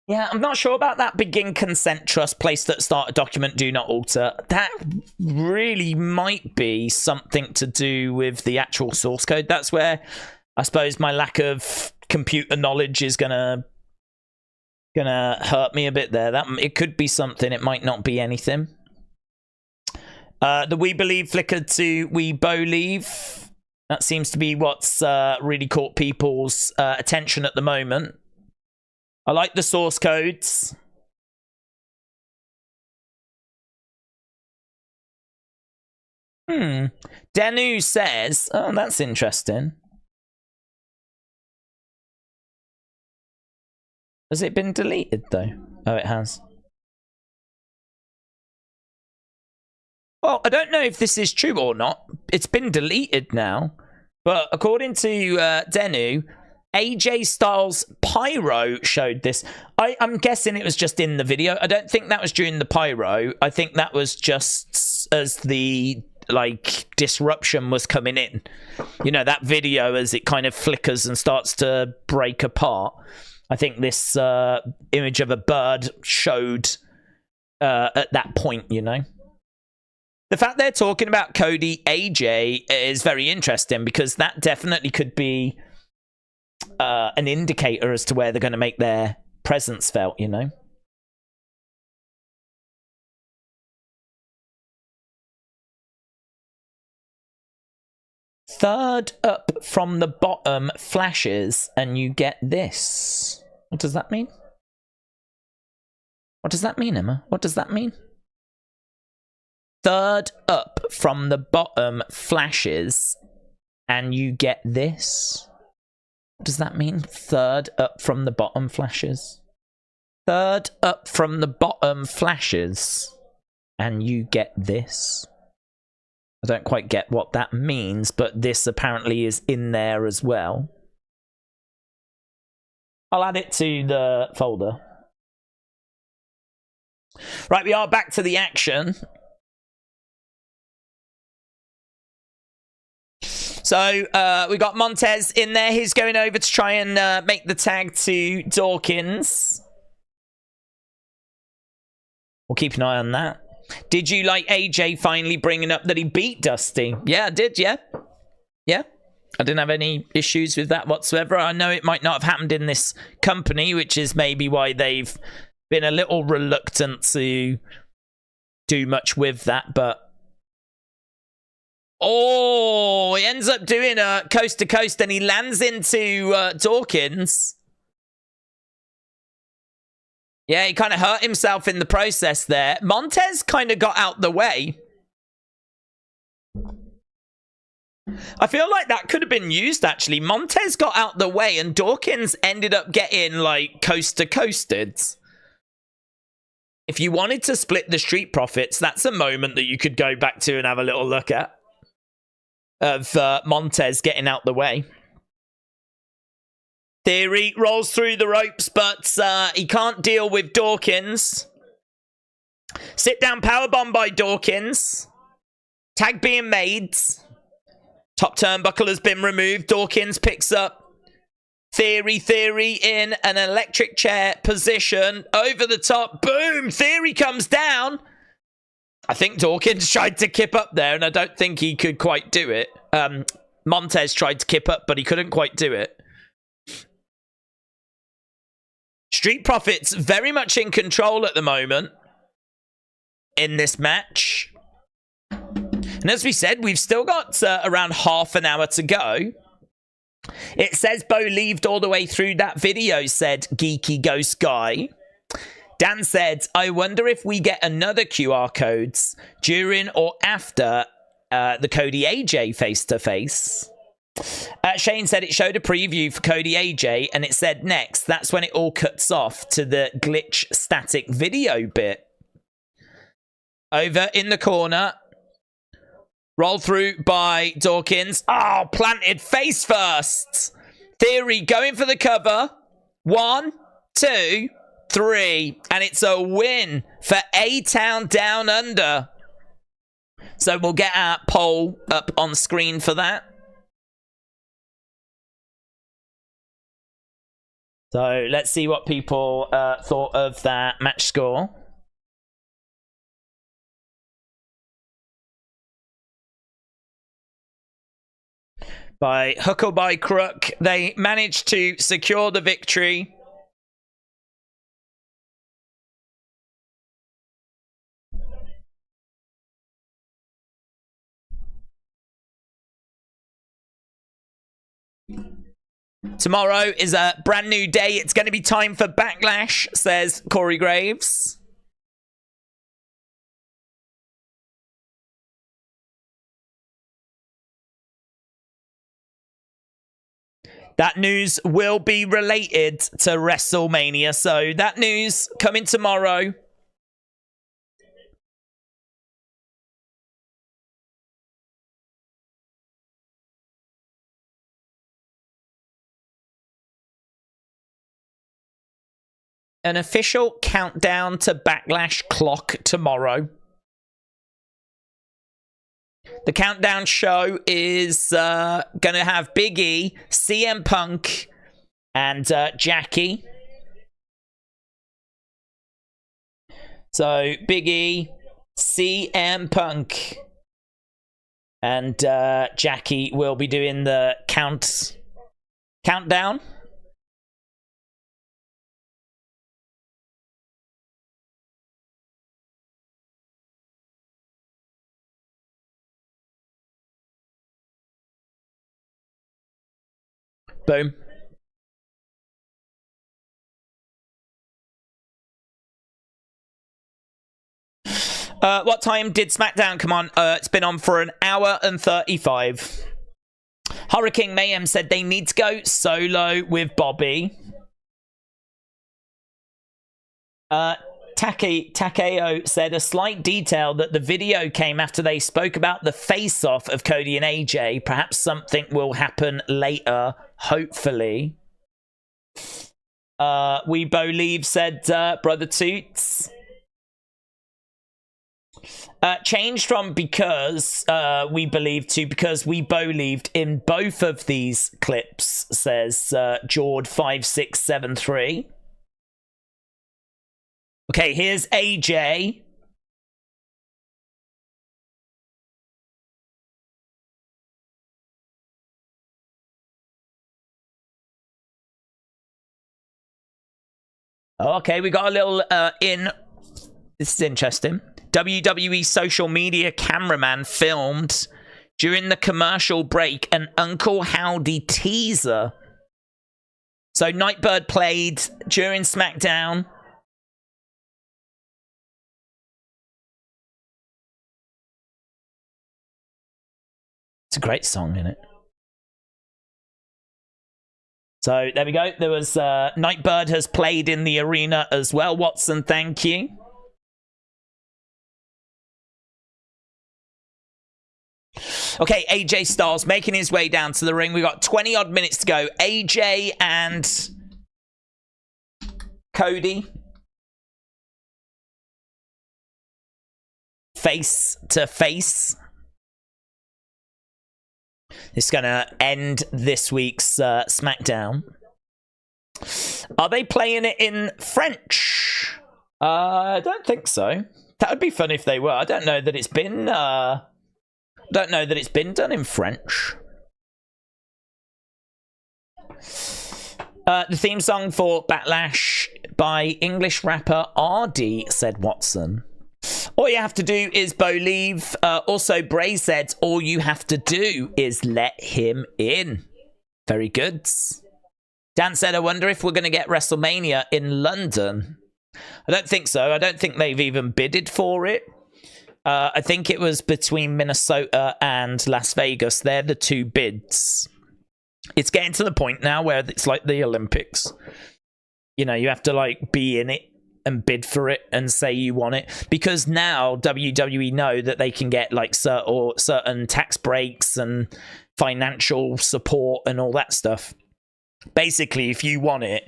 Yeah, I'm not sure about that begin consent trust, place that start a document, do not alter. That really might be something to do with the actual source code. That's where I suppose my lack of computer knowledge is gonna hurt me a bit there. That it could be something, it might not be anything. The "We believe" flickered to "We believe." That seems to be what's really caught people's attention at the moment. I like the source codes. Denu says, oh, that's interesting. Has it been deleted, though? Oh, it has. Well, I don't know if this is true or not. It's been deleted now. But according to Denu, AJ Styles pyro showed this. I'm guessing it was just in the video. I don't think that was during the pyro. I think that was just as the disruption was coming in. You know, that video as it kind of flickers and starts to break apart. I think this image of a bird showed at that point, you know. The fact they're talking about Cody AJ is very interesting, because that definitely could be an indicator as to where they're going to make their presence felt, you know. Third up from the bottom flashes and you get this. What does that mean? What does that mean, Emma? What does that mean? Third up from the bottom flashes and you get this. What does that mean? Third up from the bottom flashes. Third up from the bottom flashes and you get this. I don't quite get what that means, but this apparently is in there as well. I'll add it to the folder. Right, we are back to the action. So we got Montez in there. He's going over to try and make the tag to Dawkins. We'll keep an eye on that. Did you like AJ finally bringing up that he beat Dusty? Yeah, I did, yeah. Yeah. I didn't have any issues with that whatsoever. I know it might not have happened in this company, which is maybe why they've been a little reluctant to do much with that, but... Oh, he ends up doing a coast to coast and he lands into Dawkins. Yeah, he kind of hurt himself in the process there. Montez kind of got out the way. I feel like that could have been used, actually. Montez got out the way and Dawkins ended up getting, like, coast to coasted. If you wanted to split the Street Profits, that's a moment that you could go back to and have a little look at. Of Montez getting out the way. Theory rolls through the ropes, but he can't deal with Dawkins. Sit down powerbomb by Dawkins. Tag being made. Top turnbuckle has been removed. Dawkins picks up Theory in an electric chair position. Over the top. Boom! Theory comes down. I think Dawkins tried to kip up there, and I don't think he could quite do it. Montez tried to kip up, but he couldn't quite do it. Street Profits very much in control at the moment in this match. And as we said, we've still got around half an hour to go. It says Bo leaved all the way through that video, said Geeky Ghost Guy. Dan said, I wonder if we get another QR codes during or after the Cody AJ face-to-face. Shane said it showed a preview for Cody AJ and it said next. That's when it all cuts off to the glitch static video bit. Over in the corner. Roll through by Dawkins. Oh, planted face first. Theory going for the cover. 1, 2, 3. And it's a win for A-Town Down Under. So we'll get our poll up on screen for that. So let's see what people thought of that match score. By hook or by crook, they managed to secure the victory. Tomorrow is a brand new day. It's going to be time for Backlash, says Corey Graves. That news will be related to WrestleMania. So that news coming tomorrow. An official countdown to Backlash clock tomorrow. The countdown show is going to have Big E, CM Punk, and Jackie. So, Big E, CM Punk, and Jackie will be doing the countdown. Boom. What time did Smackdown come on? It's been on for an hour and 35. Hurricane Mayhem said they need to go solo with Bobby. Takeo said a slight detail that the video came after they spoke about the face-off of Cody and AJ. Perhaps something will happen later, hopefully. We believe, said Brother Toots. Changed from because we believe to because we believed in both of these clips, says Jord5673. Okay, here's AJ. Okay, we got a little in. This is interesting. WWE social media cameraman filmed during the commercial break an Uncle Howdy teaser. So Nightbird played during Smackdown. It's a great song, isn't it? So there we go. There was Nightbird has played in the arena as well. Watson, thank you. Okay, AJ Styles making his way down to the ring. We got 20 odd minutes to go. AJ and Cody face to face. It's going to end this week's SmackDown. Are they playing it in French? I don't think so. That would be fun if they were. I don't know that it's been... don't know that it's been done in French. The theme song for Backlash by English rapper RD, said Watson. All you have to do is believe. Also, Bray said, all you have to do is let him in. Very good. Dan said, I wonder if we're going to get WrestleMania in London. I don't think so. I don't think they've even bidded for it. I think it was between Minnesota and Las Vegas. They're the two bids. It's getting to the point now where it's like the Olympics. You know, you have to like be in it and bid for it and say you want it, because now WWE know that they can get like certain tax breaks and financial support and all that stuff. Basically, if you want it,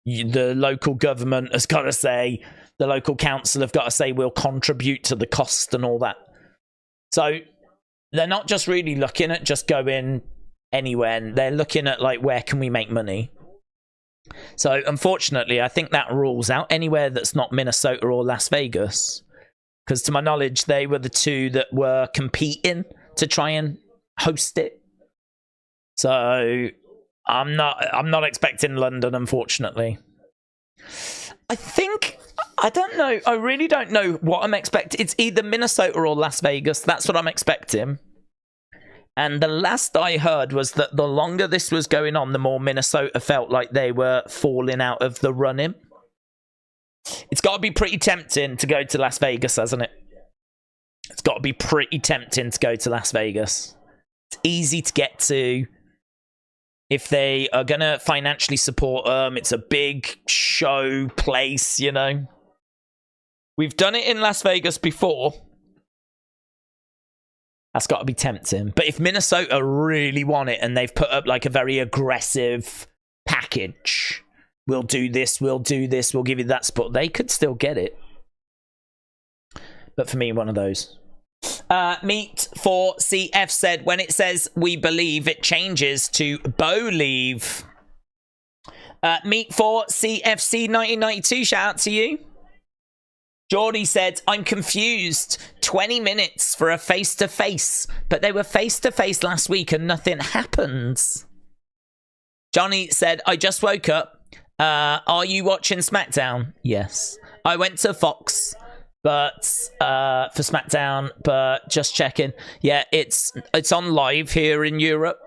the local government has got to say, the local council have got to say, we'll contribute to the cost and all that. So they're not just really looking at just going anywhere. They're looking at like, where can we make money? So unfortunately, I think that rules out anywhere that's not Minnesota or Las Vegas, because to my knowledge, they were the two that were competing to try and host it. So I'm not expecting London, unfortunately. I don't know. I really don't know what I'm expecting. It's either Minnesota or Las Vegas. That's what I'm expecting. And the last I heard was that the longer this was going on, the more Minnesota felt like they were falling out of the running. It's got to be pretty tempting to go to Las Vegas, hasn't it? It's got to be pretty tempting to go to Las Vegas. It's easy to get to. If they are going to financially support them, it's a big show place, you know. We've done it in Las Vegas before. That's got to be tempting. But if Minnesota really want it and they've put up like a very aggressive package, we'll do this, we'll do this, we'll give you that spot, they could still get it. But for me, one of those. Meet for CF said, when it says we believe, it changes to believe. Meet for CFC 1992, shout out to you. Geordie said, I'm confused. 20 minutes for a face-to-face. But they were face-to-face last week and nothing happens. Johnny said, I just woke up. Are you watching SmackDown? Yes. I went to Fox but for SmackDown, but just checking. Yeah, it's on live here in Europe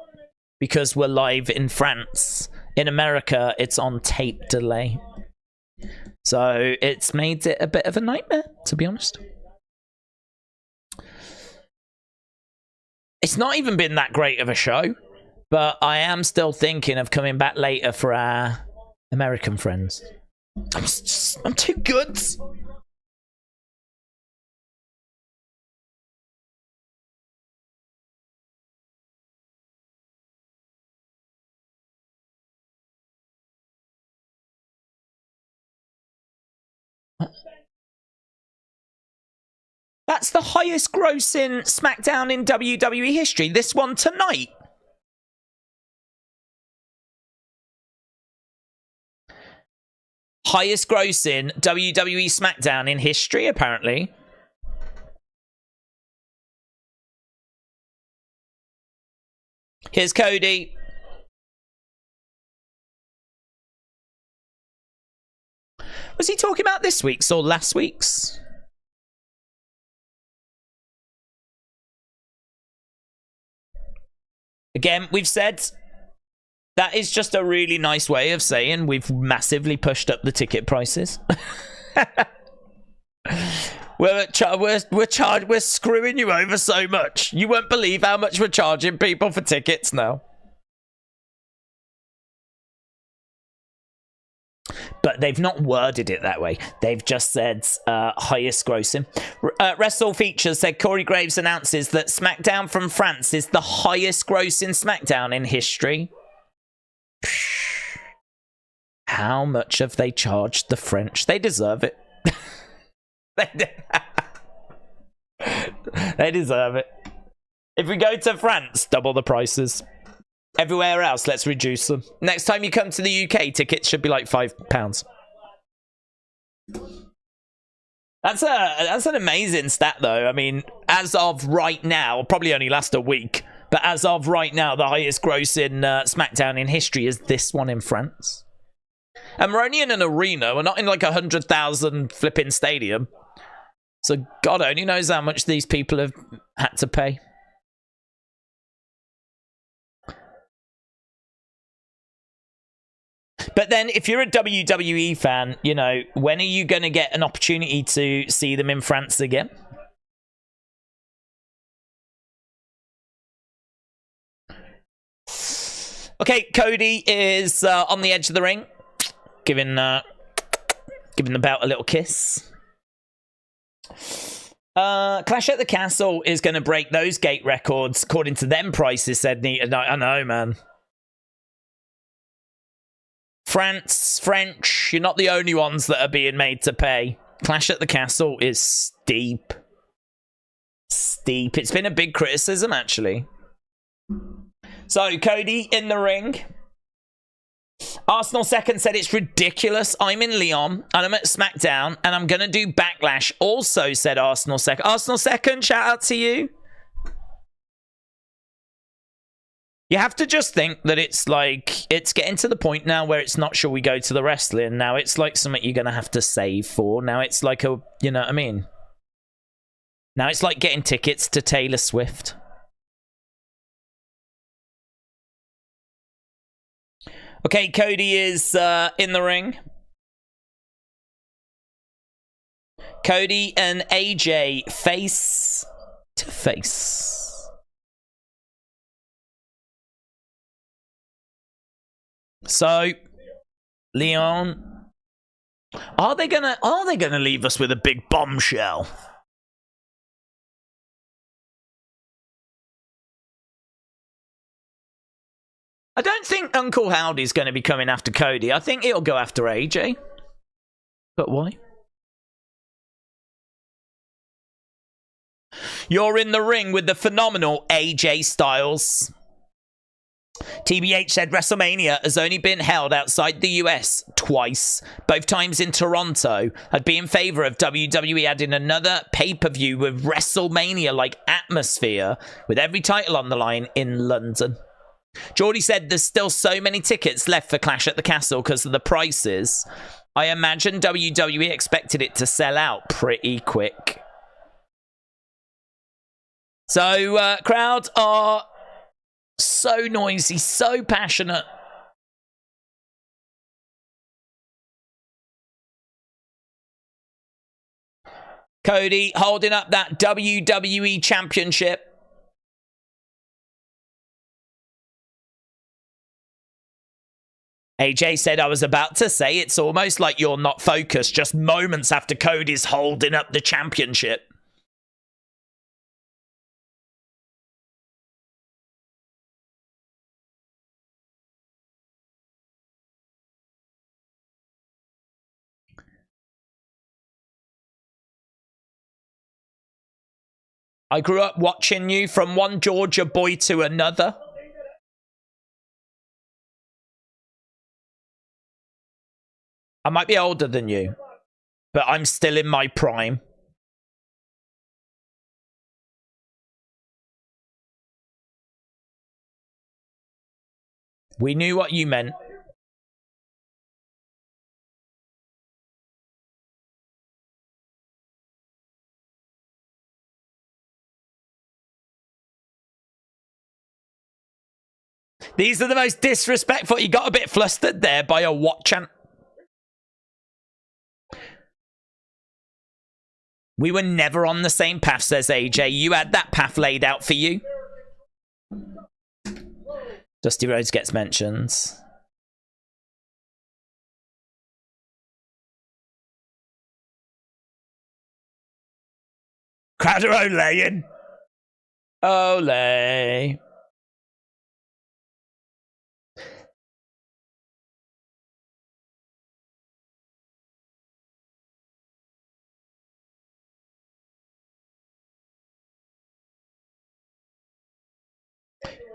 because we're live in France. In America, it's on tape delay. So it's made it a bit of a nightmare, to be honest. It's not even been that great of a show, but I am still thinking of coming back later for our American friends. I'm too good. That's the highest grossing SmackDown in WWE history. This one tonight. Highest grossing WWE Smackdown in history, apparently. Here's Cody. Was he talking about this week's or last week's? Again, we've said that is just a really nice way of saying we've massively pushed up the ticket prices. we're screwing you over so much. You won't believe how much we're charging people for tickets now. But they've not worded it that way. They've just said highest grossing. Wrestle Features said Corey Graves announces that SmackDown from France is the highest grossing SmackDown in history. How much have they charged the French? They deserve it. They deserve it. If we go to France, double the prices. Everywhere else, let's reduce them. Next time you come to the UK, tickets should be like £5. That's an amazing stat, though. I mean, as of right now, probably only last a week, but as of right now, the highest gross in SmackDown in history is this one in France. And we're only in an arena. We're not in like 100,000 flipping stadium. So God only knows how much these people have had to pay. But then, if you're a WWE fan, you know, when are you going to get an opportunity to see them in France again? Okay, Cody is on the edge of the ring, giving the belt a little kiss. Clash at the Castle is going to break those gate records, according to them prices, said Nita. I know, man. French, you're not the only ones that are being made to pay. Clash at the Castle is steep. Steep. It's been a big criticism, actually. So, Cody in the ring. Arsenal Second said it's ridiculous. I'm in Lyon, and I'm at SmackDown, and I'm going to do Backlash. Also said Arsenal Second. Arsenal Second, shout out to you. You have to just think that it's like, it's getting to the point now where it's not sure we go to the wrestling. Now it's like something you're going to have to save for. Now it's like a, you know what I mean? Now it's like getting tickets to Taylor Swift. Okay, Cody is in the ring. Cody and AJ face to face. So, Leon, are they gonna leave us with a big bombshell? I don't think Uncle Howdy's going to be coming after Cody. I think he'll go after AJ. But why? You're in the ring with the phenomenal AJ Styles. TBH said WrestleMania has only been held outside the US twice, both times in Toronto. I'd be in favour of WWE adding another pay-per-view with WrestleMania-like atmosphere, with every title on the line in London. Geordie said there's still so many tickets left for Clash at the Castle because of the prices. I imagine WWE expected it to sell out pretty quick. So, crowd are so noisy, so passionate. Cody holding up that WWE Championship. AJ said, I was about to say, it's almost like you're not focused just moments after Cody's holding up the championship. I grew up watching you from one Georgia boy to another. I might be older than you, but I'm still in my prime. We knew what you meant. These are the most disrespectful. You got a bit flustered there by a what chant. We were never on the same path, says AJ. You had that path laid out for you. Dusty Rhodes gets mentions. Crowder Olay. Olay.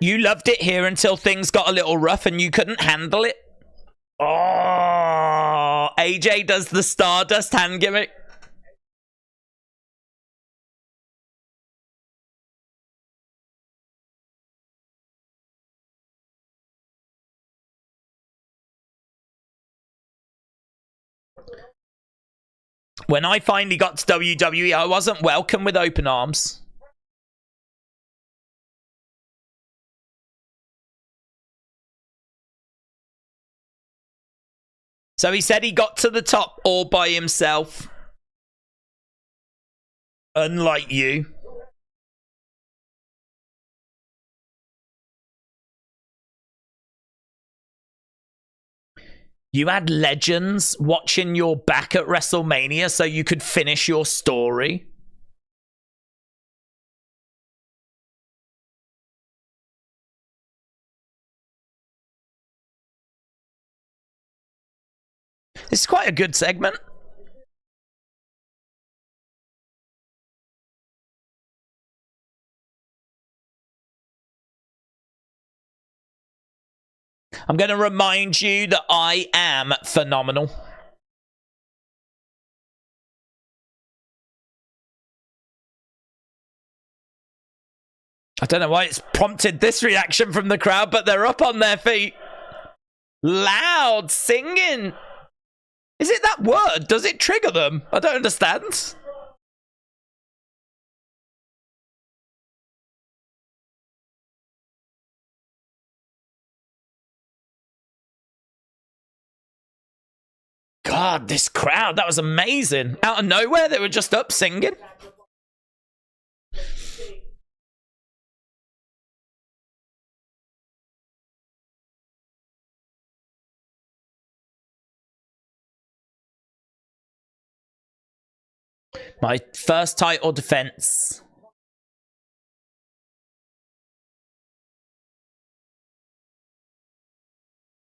You loved it here until things got a little rough and you couldn't handle it. Oh, AJ does the Stardust hand gimmick. When I finally got to WWE, I wasn't welcome with open arms. So he said he got to the top all by himself. Unlike you. You had legends watching your back at WrestleMania so you could finish your story. This is quite a good segment. I'm going to remind you that I am phenomenal. I don't know why it's prompted this reaction from the crowd, but they're up on their feet. Loud singing. Is it that word? Does it trigger them? I don't understand. God, this crowd, that was amazing. Out of nowhere, they were just up singing. My first title defense.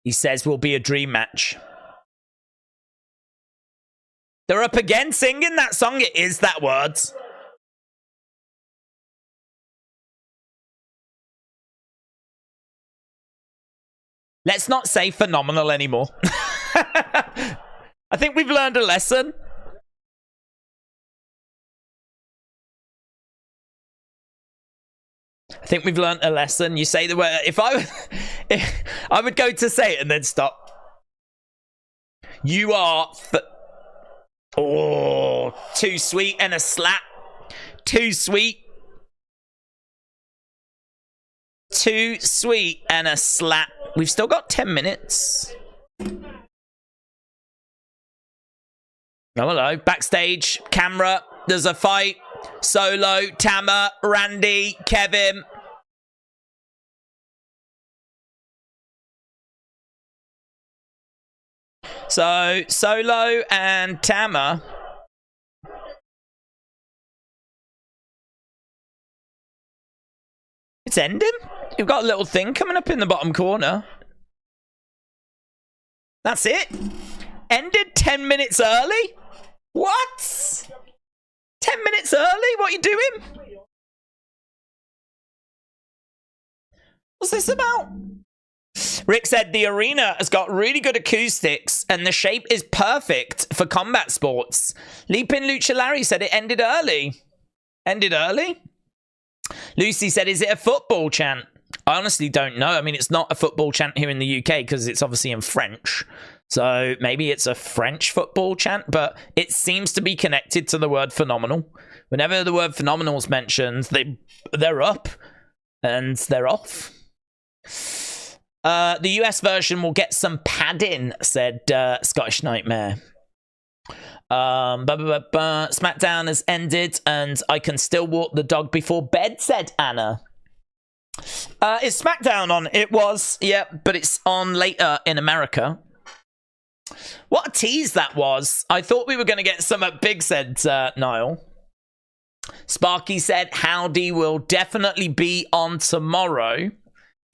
He says will be a dream match. They're up again singing that song. It is that words. Let's not say phenomenal anymore. I think we've learned a lesson. I think we've learned a lesson. You say the word. If I would go to say it and then stop. You are. Oh, too sweet and a slap. Too sweet. Too sweet and a slap. We've still got 10 minutes. Oh, hello. Backstage, camera. There's a fight. Solo, Tama, Randy, Kevin. So, Solo and Tama. It's ending. You've got a little thing coming up in the bottom corner. That's it. Ended 10 minutes early? What? 10 minutes early? What are you doing? What's this about? Rick said the arena has got really good acoustics and the shape is perfect for combat sports. Leapin' Lucha Larry said it ended early. Ended early? Lucy said, is it a football chant? I honestly don't know. I mean, it's not a football chant here in the UK because it's obviously in French. So maybe it's a French football chant, but it seems to be connected to the word phenomenal. Whenever the word phenomenal is mentioned, they're up and they're off. The US version will get some padding, said Scottish Nightmare. SmackDown has ended and I can still walk the dog before bed, said Anna. Is SmackDown on? It was, yeah, but it's on later in America. What a tease that was. I thought we were going to get some at Big, said Niall. Sparky said Howdy will definitely be on tomorrow.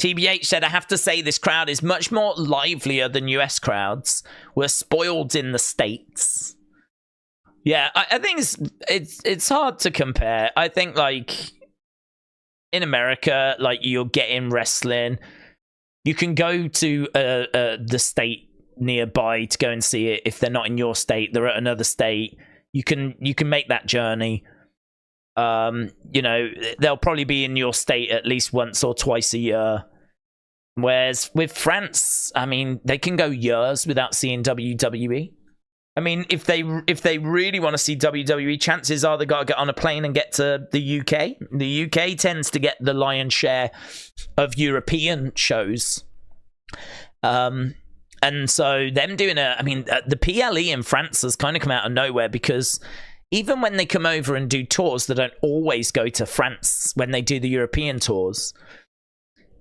TBH said, I have to say this crowd is much more livelier than US crowds. We're spoiled in the States. Yeah, I think it's hard to compare. I think, like, in America, like, you're getting wrestling. You can go to the state nearby to go and see it. If they're not in your state, they're at another state. You can make that journey. You know, they'll probably be in your state at least once or twice a year. Whereas with France, I mean, they can go years without seeing WWE. I mean, if they really want to see WWE, chances are they got to get on a plane and get to the UK. The UK tends to get the lion's share of European shows. And so them doing the PLE in France has kind of come out of nowhere, because even when they come over and do tours, they don't always go to France when they do the European tours.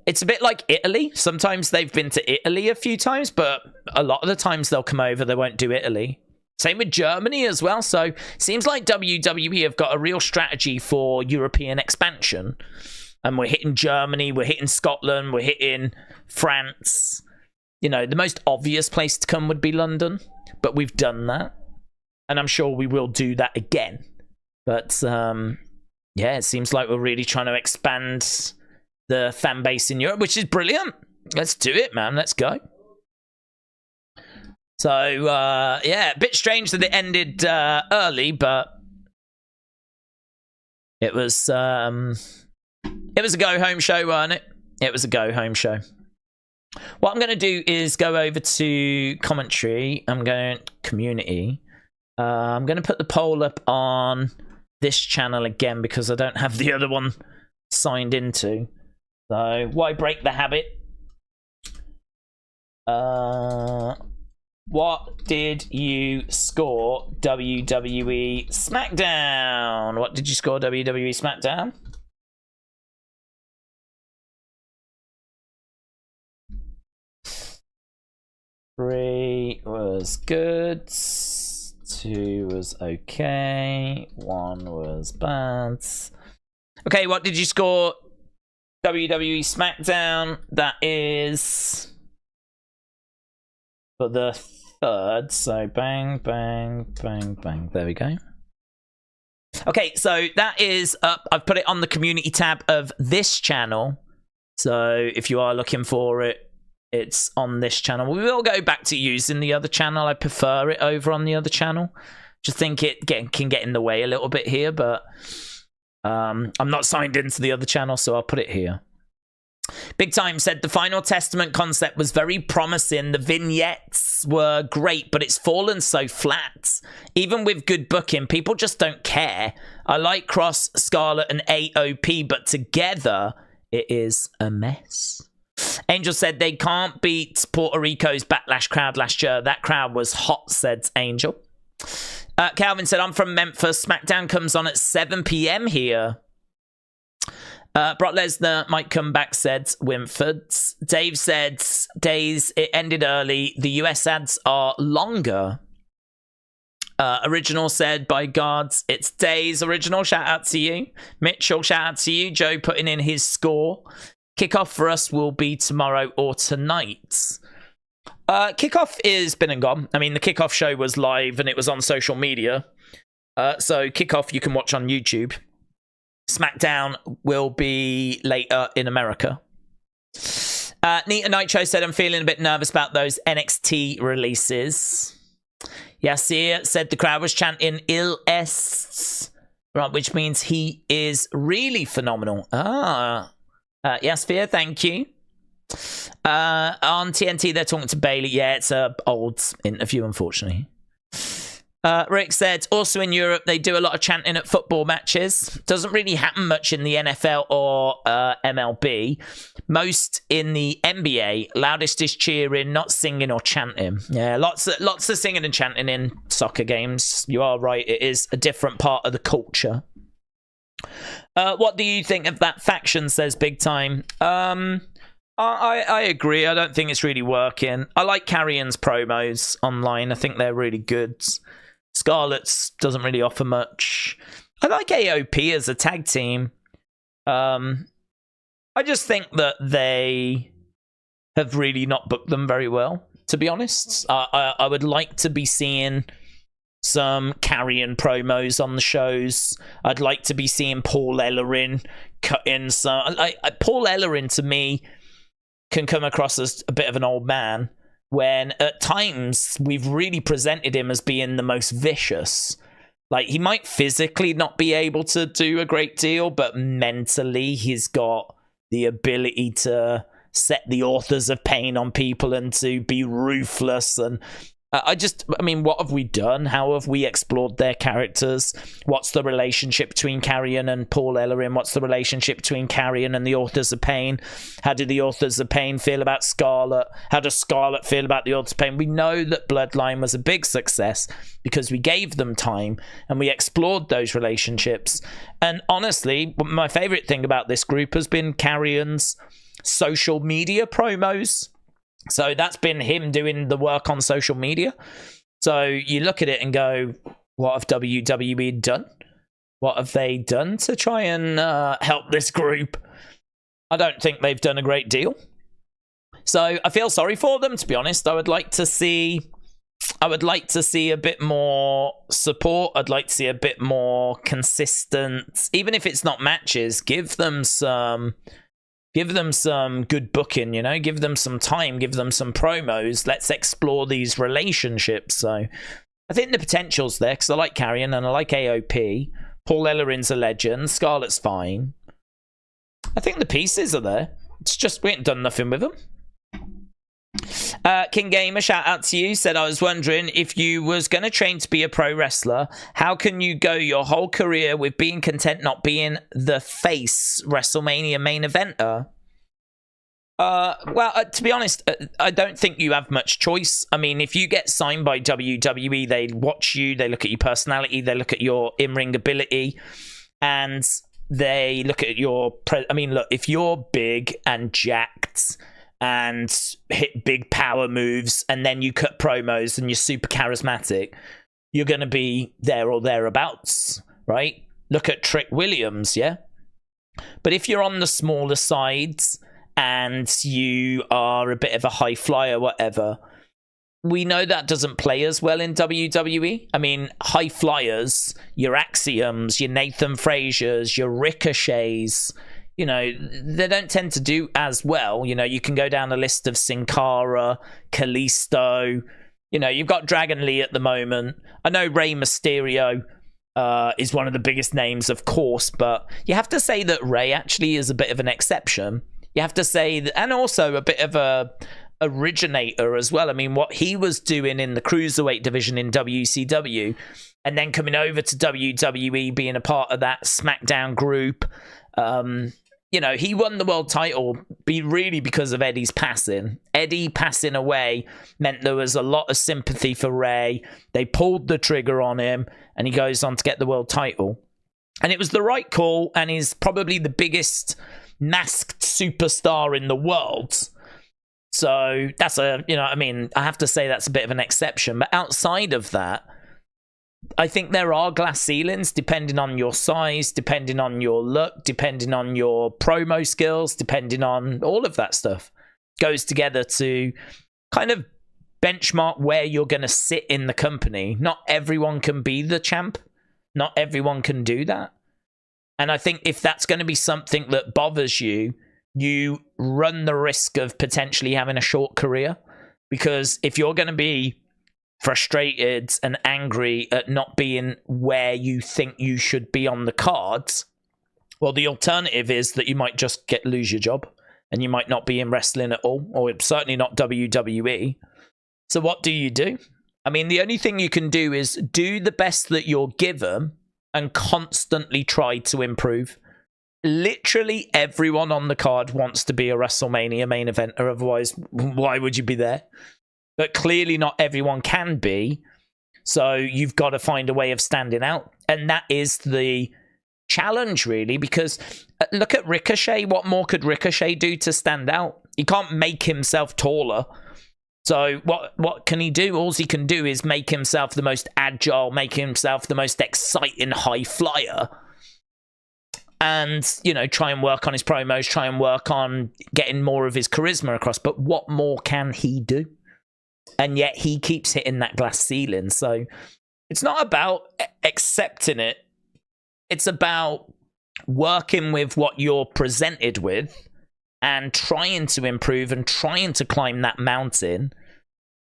It's a bit like Italy. Sometimes they've been to Italy a few times, but a lot of the times they'll come over, they won't do Italy. Same with Germany as well. So it seems like WWE have got a real strategy for European expansion. And we're hitting Germany, we're hitting Scotland, we're hitting France. You know, the most obvious place to come would be London, but we've done that. And I'm sure we will do that again. But, yeah, it seems like we're really trying to expand the fan base in Europe, which is brilliant. Let's do it, man. Let's go. So, yeah, a bit strange that it ended early, but it was a go-home show, wasn't it? It was a go-home show. What I'm going to do is go over to commentary. I'm going to community. I'm going to put the poll up on this channel again because I don't have the other one signed into. So, why break the habit? What did you score WWE Smackdown? What did you score WWE Smackdown? Three was good. 2 was okay. 1 was bad. Okay, what did you score WWE Smackdown? That is for the 3rd. So bang, bang, bang, bang. There we go. Okay, so that is up. I've put it on the community tab of this channel. So if you are looking for it, it's on this channel. We will go back to using the other channel. I prefer it over on the other channel. Just think it can get in the way a little bit here, but I'm not signed into the other channel, so I'll put it here. Big Time said the Final Testament concept was very promising. The vignettes were great, but it's fallen so flat. Even with good booking, people just don't care. I like Cross, Scarlett, and AOP, but together it is a mess. Angel said they can't beat Puerto Rico's Backlash crowd last year. That crowd was hot, said Angel. Calvin said, I'm from Memphis. SmackDown comes on at 7 p.m. here. Brock Lesnar might come back, said Winford. Dave said, Days, it ended early. The US ads are longer. Original said, by gods, it's Days. Original, shout out to you. Mitchell, shout out to you. Joe putting in his score. Kickoff for us will be tomorrow or tonight. Kickoff is been and gone. I mean, the Kickoff show was live and it was on social media. So Kickoff you can watch on YouTube. Smackdown will be later in America. Nita Nitro said, I'm feeling a bit nervous about those NXT releases. Yasir said the crowd was chanting Il Est, right, which means he is really phenomenal. Yasir, thank you. On TNT, they're talking to Bailey. Yeah, it's a old interview, unfortunately. Rick said, also in Europe, they do a lot of chanting at football matches. Doesn't really happen much in the NFL or MLB. Most in the NBA, loudest is cheering, not singing or chanting. Yeah, lots of singing and chanting in soccer games. You are right, it is a different part of the culture. What do you think of that faction, says Big Time? I agree. I don't think it's really working. I like Carrion's promos online. I think they're really good. Scarlett's doesn't really offer much. I like AOP as a tag team. I just think that they have really not booked them very well, to be honest. I would like to be seeing some Carrion promos on the shows. I'd like to be seeing Paul Ellering cut in some... Paul Ellering, to me, can come across as a bit of an old man, when at times we've really presented him as being the most vicious. Like, he might physically not be able to do a great deal, but mentally he's got the ability to set the authors of pain on people and to be ruthless. And I mean, what have we done? How have we explored their characters? What's the relationship between Carrion and Paul Ellering? What's the relationship between Carrion and the Authors of Pain? How do the Authors of Pain feel about Scarlett? How does Scarlett feel about the Authors of Pain? We know that Bloodline was a big success because we gave them time and we explored those relationships. And honestly, my favorite thing about this group has been Carrion's social media promos. So that's been him doing the work on social media. So you look at it and go, what have WWE done? What have they done to try and help this group? I don't think they've done a great deal. So I feel sorry for them, to be honest. I would like to see a bit more support. I'd like to see a bit more consistent, even if it's not matches, give them some good booking, you know, give them some time, give them some promos. Let's explore these relationships. So I think the potential's there because I like Carrion and I like AOP. Paul Ellering's a legend. Scarlett's fine. I think the pieces are there. It's just we ain't done nothing with them. King Gamer, shout out to you, said, I was wondering if you was going to train to be a pro wrestler, how can you go your whole career with being content not being the face WrestleMania main eventer? Well, to be honest, I don't think you have much choice. I mean, if you get signed by WWE, they watch you, they look at your personality, they look at your in-ring ability, and they look at your... I mean, look, if you're big and jacked and hit big power moves, and then you cut promos and you're super charismatic, you're going to be there or thereabouts, right? Look at Trick Williams, yeah? But if you're on the smaller sides and you are a bit of a high flyer, whatever, we know that doesn't play as well in WWE. I mean, high flyers, your Axioms, your Nathan Frazier's, your Ricochets, you know, they don't tend to do as well. You know, you can go down a list of Sin Cara, Kalisto. You know, you've got Dragon Lee at the moment. I know Rey Mysterio is one of the biggest names, of course, but you have to say that Rey actually is a bit of an exception. You have to say that, and also a bit of a originator as well. I mean, what he was doing in the Cruiserweight division in WCW, and then coming over to WWE, being a part of that SmackDown group. You know, he won the world title really because of Eddie's passing. Eddie passing away meant there was a lot of sympathy for Rey. They pulled the trigger on him, and he goes on to get the world title. And it was the right call, and he's probably the biggest masked superstar in the world. So that's I have to say that's a bit of an exception. But outside of that, I think there are glass ceilings depending on your size, depending on your look, depending on your promo skills, depending on all of that stuff. Goes together to kind of benchmark where you're going to sit in the company. Not everyone can be the champ. Not everyone can do that. And I think if that's going to be something that bothers you, you run the risk of potentially having a short career. Because if you're going to be frustrated and angry at not being where you think you should be on the cards, well, the alternative is that you might just lose your job and you might not be in wrestling at all, or certainly not WWE. So what do? I mean, the only thing you can do is do the best that you're given and constantly try to improve. Literally everyone on the card wants to be a WrestleMania main eventer, otherwise why would you be there? But clearly not everyone can be, so you've got to find a way of standing out. And that is the challenge, really, because look at Ricochet. What more could Ricochet do to stand out? He can't make himself taller. So what can he do? All he can do is make himself the most agile, make himself the most exciting high flyer. And, you know, try and work on his promos, try and work on getting more of his charisma across. But what more can he do? And yet he keeps hitting that glass ceiling. So it's not about accepting it. It's about working with what you're presented with and trying to improve and trying to climb that mountain.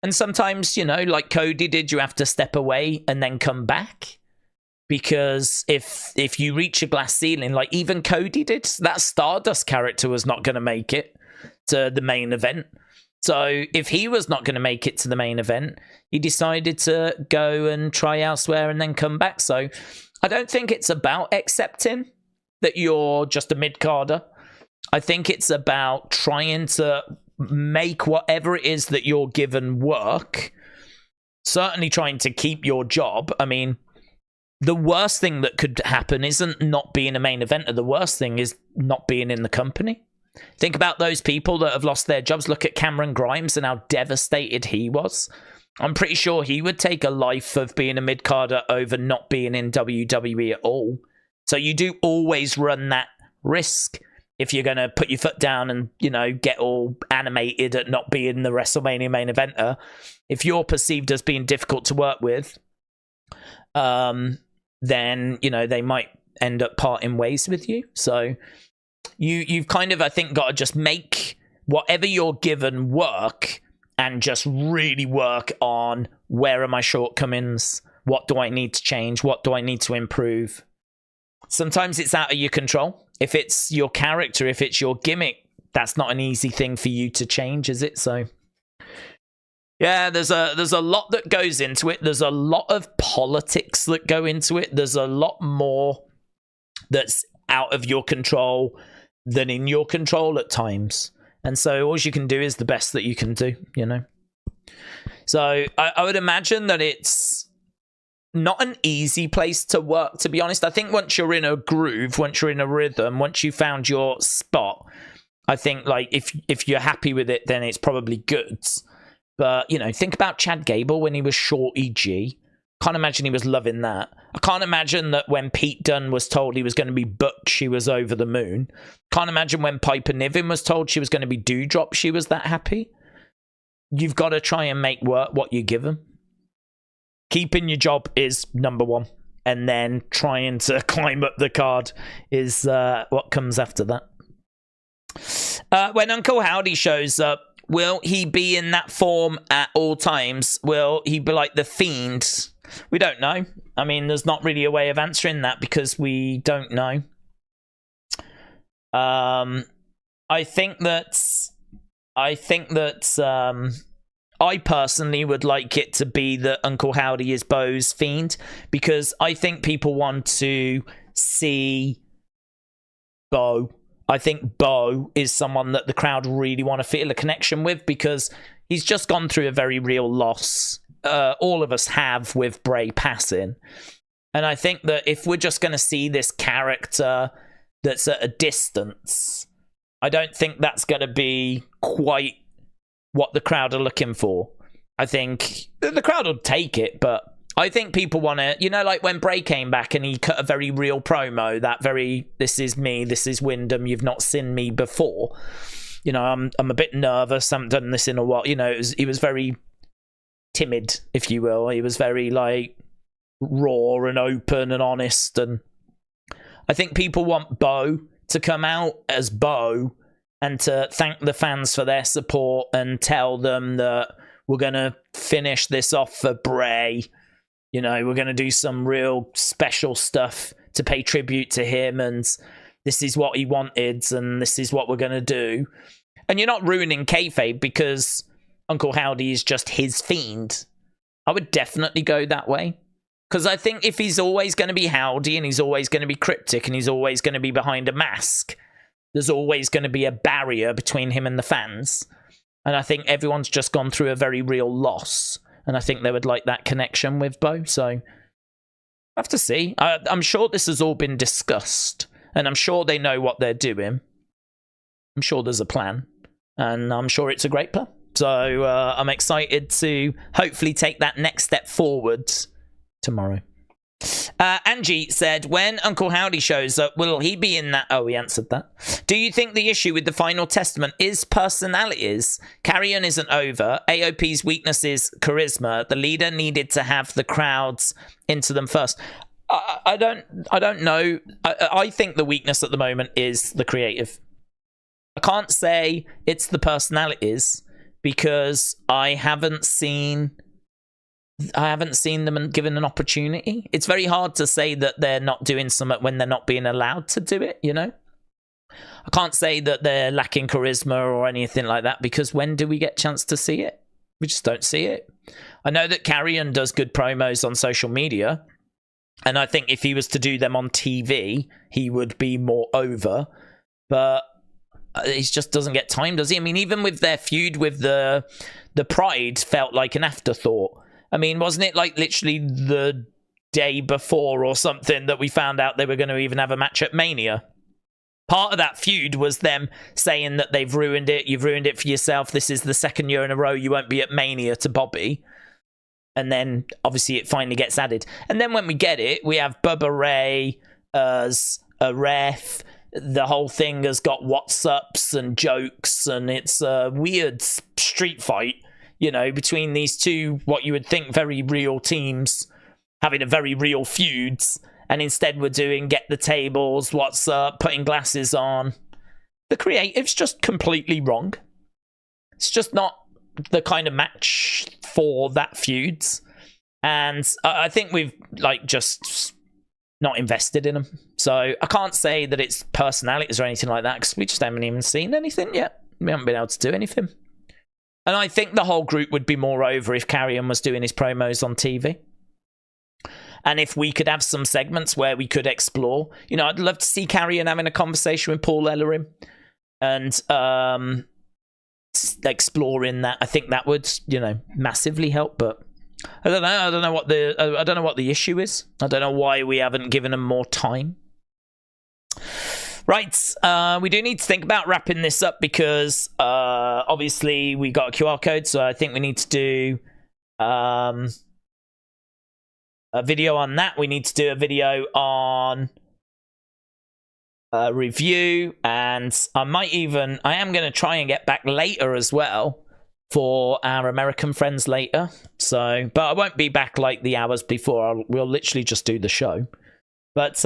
And sometimes, you know, like Cody did, you have to step away and then come back. Because if you reach a glass ceiling, like even Cody did, that Stardust character was not going to make it to the main event. So if he was not going to make it to the main event, he decided to go and try elsewhere and then come back. So I don't think it's about accepting that you're just a mid-carder. I think it's about trying to make whatever it is that you're given work. Certainly trying to keep your job. I mean, the worst thing that could happen isn't not being a main eventer. The worst thing is not being in the company. Think about those people that have lost their jobs. Look at Cameron Grimes and how devastated he was. I'm pretty sure he would take a life of being a mid-carder over not being in WWE at all. So you do always run that risk if you're going to put your foot down and, you know, get all animated at not being the WrestleMania main eventer. If you're perceived as being difficult to work with, then, you know, they might end up parting ways with you. So you've kind of, I think, got to just make whatever you're given work and just really work on where are my shortcomings? What do I need to change? What do I need to improve? Sometimes it's out of your control. If it's your character, if it's your gimmick, that's not an easy thing for you to change, is it? So yeah, there's a lot that goes into it. There's a lot of politics that go into it. There's a lot more that's out of your control than in your control at times. And so all you can do is the best that you can do, you know. So I would imagine that it's not an easy place to work, to be honest. I think once you're in a groove, once you're in a rhythm, once you found your spot, I think, like, if you're happy with it, then it's probably good. But, you know, think about Chad Gable when he was Shorty G. Can't imagine he was loving that. I can't imagine that when Pete Dunne was told he was going to be Butch, she was over the moon. Can't imagine when Piper Niven was told she was going to be Doudrop, she was that happy. You've got to try and make work what you give them. Keeping your job is number one. And then trying to climb up the card is what comes after that. When Uncle Howdy shows up, will he be in that form at all times? Will he be like the Fiend? We don't know. I mean, there's not really a way of answering that because we don't know. I think that I personally would like it to be that Uncle Howdy is Bo's Fiend, because I think people want to see Bo. I think Bo is someone that the crowd really want to feel a connection with, because he's just gone through a very real loss. All of us have, with Bray passing. And I think that if we're just going to see this character that's at a distance, I don't think that's going to be quite what the crowd are looking for. I think the crowd will take it, but I think people want to, you know, like when Bray came back and he cut a very real promo, that very, this is me, this is Wyndham, you've not seen me before. You know, I'm a bit nervous, I haven't done this in a while. You know, he was very timid, if you will. He was very, like, raw and open and honest. And I think people want Bo to come out as Bo and to thank the fans for their support and tell them that we're going to finish this off for Bray. You know, we're going to do some real special stuff to pay tribute to him, and this is what he wanted, and this is what we're going to do. And you're not ruining kayfabe because Uncle Howdy is just his fiend. I would definitely go that way. Because I think if he's always going to be Howdy and he's always going to be cryptic and he's always going to be behind a mask, there's always going to be a barrier between him and the fans. And I think everyone's just gone through a very real loss. And I think they would like that connection with Bo. So I have to see. I'm sure this has all been discussed. And I'm sure they know what they're doing. I'm sure there's a plan. And I'm sure it's a great plan. So I'm excited to hopefully take that next step forward tomorrow. Angie said, when Uncle Howdy shows up, will he be in that? Oh, we answered that. Do you think the issue with the final testament is personalities? Carrion isn't over. AOP's weakness is charisma. The leader needed to have the crowds into them first. I don't know. I think the weakness at the moment is the creative. I can't say it's the personalities because I haven't seen them given an opportunity. It's very hard to say that they're not doing something when they're not being allowed to do it, you know? I can't say that they're lacking charisma or anything like that because when do we get a chance to see it? We just don't see it. I know that Carrion does good promos on social media, and I think if he was to do them on TV, he would be more over, but he just doesn't get time, does he? I mean, even with their feud with the Pride felt like an afterthought. I mean, wasn't it like literally the day before or something that we found out they were going to even have a match at Mania? Part of that feud was them saying that they've ruined it. You've ruined it for yourself. This is the second year in a row you won't be at Mania to Bobby. And then, obviously, it finally gets added. And then when we get it, we have Bubba Ray as a ref. The whole thing has got what's-ups and jokes, and it's a weird street fight, you know, between these two, what you would think very real teams having a very real feuds, and instead we're doing get the tables, what's up, putting glasses on. The creative's just completely wrong. It's just not the kind of match for that feuds, and I think we've like just not invested in them. So I can't say that it's personalities or anything like that because we just haven't even seen anything yet. We haven't been able to do anything. And I think the whole group would be more over if Carrion was doing his promos on TV. And if we could have some segments where we could explore. You know, I'd love to see Carrion having a conversation with Paul Ellering and exploring that. I think that would, you know, massively help. But I don't know. I don't know what the issue is. I don't know why we haven't given them more time. Right, we do need to think about wrapping this up because obviously we got a QR code, so I think we need to do a video on that. We need to do a video on review, and I am going to try and get back later as well for our American friends later. So, but I won't be back like the hours before. We'll literally just do the show. But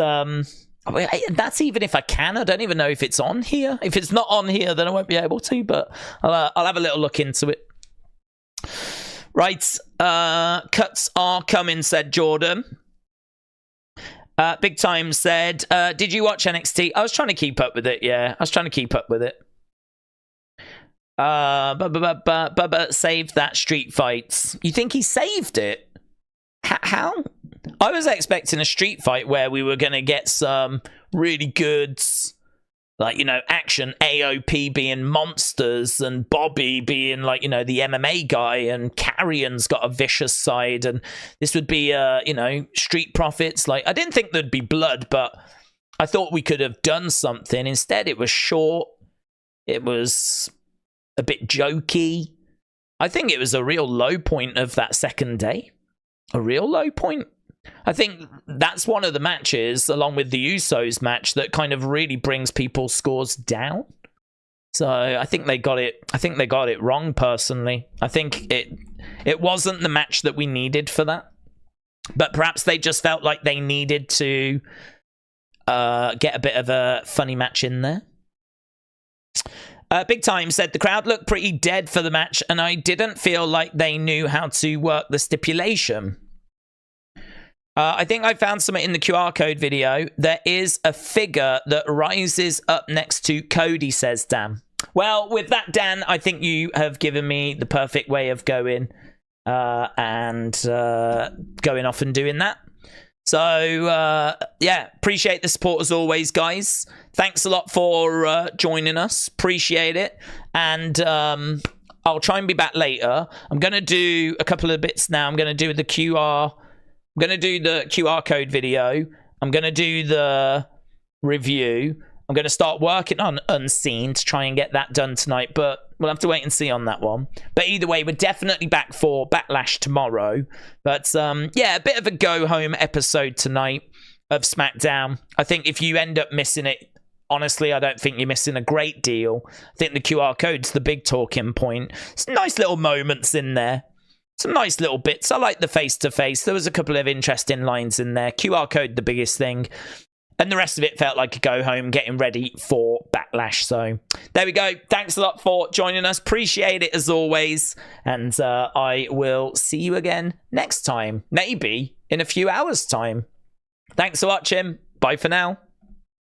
that's even if I can. I don't even know if it's on here. If it's not on here, then I won't be able to, but I'll have a little look into it. Right, cuts are coming, said Jordan. Big Time said, did you watch NXT? I was trying to keep up with it, yeah. I was trying to keep up with it. Bubba saved that street fight. You think he saved it? How? I was expecting a street fight where we were going to get some really good, like, you know, action. AOP being monsters and Bobby being, like, you know, the MMA guy, and Carrion's got a vicious side, and this would be, you know, Street Profits. Like, I didn't think there'd be blood, but I thought we could have done something. Instead, it was short. It was a bit jokey. I think it was a real low point of that second day. A real low point. I think that's one of the matches, along with the Usos match, that kind of really brings people's scores down. So I think they got it. I think they got it wrong. Personally, I think it wasn't the match that we needed for that. But perhaps they just felt like they needed to get a bit of a funny match in there. Big Time said the crowd looked pretty dead for the match, and I didn't feel like they knew how to work the stipulation. I think I found something in the QR code video. There is a figure that rises up next to Cody, says Dan. Well, with that, Dan, I think you have given me the perfect way of going and going off and doing that. So, yeah, appreciate the support as always, guys. Thanks a lot for joining us. Appreciate it. And I'll try and be back later. I'm going to do a couple of bits now. I'm going to do the QR code video. I'm going to do the review. I'm going to start working on Unseen to try and get that done tonight, but we'll have to wait and see on that one. But either way, we're definitely back for Backlash tomorrow. But yeah, a bit of a go-home episode tonight of SmackDown. I think if you end up missing it, honestly, I don't think you're missing a great deal. I think the QR code's the big talking point. Some nice little moments in there. Some nice little bits. I like the face-to-face. There was a couple of interesting lines in there. QR code, the biggest thing. And the rest of it felt like a go-home, getting ready for Backlash. So, there we go. Thanks a lot for joining us. Appreciate it, as always. And I will see you again next time. Maybe in a few hours' time. Thanks for watching. Bye for now.